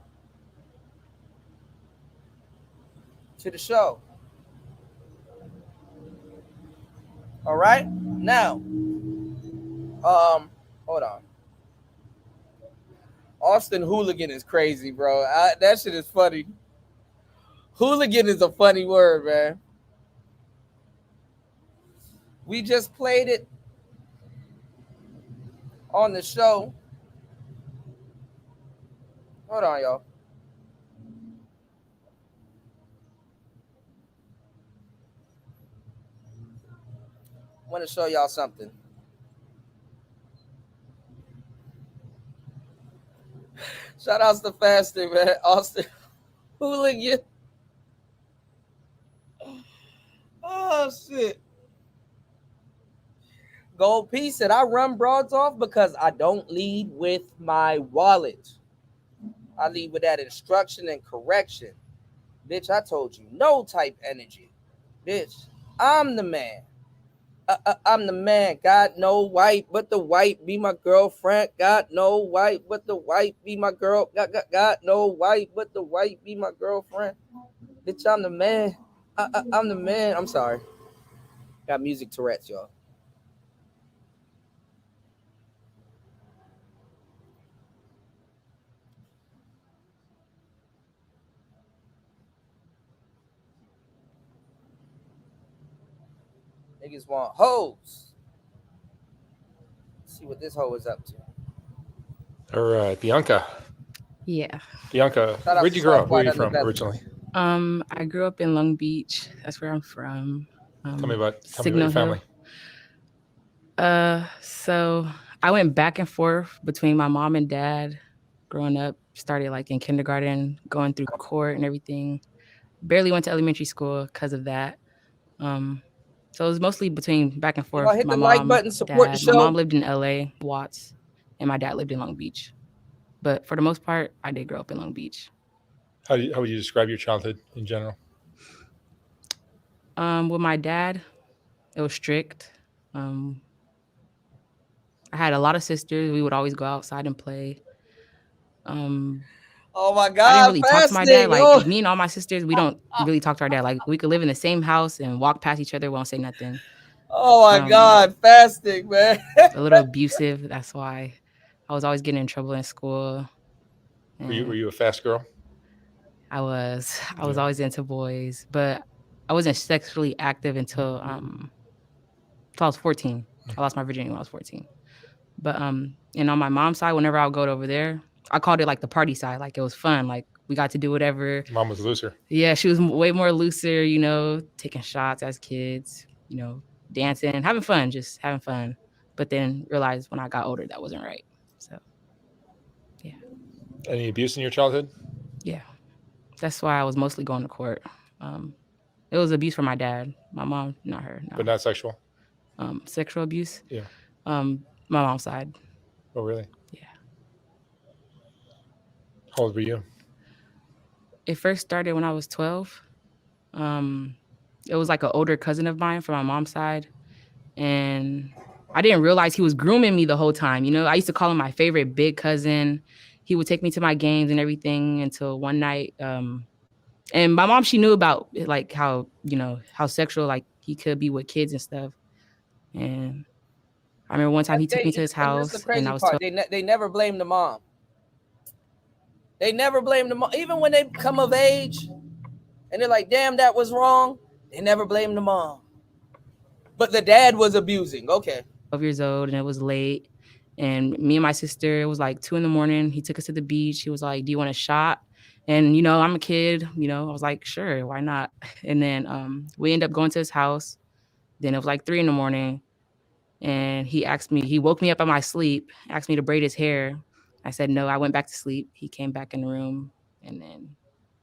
Speaker 1: to the show. All right, now, hold on. Austin Hooligan is crazy, bro. That shit is funny. Hooligan is a funny word, man. We just played it on the show. Hold on, y'all. I want to show y'all something. Shout outs to Fasting, man. Austin Hooligan. Oh, shit. Gold P said, I run broads off because I don't lead with my wallet. I lead with that instruction and correction. Bitch, I told you, no type energy. Bitch, I'm the man. I'm the man. Got no white, but the white be my girlfriend. Got no white, but the white be my girl. Got no white, but the white be my girlfriend. Bitch, I'm the man. I'm the man. I'm sorry. Got music Tourette's, y'all. Niggas want hoes. Let's see what this hoe is up to.
Speaker 7: All right, Bianca.
Speaker 10: Yeah.
Speaker 7: Bianca, where'd you grow up? Where are you from originally?
Speaker 10: I grew up in Long Beach. That's where I'm from.
Speaker 7: Tell me about your family.
Speaker 10: So I went back and forth between my mom and dad growing up. Started like in kindergarten, going through court and everything. Barely went to elementary school because of that. So it was mostly between back and forth.
Speaker 1: Y'all hit
Speaker 10: My
Speaker 1: the
Speaker 10: mom,
Speaker 1: like button, support the
Speaker 10: dad.
Speaker 1: show.
Speaker 10: My mom lived in LA, Watts, and my dad lived in Long Beach. But for the most part, I did grow up in Long Beach.
Speaker 7: How would you describe your childhood in general?
Speaker 10: With my dad, it was strict. I had a lot of sisters. We would always go outside and play.
Speaker 1: Oh my God!
Speaker 10: I didn't really talk to my dad. Like
Speaker 1: fasting,
Speaker 10: me and all my sisters, we don't really talk to our dad. Like we could live in the same house and walk past each other, won't say nothing.
Speaker 1: Oh my God, fasting, man.
Speaker 10: A little abusive. That's why I was always getting in trouble in school.
Speaker 7: Were you a fast girl?
Speaker 10: I was always into boys, but I wasn't sexually active until I was 14. I lost my virginity when I was 14. But and on my mom's side, whenever I would go over there, I called it like the party side. Like it was fun. Like we got to do whatever.
Speaker 7: Mom was looser.
Speaker 10: Yeah, she was way more looser, you know, taking shots as kids, you know, dancing, having fun, just having fun. But then realized when I got older that wasn't right. So yeah.
Speaker 7: Any abuse in your childhood?
Speaker 10: Yeah. That's why I was mostly going to court. It was abuse from my dad. My mom, not her. No.
Speaker 7: But not sexual?
Speaker 10: Sexual abuse?
Speaker 7: Yeah.
Speaker 10: My mom's side.
Speaker 7: Oh, really?
Speaker 10: Yeah.
Speaker 7: How old were you?
Speaker 10: It first started when I was 12. It was like an older cousin of mine from my mom's side. And I didn't realize he was grooming me the whole time. You know, I used to call him my favorite big cousin. He would take me to my games and everything until one night. And my mom, she knew about like how, you know, how sexual like he could be with kids and stuff. And I remember one time he took me to his house
Speaker 1: The crazy
Speaker 10: and I was
Speaker 1: part, they never blame the mom. They never blame the mom. Even when they come of age and they're like, damn, that was wrong. They never blame the mom. But the dad was abusing. Okay.
Speaker 10: 12 years old and it was late. And me and my sister, it was like 2 a.m. He took us to the beach. He was like, do you want a shot? And, you know, I'm a kid, you know, I was like, sure, why not? And then we ended up going to his house. Then it was like 3 a.m. And he woke me up in my sleep, asked me to braid his hair. I said, no, I went back to sleep. He came back in the room and then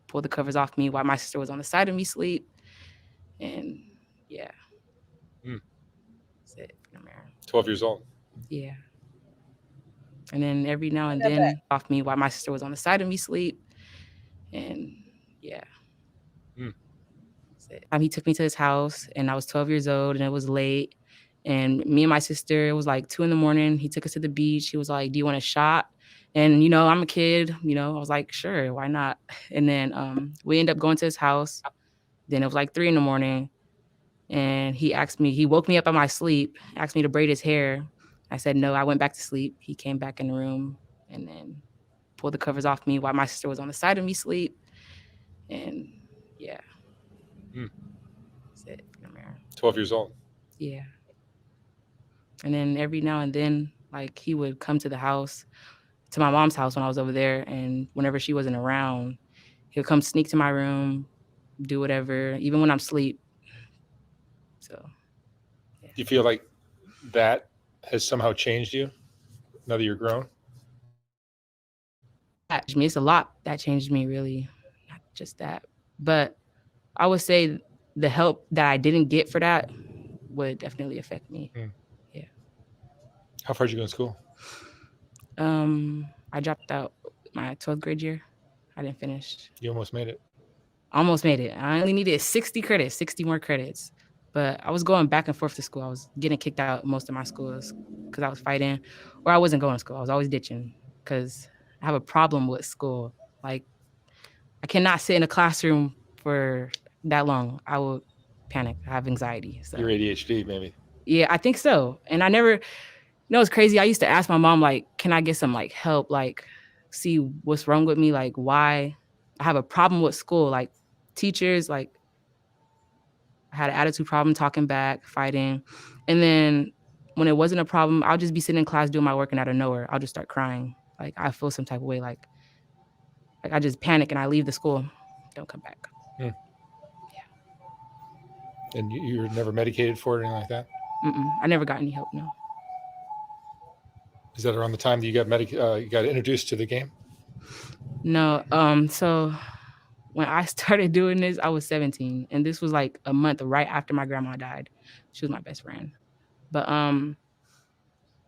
Speaker 10: pulled the covers off me while my sister was on the side of me asleep. And yeah. That's it.
Speaker 7: 12 years old.
Speaker 10: Yeah. And then every now and then off me while my sister was on the side of me asleep. And yeah. That's it. He took me to his house and I was 12 years old and it was late. And me and my sister, it was like 2 a.m. He took us to the beach. He was like, do you want a shot? And, you know, I'm a kid, you know, I was like, sure, why not? And then we ended up going to his house. Then it was like 3 a.m. And he woke me up in my sleep, asked me to braid his hair. I said, no, I went back to sleep. He came back in the room and then pulled the covers off me while my sister was on the side of me asleep. And yeah. That's it.
Speaker 7: 12 years old.
Speaker 10: Yeah. And then every now and then, like he would come to the house, to my mom's house when I was over there. And whenever she wasn't around, he would come sneak to my room, do whatever, even when I'm asleep. So.
Speaker 7: Do you feel like that has somehow changed you now that you're grown?
Speaker 10: It's a lot that changed me, really, not just that. But I would say the help that I didn't get for that would definitely affect me. Yeah.
Speaker 7: How far did you go in school?
Speaker 10: I dropped out my 12th grade year. I didn't finish.
Speaker 7: You almost made it.
Speaker 10: Almost made it. I only needed 60 more credits. But I was going back and forth to school. I was getting kicked out most of my schools because I was fighting, or I wasn't going to school. I was always ditching because I have a problem with school. Like, I cannot sit in a classroom for that long. I will panic. I have anxiety. So.
Speaker 7: Your ADHD, maybe.
Speaker 10: Yeah, I think so. And I never, you know, it's crazy. I used to ask my mom, like, can I get some like help? Like, see what's wrong with me? Like, why I have a problem with school? Like, teachers, like, I had an attitude problem, talking back, fighting. And then when it wasn't a problem, I'll just be sitting in class doing my work and out of nowhere, I'll just start crying. Like I feel some type of way, like I just panic and I leave the school, don't come back.
Speaker 7: Yeah. And you were never medicated for it or anything like that?
Speaker 10: I never got any help, no.
Speaker 7: Is that around the time that you got you got introduced to the game?
Speaker 10: No, so when I started doing this, I was 17, and this was like a month right after my grandma died. She was my best friend. But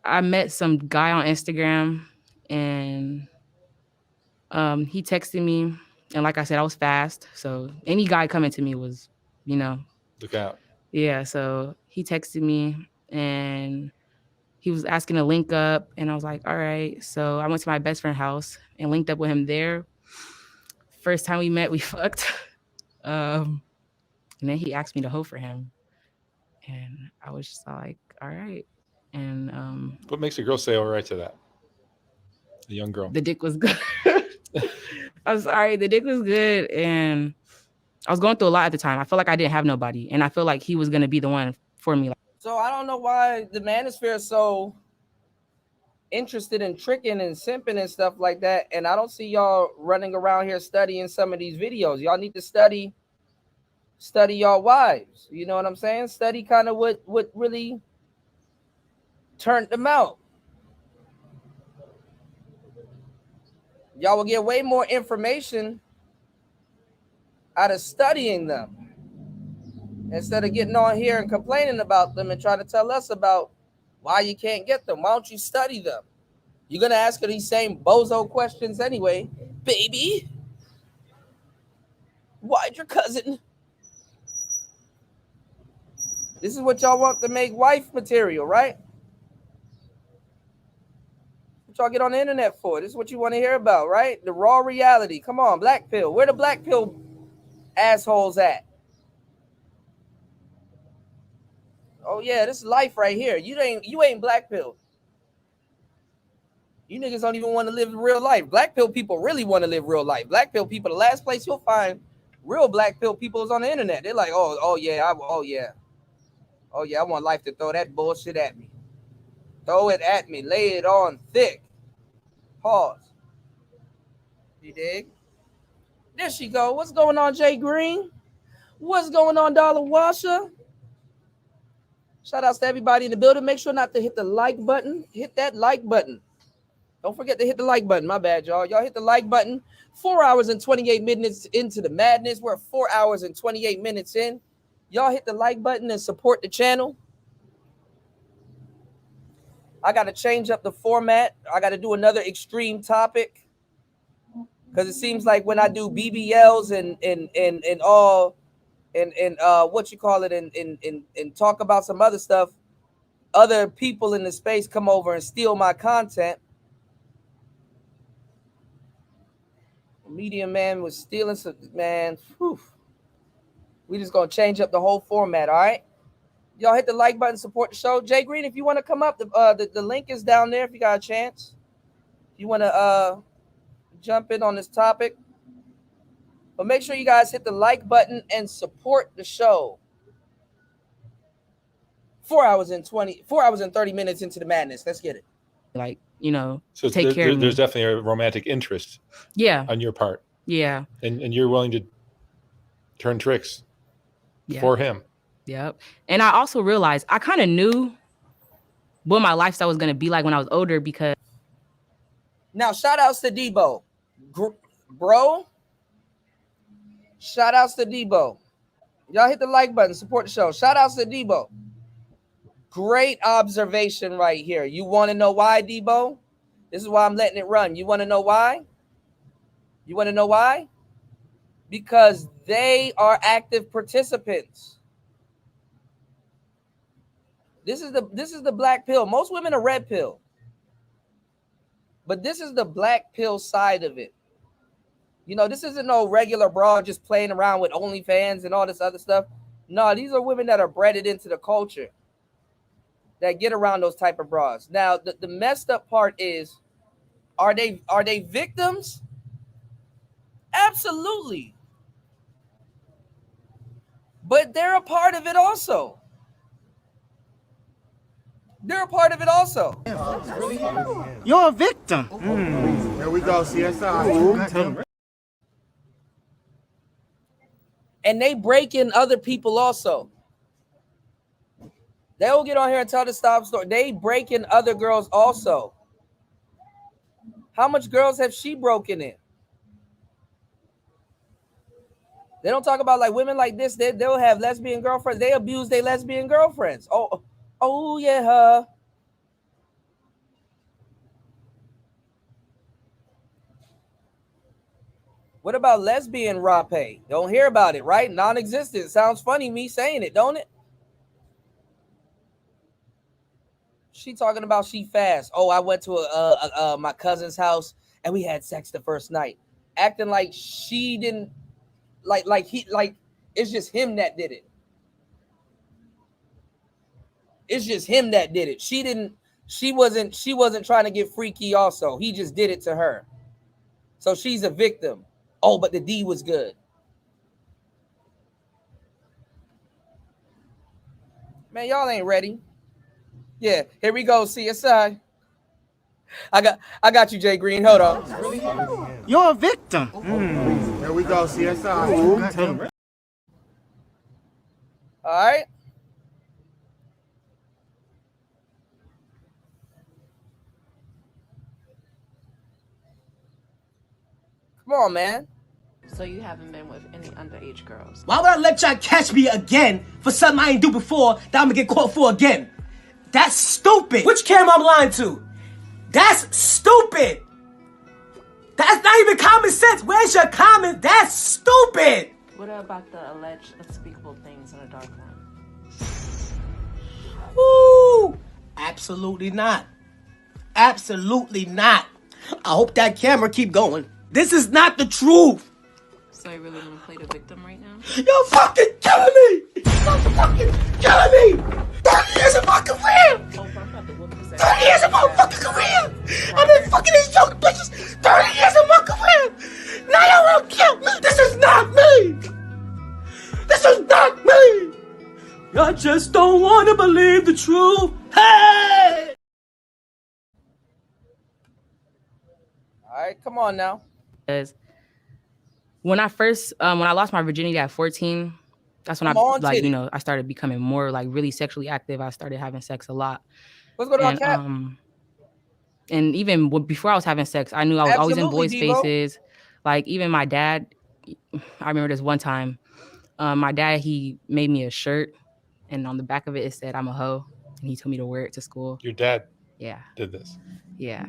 Speaker 10: I met some guy on Instagram, and he texted me, and like I said, I was fast, so any guy coming to me was, you know,
Speaker 7: look out.
Speaker 10: Yeah, so he texted me, and he was asking to link up, and I was like, all right. So I went to my best friend's house and linked up with him there. First time we met, we fucked. And then he asked me to hoe for him. And I was just like, all right. And
Speaker 7: What makes a girl say all right to that? A young girl.
Speaker 10: the dick was good. I'm sorry, the dick was good. And I was going through a lot at the time. I felt like I didn't have nobody. And I feel like he was going to be the one for me.
Speaker 1: So I don't know why the manosphere is so interested in tricking and simping and stuff like that. And I don't see y'all running around here studying some of these videos. Y'all need to study y'all wives. You know what I'm saying? Study kind of what really turned them out. Y'all will get way more information out of studying them instead of getting on here and complaining about them and trying to tell us about why you can't get them. Why don't you study them? You're going to ask her these same bozo questions anyway. Baby, why'd your cousin? This is what y'all want to make wife material, right? What y'all get on the internet for? This is what you want to hear about, right? The raw reality. Come on, black pill. Where the black pill assholes at? Oh yeah, this is life right here. You ain't black pill. You niggas don't even want to live real life. Black pill people really want to live real life. Black pill people, the last place you'll find real black pill people is on the internet. They're like, oh yeah, I want life to throw that bullshit at me. Throw it at me. Lay it on thick. Pause. You dig? There she go. What's going on, Jay Green? What's going on, Dollar Washer? Shout outs to everybody in the building. Make sure not to hit the like button. Hit that like button. Don't forget to hit the like button. My bad, y'all. Y'all hit the like button. 4 hours and 28 minutes into the madness. We're 4 hours and 28 minutes in. Y'all hit the like button and support the channel. I got to change up the format. I got to do another extreme topic because it seems like when I do BBLs and all and what you call it and talk about some other stuff, other people in the space come over and steal my content. Media man was stealing some, man. Whew. We just gonna change up the whole format, all right? Y'all hit the like button, support the show. Jay Green, if you want to come up, the link is down there if you got a chance. If you want to jump in on this topic. But make sure you guys hit the like button and support the show. 4 hours and 30 minutes into the madness. Let's get it.
Speaker 10: Like, you know,
Speaker 7: So
Speaker 10: take care of me.
Speaker 7: there's definitely a romantic interest
Speaker 10: Yeah.
Speaker 7: on your part.
Speaker 10: Yeah.
Speaker 7: And you're willing to turn tricks
Speaker 10: Yeah.
Speaker 7: for him.
Speaker 10: Yep. And I also realized I kind of knew what my lifestyle was going to be like when I was older because.
Speaker 1: Now, shout outs to Debo. Bro, shout outs to Debo. Y'all hit the like button, support the show. Shout outs to Debo. Great observation right here. You want to know why, Debo? This is why I'm letting it run. You want to know why? You want to know why? Because they are active participants. This is the black pill. Most women are red pill. But this is the black pill side of it. You know, this isn't no regular broad just playing around with OnlyFans and all this other stuff. No, these are women that are breaded into the culture that get around those type of bras. Now, the messed up part is, are they victims? Absolutely. But they're a part of it also. They're a part of it also.
Speaker 14: You're a victim. There we go, CSI.
Speaker 1: And they break in other people also. They'll get on here and tell the stop story. They break in other girls also. How much girls have she broken in? They don't talk about like women like this. They'll have lesbian girlfriends. They abuse their lesbian girlfriends. Oh yeah. What about lesbian rape? Don't hear about it, right? Non-existent. Sounds funny me saying it, don't it? She talking about she fast. Oh, I went to my cousin's house and we had sex the first night, acting like she didn't like it's just him that did it. It's just him that did it. She wasn't trying to get freaky also. He just did it to her. So she's a victim. Oh, but the D was good. Man, y'all ain't ready. Yeah, here we go, CSI. I got you, Jay Green. Hold on.
Speaker 14: You're a victim. Here we go, CSI.
Speaker 1: All right. Come on, man.
Speaker 2: So you haven't been with any underage girls?
Speaker 14: Why would I let y'all catch me again for something I ain't do before that I'm gonna get caught for again? That's stupid. Which camera I'm lying to? That's stupid. That's not even common sense. Where's your comment? That's stupid.
Speaker 2: What about the alleged unspeakable things in a dark room?
Speaker 14: Woo! Absolutely not. Absolutely not. I hope that camera keep going. This is not the truth.
Speaker 2: So you really want to play the victim right now?
Speaker 14: You're fucking killing me! You're fucking killing me! 30 years of my career! 30 years of my fucking career! I've been fucking these young bitches 30 years of my career! Now y'all wanna kill me! This is not me! This is not me! I just don't wanna believe the truth. Hey!
Speaker 1: All right, come on now.
Speaker 10: Because when I lost my virginity at 14, that's when I started becoming more like really sexually active. I started having sex a lot.
Speaker 1: What's going on, Cap?
Speaker 10: And even before I was having sex, I knew I was always in boys'
Speaker 1: Devo.
Speaker 10: faces. Like even my dad, I remember this one time, my dad, he made me a shirt and on the back of it, it said, "I'm a hoe." And he told me to wear it to school.
Speaker 7: Your dad
Speaker 10: did
Speaker 7: this.
Speaker 10: Yeah.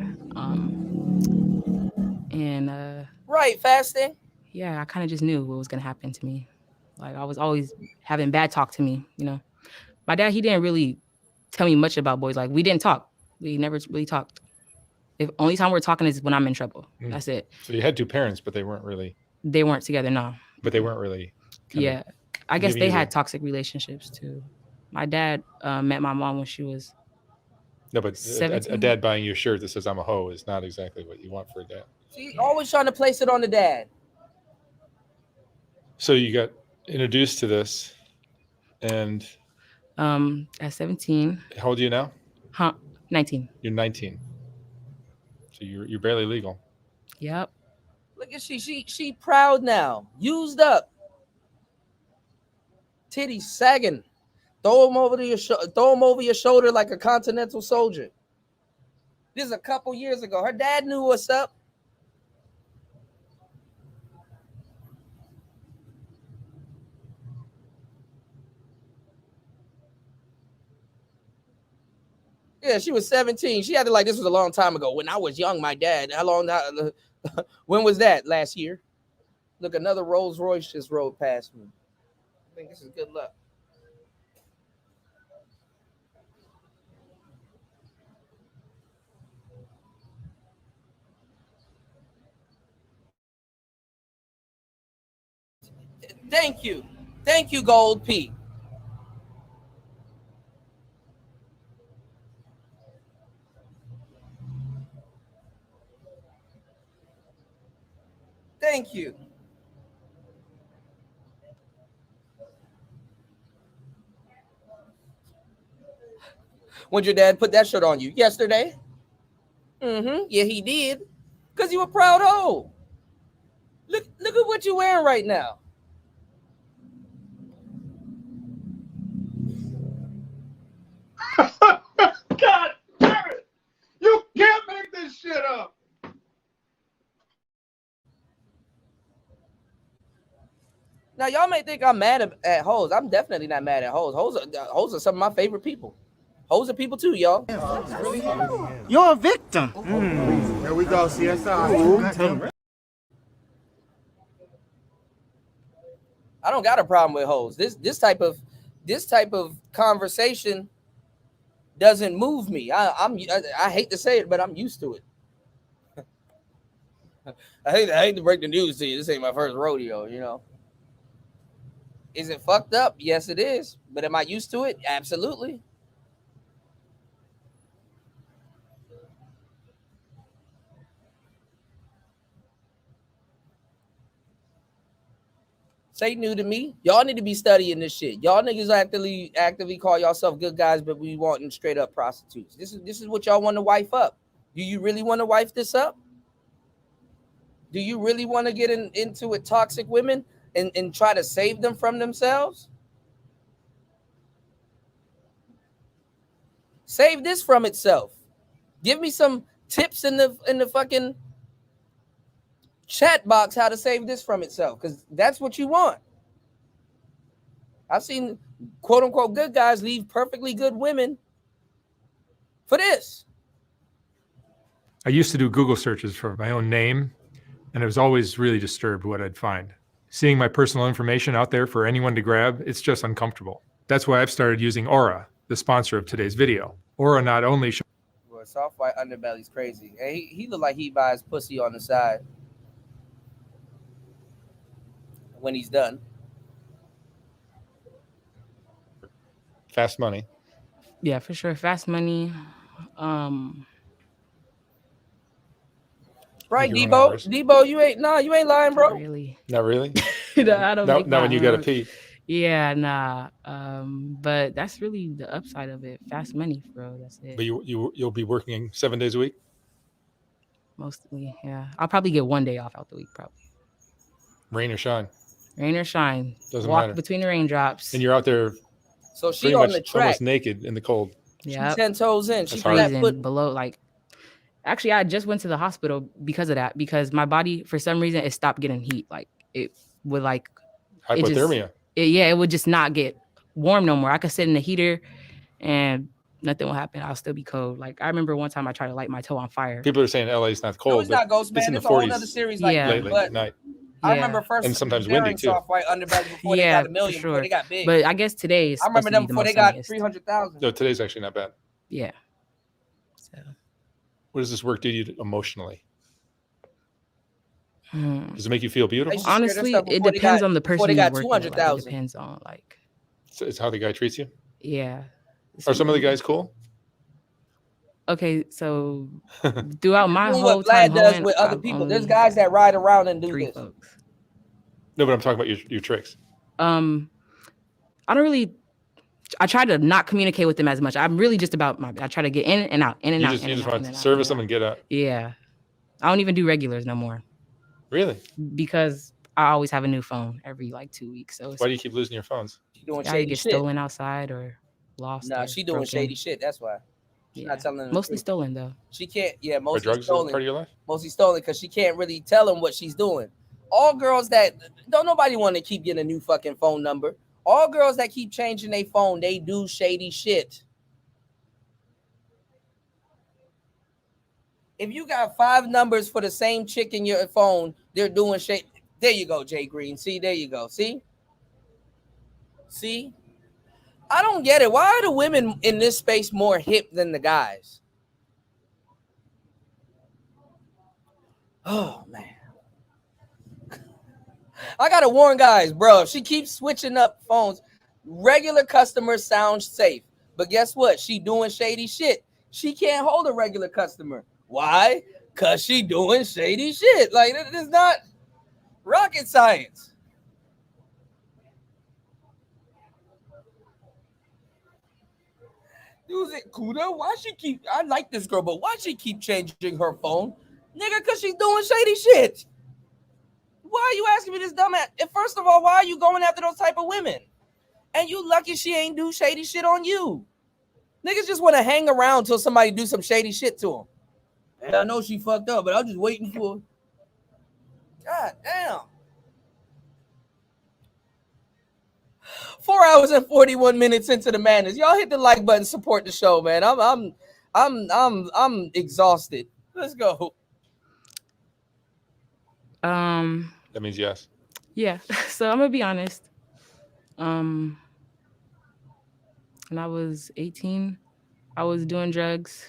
Speaker 1: Right, fasting.
Speaker 10: Yeah, I kind of just knew what was going to happen to me. Like I was always having bad talk to me, you know. My dad, he didn't really tell me much about boys. Like we didn't talk. We never really talked. The only time we're talking is when I'm in trouble. That's it.
Speaker 7: So you had two parents, but they weren't
Speaker 10: together, no.
Speaker 7: But they weren't really.
Speaker 10: Yeah. I guess they had toxic relationships too. My dad met my mom when she was
Speaker 7: No, but a dad buying you a shirt that says "I'm a hoe" is not exactly what you want for a dad.
Speaker 1: See, always trying to place it on the dad.
Speaker 7: So you got introduced to this, and
Speaker 10: at 17.
Speaker 7: How old are you now?
Speaker 10: 19.
Speaker 7: You're 19. So you're barely legal.
Speaker 10: Yep.
Speaker 1: Look at she proud now. Used up. Titties sagging. Throw them over your shoulder like a continental soldier. This is a couple years ago. Her dad knew what's up. Yeah, she was 17. She acted like this was a long time ago. When I was young, my dad. When was that? Last year? Look, another Rolls Royce just rode past me. I think this is good luck. Thank you. Thank you, Gold P. Thank you. When your dad put that shirt on you? Yesterday? Yeah, he did. Because you a proud hoe. Look at what you're wearing right now.
Speaker 16: God damn it! You can't make this shit up.
Speaker 1: Now y'all may think I'm mad at hoes. I'm definitely not mad at hoes. Hoes are some of my favorite people. Hoes are people too, y'all.
Speaker 14: You're a victim.
Speaker 16: Here we go, CSI.
Speaker 1: I don't got a problem with hoes. This type of conversation doesn't move me. I hate to say it, but I'm used to it. I hate to break the news to you. This ain't my first rodeo, you know. Is it fucked up? Yes, it is. But am I used to it? Absolutely. Say new to me. Y'all need to be studying this shit. Y'all niggas actively call yourself good guys, but we wanting straight up prostitutes. This is what y'all want to wife up. Do you really want to wife this up? Do you really want to get into it toxic women and try to save them from themselves? Save this from itself. Give me some tips in the fucking chat box how to save this from itself, because that's what you want. I've seen quote unquote good guys leave perfectly good women for this.
Speaker 7: I used to do Google searches for my own name, and I was always really disturbed what I'd find. Seeing my personal information out there for anyone to grab, it's just uncomfortable. That's why I've started using Aura, the sponsor of today's video. Aura not only
Speaker 1: Boy, soft white underbelly's crazy. And he look like he buys pussy on the side when he's done.
Speaker 7: fast money.
Speaker 10: Yeah, for sure. Fast money.
Speaker 1: Right, Debo, you ain't lying, bro.
Speaker 10: Really?
Speaker 7: Not really?
Speaker 10: No, I don't think
Speaker 7: Not when you gotta
Speaker 10: that.
Speaker 7: pee.
Speaker 10: Yeah, nah. But that's really the upside of it. Fast money, bro. That's it.
Speaker 7: But you'll be working 7 days a week?
Speaker 10: Mostly, yeah. I'll probably get 1 day off out the week, probably.
Speaker 7: Rain or shine?
Speaker 10: Rain or shine.
Speaker 7: Doesn't
Speaker 10: Walk
Speaker 7: matter.
Speaker 10: between the raindrops.
Speaker 7: And you're out there
Speaker 1: So she
Speaker 7: pretty
Speaker 1: on
Speaker 7: much
Speaker 1: the track.
Speaker 7: almost naked in the cold.
Speaker 10: Yeah.
Speaker 1: 10 toes in. She
Speaker 7: That's hard.
Speaker 10: Freezing below, like. Actually, I just went to the hospital because of that. Because my body, for some reason, it stopped getting heat. Like it would like
Speaker 7: Hypothermia.
Speaker 10: It would just not get warm no more. I could sit in the heater, and nothing will happen. I'll still be cold. Like I remember one time I tried to light my toe on fire.
Speaker 7: People are saying LA is not cold.
Speaker 1: No, it's not Ghost
Speaker 7: it's
Speaker 1: Man.
Speaker 7: in
Speaker 1: It's
Speaker 7: the
Speaker 1: a whole
Speaker 7: 40s
Speaker 1: other series like
Speaker 10: Yeah.
Speaker 1: that.
Speaker 7: lately
Speaker 1: But
Speaker 7: at night.
Speaker 1: I remember first
Speaker 7: And sometimes windy,
Speaker 1: comparing
Speaker 7: too.
Speaker 1: soft white underbelly before they
Speaker 10: Yeah,
Speaker 1: got a million,
Speaker 10: for sure.
Speaker 1: before they got big.
Speaker 10: But I guess today is.
Speaker 1: I remember
Speaker 10: supposed
Speaker 1: them
Speaker 10: to be the
Speaker 1: before they
Speaker 10: most
Speaker 1: got
Speaker 10: sunniest.
Speaker 1: 300,000.
Speaker 7: No, today's actually not bad.
Speaker 10: Yeah.
Speaker 7: What does this work do to you emotionally?
Speaker 10: Hmm.
Speaker 7: Does it make you feel beautiful?
Speaker 10: Honestly, it depends on the person you're working with. Like, it depends on like.
Speaker 7: So it's how the guy treats you?
Speaker 10: Yeah.
Speaker 7: Are some of the guys cool?
Speaker 10: Okay, so throughout my
Speaker 1: Doing
Speaker 10: whole
Speaker 1: what Vlad
Speaker 10: time
Speaker 1: does
Speaker 10: home,
Speaker 1: with other
Speaker 10: I've
Speaker 1: people.
Speaker 10: only
Speaker 1: There's guys that ride around and do
Speaker 10: 3
Speaker 1: this.
Speaker 10: folks.
Speaker 7: No, but I'm talking about your tricks.
Speaker 10: I don't really. I try to not communicate with them as much. I'm really just about my. I try to get in and out, in and
Speaker 7: You
Speaker 10: out.
Speaker 7: just,
Speaker 10: in
Speaker 7: you
Speaker 10: and
Speaker 7: just
Speaker 10: out,
Speaker 7: want
Speaker 10: in
Speaker 7: to
Speaker 10: and out,
Speaker 7: service
Speaker 10: in
Speaker 7: them
Speaker 10: and
Speaker 7: and get out.
Speaker 10: out. Yeah, I don't even do regulars no more
Speaker 7: Really?
Speaker 10: because I always have a new phone every like 2 weeks. So it's,
Speaker 7: Why do you keep losing your phones?
Speaker 1: She doing
Speaker 10: I
Speaker 1: shady
Speaker 10: get
Speaker 1: shit.
Speaker 10: stolen outside or lost.
Speaker 1: Nah,
Speaker 10: or
Speaker 1: she doing
Speaker 10: broken.
Speaker 1: shady shit. That's why. She's
Speaker 10: Yeah.
Speaker 1: not telling them the
Speaker 10: Mostly
Speaker 1: truth.
Speaker 10: stolen though.
Speaker 1: She can't. Yeah,
Speaker 7: Are
Speaker 1: mostly
Speaker 7: drugs
Speaker 1: stolen.
Speaker 7: part of your life?
Speaker 1: Mostly stolen because she can't really tell them what she's doing. All girls that don't nobody want to keep getting a new fucking phone number. All girls that keep changing their phone, they do shady shit. If you got 5 numbers for the same chick in your phone, they're doing shit. There you go, Jay Green. See, there you go. See? I don't get it. Why are the women in this space more hip than the guys? Oh, man. I gotta warn guys, bro. If she keeps switching up phones, regular customers sound safe. But guess what? She doing shady shit. She can't hold a regular customer. Why? Because she doing shady shit. Like, it is not rocket science. Use it, Kuda. Why she keep? I like this girl, but why she keep changing her phone, nigga? Because she's doing shady shit. Why are you asking me this dumbass? And first of all, why are you going after those type of women? And you lucky she ain't do shady shit on you. Niggas just want to hang around till somebody do some shady shit to them. And I know she fucked up, but I'm just waiting for. God damn. 4 hours and 41 minutes into the madness. Y'all hit the like button, support the show, man. I'm exhausted. Let's go.
Speaker 7: That means yes.
Speaker 10: Yeah. So I'm gonna be honest. When I was 18, I was doing drugs.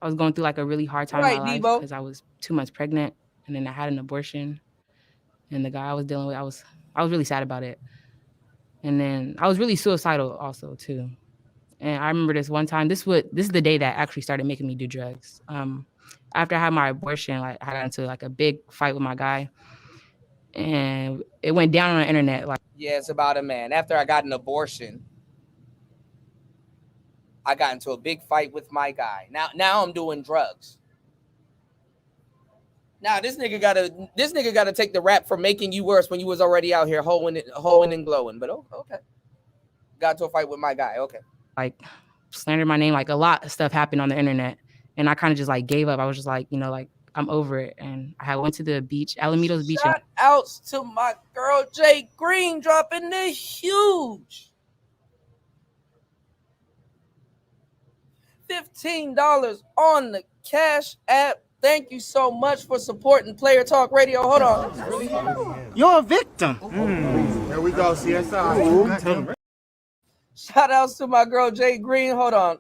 Speaker 10: I was going through like a really hard time in my life because I was 2 months pregnant, and then I had an abortion. And the guy I was dealing with, I was really sad about it. And then I was really suicidal also too. And I remember this one time. This is the day that actually started making me do drugs. After I had my abortion, like I got into like a big fight with my guy, and it went down on the internet. Like,
Speaker 1: yeah, it's about a man. After I got an abortion, I got into a big fight with my guy. Now I'm doing drugs. Now this nigga gotta take the rap for making you worse when you was already out here hoeing and glowing. But okay, got into a fight with my guy. Okay,
Speaker 10: like slandered my name. Like a lot of stuff happened on the internet, and I kind of just like gave up. I was just like, like I'm over it. And I went to the beach, Alamitos Beach.
Speaker 1: Shout outs to my girl Jay Green dropping the huge $15 on the Cash App. Thank you so much for supporting Player Talk Radio. Hold on.
Speaker 14: You're a victim.
Speaker 16: Here we go, CSI.
Speaker 1: Shout outs to my girl Jay Green. Hold on.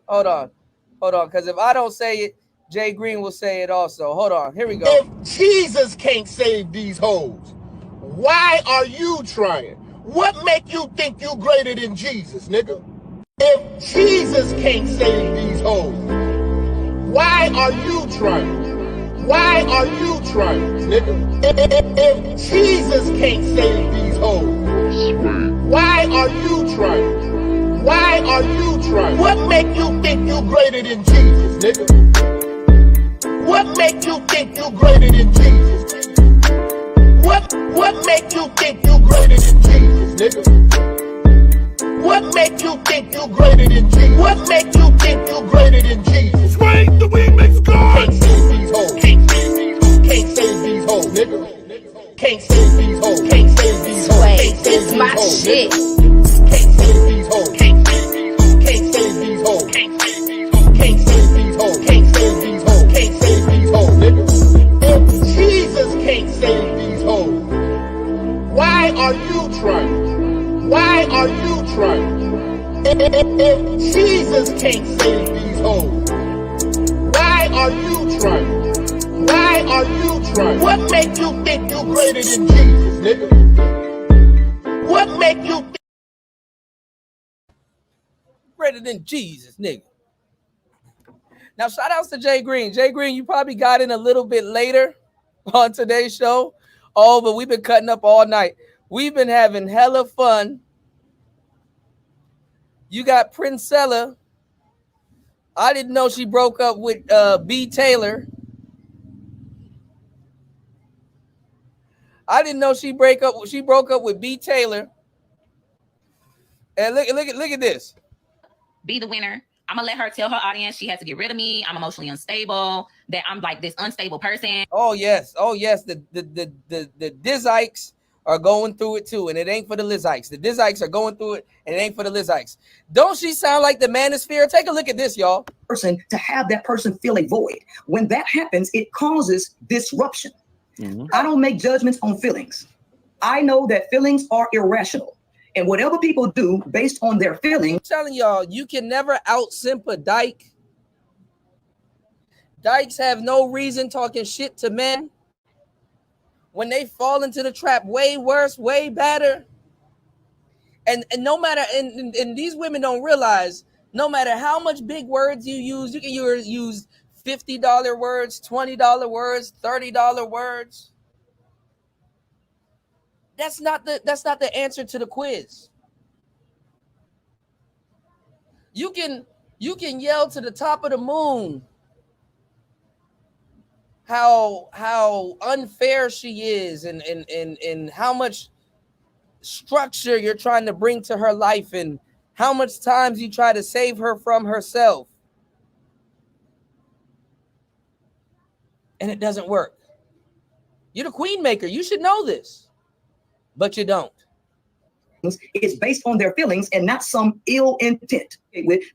Speaker 1: Because if I don't say it, Jay Green will say it also. Hold on. Here we go.
Speaker 16: If Jesus can't save these hoes, why are you trying? What make you think you greater than Jesus, nigga? If Jesus can't save these hoes, why are you trying? Why are you trying, nigga? If Jesus can't save these hoes, why are you trying? Why are you trying? What make you think you greater than Jesus, nigga? What make you think you greater than Jesus? What make you think you greater than Jesus, nigga? What make you think you greater than Jesus? What make you think you greater than Jesus? Swing the wing makes God. Can't save these hoes. Can't save these hoes, nigga. Can't save these hoes. Can't save these hoes. Can't save these
Speaker 24: my
Speaker 16: hoes,
Speaker 24: shit.
Speaker 16: nigga. Can't save these hoes. Can't save these hoes. Can't save these hoes. Can't save these hoes. Can't save these hoes. Can't save these hoes, nigga. If Jesus can't save these hoes, why are you trying? Why are you trying? If Jesus can't save these hoes, why are you trying? Why are you trying? What make you think you greater than Jesus, nigga? What make you think
Speaker 1: greater than Jesus, nigga? Now, shout outs to Jay Green. Jay Green, you probably got in a little bit later on today's show. Oh, but we've been cutting up all night. We've been having hella fun. You got Princella. I didn't know she broke up with B Taylor. I didn't know she broke up with B Taylor. And look at this.
Speaker 6: Be the winner. I'm gonna let her tell her audience she has to get rid of me. I'm emotionally unstable. That I'm like this unstable person.
Speaker 1: Oh yes. The Dizikes are going through it too, and it ain't for the Lizikes. The Dizikes are going through it, and it ain't for the Lizikes. Don't she sound like the manosphere? Take a look at this, y'all.
Speaker 11: Person to have that person feel a void. When that happens, it causes disruption. I don't make judgments on feelings. I know that feelings are irrational. And whatever people do based on their feelings.
Speaker 1: I'm telling y'all, you can never out-simp a dyke. Dykes have no reason talking shit to men. When they fall into the trap, way worse, way better. And no matter, and these women don't realize, no matter how much big words you use, you can use $50 words, $20 words, $30 words. That's not the answer to the quiz. You can yell to the top of the moon how unfair she is and how much structure you're trying to bring to her life and how much times you try to save her from herself. And it doesn't work. You're the queen maker. You should know this. But you don't.
Speaker 11: is based on their feelings and not some ill intent.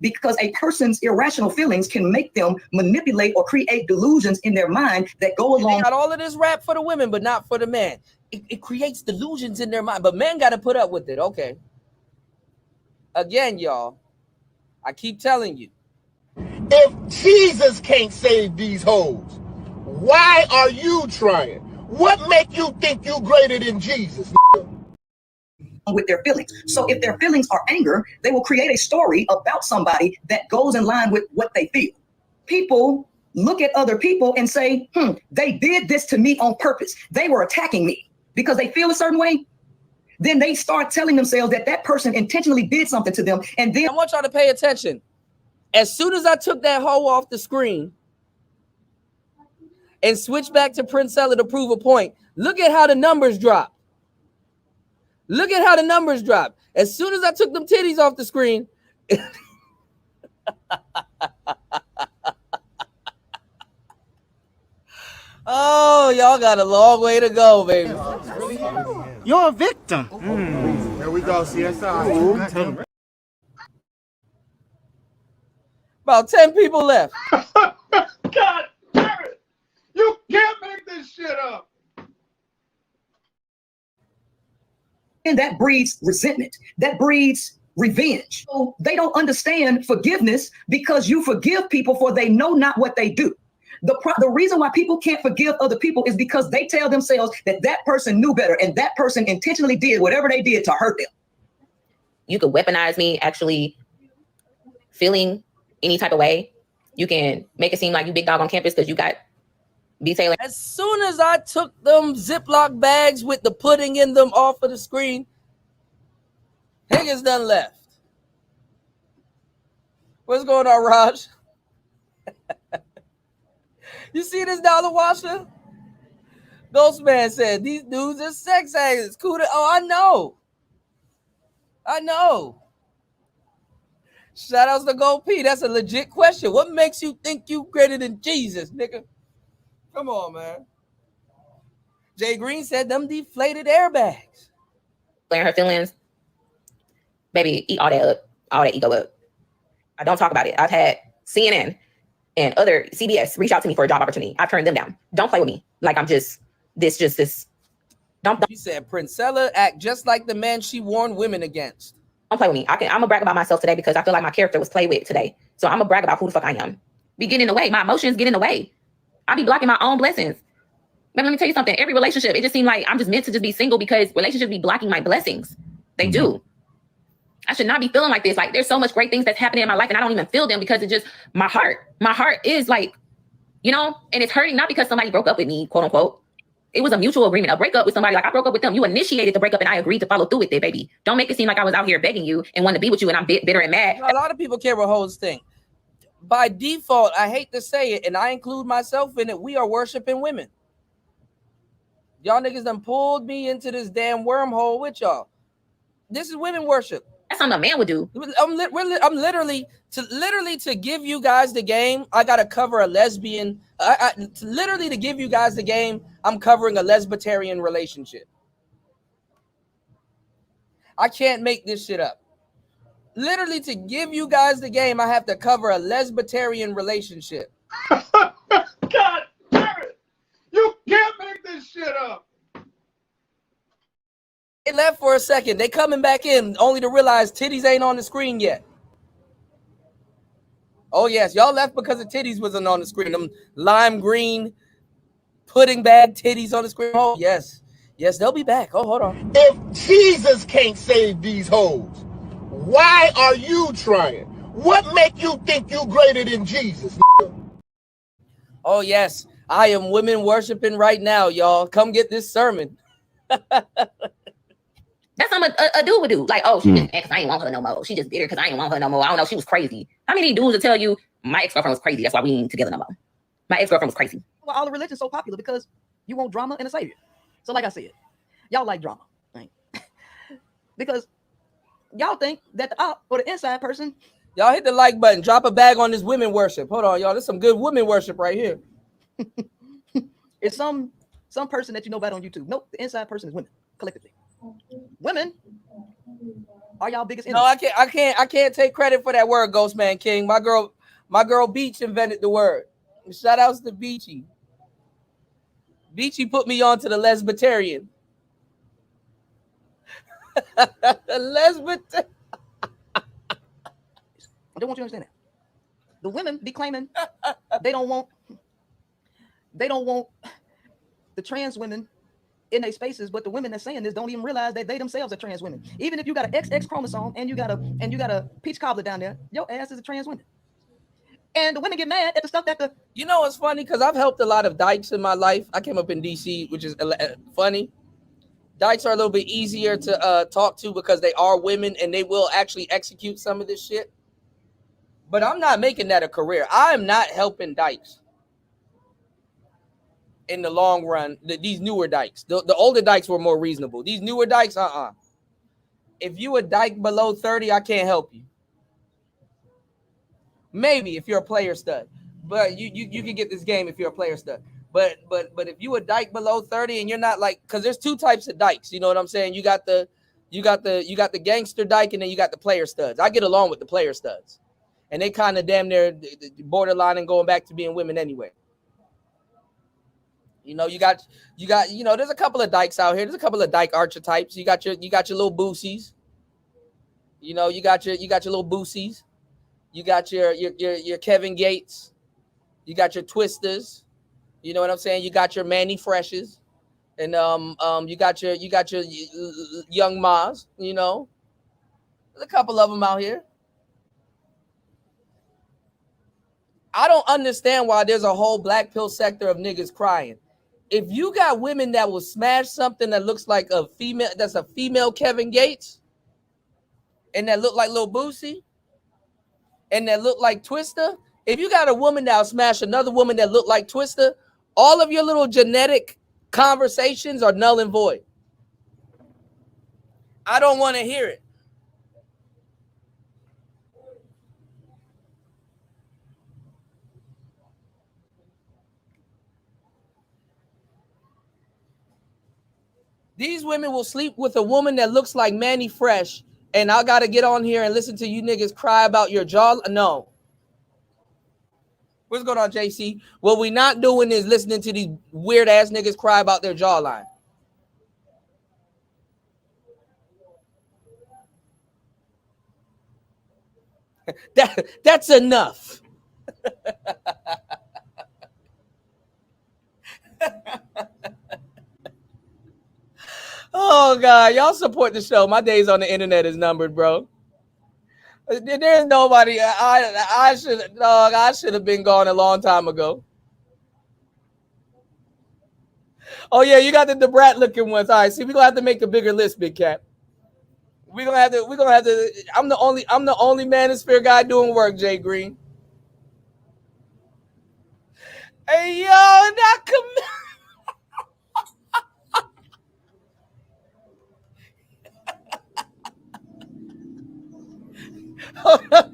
Speaker 11: Because a person's irrational feelings can make them manipulate or create delusions in their mind that go along.
Speaker 1: They got all of this rap for the women, but not for the man. It creates delusions in their mind, but men got to put up with it. Okay. Again, y'all, I keep telling you.
Speaker 16: If Jesus can't save these hoes, why are you trying? What make you think you greater than Jesus?
Speaker 11: With their feelings. So if their feelings are anger, they will create a story about somebody that goes in line with what they feel. People look at other people and say, they did this to me on purpose. They were attacking me because they feel a certain way. Then they start telling themselves that that person intentionally did something to them. And then
Speaker 1: I want y'all to pay attention. As soon as I took that hoe off the screen and switched back to Princella to prove a point, look at how the numbers dropped. Look at how the numbers dropped. As soon as I took them titties off the screen. Oh, y'all got a long way to go, baby.
Speaker 14: You're a victim.
Speaker 16: There we go, CSI.
Speaker 1: About 10 people left.
Speaker 16: God damn it! You can't make this shit up.
Speaker 11: And that breeds resentment. That breeds revenge. So they don't understand forgiveness because you forgive people for they know not what they do. The reason why people can't forgive other people is because they tell themselves that that person knew better and that person intentionally did whatever they did to hurt them.
Speaker 6: You could weaponize me actually feeling any type of way. You can make it seem like you big dog on campus because you got B Taylor.
Speaker 1: As soon as I took them Ziploc bags with the pudding in them off of the screen, niggas done left. What's going on, Raj? You see this dollar washer? Ghostman said, these dudes are sex actors. Oh, I know. I know. Shout outs to Gold P. That's a legit question. What makes you think you greater than Jesus, nigga? Come on, man. Jay Green said them deflated airbags.
Speaker 6: Playing her feelings. Baby, eat all that up. All that ego up. I don't talk about it. I've had CNN and other CBS reach out to me for a job opportunity. I've turned them down. Don't play with me. Like I'm just this. Don't.
Speaker 1: She said Princella act just like the man she warned women against.
Speaker 6: Don't play with me. I'm gonna brag about myself today because I feel like my character was played with today. So I'm gonna brag about who the fuck I am. Be getting in the way. My emotions get in the way. I be blocking my own blessings. But let me tell you something. Every relationship, it just seemed like I'm just meant to just be single because relationships be blocking my blessings. They do. I should not be feeling like this. Like there's so much great things that's happening in my life and I don't even feel them because it's just my heart is like, you know, and it's hurting not because somebody broke up with me, quote unquote. It was a mutual agreement. A breakup with somebody, like I broke up with them. You initiated the breakup and I agreed to follow through with it, baby. Don't make it seem like I was out here begging you and wanted to be with you and I'm bitter and mad.
Speaker 1: A lot of people care what hoes think. By default, I hate to say it, and I include myself in it, we are worshiping women. Y'all niggas done pulled me into this damn wormhole with y'all. This is women worship.
Speaker 6: That's something a man would do.
Speaker 1: I'm literally to give you guys the game. I gotta cover a lesbian. Literally to give you guys the game. I'm covering a lesbitarian relationship. I can't make this shit up. Literally to give you guys the game, I have to cover a lesbitarian relationship.
Speaker 16: God damn it! You can't make this shit up.
Speaker 1: They left for a second. They coming back in only to realize titties ain't on the screen yet. Oh yes, y'all left because the titties wasn't on the screen. Them lime green pudding bag titties on the screen. Oh yes, they'll be back. Oh, hold on.
Speaker 16: If Jesus can't save these hoes, why are you trying? What make you think you greater than Jesus?
Speaker 1: Oh yes, I am women worshiping right now, y'all. Come get this sermon.
Speaker 6: That's something a dude would do. Like, oh, she just ex, I ain't want her no more. She just bitter because I ain't want her no more. I don't know, she was crazy. How many dudes will tell you my ex-girlfriend was crazy? That's why we ain't together no more. My ex-girlfriend was crazy.
Speaker 9: Well, all the religion's so popular because you want drama and a savior. So like I said, y'all like drama, right? Because y'all think that the op or the inside person.
Speaker 1: Y'all hit the like button. Drop a bag on this women worship. Hold on, y'all. There's some good women worship right here.
Speaker 9: It's some person that you know about on YouTube. Nope, the inside person is women, collectively. Women are y'all biggest
Speaker 1: No,
Speaker 9: enemies.
Speaker 1: I can't take credit for that word, Ghostman King. My girl Beach invented the word. Shout outs to Beachy. Beachy put me on to the lesbitarian. Lesbitarian.
Speaker 9: I don't want you to understand that. The women be claiming they don't want the trans women in their spaces, but the women that's saying this don't even realize that they themselves are trans women. Even if you got an XX chromosome and you got a peach cobbler down there, your ass is a trans woman. And the women get mad at the stuff that the
Speaker 1: You know what's funny? Because I've helped a lot of dykes in my life. I came up in DC, which is funny. Dykes are a little bit easier to talk to because they are women and they will actually execute some of this shit. But I'm not making that a career. I'm not helping dykes in the long run. These newer dykes. The older dykes were more reasonable. These newer dykes, If you a dyke below 30, I can't help you. Maybe if you're a player stud. But you can get this game if you're a player stud. But if you a dyke below 30 and you're not like, because there's two types of dykes, you know what I'm saying? You got the gangster dyke and then you got the player studs. I get along with the player studs. And they kind of damn near borderline and going back to being women anyway. You know, you got, there's a couple of dykes out here. There's a couple of dyke archetypes. You got your little boosies. You know, you got your little boosies. You got your Kevin Gates. You got your twisters. You know what I'm saying? You got your Manny Freshes. And you got your young Maz, you know. There's a couple of them out here. I don't understand why there's a whole black pill sector of niggas crying. If you got women that will smash something that looks like a female Kevin Gates, and that look like Lil Boosie, and that look like Twister, if you got a woman that'll smash another woman that look like Twister, all of your little genetic conversations are null and void. I don't want to hear it. These women will sleep with a woman that looks like Manny Fresh, and I got to get on here and listen to you niggas cry about your jaw. No. What's going on, JC? What we not doing is listening to these weird-ass niggas cry about their jawline. That's enough. Oh God, y'all support the show. My days on the internet is numbered, bro. There's nobody. I should have been gone a long time ago. Oh yeah, you got the Brat looking ones. All right, see, we're gonna have to make a bigger list, Big Cat. We're gonna have to. I'm the only manosphere guy doing work, Jay Green. Hey yo, not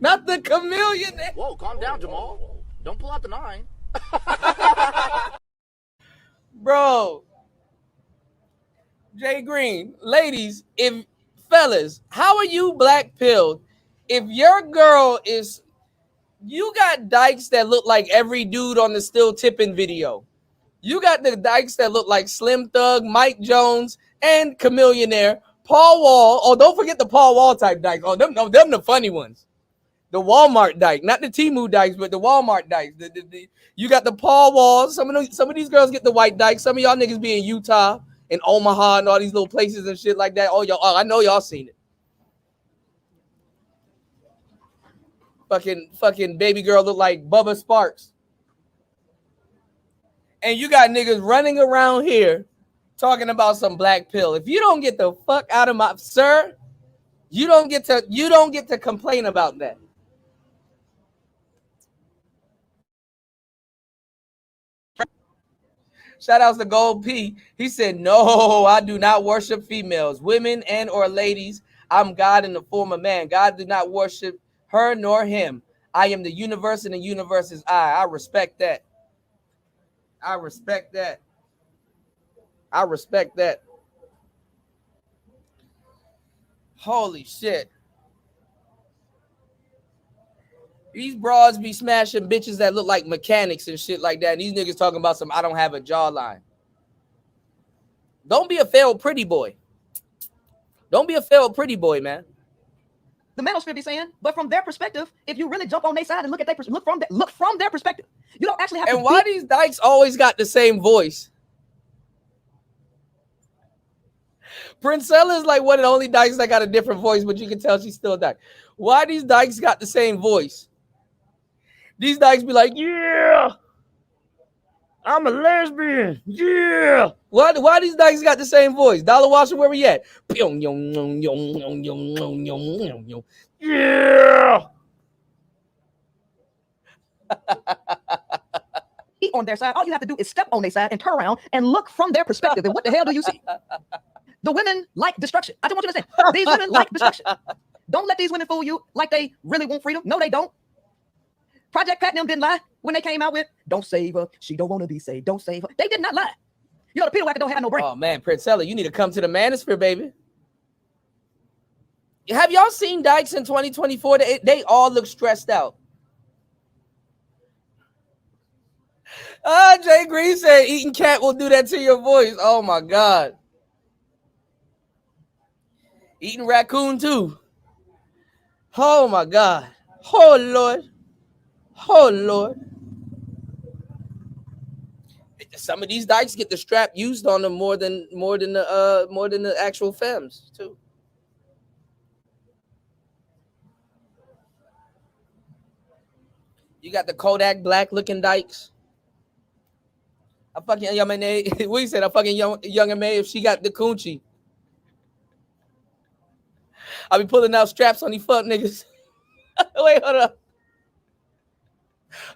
Speaker 1: not the chameleon.
Speaker 12: Whoa, calm down, Jamal. Don't pull out the 9.
Speaker 1: Bro. Jay Green, ladies, fellas, how are you black pilled? If your girl is, you got dykes that look like every dude on the Still Tipping video. You got the dykes that look like Slim Thug, Mike Jones, and Chameleonaire. Paul Wall. Oh, don't forget the Paul Wall type dykes. Oh, them the funny ones. The Walmart dyke, not the Temu dykes, but the Walmart dykes. You got the Paul Walls. Some of these girls get the white dykes. Some of y'all niggas be in Utah and Omaha and all these little places and shit like that. Oh, I know y'all seen it. Fucking baby girl look like Bubba Sparks. And you got niggas running around here talking about some black pill. If you don't get the fuck out of my sir, you don't get to complain about that. Shout outs to Gold P. He said, no, I do not worship females, women and or ladies. I'm God in the form of man. God do not worship her nor him. I am the universe and the universe is I. I respect that. I respect that. I respect that. Holy shit. These broads be smashing bitches that look like mechanics and shit like that. And these niggas talking about some I don't have a jawline. Don't be a failed pretty boy. Don't be a failed pretty boy, man.
Speaker 9: The manosphere be saying, but from their perspective, if you really jump on their side and look at look from their perspective, you don't actually have to.
Speaker 1: And why these dykes always got the same voice? Princella is like one of the only dykes that got a different voice, but you can tell she's still a dyke. Why these dykes got the same voice? These dykes be like, yeah, I'm a lesbian. Yeah. Why these dykes got the same voice? Dollar Washer, where we at? Yeah.
Speaker 9: On their side, all you have to do is step on their side and turn around and look from their perspective. And what the hell do you see? The women like destruction. I just want you to understand. These women like destruction. Don't let these women fool you like they really want freedom. No, they don't. Project Pat and them didn't lie when they came out with "Don't save her. She don't want to be saved. Don't save her." They did not lie. You know the Peter Wacker don't have no brain.
Speaker 1: Oh man, Princella, you need to come to the manosphere, baby. Have y'all seen dykes in 2024? They all look stressed out. Jay Green said eating cat will do that to your voice. Oh my God. Eating raccoon too. Oh my God. Oh Lord. Oh Lord. Some of these dykes get the strap used on them more than the actual femmes too. You got the Kodak black looking dykes. I fucking young and May. We said I fucking young and May if she got the coochie. I be pulling out straps on these fuck niggas. Wait, hold on.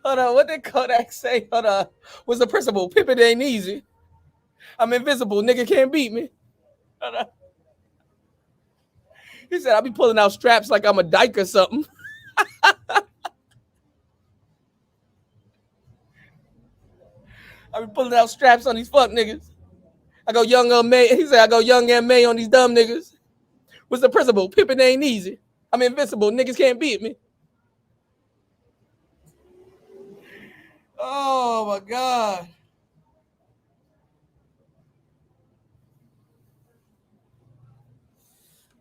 Speaker 1: Hold on. What did Kodak say? Hold on. What's the principle? Pippin ain't easy. I'm invisible. Nigga can't beat me. Hold on. He said I be pulling out straps like I'm a dyke or something. I be pulling out straps on these fuck niggas. I go young and May. He said I go young and May on these dumb niggas. What's the principle? Pippin ain't easy. I'm invincible. Niggas can't beat me. Oh my God.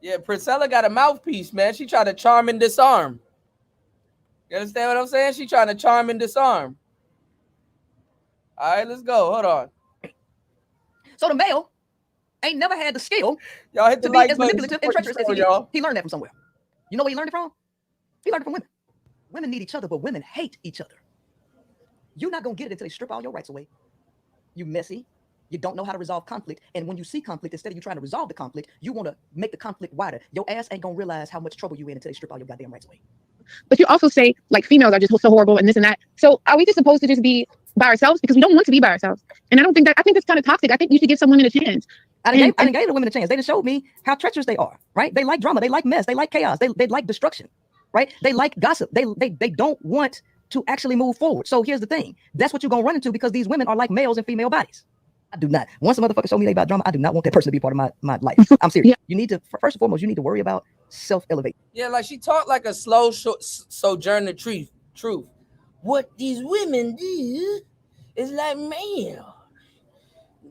Speaker 1: Yeah, Princella got a mouthpiece, man. She trying to charm and disarm. You understand what I'm saying? She trying to charm and disarm. All right, let's go. Hold on.
Speaker 9: So the male ain't never had the skill
Speaker 1: y'all hit the
Speaker 9: to be
Speaker 1: like
Speaker 9: as manipulative and treacherous as he is.
Speaker 1: Y'all.
Speaker 9: He learned that from somewhere. You know where he learned it from? He learned it from women. Women need each other, but women hate each other. You're not going to get it until they strip all your rights away. You messy. You don't know how to resolve conflict. And when you see conflict, instead of you trying to resolve the conflict, you want to make the conflict wider. Your ass ain't going to realize how much trouble you in until they strip all your goddamn rights away.
Speaker 6: But you also say, like, females are just so horrible and this and that. So are we just supposed to just be by ourselves? Because we don't want to be by ourselves. And I think it's kind of toxic. I think you should give some women a chance.
Speaker 9: I didn't give the women a chance. They just showed me how treacherous they are, right? They like drama. They like mess. They like chaos. They like destruction, right? They like gossip. They don't want to actually move forward. So here's the thing. That's what you're going to run into because these women are like males in female bodies. I do not. Once a motherfucker show me they about drama, I do not want that person to be part of my life. I'm serious. Yeah. You need to, first and foremost, you need to worry about self-elevate.
Speaker 1: Yeah, like she talked like a slow sojourner truth. What these women do is like male.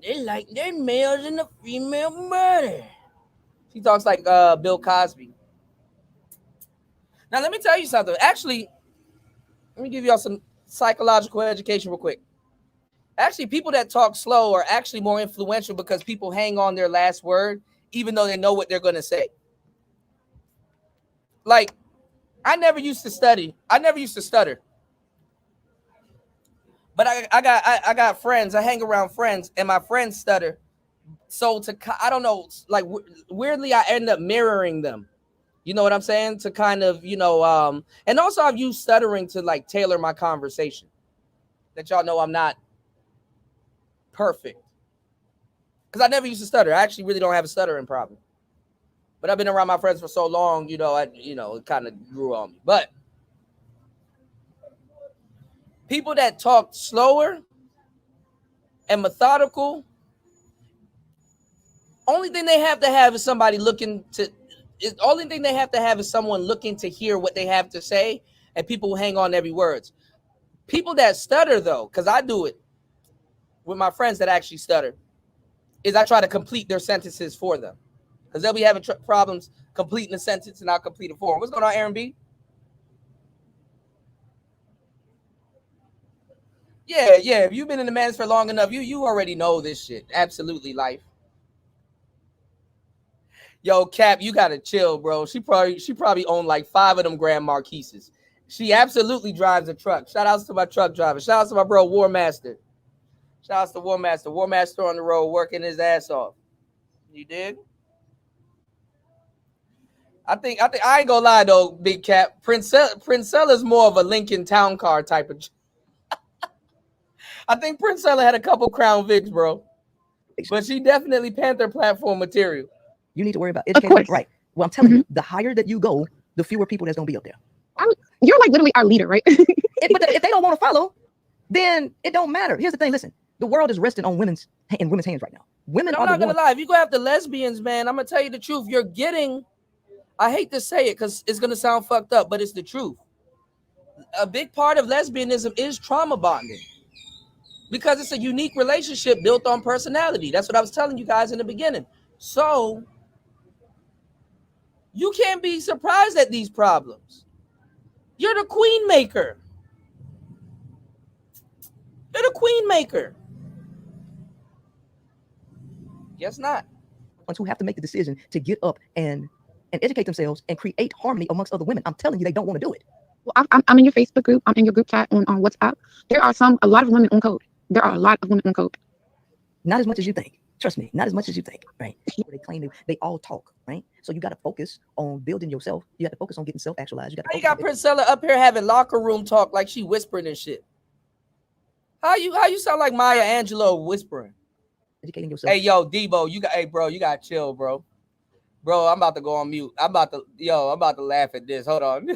Speaker 1: They like their males in the female body. She talks like Bill Cosby. Now let me tell you something. Actually, let me give y'all some psychological education real quick. Actually, people that talk slow are actually more influential because people hang on their last word, even though they know what they're going to say. Like, I never used to study. I never used to stutter. But I got friends. I hang around friends, and my friends stutter. So I don't know, like weirdly, I end up mirroring them. You know what I'm saying? To kind of, and also I've used stuttering to like tailor my conversation. That y'all know I'm not perfect. Because I never used to stutter. I actually really don't have a stuttering problem. But I've been around my friends for so long, it kind of grew on me. But people that talk slower and methodical, only thing they have to have is somebody looking to the only thing they have to have is someone looking to hear what they have to say, and people will hang on to every word. People that stutter, though, because I do it with my friends that actually stutter, is I try to complete their sentences for them. Because they'll be having problems completing a sentence, and I'll complete it for them. What's going on, Aaron B? Yeah. If you've been in the man's for long enough, you already know this shit. Absolutely, life. Yo, Cap, you gotta chill, bro. She probably owned like 5 of them Grand Marquises. She absolutely drives a truck. Shout outs to my truck driver. Shout outs to my bro War Master. Shout outs to War Master. War Master on the road working his ass off. You dig? I think I ain't gonna lie though, Big Cap. Princella's more of a Lincoln Town Car type of. I think Princella had a couple Crown Vics, bro. But she definitely Panther platform material.
Speaker 9: You need to worry about educating, right? Well, I'm telling you, the higher that you go, the fewer people that's gonna be up there.
Speaker 6: You're like literally our leader, right?
Speaker 9: But if they don't want to follow, then it don't matter. Here's the thing. Listen, the world is resting on women's hands right now. Women
Speaker 1: I'm not gonna lie. If you go after lesbians, man, I'm gonna tell you the truth. You're getting. I hate to say it because it's gonna sound fucked up, but it's the truth. A big part of lesbianism is trauma bonding because it's a unique relationship built on personality. That's what I was telling you guys in the beginning. So you can't be surprised at these problems. You're the queen maker. You're the queen maker. Guess not.
Speaker 9: Ones who have to make the decision to get up and educate themselves and create harmony amongst other women. I'm telling you, they don't want to do it.
Speaker 6: Well, I'm in your Facebook group. I'm in your group chat on WhatsApp. There are a lot of women on code. There are a lot of women on code.
Speaker 9: Not as much as you think. Trust me, not as much as you think, right? They claim they all talk, right? So you got to focus on building yourself. You got to focus on getting self-actualized.
Speaker 1: You got Princella up here having locker room talk like she whispering and shit. How you sound like Maya Angelou whispering?
Speaker 9: Educating yourself.
Speaker 1: Hey, yo, Debo, you got to chill, bro. Bro, I'm about to go on mute. I'm about to laugh at this. Hold on.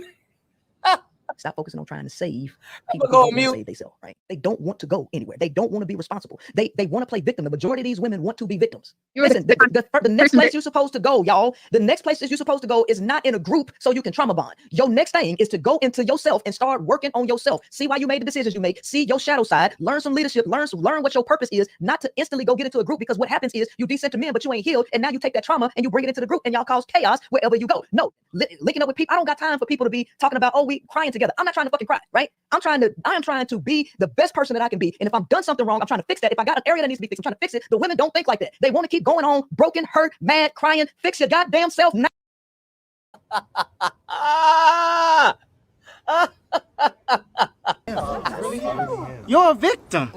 Speaker 9: Stop focusing on trying to save people who don't want to save themselves, right? They don't want to go anywhere. They don't want to be responsible. They want to play victim. The majority of these women want to be victims. Listen, the next place you're supposed to go, y'all, the next place that you're supposed to go is not in a group so you can trauma bond. Your next thing is to go into yourself and start working on yourself. See why you made the decisions you make. See your shadow side. Learn some leadership. Learn what your purpose is, not to instantly go get into a group, because what happens is you descend to men, but you ain't healed, and now you take that trauma and you bring it into the group and y'all cause chaos wherever you go. No, linking up with people. I don't got time for people to be talking about, oh, we crying together. I'm not trying to fucking cry, right? I am trying to be the best person that I can be. And if I've done something wrong, I'm trying to fix that. If I got an area that needs to be fixed, I'm trying to fix it. The women don't think like that. They want to keep going on, broken, hurt, mad, crying. Fix your goddamn self now.
Speaker 14: You're a victim.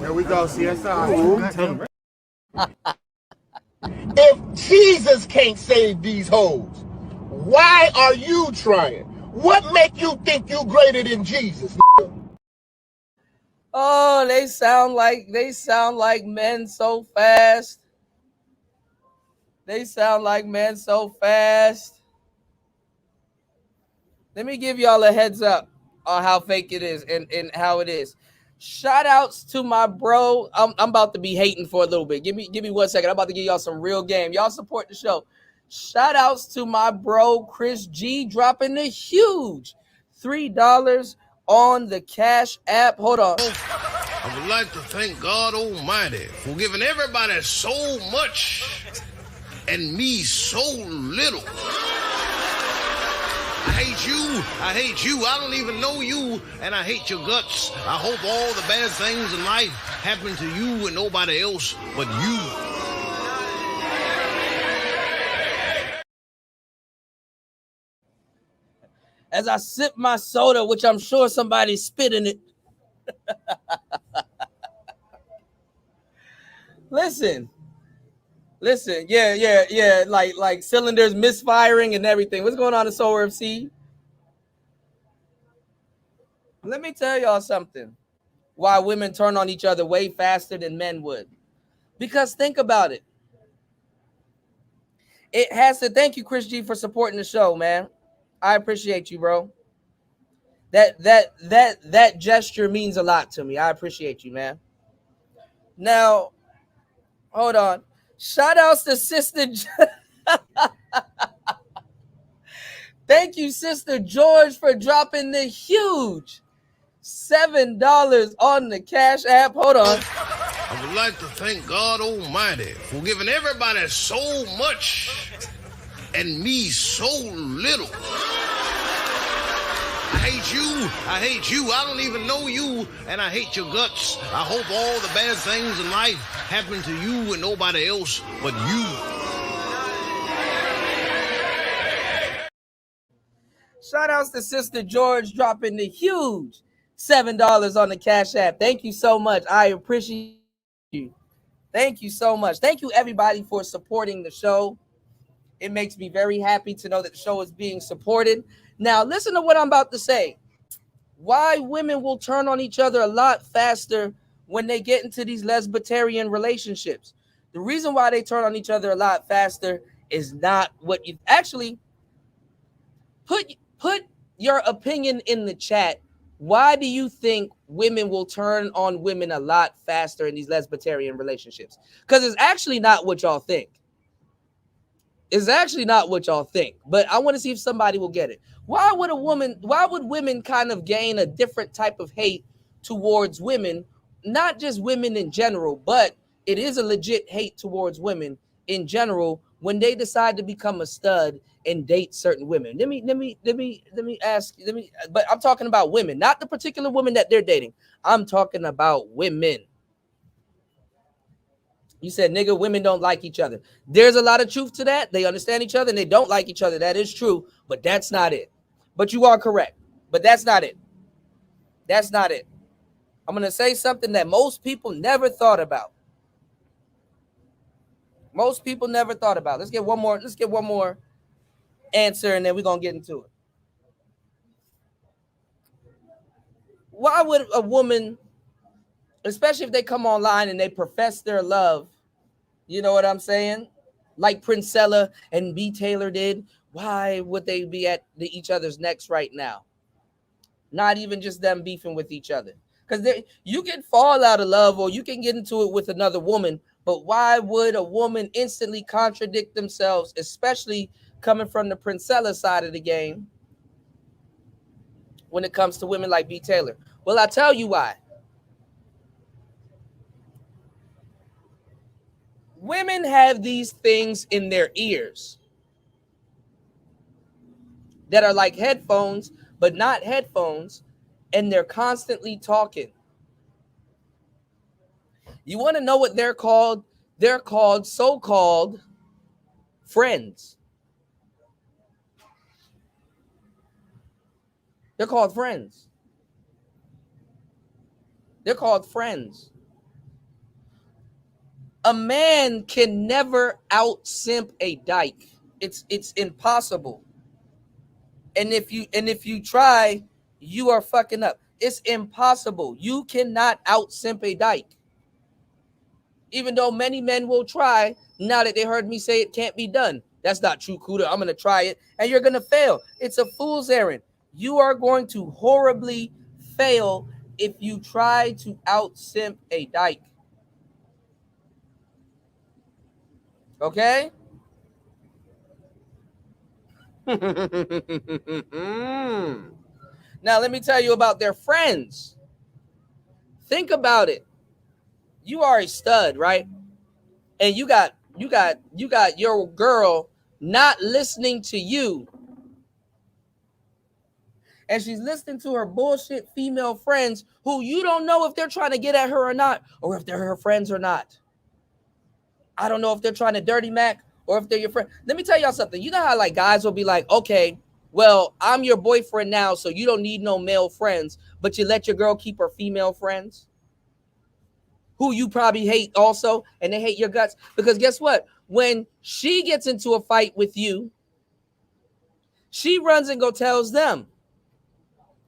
Speaker 16: Here we go, CSI. If Jesus can't save these hoes, why are you trying? What make you think you greater than Jesus?
Speaker 1: Oh, they sound like men so fast. They sound like men so fast. Let me give y'all a heads up on how fake it is and how it is. Shout outs to my bro. I'm about to be hating for a little bit. Give me 1 second. I'm about to give y'all some real game. Y'all support the show. Shout outs to my bro Chris G dropping a huge $3 on the Cash App. Hold on.
Speaker 13: I would like to thank God Almighty for giving everybody so much and me so little. I hate you. I hate you. I don't even know you, and I hate your guts. I hope all the bad things in life happen to you and nobody else but you.
Speaker 1: As I sip my soda, which I'm sure somebody spit in it. Listen. Yeah. Like cylinders misfiring and everything. What's going on in Solar FC? Let me tell y'all something. Why women turn on each other way faster than men would. Because think about it. It has to. Thank you, Chris G, for supporting the show, man. I appreciate you, bro. That gesture means a lot to me. I appreciate you, man. Now, hold on. Shout outs to Sister Thank you, Sister George, for dropping the huge $7 on the Cash App. Hold on.
Speaker 13: I would like to thank God Almighty for giving everybody so much and me so little. I hate you. I hate you. I don't even know you, and I hate your guts. I hope all the bad things in life happen to you and nobody else but you.
Speaker 1: Shout outs to Sister George dropping the huge $7 on the Cash App. Thank you so much. I appreciate you. Thank you so much. Thank you, everybody, for supporting the show. It makes me very happy to know that the show is being supported. Now, listen to what I'm about to say. Why women will turn on each other a lot faster when they get into these lesbian relationships. The reason why they turn on each other a lot faster is not what you actually put your opinion in the chat. Why do you think women will turn on women a lot faster in these lesbian relationships? Because it's actually not what y'all think. It's actually not what y'all think. But I want to see if somebody will get it. Why would women kind of gain a different type of hate towards women? Not just women in general, but it is a legit hate towards women in general when they decide to become a stud and date certain women. Let me ask, but I'm talking about women, not the particular woman that they're dating. I'm talking about women. You said, nigga, women don't like each other. There's a lot of truth to that. They understand each other and they don't like each other. That is true, but that's not it. But you are correct. But that's not it. That's not it. I'm going to say something that most people never thought about. Most people never thought about. Let's get one more answer and then we're going to get into it. Why would a woman, especially if they come online and they profess their love, you know what I'm saying? Like Princella and B Taylor did, why would they be at each other's necks right now? Not even just them beefing with each other. Because you can fall out of love or you can get into it with another woman, but why would a woman instantly contradict themselves, especially coming from the Princella side of the game when it comes to women like B Taylor? Well, I'll tell you why. Women have these things in their ears that are like headphones, but not headphones, and they're constantly talking. You want to know what they're called? They're called so-called friends. They're called friends. They're called friends. A man can never out-simp a dyke. It's impossible. And if you try, you are fucking up. It's impossible. You cannot out-simp a dyke. Even though many men will try, now that they heard me say it can't be done. That's not true, Kuda. I'm going to try it, and you're going to fail. It's a fool's errand. You are going to horribly fail if you try to out-simp a dyke. Okay? Now, let me tell you about their friends. Think about it. You are a stud, right? And you got your girl not listening to you. And she's listening to her bullshit female friends who you don't know if they're trying to get at her or not, or if they're her friends or not. I don't know if they're trying to dirty Mac or if they're your friend. Let me tell y'all something. You know how like guys will be like, okay, well, I'm your boyfriend now, so you don't need no male friends, but you let your girl keep her female friends who you probably hate also, and they hate your guts. Because guess what? When she gets into a fight with you, she runs and go tells them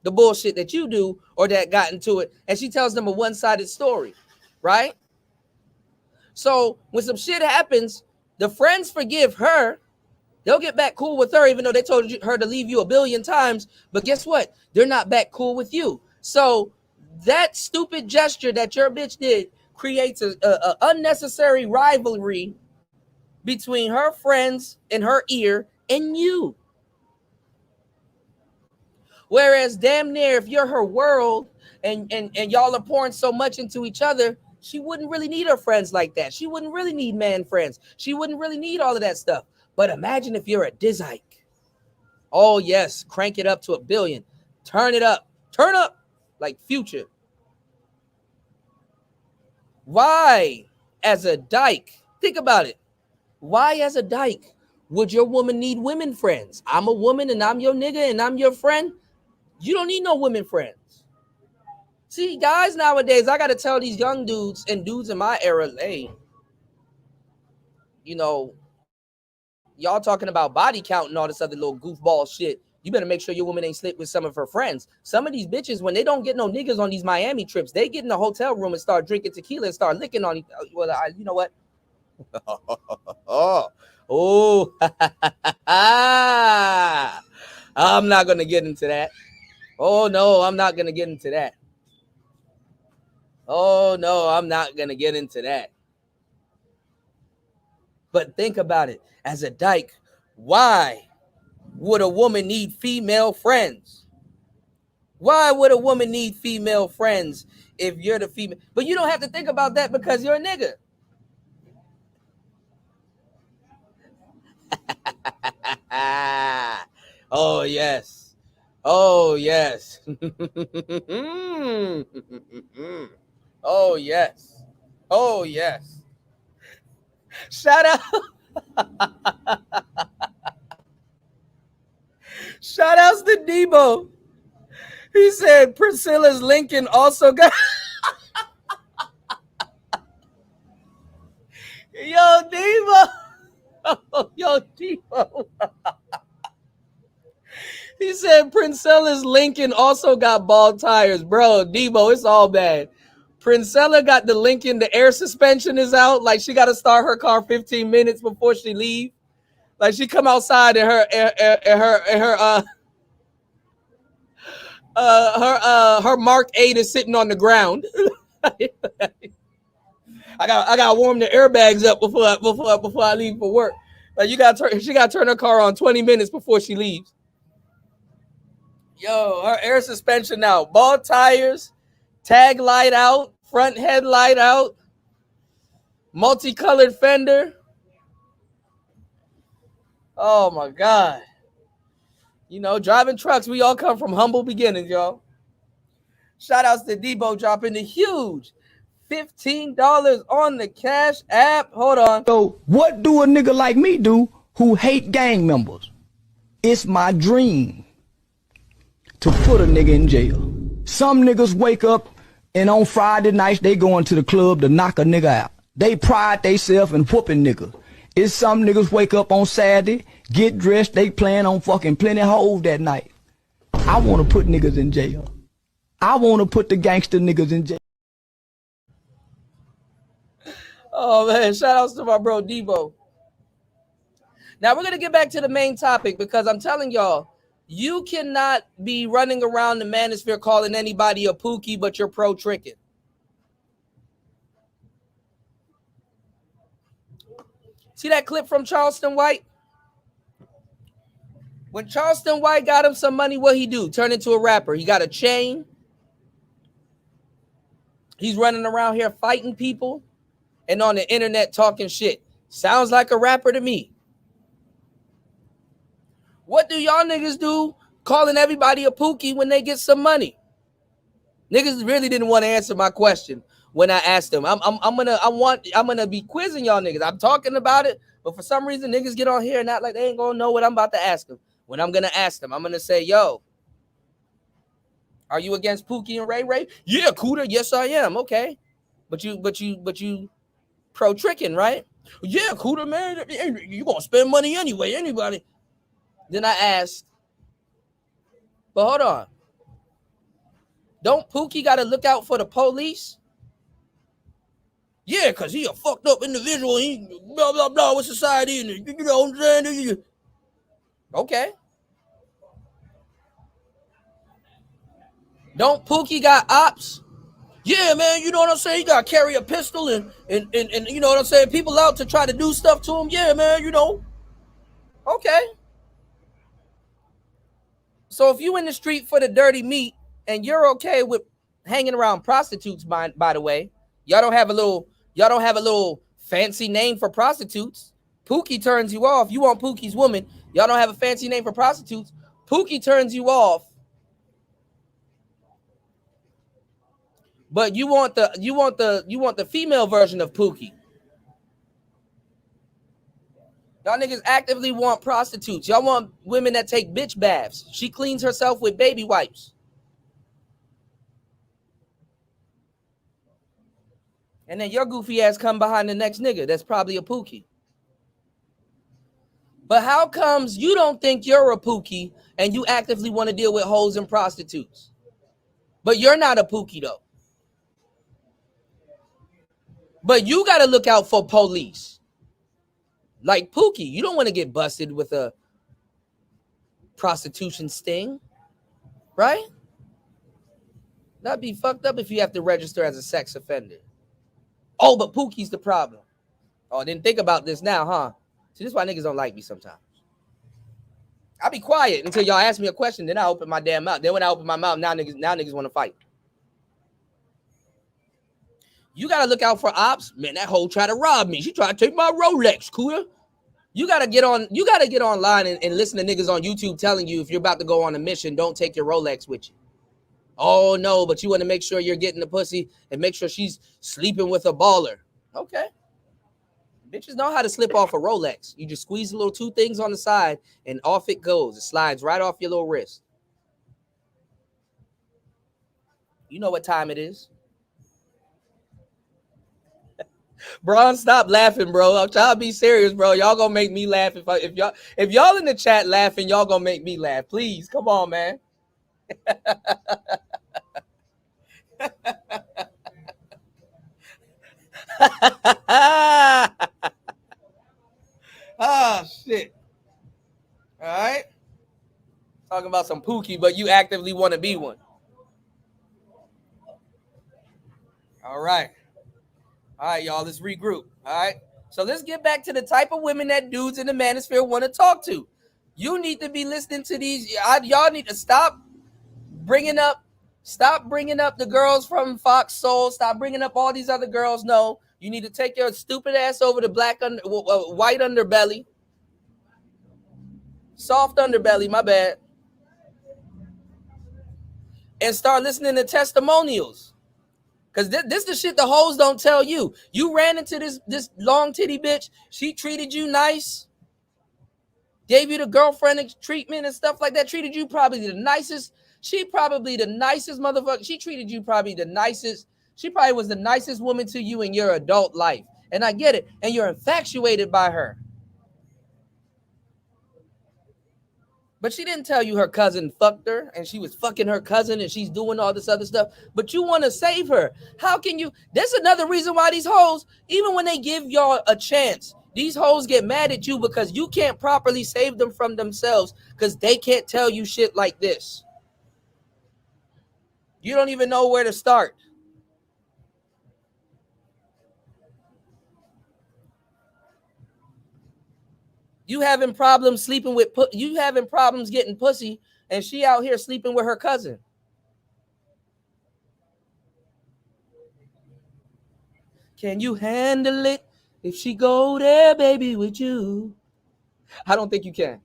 Speaker 1: the bullshit that you do or that got into it, and she tells them a one-sided story, right? So when some shit happens, the friends forgive her. They'll get back cool with her, even though they told her to leave you a billion times. But guess what? They're not back cool with you. So that stupid gesture that your bitch did creates a unnecessary rivalry between her friends in her ear and you. Whereas damn near if you're her world and y'all are pouring so much into each other, she wouldn't really need her friends like that. She wouldn't really need man friends. She wouldn't really need all of that stuff. But imagine if you're a Dizike. Oh yes, crank it up to 1 billion. Turn it up. Turn up like Future. Why, as a dyke, think about it. Why, as a dyke, would your woman need women friends? I'm a woman and I'm your nigga and I'm your friend. You don't need no women friends. See, guys nowadays, I got to tell these young dudes and dudes in my era, hey, you know, y'all talking about body count and all this other little goofball shit. You better make sure your woman ain't slept with some of her friends. Some of these bitches, when they don't get no niggas on these Miami trips, they get in the hotel room and start drinking tequila and start licking on each other. Well, you know what? Oh, I'm not going to get into that. Oh, no, I'm not going to get into that. Oh, no, I'm not going to get into that. But think about it. As a dyke, why would a woman need female friends? Why would a woman need female friends if you're the female? But you don't have to think about that because you're a nigga. Oh, yes. Oh, yes. Oh, yes. Oh, yes. Shout out. Shout outs to Debo. He said Priscilla's Lincoln also got. Yo, Debo. Yo, Debo. He said Princella's Lincoln also got bald tires. Bro, Debo, it's all bad. Princella got the Lincoln, the air suspension is out. Like she got to start her car 15 minutes before she leave. Like she come outside and her Mark 8 is sitting on the ground. I got warm the airbags up before I leave for work. Like she got to turn her car on 20 minutes before she leaves. Yo, her air suspension out, bald tires, tag light out, front headlight out, multicolored fender. Oh my God. You know, driving trucks, we all come from humble beginnings, y'all. Shout outs to Debo dropping the huge $15 on the Cash App. Hold on.
Speaker 15: So what do a nigga like me do who hate gang members? It's my dream to put a nigga in jail. Some niggas wake up and on Friday nights they going to the club to knock a nigga out. They pride theyself in whooping niggas. It's some niggas wake up on Saturday, get dressed, they plan on fucking plenty hoes that night. I want to put niggas in jail. I want to put the gangster niggas in jail.
Speaker 1: Oh man, shout outs to my bro Debo. Now we're going to get back to the main topic because I'm telling y'all, you cannot be running around the manosphere calling anybody a pookie, but you're pro tricking. See that clip from Charleston White? When Charleston White got him some money, what he do? Turn into a rapper. He got a chain. He's running around here fighting people and on the internet talking shit. Sounds like a rapper to me. What do y'all niggas do calling everybody a pookie when they get some money? Niggas really didn't want to answer my question when I asked them. I'm gonna be quizzing y'all niggas. I'm talking about it, but for some reason niggas get on here and act like they ain't gonna know what I'm about to ask them. When I'm gonna ask them, I'm gonna say, yo, are you against Pookie and Ray Ray? Yeah, Cooter, yes I am. Okay. But you pro tricking, right? Yeah, Cooter, man, you gonna spend money anyway, anybody. Then I asked, but hold on. Don't Pookie got to look out for the police? Yeah, because he a fucked up individual. He blah, blah, blah with society. And you know what I'm saying? Okay. Don't Pookie got ops? Yeah, man, you know what I'm saying? He got to carry a pistol and you know what I'm saying? People out to try to do stuff to him. Yeah, man, you know. Okay. So if you in the street for the dirty meat and you're okay with hanging around prostitutes, by the way, y'all don't have a little fancy name for prostitutes. Pookie turns you off. You want Pookie's woman. Y'all don't have a fancy name for prostitutes. Pookie turns you off. But you want the female version of Pookie. Y'all niggas actively want prostitutes. Y'all want women that take bitch baths. She cleans herself with baby wipes. And then your goofy ass come behind the next nigga that's probably a Pookie. But how comes you don't think you're a Pookie and you actively want to deal with hoes and prostitutes? But you're not a Pookie though. But you got to look out for police. Like Pookie, you don't want to get busted with a prostitution sting, right? That'd be fucked up if you have to register as a sex offender. Oh, but Pookie's the problem. Oh, I didn't think about this now, huh? See, this is why niggas don't like me sometimes. I'll be quiet until y'all ask me a question, then I open my damn mouth. Then when I open my mouth, now niggas want to fight. You gotta look out for ops. Man, that hoe tried to rob me. She tried to take my Rolex, cool. You gotta get online and listen to niggas on YouTube telling you if you're about to go on a mission, don't take your Rolex with you. Oh no, but you want to make sure you're getting the pussy and make sure she's sleeping with a baller. Okay. Bitches know how to slip off a Rolex. You just squeeze the little two things on the side and off it goes. It slides right off your little wrist. You know what time it is. Bron, stop laughing, bro. I'm trying to be serious, bro. Y'all gonna make me laugh if y'all in the chat laughing, y'all gonna make me laugh. Please, come on, man. Oh shit. All right. Talking about some Pookie, but you actively want to be one. All right. All right, y'all, let's regroup. All right. So let's get back to the type of women that dudes in the manosphere want to talk to. You need to be listening to these. Y'all need to stop bringing up the girls from Fox Soul. Stop bringing up all these other girls. No, you need to take your stupid ass over to white underbelly. Soft underbelly, my bad. And start listening to testimonials. Because this is the shit the hoes don't tell you. You ran into this long titty bitch. She treated you nice. Gave you the girlfriend treatment and stuff like that. Treated you probably the nicest. She probably the nicest motherfucker. She treated you probably the nicest. She probably was the nicest woman to you in your adult life. And I get it. And you're infatuated by her. But she didn't tell you her cousin fucked her and she was fucking her cousin and she's doing all this other stuff. But you want to save her. How can you? That's another reason why these hoes, even when they give y'all a chance, these hoes get mad at you because you can't properly save them from themselves because they can't tell you shit like this. You don't even know where to start. You having problems getting pussy, and she out here sleeping with her cousin. Can you handle it if she go there, baby, with you? I don't think you can.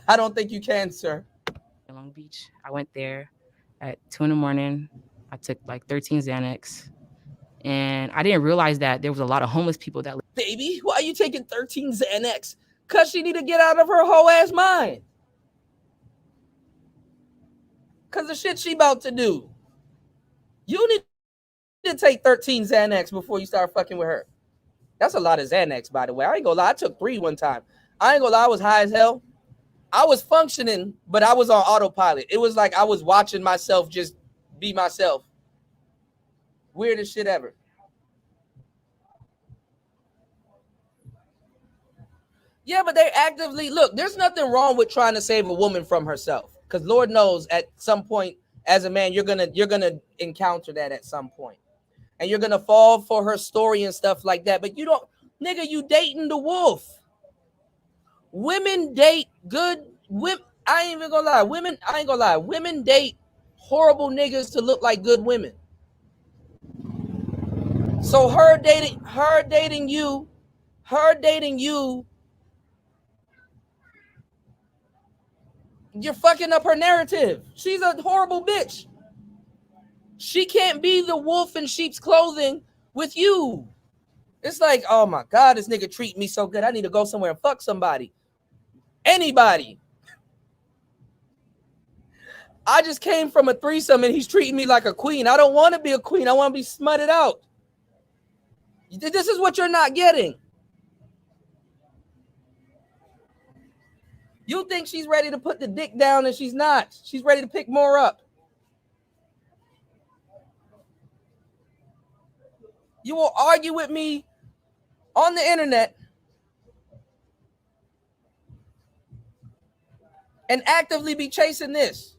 Speaker 1: I don't think you can, sir.
Speaker 10: Long Beach. I went there at 2 a.m. I took like 13 Xanax. And I didn't realize that there was a lot of homeless people that lived.
Speaker 1: Baby, why are you taking 13 Xanax? Because she need to get out of her whole ass mind. Because the shit she about to do. You need to take 13 Xanax before you start fucking with her. That's a lot of Xanax, by the way. I ain't gonna lie. I took 3 one time. I ain't gonna lie. I was high as hell. I was functioning, but I was on autopilot. It was like I was watching myself just be myself. Weirdest shit ever. Yeah, but they actively look. There's nothing wrong with trying to save a woman from herself, because Lord knows at some point, as a man, you're gonna encounter that at some point, and you're gonna fall for her story and stuff like that. But you don't, nigga. You dating the wolf. Women date good I ain't even gonna lie. Women, I ain't gonna lie. Women date horrible niggas to look like good women. So her dating you, you're fucking up her narrative. She's a horrible bitch. She can't be the wolf in sheep's clothing with you. It's like, oh my God, this nigga treat me so good. I need to go somewhere and fuck somebody. Anybody. I just came from a threesome and he's treating me like a queen. I don't want to be a queen. I want to be smutted out. This is what you're not getting. You think she's ready to put the dick down and she's not. She's ready to pick more up. You will argue with me on the internet and actively be chasing this.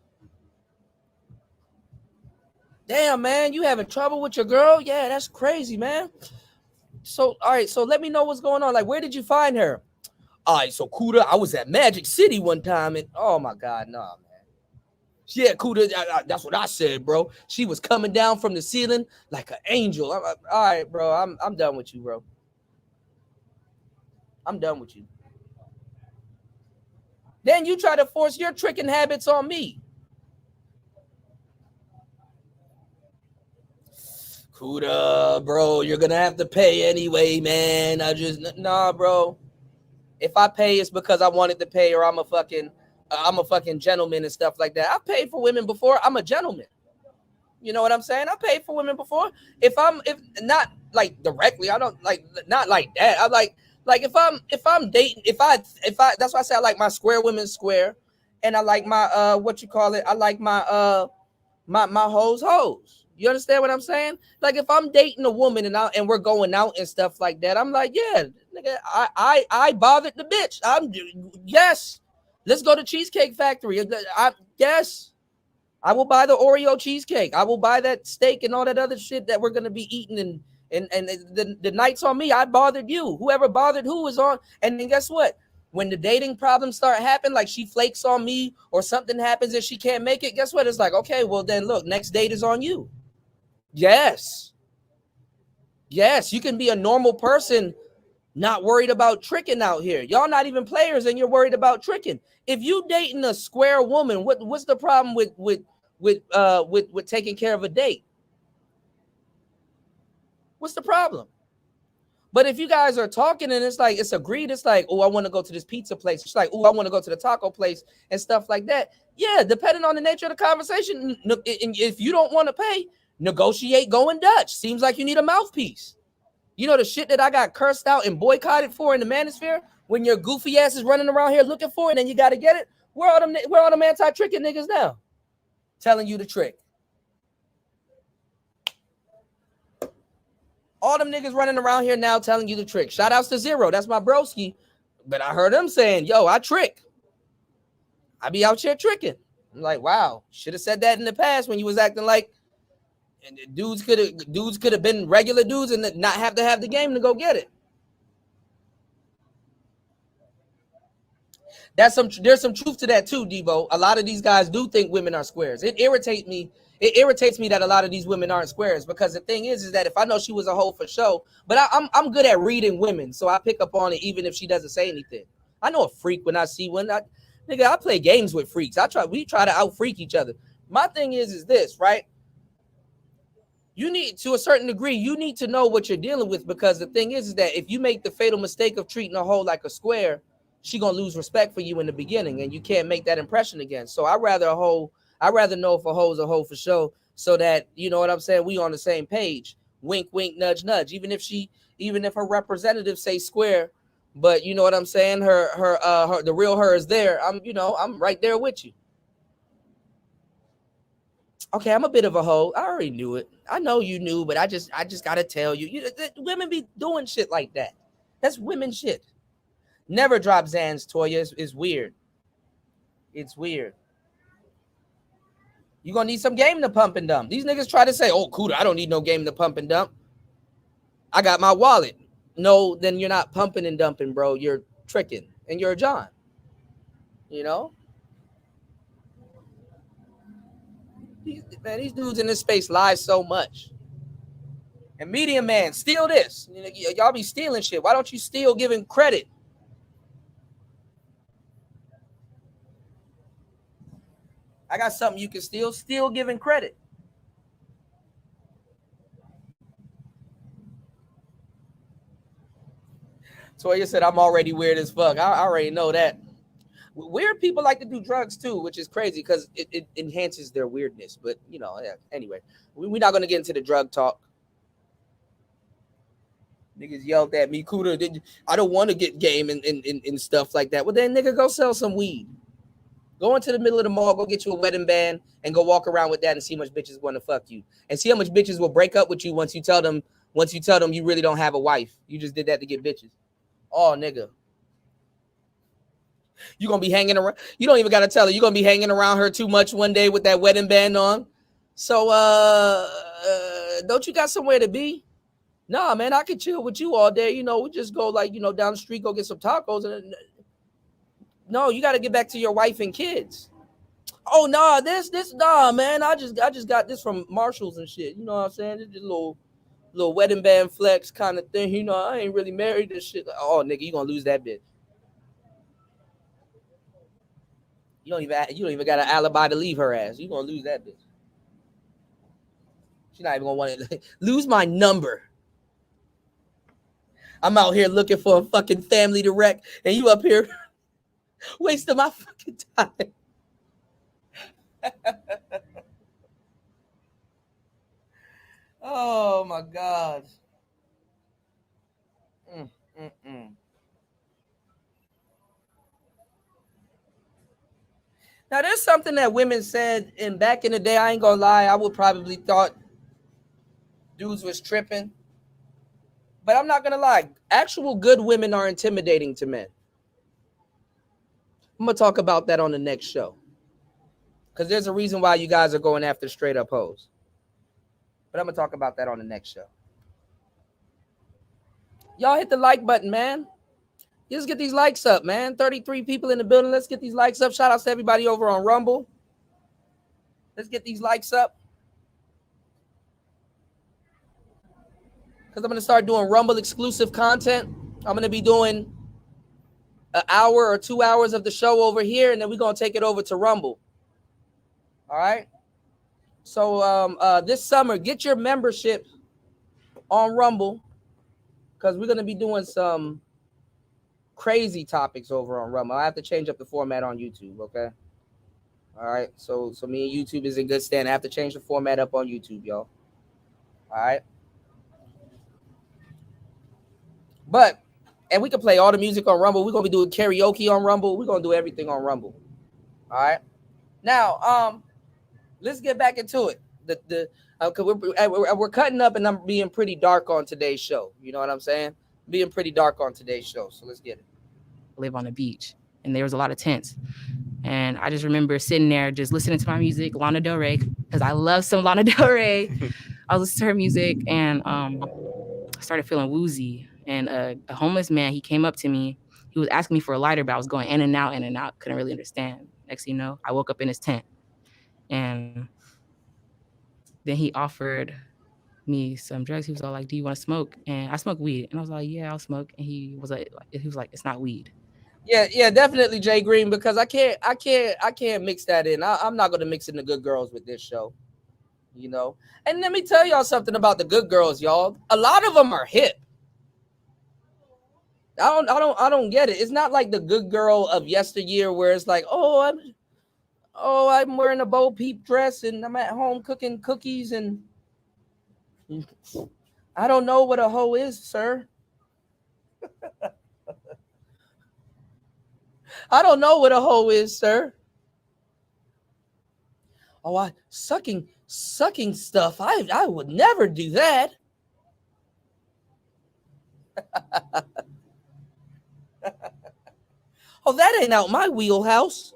Speaker 1: Damn, man, you having trouble with your girl? Yeah, that's crazy, man. So, all right, so let me know what's going on. Like, where did you find her? All right, so Kuda, I was at Magic City one time, and oh my God, nah, man. Yeah, Kuda, that's what I said, bro. She was coming down from the ceiling like an angel. All right, bro, I'm done with you, bro. I'm done with you. Then you try to force your tricking habits on me. Kuda, bro, you're gonna have to pay anyway, man. Nah, bro. If I pay, it's because I wanted to pay, or I'm a fucking gentleman and stuff like that. I've paid for women before. I'm a gentleman. You know what I'm saying? I paid for women before. If not like directly, I don't like not like that. I like if I'm dating, if I that's why I say I like my square women square, and I like my what you call it? I like my my hoes. You understand what I'm saying? Like if I'm dating a woman and we're going out and stuff like that, I'm like, yeah, nigga, I bothered the bitch. Yes, let's go to Cheesecake Factory. Yes, I will buy the Oreo cheesecake. I will buy that steak and all that other shit that we're gonna be eating. And the night's on me. I bothered you. Whoever bothered who is on. And then guess what? When the dating problems start happening, like she flakes on me or something happens and she can't make it, guess what? It's like, okay, well then look, next date is on you. Yes, you can be a normal person, not worried about tricking out here. Y'all not even players, and you're worried about tricking. If you dating a square woman, what's the problem with taking care of a date? What's the problem? But if you guys are talking and it's like it's agreed, it's like, oh, I want to go to this pizza place. It's like, oh, I want to go to the taco place and stuff like that. Yeah, depending on the nature of the conversation, and if you don't want to pay, negotiate going Dutch. Seems like you need a mouthpiece. You know the shit that I got cursed out and boycotted for in the manosphere when your goofy ass is running around here looking for it and then you got to get it. Where are them anti-tricking niggas now? Telling you the trick. All them niggas running around here now telling you the trick. Shout outs to Zero. That's my broski. But I heard them saying, yo, I trick. I be out here tricking. I'm like, wow. Should have said that in the past when you was acting like and dudes could have been regular dudes and not have to have the game to go get it. There's some truth to that too, Debo. A lot of these guys do think women are squares. It irritates me that a lot of these women aren't squares, because the thing is that if I know she was a hoe for show, but I'm good at reading women, so I pick up on it even if she doesn't say anything. I know a freak when I see one. Nigga, I play games with freaks. We try to out freak each other. My thing is this, right? You need, to a certain degree, you need to know what you're dealing with, because the thing is that if you make the fatal mistake of treating a hoe like a square, she gonna lose respect for you in the beginning, and you can't make that impression again. So I'd rather know if a hoe's a hoe for sure, so that, you know what I'm saying, we on the same page. Wink, wink, nudge, nudge. Even if her representatives say square, but you know what I'm saying, her the real her is there. I'm right there with you. Okay, I'm a bit of a hoe. I already knew it. I know you knew, but I just gotta tell you. Women be doing shit like that. That's women shit. Never drop Zans, Toya. It's weird. It's weird. You're gonna need some game to pump and dump. These niggas try to say, oh, Kuda, I don't need no game to pump and dump. I got my wallet. No, then you're not pumping and dumping, bro. You're tricking, and you're a John. You know? These dudes in this space lie so much. And Media Man, steal this. Y'all be stealing shit. Why don't you steal giving credit? I got something you can steal. Steal giving credit. Toya said, I'm already weird as fuck. I already know that. Weird people like to do drugs too, which is crazy because it enhances their weirdness. But, you know, yeah. Anyway, we're not going to get into the drug talk. Niggas yelled at me, Kuda, I don't want to get game and stuff like that. Well, then, nigga, go sell some weed. Go into the middle of the mall, go get you a wedding band, and go walk around with that and see how much bitches want to fuck you. And see how much bitches will break up with you once you tell them you really don't have a wife. You just did that to get bitches. Oh, nigga. You're going to be hanging around. You don't even got to tell her. You're going to be hanging around her too much one day with that wedding band on. So, don't you got somewhere to be? Nah, man, I could chill with you all day. You know, we just go down the street, go get some tacos. And no, you got to get back to your wife and kids. Oh, nah, nah, man. I just got this from Marshalls and shit. You know what I'm saying? It's just a little wedding band flex kind of thing. You know, I ain't really married this shit. Oh, nigga, you going to lose that bitch. You don't even got an alibi to leave her ass. You going to lose that bitch. She's not even going to want to lose my number. I'm out here looking for a fucking family to wreck, and you up here wasting my fucking time. Oh, my God. Now, there's something that women said, and back in the day, I ain't gonna lie, I would probably thought dudes was tripping. But I'm not gonna lie, actual good women are intimidating to men. I'm gonna talk about that on the next show. Because there's a reason why you guys are going after straight up hoes. But I'm gonna talk about that on the next show. Y'all hit the like button, man. Let's get these likes up, man. 33 people in the building. Let's get these likes up. Shout out to everybody over on Rumble. Let's get these likes up. Because I'm going to start doing Rumble exclusive content. I'm going to be doing an hour or 2 hours of the show over here, and then we're going to take it over to Rumble. All right? So this summer, get your membership on Rumble because we're going to be doing some crazy topics over on Rumble. I have to change up the format on YouTube, okay? All right? So me and YouTube is in good stand. I have to change the format up on YouTube, y'all. All right? But, and we can play all the music on Rumble. We're going to be doing karaoke on Rumble. We're going to do everything on Rumble. All right? Now, let's get back into it. We're cutting up and I'm being pretty dark on today's show. You know what I'm saying? Being pretty dark on today's show. So let's get it.
Speaker 10: Live on the beach, and there was a lot of tents. And I just remember sitting there just listening to my music, Lana Del Rey, because I love some Lana Del Rey. I was listening to her music and I started feeling woozy. And a homeless man, he came up to me. He was asking me for a lighter, but I was going in and out, couldn't really understand. Next thing you know, I woke up in his tent. And then he offered me some drugs. He was all like, do you want to smoke? And I smoke weed. And I was like, yeah, I'll smoke. And he was like, it's not weed.
Speaker 1: Yeah, definitely, Jay Green, because I can't mix that in. I'm not gonna mix in the good girls with this show, you know. And let me tell y'all something about the good girls, y'all. A lot of them are hip. I don't get it. It's not like the good girl of yesteryear where it's like, I'm wearing a Bo Peep dress and I'm at home cooking cookies and I don't know what a hoe is, sir. I don't know what a hoe is, sir. Oh, sucking stuff. I would never do that. Oh, that ain't out my wheelhouse.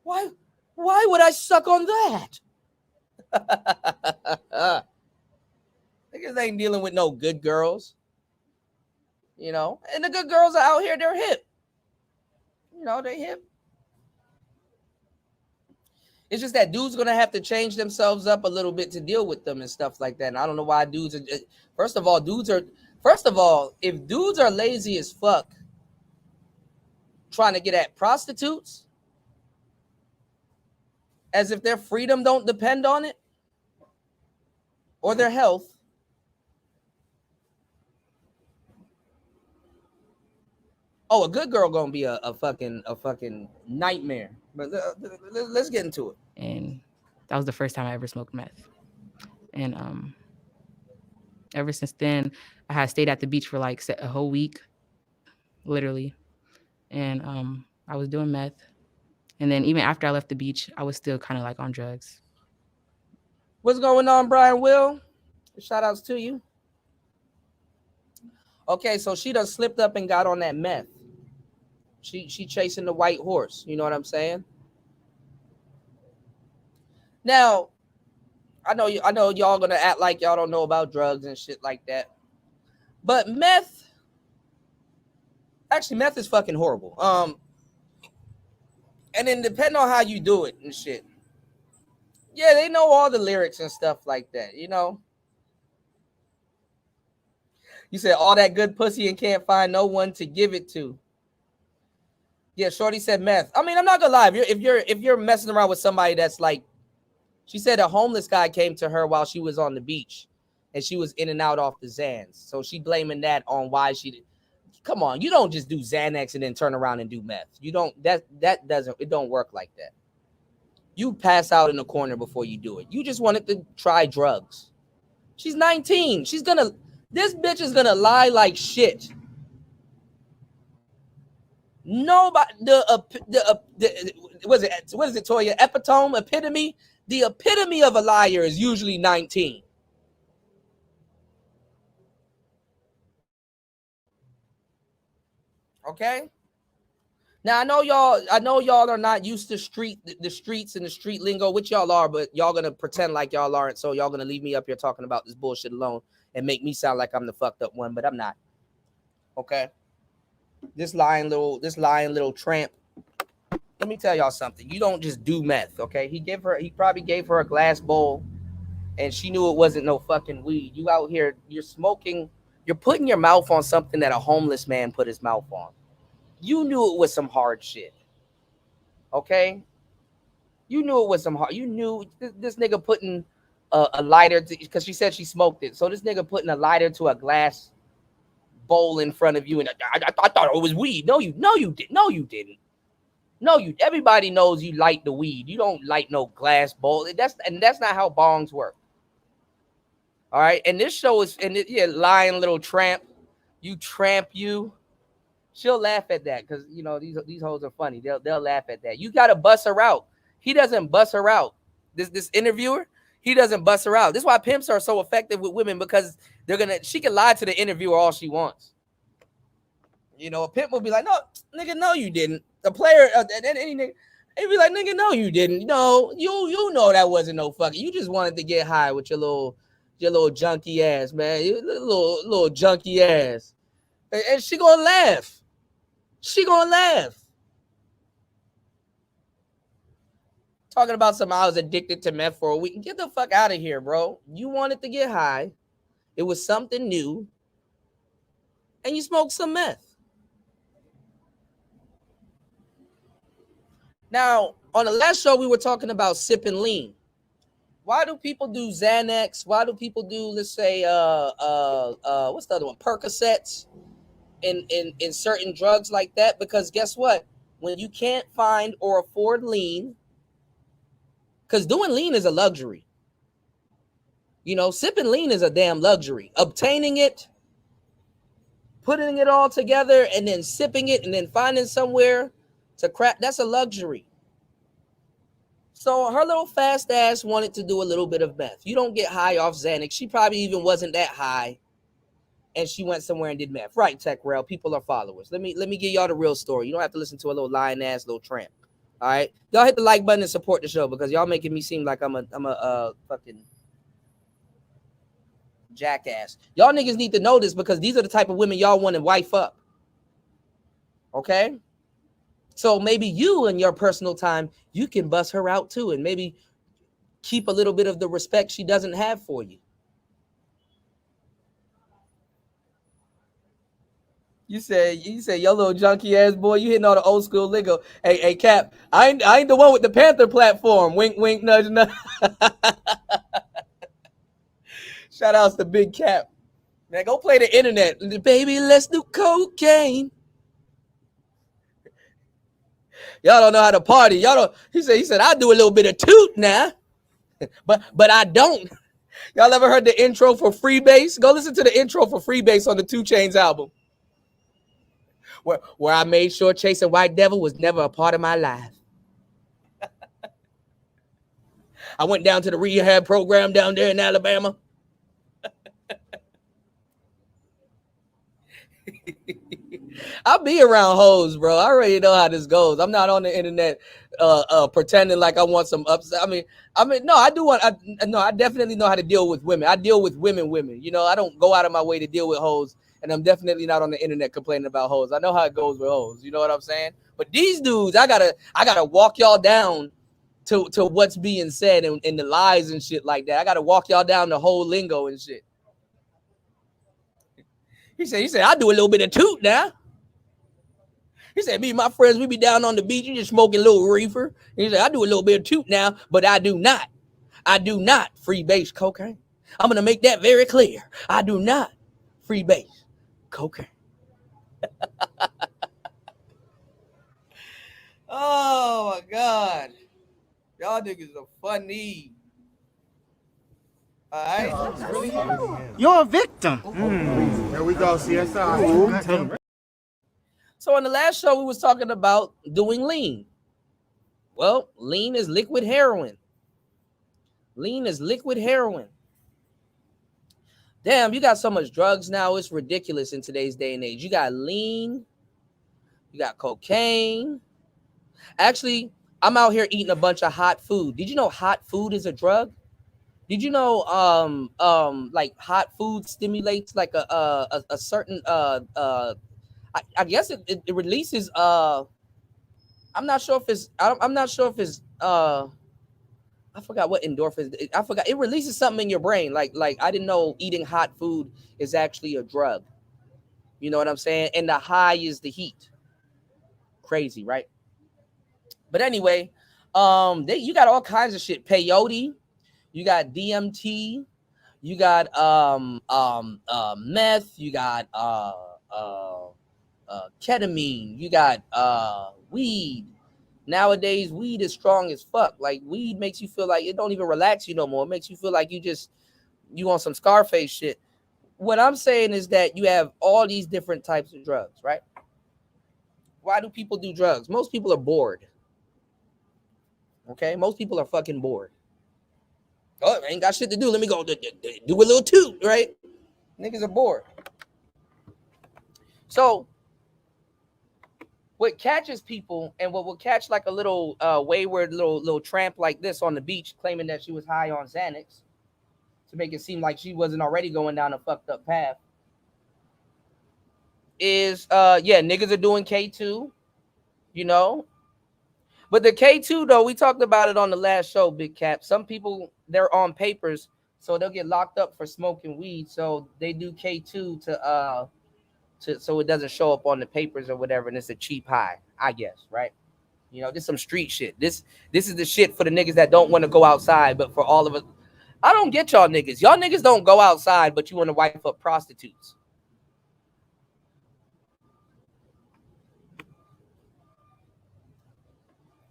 Speaker 1: Why would I suck on that? Niggas ain't dealing with no good girls. You know, and the good girls are out here, they're hip. You know, they hip. It's just that dudes gonna have to change themselves up a little bit to deal with them and stuff like that. And I don't know why dudes are. First of all, if dudes are lazy as fuck, trying to get at prostitutes, as if their freedom don't depend on it or their health. Oh, a good girl gonna be a fucking nightmare. But let's get into it.
Speaker 10: And that was the first time I ever smoked meth. And ever since then, I had stayed at the beach for like a whole week, literally. And I was doing meth. And then even after I left the beach, I was still kind of like on drugs.
Speaker 1: What's going on, Brian Will? Shout outs to you. Okay, so she done slipped up and got on that meth. She chasing the white horse. You know what I'm saying? Now, I know y'all gonna act like y'all don't know about drugs and shit like that. But meth is fucking horrible. And then depending on how you do it and shit. Yeah, they know all the lyrics and stuff like that, you know. You said all that good pussy and can't find no one to give it to. Yeah, Shorty said meth. I mean, I'm not gonna lie. If you're messing around with somebody that's like, she said a homeless guy came to her while she was on the beach, and she was in and out off the Xans. So she blaming that on why she did. Come on, you don't just do Xanax and then turn around and do meth. You don't. It don't work like that. You pass out in the corner before you do it. You just wanted to try drugs. She's 19. This bitch is gonna lie like shit. Nobody, what is it, Toya? Epitome? The epitome of a liar is usually 19. Okay? Now I know y'all are not used to the streets and the street lingo, which y'all are, but y'all gonna pretend like y'all aren't, so y'all gonna leave me up here talking about this bullshit alone and make me sound like I'm the fucked up one, but I'm not. Okay? This lying little tramp. Let me tell y'all something. You don't just do meth, okay? He probably gave her a glass bowl, and she knew it wasn't no fucking weed. You out here, you're smoking, you're putting your mouth on something that a homeless man put his mouth on. You knew it was some hard shit, okay? You knew it was some hard. You knew this nigga putting a lighter, because she said she smoked it. So this nigga putting a lighter to a glass bowl in front of you, and I thought it was weed. No, you didn't. Everybody knows you light the weed. You don't light no glass bowl. That's not how bongs work. All right, and this show is, lying little tramp. You tramp, you. She'll laugh at that because you know these hoes are funny. They'll laugh at that. You gotta bust her out. He doesn't bust her out. This interviewer, he doesn't bust her out. This is why pimps are so effective with women, because she can lie to the interviewer all she wants. You know, a pimp will be like, no, nigga, no, you didn't. The player, any nigga, he'd be like, nigga, no, you didn't. No, you know that wasn't no fucking. You just wanted to get high with your little junky ass, man. Your little junky ass, and she gonna laugh. She gonna laugh. Talking about some, I was addicted to meth for a week. Get the fuck out of here, bro. You wanted to get high. It was something new. And you smoked some meth. Now, on the last show, we were talking about sipping lean. Why do people do Xanax? Why do people do, let's say, what's the other one? Percocets in certain drugs like that? Because guess what? When you can't find or afford lean, because doing lean is a luxury. You know, sipping lean is a damn luxury. Obtaining it, putting it all together, and then sipping it, and then finding somewhere to crack, that's a luxury. So her little fast ass wanted to do a little bit of meth. You don't get high off Xanax. She probably even wasn't that high, and she went somewhere and did meth. Right, Tech Rail. People are followers. Let me give y'all the real story. You don't have to listen to a little lying ass little tramp. All right, y'all hit the like button and support the show, because y'all making me seem like I'm a fucking jackass. Y'all niggas need to know this, because these are the type of women y'all want to wife up. Okay? So maybe you in your personal time, you can bust her out too, and maybe keep a little bit of the respect she doesn't have for you. You say your little junkie ass boy, you hitting all the old school lingo. Hey, Cap, I ain't the one with the Panther platform. Wink, wink, nudge, nudge. Shout outs to Big Cap. Man, go play the internet. Baby, let's do cocaine. Y'all don't know how to party. Y'all don't. He said, I do a little bit of toot now. But I don't. Y'all ever heard the intro for Freebase? Go listen to the intro for Freebase on the 2 Chainz album. Where I made sure chasing White Devil was never a part of my life. I went down to the rehab program down there in Alabama. I'll be around hoes, bro. I already know how this goes. I'm not on the internet pretending like I want some upside. I mean, no, I do want. I definitely know how to deal with women. I deal with women. You know, I don't go out of my way to deal with hoes, and I'm definitely not on the internet complaining about hoes. I know how it goes with hoes. You know what I'm saying? But these dudes, I gotta walk y'all down to what's being said and the lies and shit like that. I gotta walk y'all down the whole lingo and shit. He said, I do a little bit of toot now. He said, me and my friends, we be down on the beach, you just smoking a little reefer. He said, I do a little bit of toot now, but I do not freebase cocaine. I'm going to make that very clear. I do not freebase cocaine. Oh, my God. Y'all niggas are funny. All right.
Speaker 14: You're a victim. There we go, CSI.
Speaker 1: So in the last show, we was talking about doing lean. Well, lean is liquid heroin. Lean is liquid heroin. Damn, you got so much drugs now. It's ridiculous in today's day and age. You got lean. You got cocaine. Actually, I'm out here eating a bunch of hot food. Did you know hot food is a drug? Did you know like hot food stimulates like a certain I guess it releases I'm not sure if it's I forgot what endorphins. I forgot. It releases something in your brain. Like I didn't know eating hot food is actually a drug. You know what I'm saying? And the high is the heat. Crazy, right? But anyway, you got all kinds of shit. Peyote, you got DMT, you got meth, you got ketamine, you got weed. Nowadays, weed is strong as fuck. Like, weed makes you feel like it don't even relax you no more. It makes you feel like you want some Scarface shit. What I'm saying is that you have all these different types of drugs, right? Why do people do drugs? Most people are bored. Okay? Most people are fucking bored. Oh, I ain't got shit to do. Let me go do a little toot, right? Niggas are bored. So, what catches people and what will catch like a little wayward little tramp like this on the beach claiming that she was high on Xanax to make it seem like she wasn't already going down a fucked up path is niggas are doing K2, you know. But the K2 though, we talked about it on the last show, Big Cap. Some people, they're on papers, so they'll get locked up for smoking weed, so they do K2 to so it doesn't show up on the papers or whatever, and it's a cheap high, I guess, right? You know, this some street shit. This is the shit for the niggas that don't want to go outside, but for all of us, I don't get y'all niggas. Y'all niggas don't go outside, but you want to wife up prostitutes.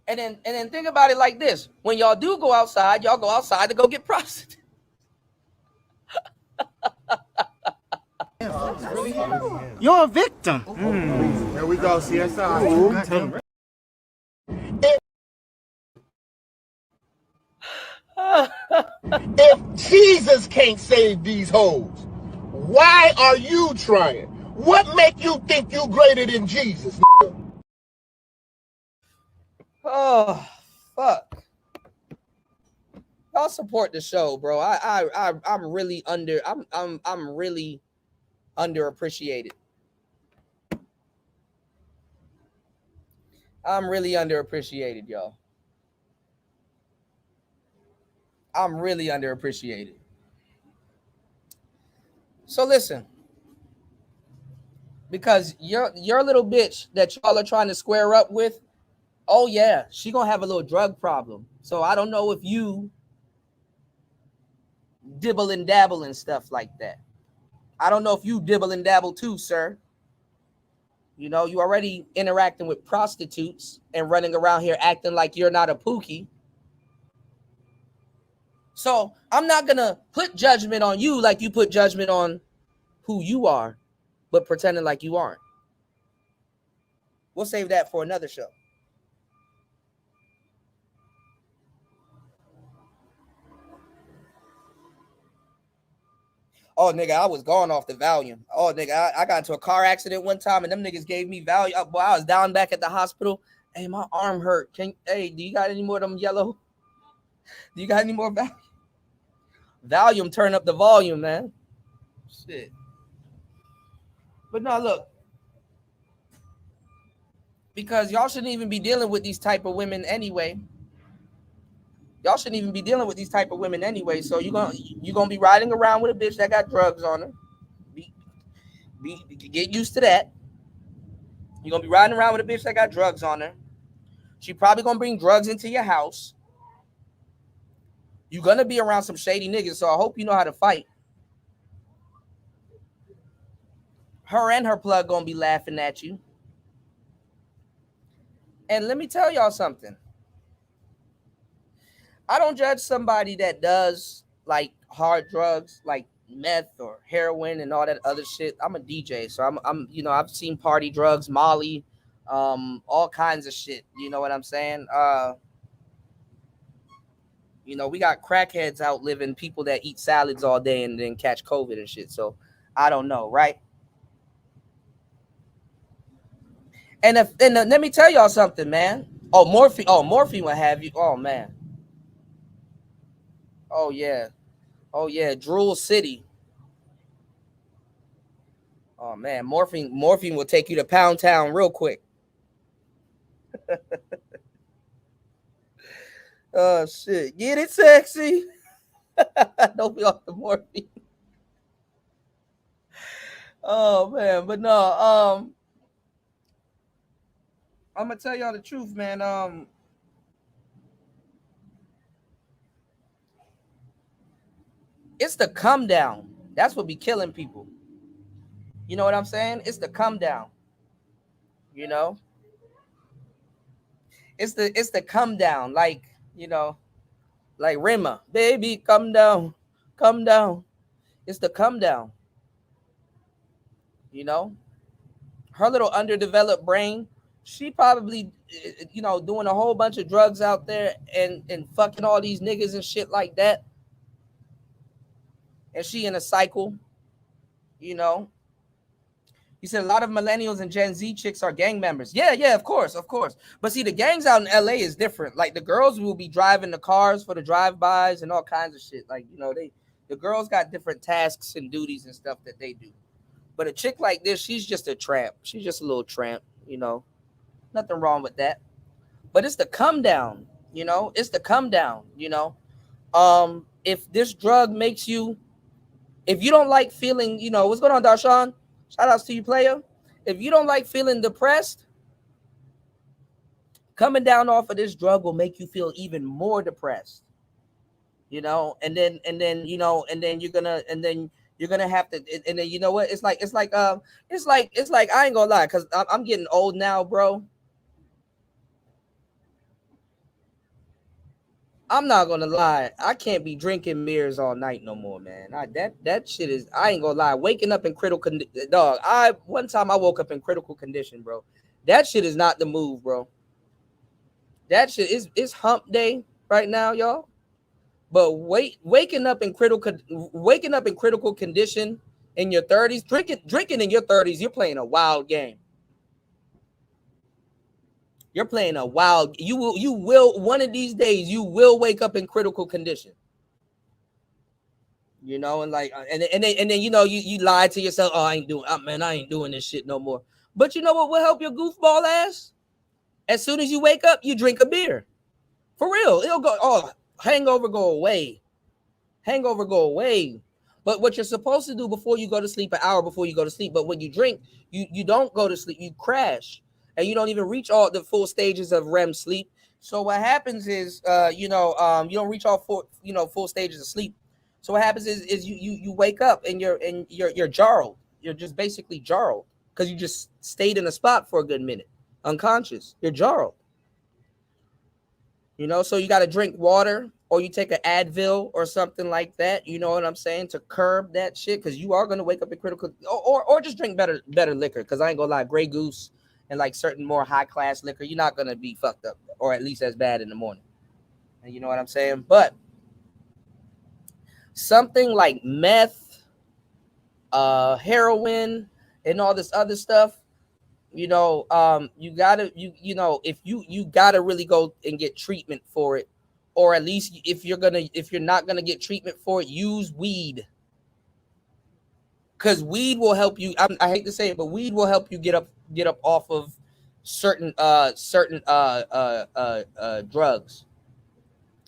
Speaker 1: And then think about it like this. When y'all do go outside, y'all go outside to go get prostitutes.
Speaker 14: You're a victim. There we go, CSI.
Speaker 16: If Jesus can't save these hoes, why are you trying? What make you think you greater than Jesus?
Speaker 1: Oh, fuck. Y'all support the show, bro. I'm really underappreciated. I'm really underappreciated, y'all. I'm really underappreciated. So listen, because your little bitch that y'all are trying to square up with, oh yeah, she gonna have a little drug problem. So I don't know if you dibble and dabble and stuff like that. I don't know if you dibble and dabble too, sir. You know, you already interacting with prostitutes and running around here acting like you're not a pookie. So I'm not gonna put judgment on you like you put judgment on who you are, but pretending like you aren't. We'll save that for another show. Oh, nigga, I was gone off the Valium. Oh, nigga, I got into a car accident one time, and them niggas gave me Valium. Boy, I was down back at the hospital. Hey, my arm hurt. Hey, do you got any more of them yellow? Do you got any more Valium? Valium, turn up the volume, man. Shit. But no, look. Because y'all shouldn't even be dealing with these type of women anyway. Y'all shouldn't even be dealing with these type of women anyway. So you're gonna be riding around with a bitch that got drugs on her. Get used to that. You're gonna be riding around with a bitch that got drugs on her. She probably gonna bring drugs into your house. You're gonna be around some shady niggas, so I hope you know how to fight. Her and her plug gonna be laughing at you. And let me tell y'all something. I don't judge somebody that does like hard drugs, like meth or heroin and all that other shit. I'm a DJ, so I'm you know, I've seen party drugs, Molly, all kinds of shit. You know what I'm saying? You know, we got crackheads out living people that eat salads all day and then catch COVID and shit. So I don't know, right? And let me tell y'all something, man. Oh, morphine. Oh, morphine will have you. Oh man. Oh yeah. Oh yeah. Drool City. Oh man, morphine will take you to Pound Town real quick. Oh shit. Get it sexy. Don't be off the morphine. Oh man, but no, I'm gonna tell y'all the truth, man. It's the come down. That's what be killing people. You know what I'm saying? It's the come down. You know? It's the come down, like, you know, like Rima, baby, come down, come down. It's the come down. You know? Her little underdeveloped brain, she probably, you know, doing a whole bunch of drugs out there and fucking all these niggas and shit like that. And she in a cycle, you know. You said a lot of millennials and Gen Z chicks are gang members. Yeah, of course. But see, the gangs out in LA is different. Like the girls will be driving the cars for the drive-bys and all kinds of shit. Like, you know, the girls got different tasks and duties and stuff that they do. But a chick like this, she's just a tramp. She's just a little tramp, you know. Nothing wrong with that. But it's the come down, you know. It's the come down, you know. If this drug makes you, if you don't like feeling, you know, what's going on, Darshan? Shout outs to you, player. If you don't like feeling depressed, coming down off of this drug will make you feel even more depressed. You know, and then you're gonna have to, and then you know what? It's like I ain't gonna lie, because I'm getting old now, bro. I'm not gonna lie. I can't be drinking mirrors all night no more, man. That shit is. I ain't gonna lie. Waking up in critical condition, dog. One time I woke up in critical condition, bro. That shit is not the move, bro. That shit is. It's hump day right now, y'all. But waking up in critical condition in your 30s, drinking in your 30s, you're playing a wild game. You're playing a wild. You will one of these days you will wake up in critical condition. You know, and like and then you know you lie to yourself. Oh, I ain't doing this shit no more. But you know what will help your goofball ass? As soon as you wake up, you drink a beer. For real. It'll go, oh, hangover go away. Hangover go away. But what you're supposed to do before you go to sleep, an hour before you go to sleep, but when you drink, you don't go to sleep, you crash. And you don't even reach all the full stages of REM sleep. So what happens is, you don't reach all full stages of sleep. So what happens is you wake up and you're jarred. You're just basically jarred because you just stayed in a spot for a good minute, unconscious. You're jarred. So you got to drink water or you take an Advil or something like that. You know what I'm saying? To curb that shit, because you are gonna wake up in critical, or just drink better liquor. Because I ain't gonna lie, Grey Goose and like certain more high class liquor, you're not gonna be fucked up, or at least as bad in the morning. And you know what I'm saying? But something like meth, heroin, and all this other stuff, you gotta if you gotta really go and get treatment for it, or at least if you're not gonna get treatment for it, use weed, because weed will help you. I hate to say it, but weed will help you get up off of certain drugs.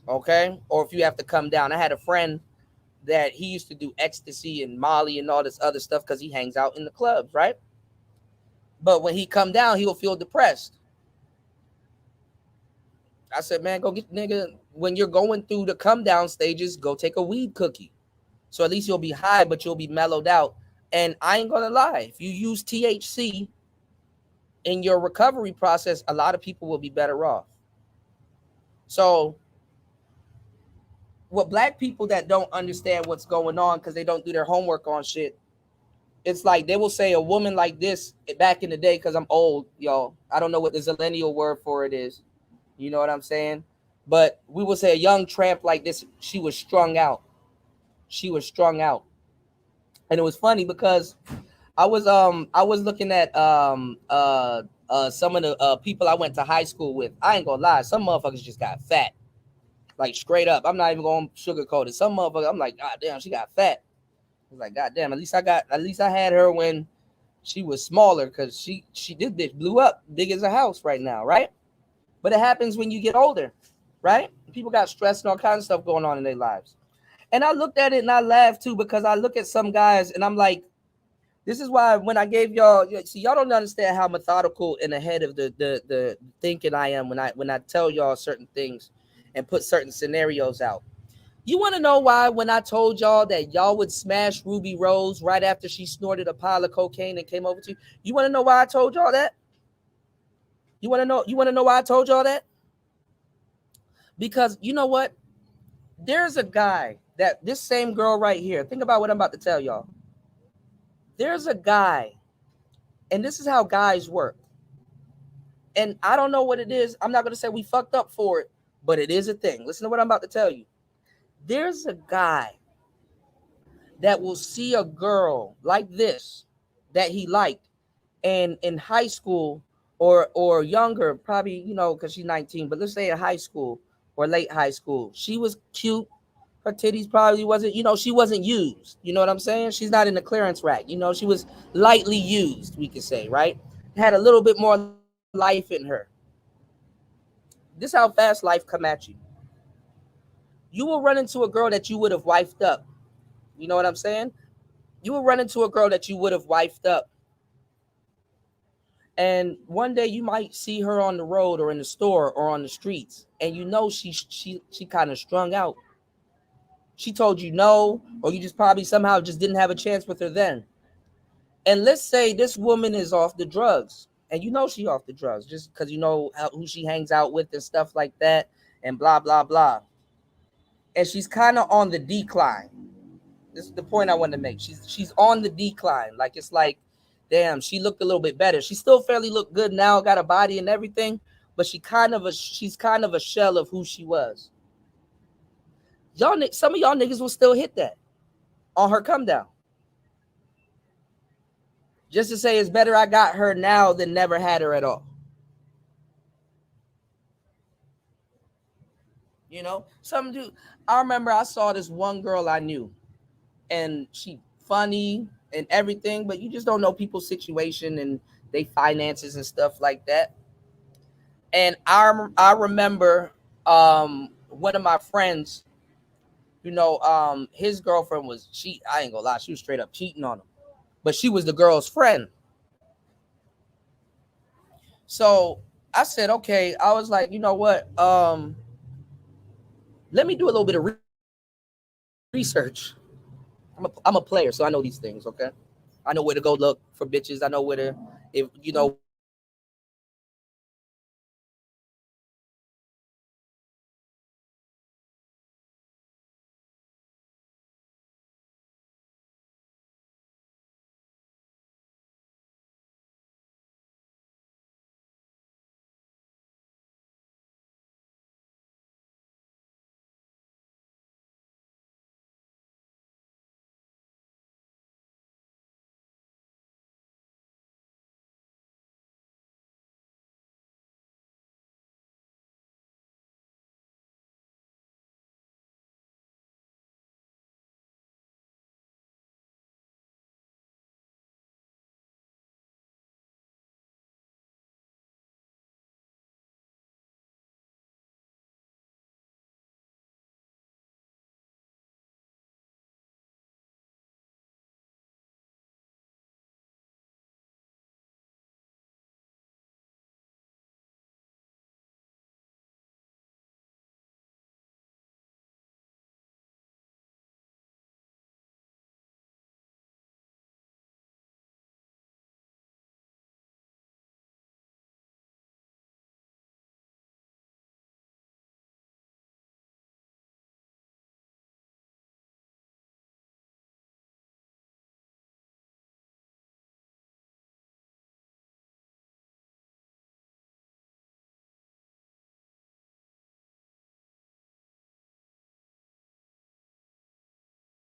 Speaker 1: Okay, or if you have to come down. I had a friend that he used to do ecstasy and Molly and all this other stuff because he hangs out in the clubs, right? But when he come down, he will feel depressed. I said, man, go get nigga. When you're going through the come down stages, go take a weed cookie. So at least you'll be high, but you'll be mellowed out. And I ain't gonna lie, if you use THC in your recovery process, a lot of people will be better off. So what black people that don't understand what's going on because they don't do their homework on shit, it's like they will say a woman like this back in the day, because I'm old, y'all. I don't know what the zillennial word for it is. You know what I'm saying? But we will say a young tramp like this, she was strung out. She was strung out. And it was funny because I was looking at some of the people I went to high school with. I ain't gonna lie, some motherfuckers just got fat. Like straight up. I'm not even gonna sugarcoat it. Some motherfuckers, I'm like, God damn, she got fat. I was like, God damn, at least I had her when she was smaller, because she did this, blew up big as a house right now, right? But it happens when you get older, right? People got stress and all kinds of stuff going on in their lives. And I looked at it and I laughed too, because I look at some guys and I'm like, this is why when I gave y'all, see, y'all don't understand how methodical and ahead of the thinking I am when I tell y'all certain things and put certain scenarios out. You want to know why when I told y'all that y'all would smash Ruby Rose right after she snorted a pile of cocaine and came over to you? You want to know why I told y'all that? You want to know why I told y'all that? Because you know what? There's a guy that this same girl right here, think about what I'm about to tell y'all. There's a guy, and this is how guys work. And I don't know what it is. I'm not going to say we fucked up for it, but it is a thing. Listen to what I'm about to tell you. There's a guy that will see a girl like this that he liked, and in high school or younger, probably, because she's 19, but let's say in high school or late high school, she was cute. Her titties probably wasn't, she wasn't used. You know what I'm saying? She's not in the clearance rack. She was lightly used, we could say, right? Had a little bit more life in her. This is how fast life come at you. You will run into a girl that you would have wifed up. You know what I'm saying? You will run into a girl that you would have wifed up. And one day you might see her on the road or in the store or on the streets, and she kind of strung out. She told you no, or you just probably somehow just didn't have a chance with her then. And let's say this woman is off the drugs, and she off the drugs just because who she hangs out with and stuff like that, and blah, blah, blah. And she's kind of on the decline. This is the point I want to make. She's on the decline. Like, it's like, damn, she looked a little bit better. She still fairly looked good now, got a body and everything, but she's kind of a shell of who she was. Some of y'all niggas will still hit that on her come down. Just to say it's better I got her now than never had her at all. Some dude. I remember I saw this one girl I knew, and she funny and everything, but you just don't know people's situation and they finances and stuff like that. And I remember one of my friends, you know, his girlfriend was I ain't gonna lie, she was straight up cheating on him, but she was the girl's friend. So I said, okay, I was like, you know what? Let me do a little bit of research. I'm a player, so I know these things, okay? I know where to go look for bitches. I know where to, if you know.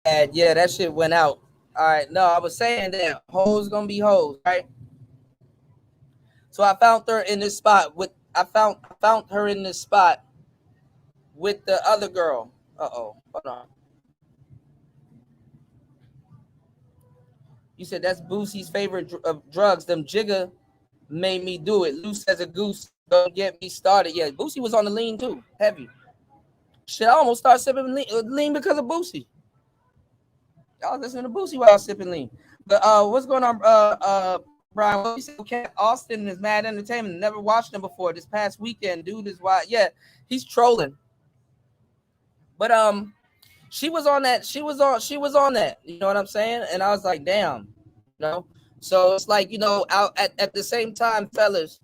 Speaker 1: Yeah, that shit went out. All right, no, I was saying that hoes gonna be hoes, right? So I found her in this spot with I found her in this spot with the other girl. Hold on. You said that's Boosie's favorite of drugs. Them Jigga made me do it. Loose as a goose. Don't get me started. Yeah, Boosie was on the lean too, heavy. Shit, I almost started sipping lean because of Boosie. I was listening to Boosie while I was sipping lean. But what's going on, Brian? What you said? Okay, Austin is Mad Entertainment. Never watched him before. This past weekend, dude is wild. Yeah, he's trolling. But she was on that. She was on that. You know what I'm saying? And I was like, damn. You know. So it's like, you know, out at the same time, fellas,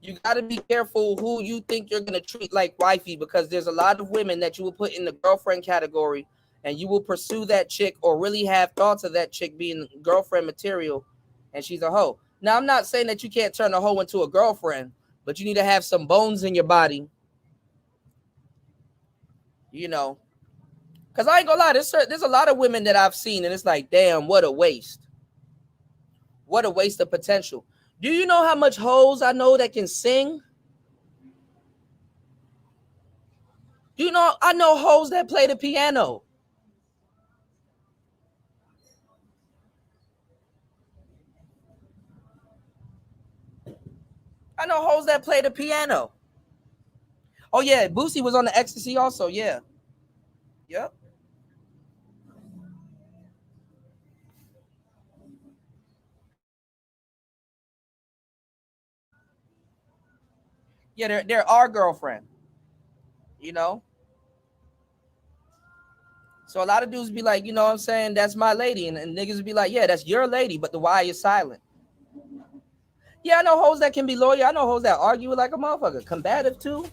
Speaker 1: you got to be careful who you think you're gonna treat like wifey, because there's a lot of women that you will put in the girlfriend category, and you will pursue that chick or really have thoughts of that chick being girlfriend material, and she's a hoe. Now, I'm not saying that you can't turn a hoe into a girlfriend, but you need to have some bones in your body, you know. Because I ain't gonna lie, there's a lot of women that I've seen, and it's like, damn, what a waste. What a waste of potential. Do you know how much hoes I know that can sing? Do you know, I know hoes that play the piano. I know hoes that play the piano. Oh, yeah, Boosie was on the ecstasy also, yeah. Yep. Yeah, they're our girlfriend, you know? So a lot of dudes be like, you know what I'm saying, that's my lady. And niggas be like, yeah, that's your lady, but the why is silent. Yeah, I know hoes that can be loyal. I know hoes that argue like a motherfucker. Combative too.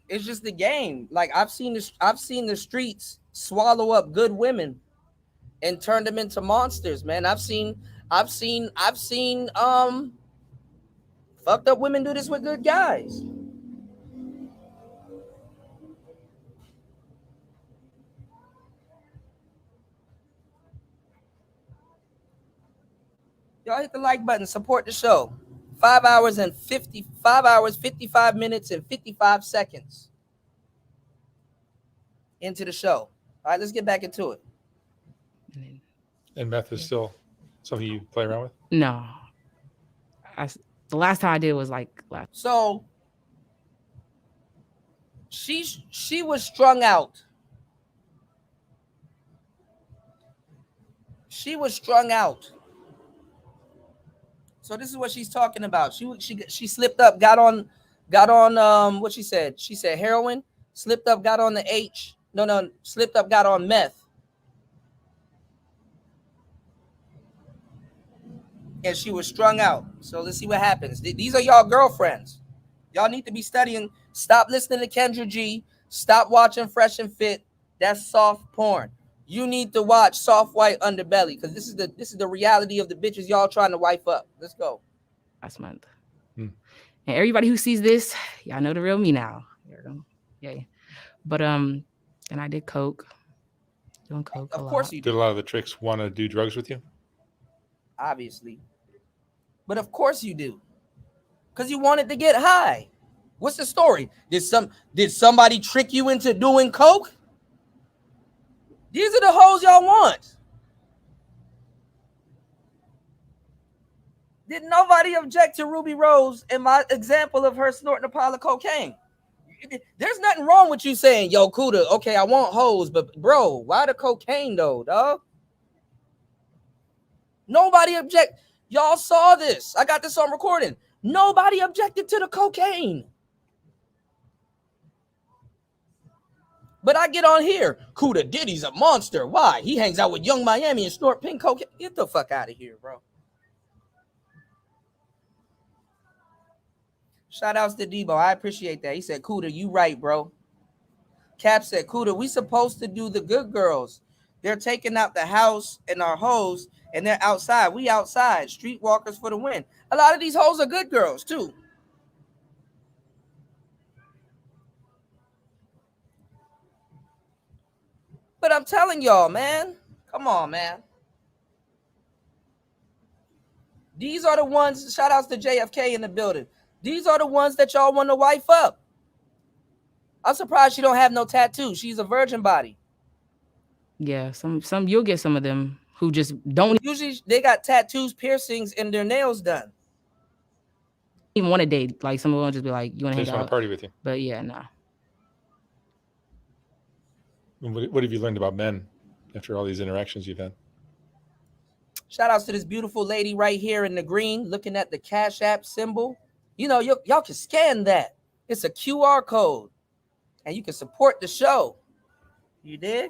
Speaker 1: It's just the game. Like I've seen the streets swallow up good women and turn them into monsters, man. I've seen fucked up women do this with good guys. Y'all hit the like button, support the show. 5 hours, 55 minutes and 55 seconds into the show. All right, let's get back into it.
Speaker 7: And meth is still Something you play around with?
Speaker 10: No. The last time I did was like last.
Speaker 1: So she was strung out. She was strung out. So this is what she's talking about. She slipped up, got on what she said. She said heroin, slipped up, got on the H. No, slipped up, got on meth. And she was strung out. So let's see what happens. These are y'all girlfriends. Y'all need to be studying. Stop listening to Kendra G. Stop watching Fresh and Fit. That's soft porn. You need to watch Soft White Underbelly, because this is the reality of the bitches y'all trying to wife up. Let's go.
Speaker 10: Last month. And everybody who sees this, y'all know the real me now. Yay. But and I did coke. Doing coke.
Speaker 1: Of course you
Speaker 7: did. A lot of the tricks want to do drugs with you?
Speaker 1: Obviously. But of course you do. Because you wanted to get high. What's the story? Did somebody trick you into doing coke? These are the hoes y'all want. Did nobody object to Ruby Rose in my example of her snorting a pile of cocaine? There's nothing wrong with you saying, yo, Kuda, okay, I want hoes, but bro, why the cocaine though, dog? Nobody object. Y'all saw this. I got this on recording. Nobody objected to the cocaine. But I get on here. Kuda Diddy's a monster. Why? He hangs out with Young Miami and snort pink cocaine. Get the fuck out of here, bro. Shout outs to Debo. I appreciate that. He said, Kuda, you right, bro. Cap said, Kuda, we supposed to do the good girls. They're taking out the house and our hoes, and they're outside. We outside. Streetwalkers for the win. A lot of these hoes are good girls, too. But I'm telling y'all, man. Come on, man. These are the ones, shout outs to JFK in the building. These are the ones that y'all want to wife up. I'm surprised she don't have no tattoo. She's a virgin body.
Speaker 10: Yeah, some you'll get some of them who just don't
Speaker 1: usually they got tattoos, piercings, and their nails done.
Speaker 10: Even want to date. Like some of them just be like, you want to hang out.
Speaker 7: Want to party with you.
Speaker 10: But yeah, nah.
Speaker 7: What have you learned about men after all these interactions you've had?
Speaker 1: Shout outs to this beautiful lady right here in the green, looking at the Cash App symbol. You know, y'all can scan that. It's a QR code, and you can support the show. You did?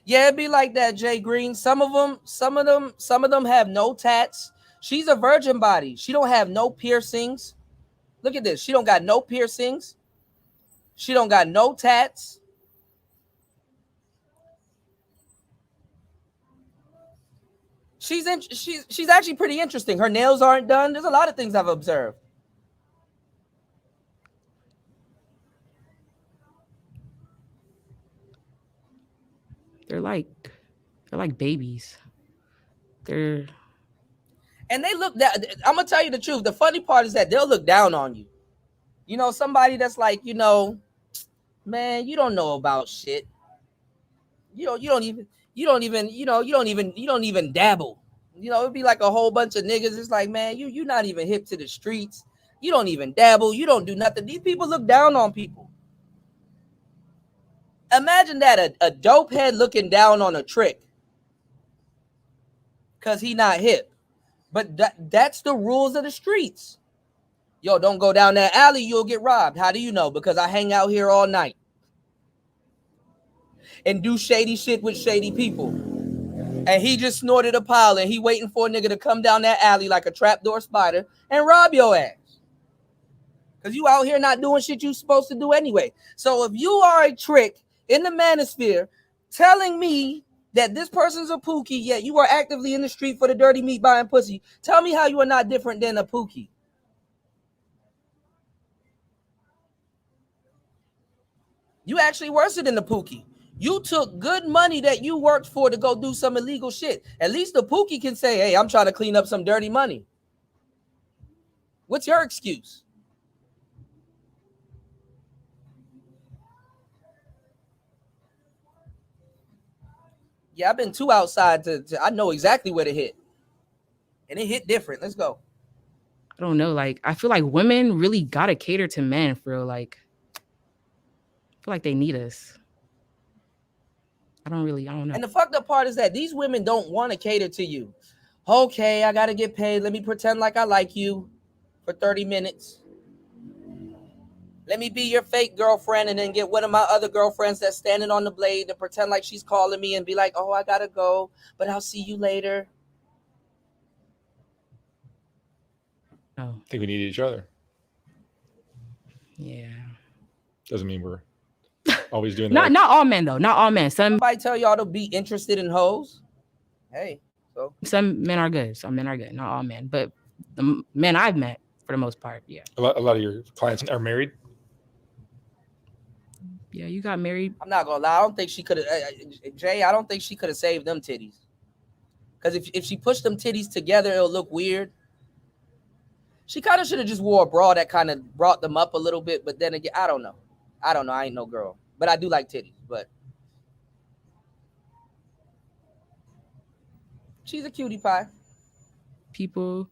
Speaker 1: Yeah, it'd be like that, Jay Green. Some of them have no tats. She's a virgin body. She don't have no piercings. Look at this. She don't got no piercings. She don't got no tats. She's actually pretty interesting. Her nails aren't done. There's a lot of things I've observed.
Speaker 10: They're like babies. And
Speaker 1: they look down. I'm gonna tell you the truth. The funny part is that they'll look down on you. You know, somebody that's like, you know, man, you don't know about shit. You don't even dabble. You know, it'd be like a whole bunch of niggas. It's like, man, you're not even hip to the streets. You don't even dabble. You don't do nothing. These people look down on people. Imagine that, a dope head looking down on a trick because he not hip. But that's the rules of the streets. Yo, don't go down that alley, you'll get robbed. How do you know? Because I hang out here all night and do shady shit with shady people. And he just snorted a pile and he waiting for a nigga to come down that alley like a trapdoor spider and rob your ass. Because you out here not doing shit you supposed to do anyway. So if you are a trick in the manosphere telling me that this person's a pookie, yet you are actively in the street for the dirty meat buying pussy, tell me how you are not different than a pookie. You actually worse than the pookie. You took good money that you worked for to go do some illegal shit. At least the pookie can say, hey, I'm trying to clean up some dirty money. What's your excuse? Yeah, I've been too outside to I know exactly where to hit. and it hit different. Let's go.
Speaker 10: I don't know. Like, I feel like women really gotta cater to men for real. Like, I feel like they need us. I don't know.
Speaker 1: And the fucked up part is that these women don't want to cater to you. Okay, I gotta get paid. Let me pretend like I like you for 30 minutes. Let me be your fake girlfriend and then get one of my other girlfriends that's standing on the blade and pretend like she's calling me and be like, oh, I gotta go, but I'll see you later.
Speaker 10: Oh.
Speaker 7: I think we need each other.
Speaker 10: Yeah.
Speaker 7: Doesn't mean we're always doing that.
Speaker 10: Not all men though. Not all men.
Speaker 1: Somebody tell y'all to be interested in hoes. Hey, so
Speaker 10: some men are good. Some men are good. Not all men, but the men I've met for the most part, yeah.
Speaker 7: A lot of your clients are married.
Speaker 10: Yeah, you got married.
Speaker 1: I'm not gonna lie. I don't think she could have. Jay, I don't think she could have saved them titties. Because if she pushed them titties together, it'll look weird. She kind of should have just wore a bra that kind of brought them up a little bit. But then again, I don't know. I ain't no girl, but I do like titties. But she's a cutie pie.
Speaker 10: People,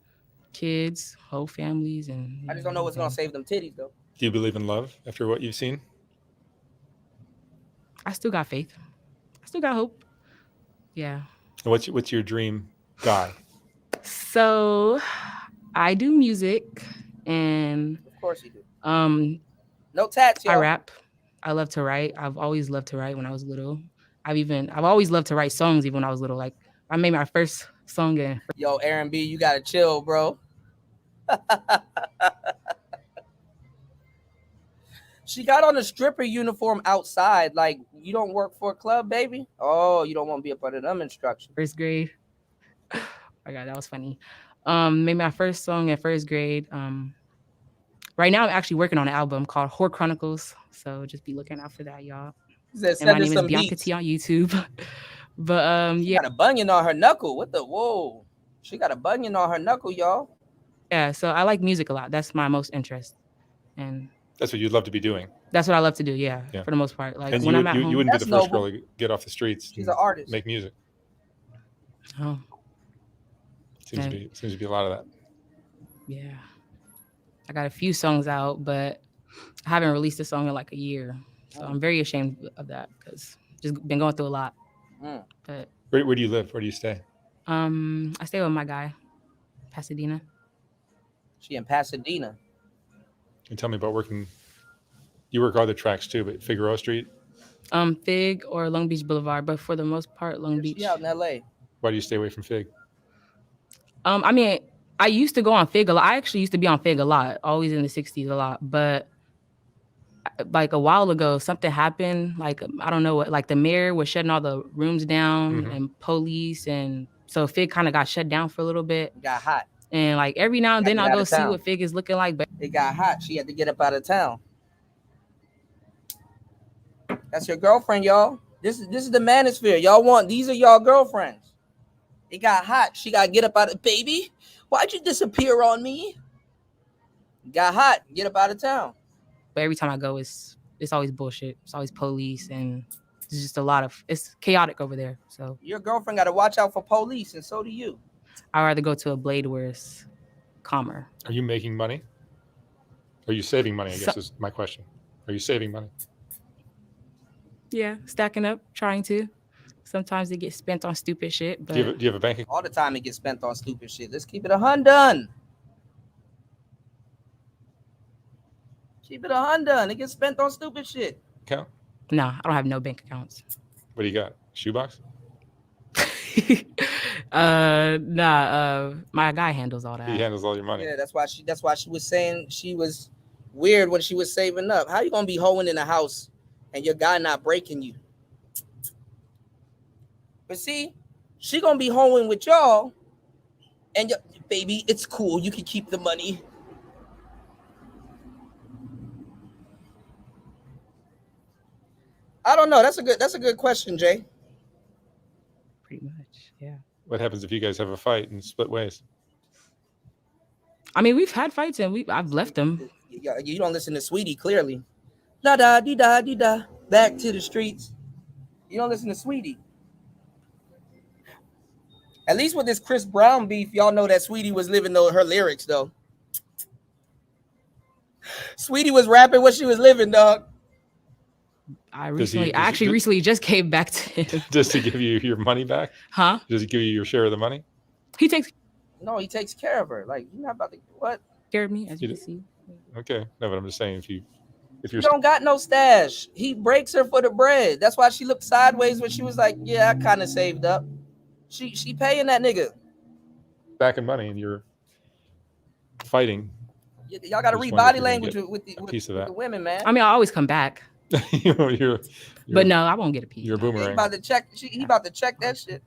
Speaker 10: kids, whole families, and
Speaker 1: I just don't know what's gonna save them titties though.
Speaker 7: Do you believe in love after what you've seen?
Speaker 10: I still got faith. I still got hope. Yeah.
Speaker 7: What's your dream guy?
Speaker 10: So I do music and
Speaker 1: of course you do. No tats, y'all.
Speaker 10: I rap. I love to write. I've always loved to write when I was little. I've always loved to write songs even when I was little. Like I made my first song in.
Speaker 1: Yo, Aaron B, you gotta chill, bro. She got on a stripper uniform outside. Like, you don't work for a club, baby? Oh, you don't want to be a part of them instructions.
Speaker 10: First grade. Oh my God, that was funny. Made my first song in first grade. Right now I'm actually working on an album called Whore Chronicles. So just be looking out for that, y'all. And my name is Bianca T on YouTube. But
Speaker 1: She
Speaker 10: yeah.
Speaker 1: got a bunion on her knuckle. What the whoa? She got a bunion on her knuckle, y'all.
Speaker 10: Yeah, so I like music a lot. That's my most interest. And
Speaker 7: that's what you'd love to be doing.
Speaker 10: That's what I love to do, yeah. For the most part. Like
Speaker 7: and
Speaker 10: when I'm at home.
Speaker 7: You wouldn't be the first girl to get off the streets.
Speaker 1: She's an artist.
Speaker 7: Make music.
Speaker 10: Oh.
Speaker 7: Seems to be a lot of that.
Speaker 10: Yeah. I got a few songs out, but I haven't released a song in like a year. So I'm very ashamed of that because just been going through a lot. But
Speaker 7: where do you live? Where do you stay?
Speaker 10: I stay with my guy, Pasadena.
Speaker 1: She in Pasadena.
Speaker 7: And tell me about working. You work other tracks too, but Figueroa Street.
Speaker 10: Fig or Long Beach Boulevard, but for the most part, Long Beach.
Speaker 1: She out in LA.
Speaker 7: Why do you stay away from Fig?
Speaker 10: I mean, I used to go on Fig a lot. I actually used to be on Fig a lot, always in the 60s a lot. But like a while ago, something happened. Like, I don't know what, like the mayor was shutting all the rooms down and police. And so Fig kind of got shut down for a little bit.
Speaker 1: It got hot.
Speaker 10: And like every now and then I'll go see what Fig is looking like. But
Speaker 1: it got hot. She had to get up out of town. That's your girlfriend, y'all. This is the manosphere. Y'all want, these are y'all girlfriends. It got hot. She got to get up out of, baby, why'd you disappear on me? It got hot. Get up out of town.
Speaker 10: But every time I go, it's always bullshit. It's always police and it's just it's chaotic over there. So
Speaker 1: your girlfriend got to watch out for police, and so do you.
Speaker 10: I'd rather go to a Blade where it's calmer.
Speaker 7: Are you making money? Are you saving money, I guess is my question. Are you saving money?
Speaker 10: Yeah, stacking up, trying to. Sometimes they get spent on stupid shit. But
Speaker 7: do you have a bank account?
Speaker 1: All the time it gets spent on stupid shit. Let's keep it 100. Keep it 100. It gets spent on stupid shit.
Speaker 7: Account?
Speaker 10: No, I don't have no bank accounts.
Speaker 7: What do you got? Shoebox?
Speaker 10: My guy handles all that.
Speaker 7: He handles all your money.
Speaker 1: Yeah, that's why she was saying she was weird when she was saving up. How you gonna be hoeing in a house and your guy not breaking you? But see, she gonna be hoeing with y'all, and baby, it's cool. You can keep the money. I don't know. That's a good question, Jay.
Speaker 10: Pretty much, yeah.
Speaker 7: What happens if you guys have a fight and split ways?
Speaker 10: I mean, we've had fights and I've left them.
Speaker 1: You don't listen to Sweetie, clearly. Da da dee da dee da. Back to the streets. You don't listen to Sweetie. At least with this Chris Brown beef, y'all know that Sweetie was living her lyrics though. Sweetie was rapping what she was living, dog.
Speaker 10: I recently just came back to him.
Speaker 7: Just to give you your money back?
Speaker 10: Huh?
Speaker 7: Does he give you your share of the money?
Speaker 10: He takes
Speaker 1: care of her. Like, you're not about to what?
Speaker 10: Care of me, as you can see.
Speaker 7: Okay. No, but I'm just saying if you're
Speaker 1: You don't got no stash. He breaks her for the bread. That's why she looked sideways when she was like, yeah, I kind of saved up. She paying that nigga.
Speaker 7: back in money and you're fighting.
Speaker 1: Y'all got to read body language with the women, man.
Speaker 10: I mean, I always come back. But no, I won't get a piece.
Speaker 7: You're a boomerang.
Speaker 1: He about to check. He about to check that shit.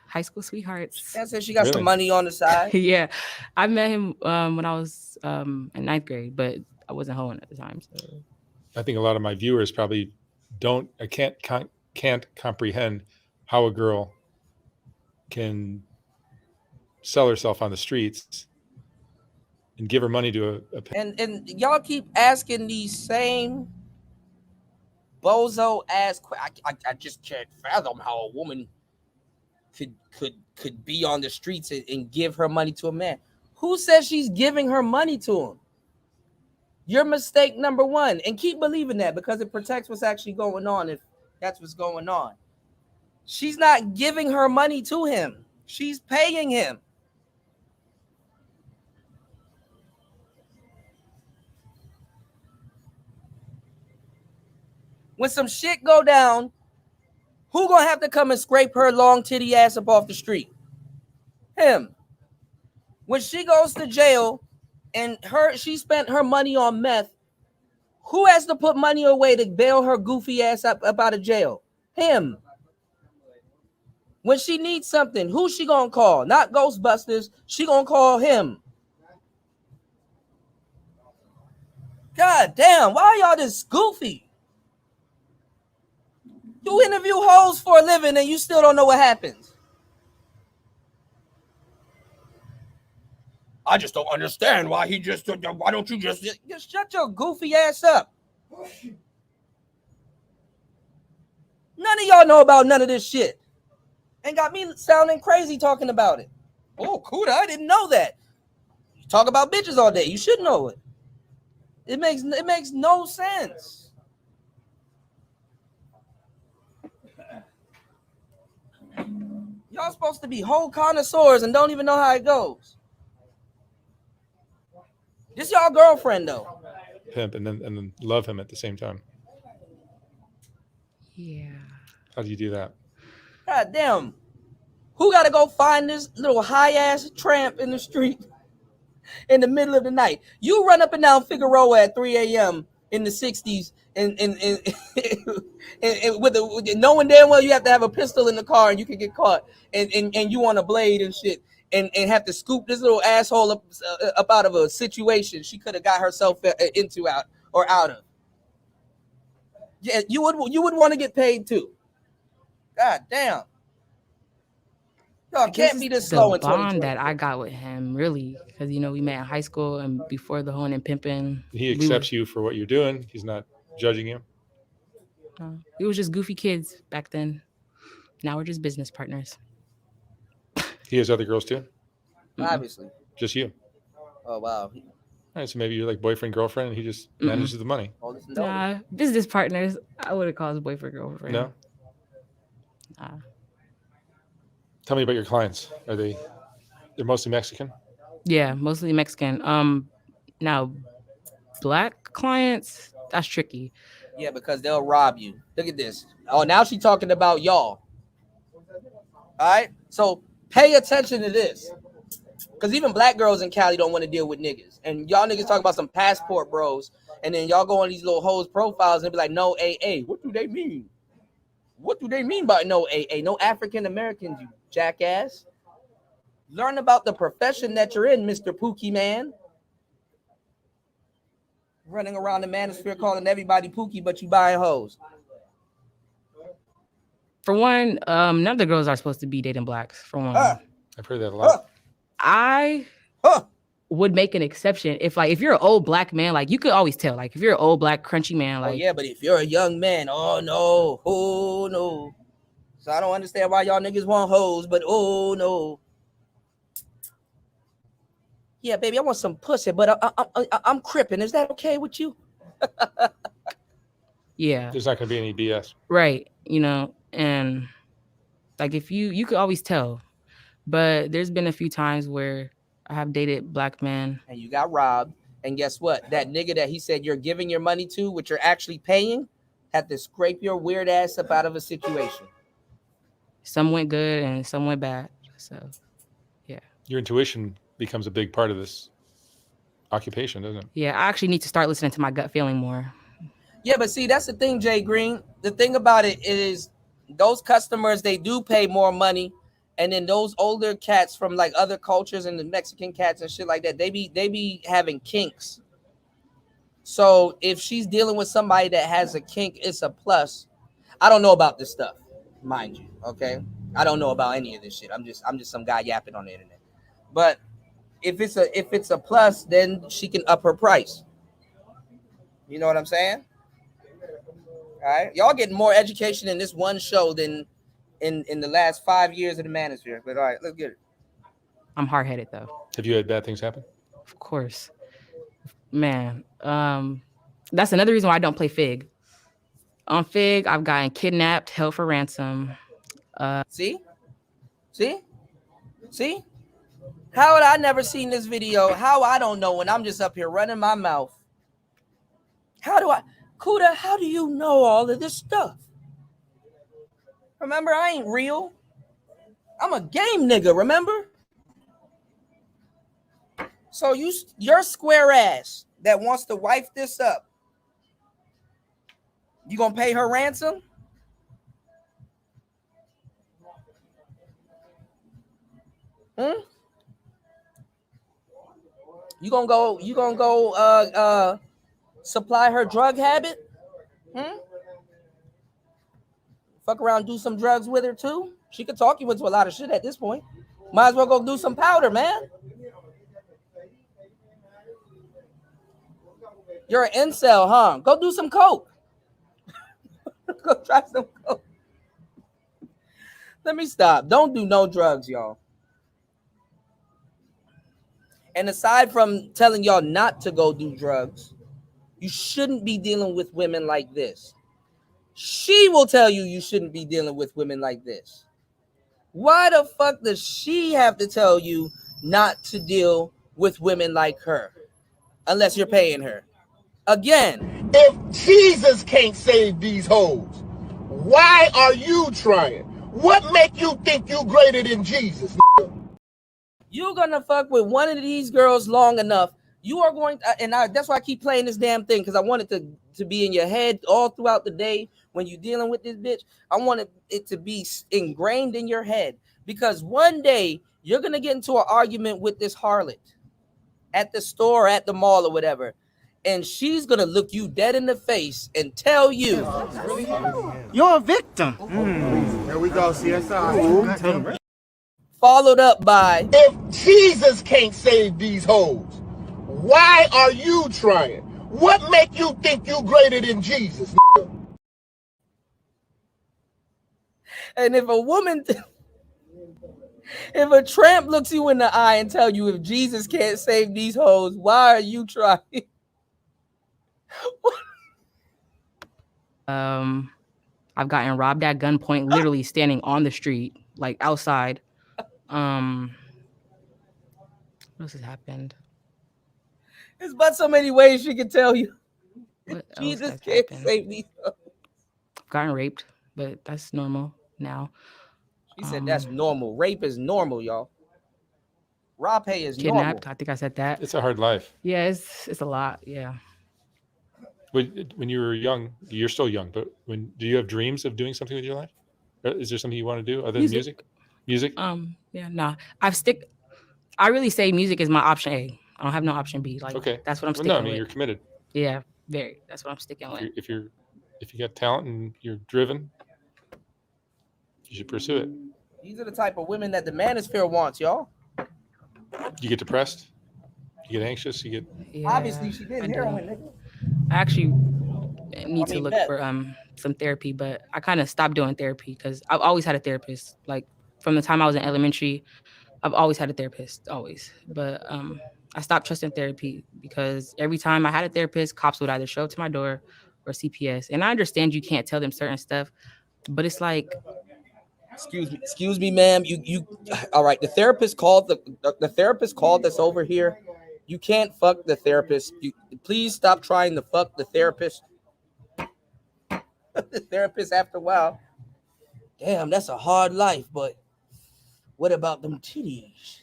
Speaker 10: High school sweethearts.
Speaker 1: That said, she got some money on the side.
Speaker 10: Yeah, I met him when I was in 9th grade, but I wasn't hoeing at the time. So
Speaker 7: I think a lot of my viewers probably can't comprehend how a girl can sell herself on the streets and give her money to a
Speaker 1: and y'all keep asking these same bozo ass. I just can't fathom how a woman could be on the streets and give her money to a man. Who says she's giving her money to him? Your mistake number one, and keep believing that because it protects what's actually going on. If that's what's going on, she's not giving her money to him. She's paying him. When some shit go down, who gonna have to come and scrape her long titty ass up off the street? Him. When she goes to jail and she spent her money on meth, who has to put money away to bail her goofy ass up out of jail? Him. When she needs something, who she gonna call? Not Ghostbusters. She gonna call him. God damn, why are y'all this goofy? You interview hoes for a living and you still don't know what happens. I just don't understand why why don't you just shut your goofy ass up? None of y'all know about none of this shit. And got me sounding crazy talking about it. Oh, Kuda, I didn't know that. You talk about bitches all day. You should know it. It makes no sense. Y'all supposed to be whole connoisseurs and don't even know how it goes. This y'all girlfriend though.
Speaker 7: Pimp and then love him at the same time.
Speaker 10: Yeah.
Speaker 7: How do you do that?
Speaker 1: God damn. Who got to go find this little high ass tramp in the street in the middle of the night? You run up and down Figueroa at 3 a.m. in the 60s and with knowing damn well you have to have a pistol in the car and you can get caught and you on a blade and shit and have to scoop this little asshole up out of a situation she could have got herself into out of. Yeah, you would want to get paid too. God damn. Y'all can't be this slow in 2020.
Speaker 10: Bond that I got with him, really, because we met in high school and before the hoeing and pimping.
Speaker 7: He accepts you for what you're doing. He's not judging you.
Speaker 10: We were just goofy kids back then. Now we're just business partners.
Speaker 7: He has other girls too?
Speaker 1: Obviously.
Speaker 7: Just you.
Speaker 1: Oh wow.
Speaker 7: All right, so maybe you're like boyfriend, girlfriend, and he just manages the money.
Speaker 10: Nah, business partners. I wouldn't call us boyfriend, girlfriend.
Speaker 7: No. Tell me about your clients. They're mostly Mexican?
Speaker 10: Yeah, mostly Mexican. Now black clients, that's tricky.
Speaker 1: Yeah, because they'll rob you. Look at this. Oh, now she's talking about y'all. All right? So pay attention to this. Because even black girls in Cali don't want to deal with niggas. And y'all niggas talk about some passport bros. And then y'all go on these little hoes profiles and be like, no AA. What do they mean? What do they mean by no AA? No African Americans, you jackass. Learn about the profession that you're in, Mr. Pookie Man. Running around the manosphere calling everybody Pookie, but you buying hoes.
Speaker 10: For one, none of the girls are supposed to be dating blacks, for one.
Speaker 7: I've heard that a lot.
Speaker 10: I would make an exception if you're an old black man, you could always tell. If you're an old black crunchy man,
Speaker 1: oh yeah, but if you're a young man, oh no. So I don't understand why y'all niggas want hoes, but oh no. Yeah, baby, I want some pussy, but I'm cripping. Is that okay with you?
Speaker 10: Yeah.
Speaker 7: There's not going to be any BS.
Speaker 10: Right. You know, and like if you could always tell, but there's been a few times where I have dated black men.
Speaker 1: And you got robbed. And guess what? That nigga that he said you're giving your money to, which you're actually paying, had to scrape your weird ass up out of a situation.
Speaker 10: Some went good and some went bad. So, yeah.
Speaker 7: Your intuition becomes a big part of this occupation, doesn't it?
Speaker 10: Yeah, I actually need to start listening to my gut feeling more.
Speaker 1: Yeah, but see, that's the thing, Jay Green. The thing about it is those customers, they do pay more money. And then those older cats from like other cultures and the Mexican cats and shit like that, they be having kinks. So if she's dealing with somebody that has a kink, it's a plus. I don't know about this stuff, mind you. Okay, I don't know about any of this shit. I'm just some guy yapping on the internet. But if it's a plus, then she can up her price. You know what I'm saying? All right, y'all getting more education in this one show than in the last 5 years of the manosphere. But all right, let's get it.
Speaker 10: I'm hard-headed though.
Speaker 7: Have you had bad things happen?
Speaker 10: Of course. Man, that's another reason why I don't play Fig. On Fig, I've gotten kidnapped, held for ransom.
Speaker 1: See? How had I never seen this video? How I don't know when I'm just up here running my mouth. Kuda, how do you know all of this stuff? Remember, I ain't real. I'm a game nigga, remember? So your square ass that wants to wife this up, you gonna pay her ransom? You gonna go supply her drug habit? Fuck around, do some drugs with her too. She could talk you into a lot of shit at this point. Might as well go do some powder, man. You're an incel, huh? Go do some coke. Go try some coke. Let me stop. Don't do no drugs, y'all. And aside from telling y'all not to go do drugs, you shouldn't be dealing with women like this. She will tell you you shouldn't be dealing with women like this. Why the fuck does she have to tell you not to deal with women like her? Unless you're paying her. Again.
Speaker 16: If Jesus can't save these hoes, why are you trying? What make you think you greater than Jesus?
Speaker 1: You're gonna fuck with one of these girls long enough. You are going to, that's why I keep playing this damn thing, because I want it to be in your head all throughout the day when you're dealing with this bitch. I want it to be ingrained in your head, because one day you're gonna get into an argument with this harlot at the store, at the mall, or whatever, and she's gonna look you dead in the face and tell you
Speaker 14: you're a victim. Here we go, CSI.
Speaker 1: Followed up by,
Speaker 16: if Jesus can't save these hoes, why are you trying? What make you think you greater than Jesus?
Speaker 1: And if a woman, if a tramp looks you in the eye and tell you if Jesus can't save these hoes, why are you trying?
Speaker 10: I've gotten robbed at gunpoint, literally standing on the street, like outside. What else has happened?
Speaker 1: There's but so many ways she can tell you. Jesus can't save these hoes.
Speaker 10: I've gotten raped, but that's normal now.
Speaker 1: She said that's normal. Rape is normal, y'all. Rape is
Speaker 10: kidnapped.
Speaker 1: normal.
Speaker 10: I think I said that.
Speaker 7: It's a hard life.
Speaker 10: Yeah, it's a lot. Yeah.
Speaker 7: When you were young, you're still young, but do you have dreams of doing something with your life? Is there something you want to do other than music? Music?
Speaker 10: Yeah, no. I really say music is my option A. I don't have no option B. Like, okay, that's what I'm sticking with.
Speaker 7: You're committed.
Speaker 10: Yeah, very. That's what I'm sticking with.
Speaker 7: If you got talent and you're driven, you should pursue it.
Speaker 1: These are the type of women that the manosphere wants, y'all.
Speaker 7: You get depressed, you get anxious, you get.
Speaker 1: Obviously, she did heroin, nigga.
Speaker 10: Actually, need to look for some therapy, but I kind of stopped doing therapy because I've always had a therapist. Like from the time I was in elementary, I've always had a therapist, always. But I stopped trusting therapy because every time I had a therapist, cops would either show up to my door or CPS. And I understand you can't tell them certain stuff, but it's like,
Speaker 1: excuse me, ma'am. You all right? The therapist called the therapist called us over here. You can't fuck the therapist. Please stop trying to fuck the therapist. The therapist after a while. Damn, that's a hard life, but what about them titties?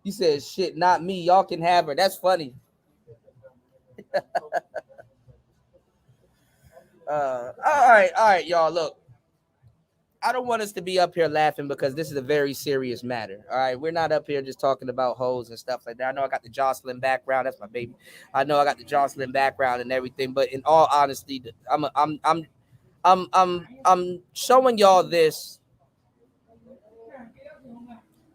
Speaker 1: He said, shit, not me. Y'all can have her. That's funny. All right, y'all. Look, I don't want us to be up here laughing because this is a very serious matter. All right, we're not up here just talking about hoes and stuff like that. I know I got the Jocelyn background. That's my baby. I know I got the Jocelyn background and everything. But in all honesty, I'm showing y'all this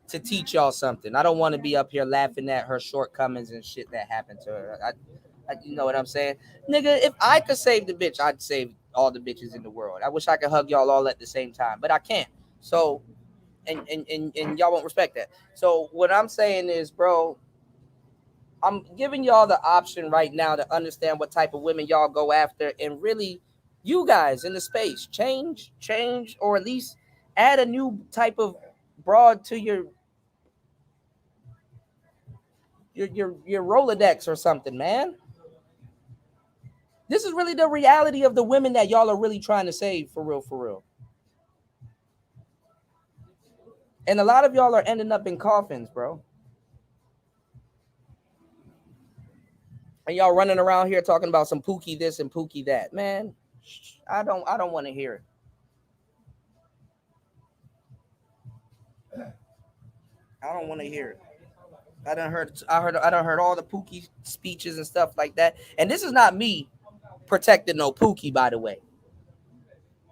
Speaker 1: to teach y'all something. I don't want to be up here laughing at her shortcomings and shit that happened to her. You know what I'm saying? Nigga, if I could save the bitch, I'd save all the bitches in the world. I wish I could hug y'all all at the same time, but I can't. So, and y'all won't respect that. So what I'm saying is, bro, I'm giving y'all the option right now to understand what type of women y'all go after, and really, you guys in the space, change, or at least add a new type of broad to your Rolodex or something, man. This is really the reality of the women that y'all are really trying to save, for real. And a lot of y'all are ending up in coffins, bro. And y'all running around here talking about some Pookie this and Pookie that. Man, I don't want to hear it. I don't want to hear it. I done heard all the Pookie speeches and stuff like that. And this is not me protecting no Pookie, by the way.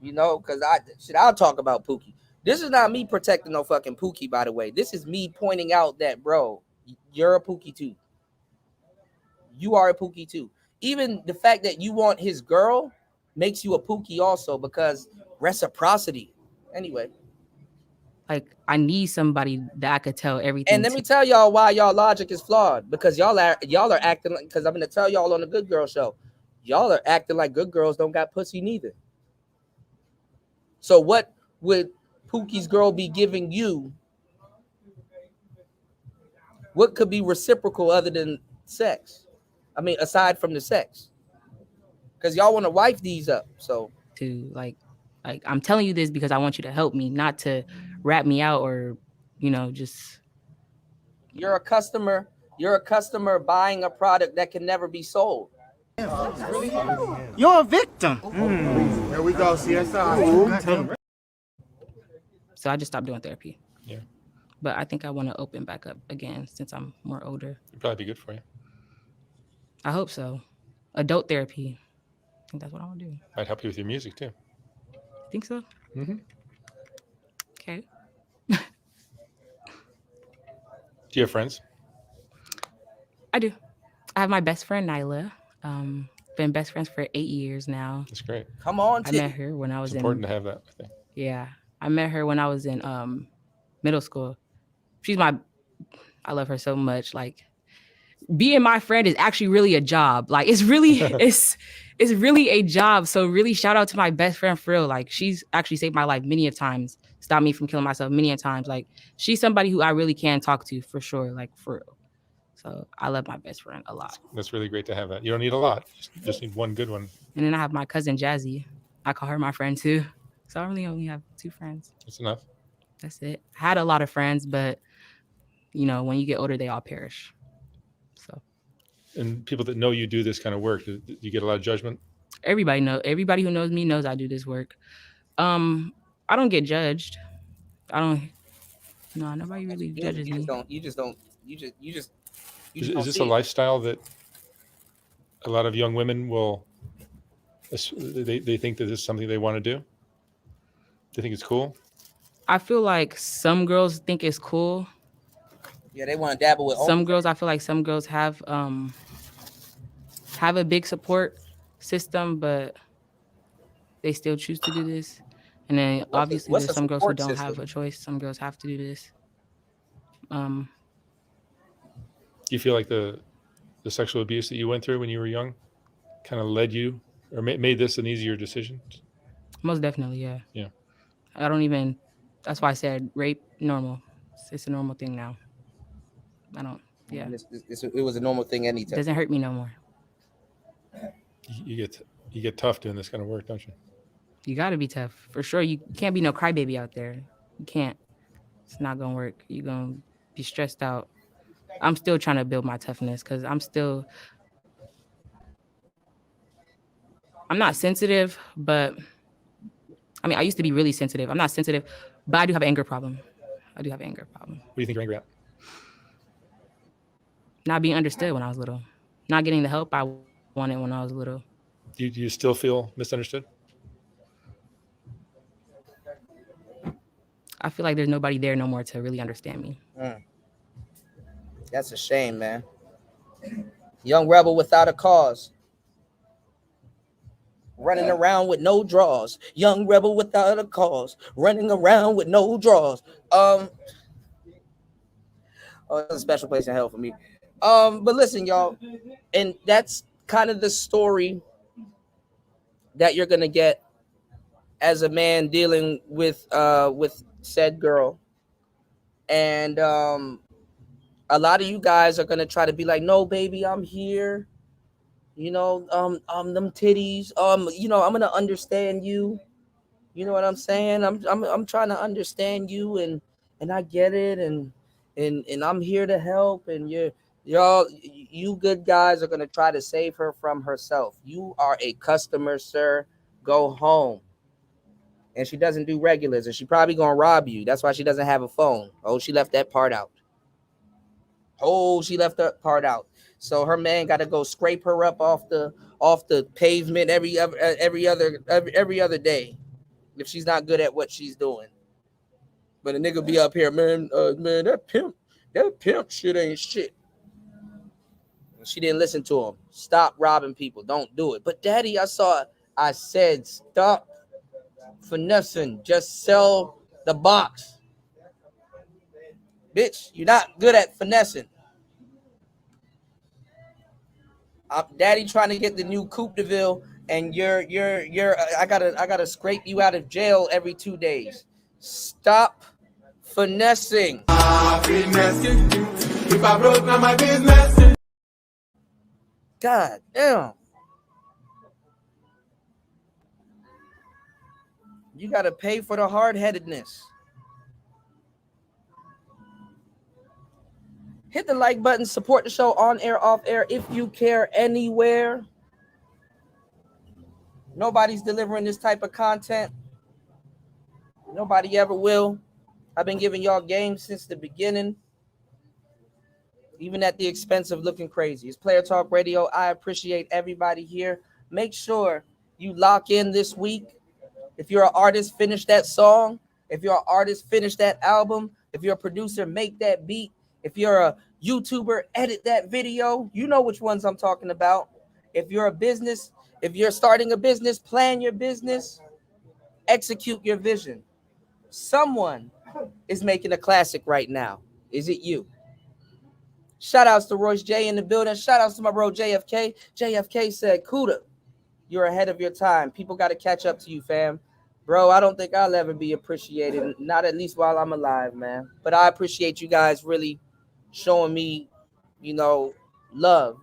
Speaker 1: You know, because I'll talk about Pookie. This is not me protecting no fucking Pookie, by the way. This is me pointing out that, bro, you're a Pookie too. You are a Pookie too. Even the fact that you want his girl makes you a Pookie also, because reciprocity. Anyway.
Speaker 10: Like, I need somebody that I could tell everything.
Speaker 1: And let me tell y'all why y'all logic is flawed. Because y'all are acting like, because I'm going to tell y'all on the Good Girl Show, y'all are acting like good girls don't got pussy neither. So what would Pookie's girl be giving you? What could be reciprocal other than sex? I mean, aside from the sex. Because y'all want to wife these up. So
Speaker 10: to like I'm telling you this because I want you to help me, not to rat me out or, you know, just.
Speaker 1: You're a customer buying a product that can never be sold.
Speaker 14: You're a victim. Here we go, CSI.
Speaker 10: So I just stopped doing therapy.
Speaker 7: Yeah.
Speaker 10: But I think I want to open back up again since I'm more older.
Speaker 7: It'd probably be good for you.
Speaker 10: I hope so. Adult therapy. I think that's what I want to do.
Speaker 7: Might help you with your music too.
Speaker 10: Think so?
Speaker 7: Mm-hmm.
Speaker 10: Okay.
Speaker 7: Do you have friends?
Speaker 10: I do. I have my best friend, Nyla. Been best friends for 8 years now.
Speaker 7: That's great.
Speaker 1: Come on,
Speaker 10: I met her when I was
Speaker 7: it's important to have that, I think.
Speaker 10: Yeah. I met her when I was in middle school. I love her so much. Like, being my friend is actually really a job. Like, it's really it's really a job. So really shout out to my best friend for real. Like, she's actually saved my life many a times, stopped me from killing myself many a times. Like, she's somebody who I really can talk to for sure, like for real. So I love my best friend a lot.
Speaker 7: That's really great to have that. You don't need a lot. Just need one good one.
Speaker 10: And then I have my cousin Jazzy. I call her my friend too. So I really only have 2 friends.
Speaker 7: That's enough.
Speaker 10: That's it. I had a lot of friends, but you know, when you get older, they all perish. So.
Speaker 7: And people that know you do this kind of work, do you get a lot of judgment?
Speaker 10: Everybody who knows me knows I do this work. I don't get judged. Nobody really judges me.
Speaker 7: Is this a lifestyle that a lot of young women will, they think that this is something they want to do? Do you think it's cool?
Speaker 10: I feel like some girls think it's cool.
Speaker 1: Yeah, they want to dabble with
Speaker 10: some girls. I feel like some girls have a big support system, but they still choose to do this. And then obviously
Speaker 1: what's
Speaker 10: there's
Speaker 1: the
Speaker 10: some girls who
Speaker 1: support
Speaker 10: don't have
Speaker 1: system?
Speaker 10: a choice. Some girls have to do this.
Speaker 7: Do you feel like the sexual abuse that you went through when you were young kind of led you or made this an easier decision?
Speaker 10: Most definitely, yeah.
Speaker 7: Yeah.
Speaker 10: I don't even, that's why I said rape, normal. It's a normal thing now. I don't, yeah.
Speaker 1: It was a normal thing
Speaker 10: It
Speaker 1: anytime.
Speaker 10: doesn't hurt me no more.
Speaker 7: You get tough doing this kind of work, don't you?
Speaker 10: You got to be tough. For sure. You can't be no crybaby out there. You can't. It's not going to work. You're going to be stressed out. I'm still trying to build my toughness because I'm not sensitive, but I mean, I used to be really sensitive. I'm not sensitive, but I do have an anger problem. What do you think you're angry at? Not being understood when I was little. Not getting the help I wanted when I was little.
Speaker 7: Do you still feel misunderstood?
Speaker 10: I feel like there's nobody there no more to really understand me.
Speaker 1: That's a shame, man. Young rebel without a cause. Running around with no draws. Young rebel without a cause. Running around with no draws. Oh, it's a special place in hell for me. But listen, y'all, and that's kind of the story that you're gonna get as a man dealing with said girl. And a lot of you guys are gonna try to be like, no, baby, I'm here. You know, them titties. You know, I'm gonna understand you. You know what I'm saying? I'm trying to understand you, and I get it, and I'm here to help. And you good guys are gonna try to save her from herself. You are a customer, sir. Go home. And she doesn't do regulars, and she probably gonna rob you. That's why she doesn't have a phone. Oh, she left that part out. So her man got to go scrape her up off the pavement every other day if she's not good at what she's doing. But a nigga be up here, man, that pimp shit ain't shit. She didn't listen to him. Stop robbing people. Don't do it. But daddy, I said stop finessing. Just sell the box. Bitch, you're not good at finessing. Daddy trying to get the new Coupe de Ville, and you're I gotta scrape you out of jail every 2 days. Stop finessing. If I broke down my business. God damn. You gotta pay for the hard-headedness. Hit the like button, support the show on air, off air, if you care anywhere. Nobody's delivering this type of content. Nobody ever will. I've been giving y'all games since the beginning, even at the expense of looking crazy. It's Player Talk Radio. I appreciate everybody here. Make sure you lock in this week. If you're an artist, finish that song. If you're an artist, finish that album. If you're a producer, make that beat. If you're a YouTuber, edit that video. You know which ones I'm talking about. If you're starting a business, plan your business, execute your vision. Someone is making a classic right now. Is it you? Shout outs to Royce J in the building. Shout outs to my bro JFK. JFK said, Kuda, you're ahead of your time. People got to catch up to you, fam. Bro, I don't think I'll ever be appreciated. Not at least while I'm alive, man. But I appreciate you guys really showing me, love,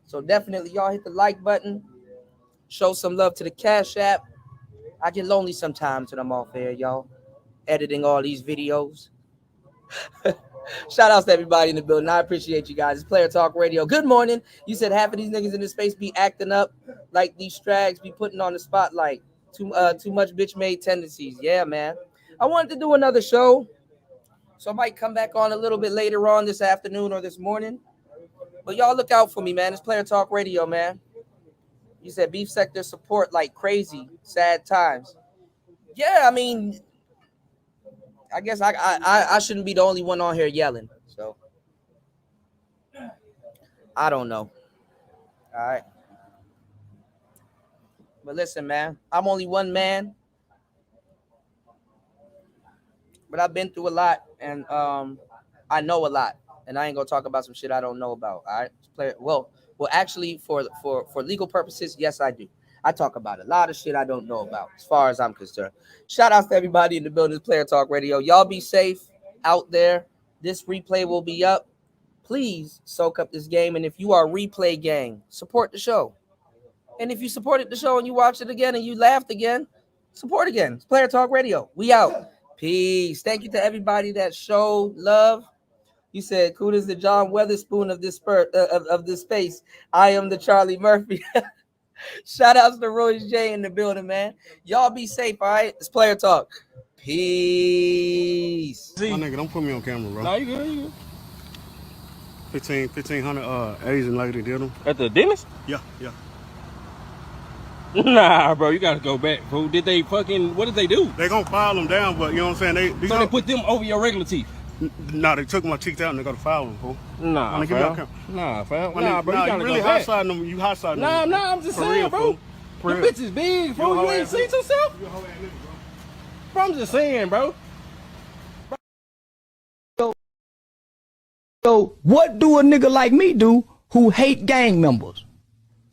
Speaker 1: So definitely y'all hit the like button. Show some love to the Cash App. I get lonely sometimes when I'm off air, y'all. Editing all these videos. Shout outs to everybody in the building. I appreciate you guys. It's Player Talk Radio. Good morning. You said half of these niggas in this space be acting up like these strags be putting on the spotlight. Too much bitch-made tendencies. Yeah, man. I wanted to do another show, so I might come back on a little bit later on this afternoon or this morning. But y'all look out for me, man. It's Player Talk Radio, man. You said beef sector support like crazy. Sad times. Yeah, I mean, I guess I shouldn't be the only one on here yelling. So I don't know. All right. But listen, man, I'm only one man, but I've been through a lot, and I know a lot, and I ain't gonna talk about some shit I don't know about. All right, well, actually, for legal purposes, yes, I do. I talk about a lot of shit I don't know about, as far as I'm concerned. Shout out to everybody in the building, Player Talk Radio. Y'all be safe out there. This replay will be up. Please soak up this game, and if you are a replay gang, support the show. And if you supported the show and you watched it again and you laughed again, support again. It's Player Talk Radio. We out. Peace. Thank you to everybody that showed love. You said, "Kuda's the John Weatherspoon of this of this space. I am the Charlie Murphy." Shout outs to Royce J in the building, man. Y'all be safe, all right? It's Player Talk. Peace.
Speaker 17: My nigga, don't put me on camera, bro.
Speaker 20: No, you good, you good.
Speaker 17: 1,500 Asian lady did them.
Speaker 20: At the dentist?
Speaker 17: Yeah.
Speaker 20: Nah, bro, you gotta go back, bro. Did they fucking, what did they do?
Speaker 17: They gonna file them down, but you know what I'm saying?
Speaker 20: They put them over your regular teeth?
Speaker 17: Nah, they took my teeth out and they gotta file them, fool.
Speaker 20: Nah, fam. Nah, bro, you gotta
Speaker 17: really
Speaker 20: go back.
Speaker 17: hot-siding them. You hot-siding them.
Speaker 20: Nah, I'm just saying, bro. The bitch is big, bro. You ain't seen yourself? Bro, I'm just saying, bro.
Speaker 15: So what do a nigga like me do who hate gang members?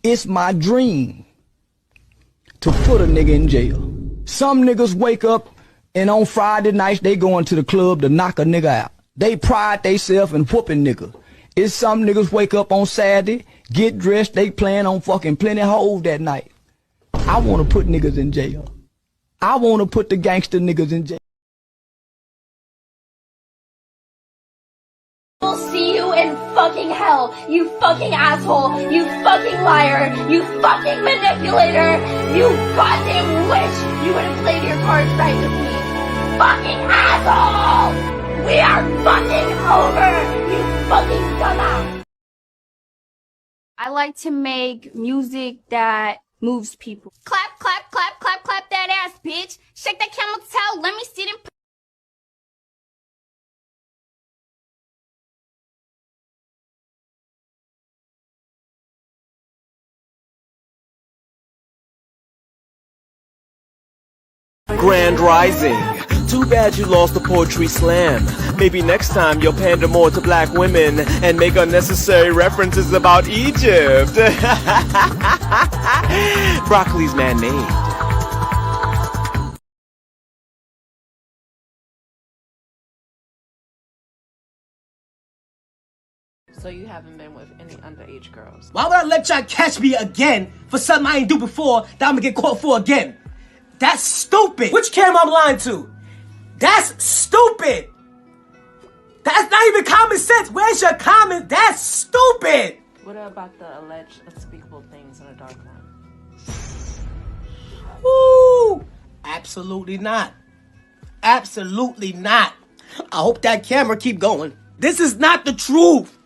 Speaker 15: It's my dream to put a nigga in jail. Some niggas wake up and on Friday nights they going to the club to knock a nigga out. They pride theyself in whooping niggas. It's some niggas wake up on Saturday, get dressed, they plan on fucking plenty hoes that night. I want to put niggas in jail. I want to put the gangster niggas in jail.
Speaker 21: We'll see you in fucking hell, you fucking asshole, you fucking liar, you fucking manipulator, you goddamn wish you would have played your cards right with me. Fucking asshole! We are fucking over, you fucking dumbass. I like to make music that moves people. Clap, clap, clap, clap, clap that ass, bitch. Shake that camel toe, let me see them.
Speaker 22: Grand Rising. Too bad you lost the poetry slam. Maybe next time you'll pander more to black women and make unnecessary references about Egypt. Broccoli's man-made.
Speaker 2: So you haven't been with any underage girls?
Speaker 14: Why would I let y'all catch me again for something I ain't do before that I'm gonna get caught for again? That's stupid. Which camera I'm lying to? That's stupid. That's not even common sense. Where's your common? That's stupid.
Speaker 2: What about the alleged unspeakable things in a dark room?
Speaker 14: Woo! Absolutely not. Absolutely not. I hope that camera keep going. This is not the truth.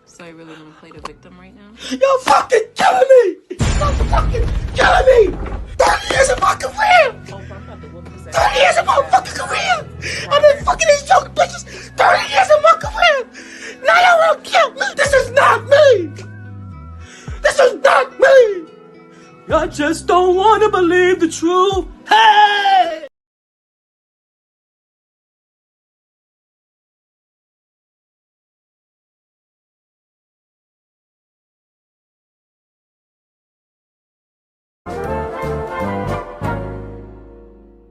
Speaker 2: So you really want to play the victim right now?
Speaker 14: You're fucking killing me. You're fucking killing me. 30 years of my career! 30 years of my fucking career! I've been fucking these young bitches 30 years of my career! Now y'all wanna kill me! This is not me! This is not me! I just don't wanna believe the truth! Hey!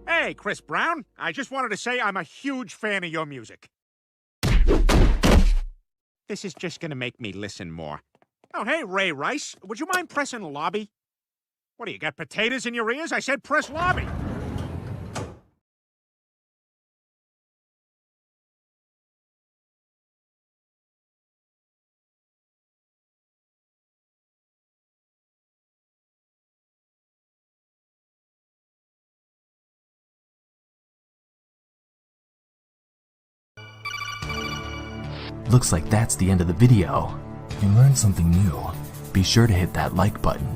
Speaker 25: Hey, Chris Brown. I just wanted to say I'm a huge fan of your music. This is just gonna make me listen more. Oh, hey, Ray Rice. Would you mind pressing lobby? What do you got, potatoes in your ears? I said press lobby.
Speaker 26: Looks like that's the end of the video. If you learned something new, be sure to hit that like button.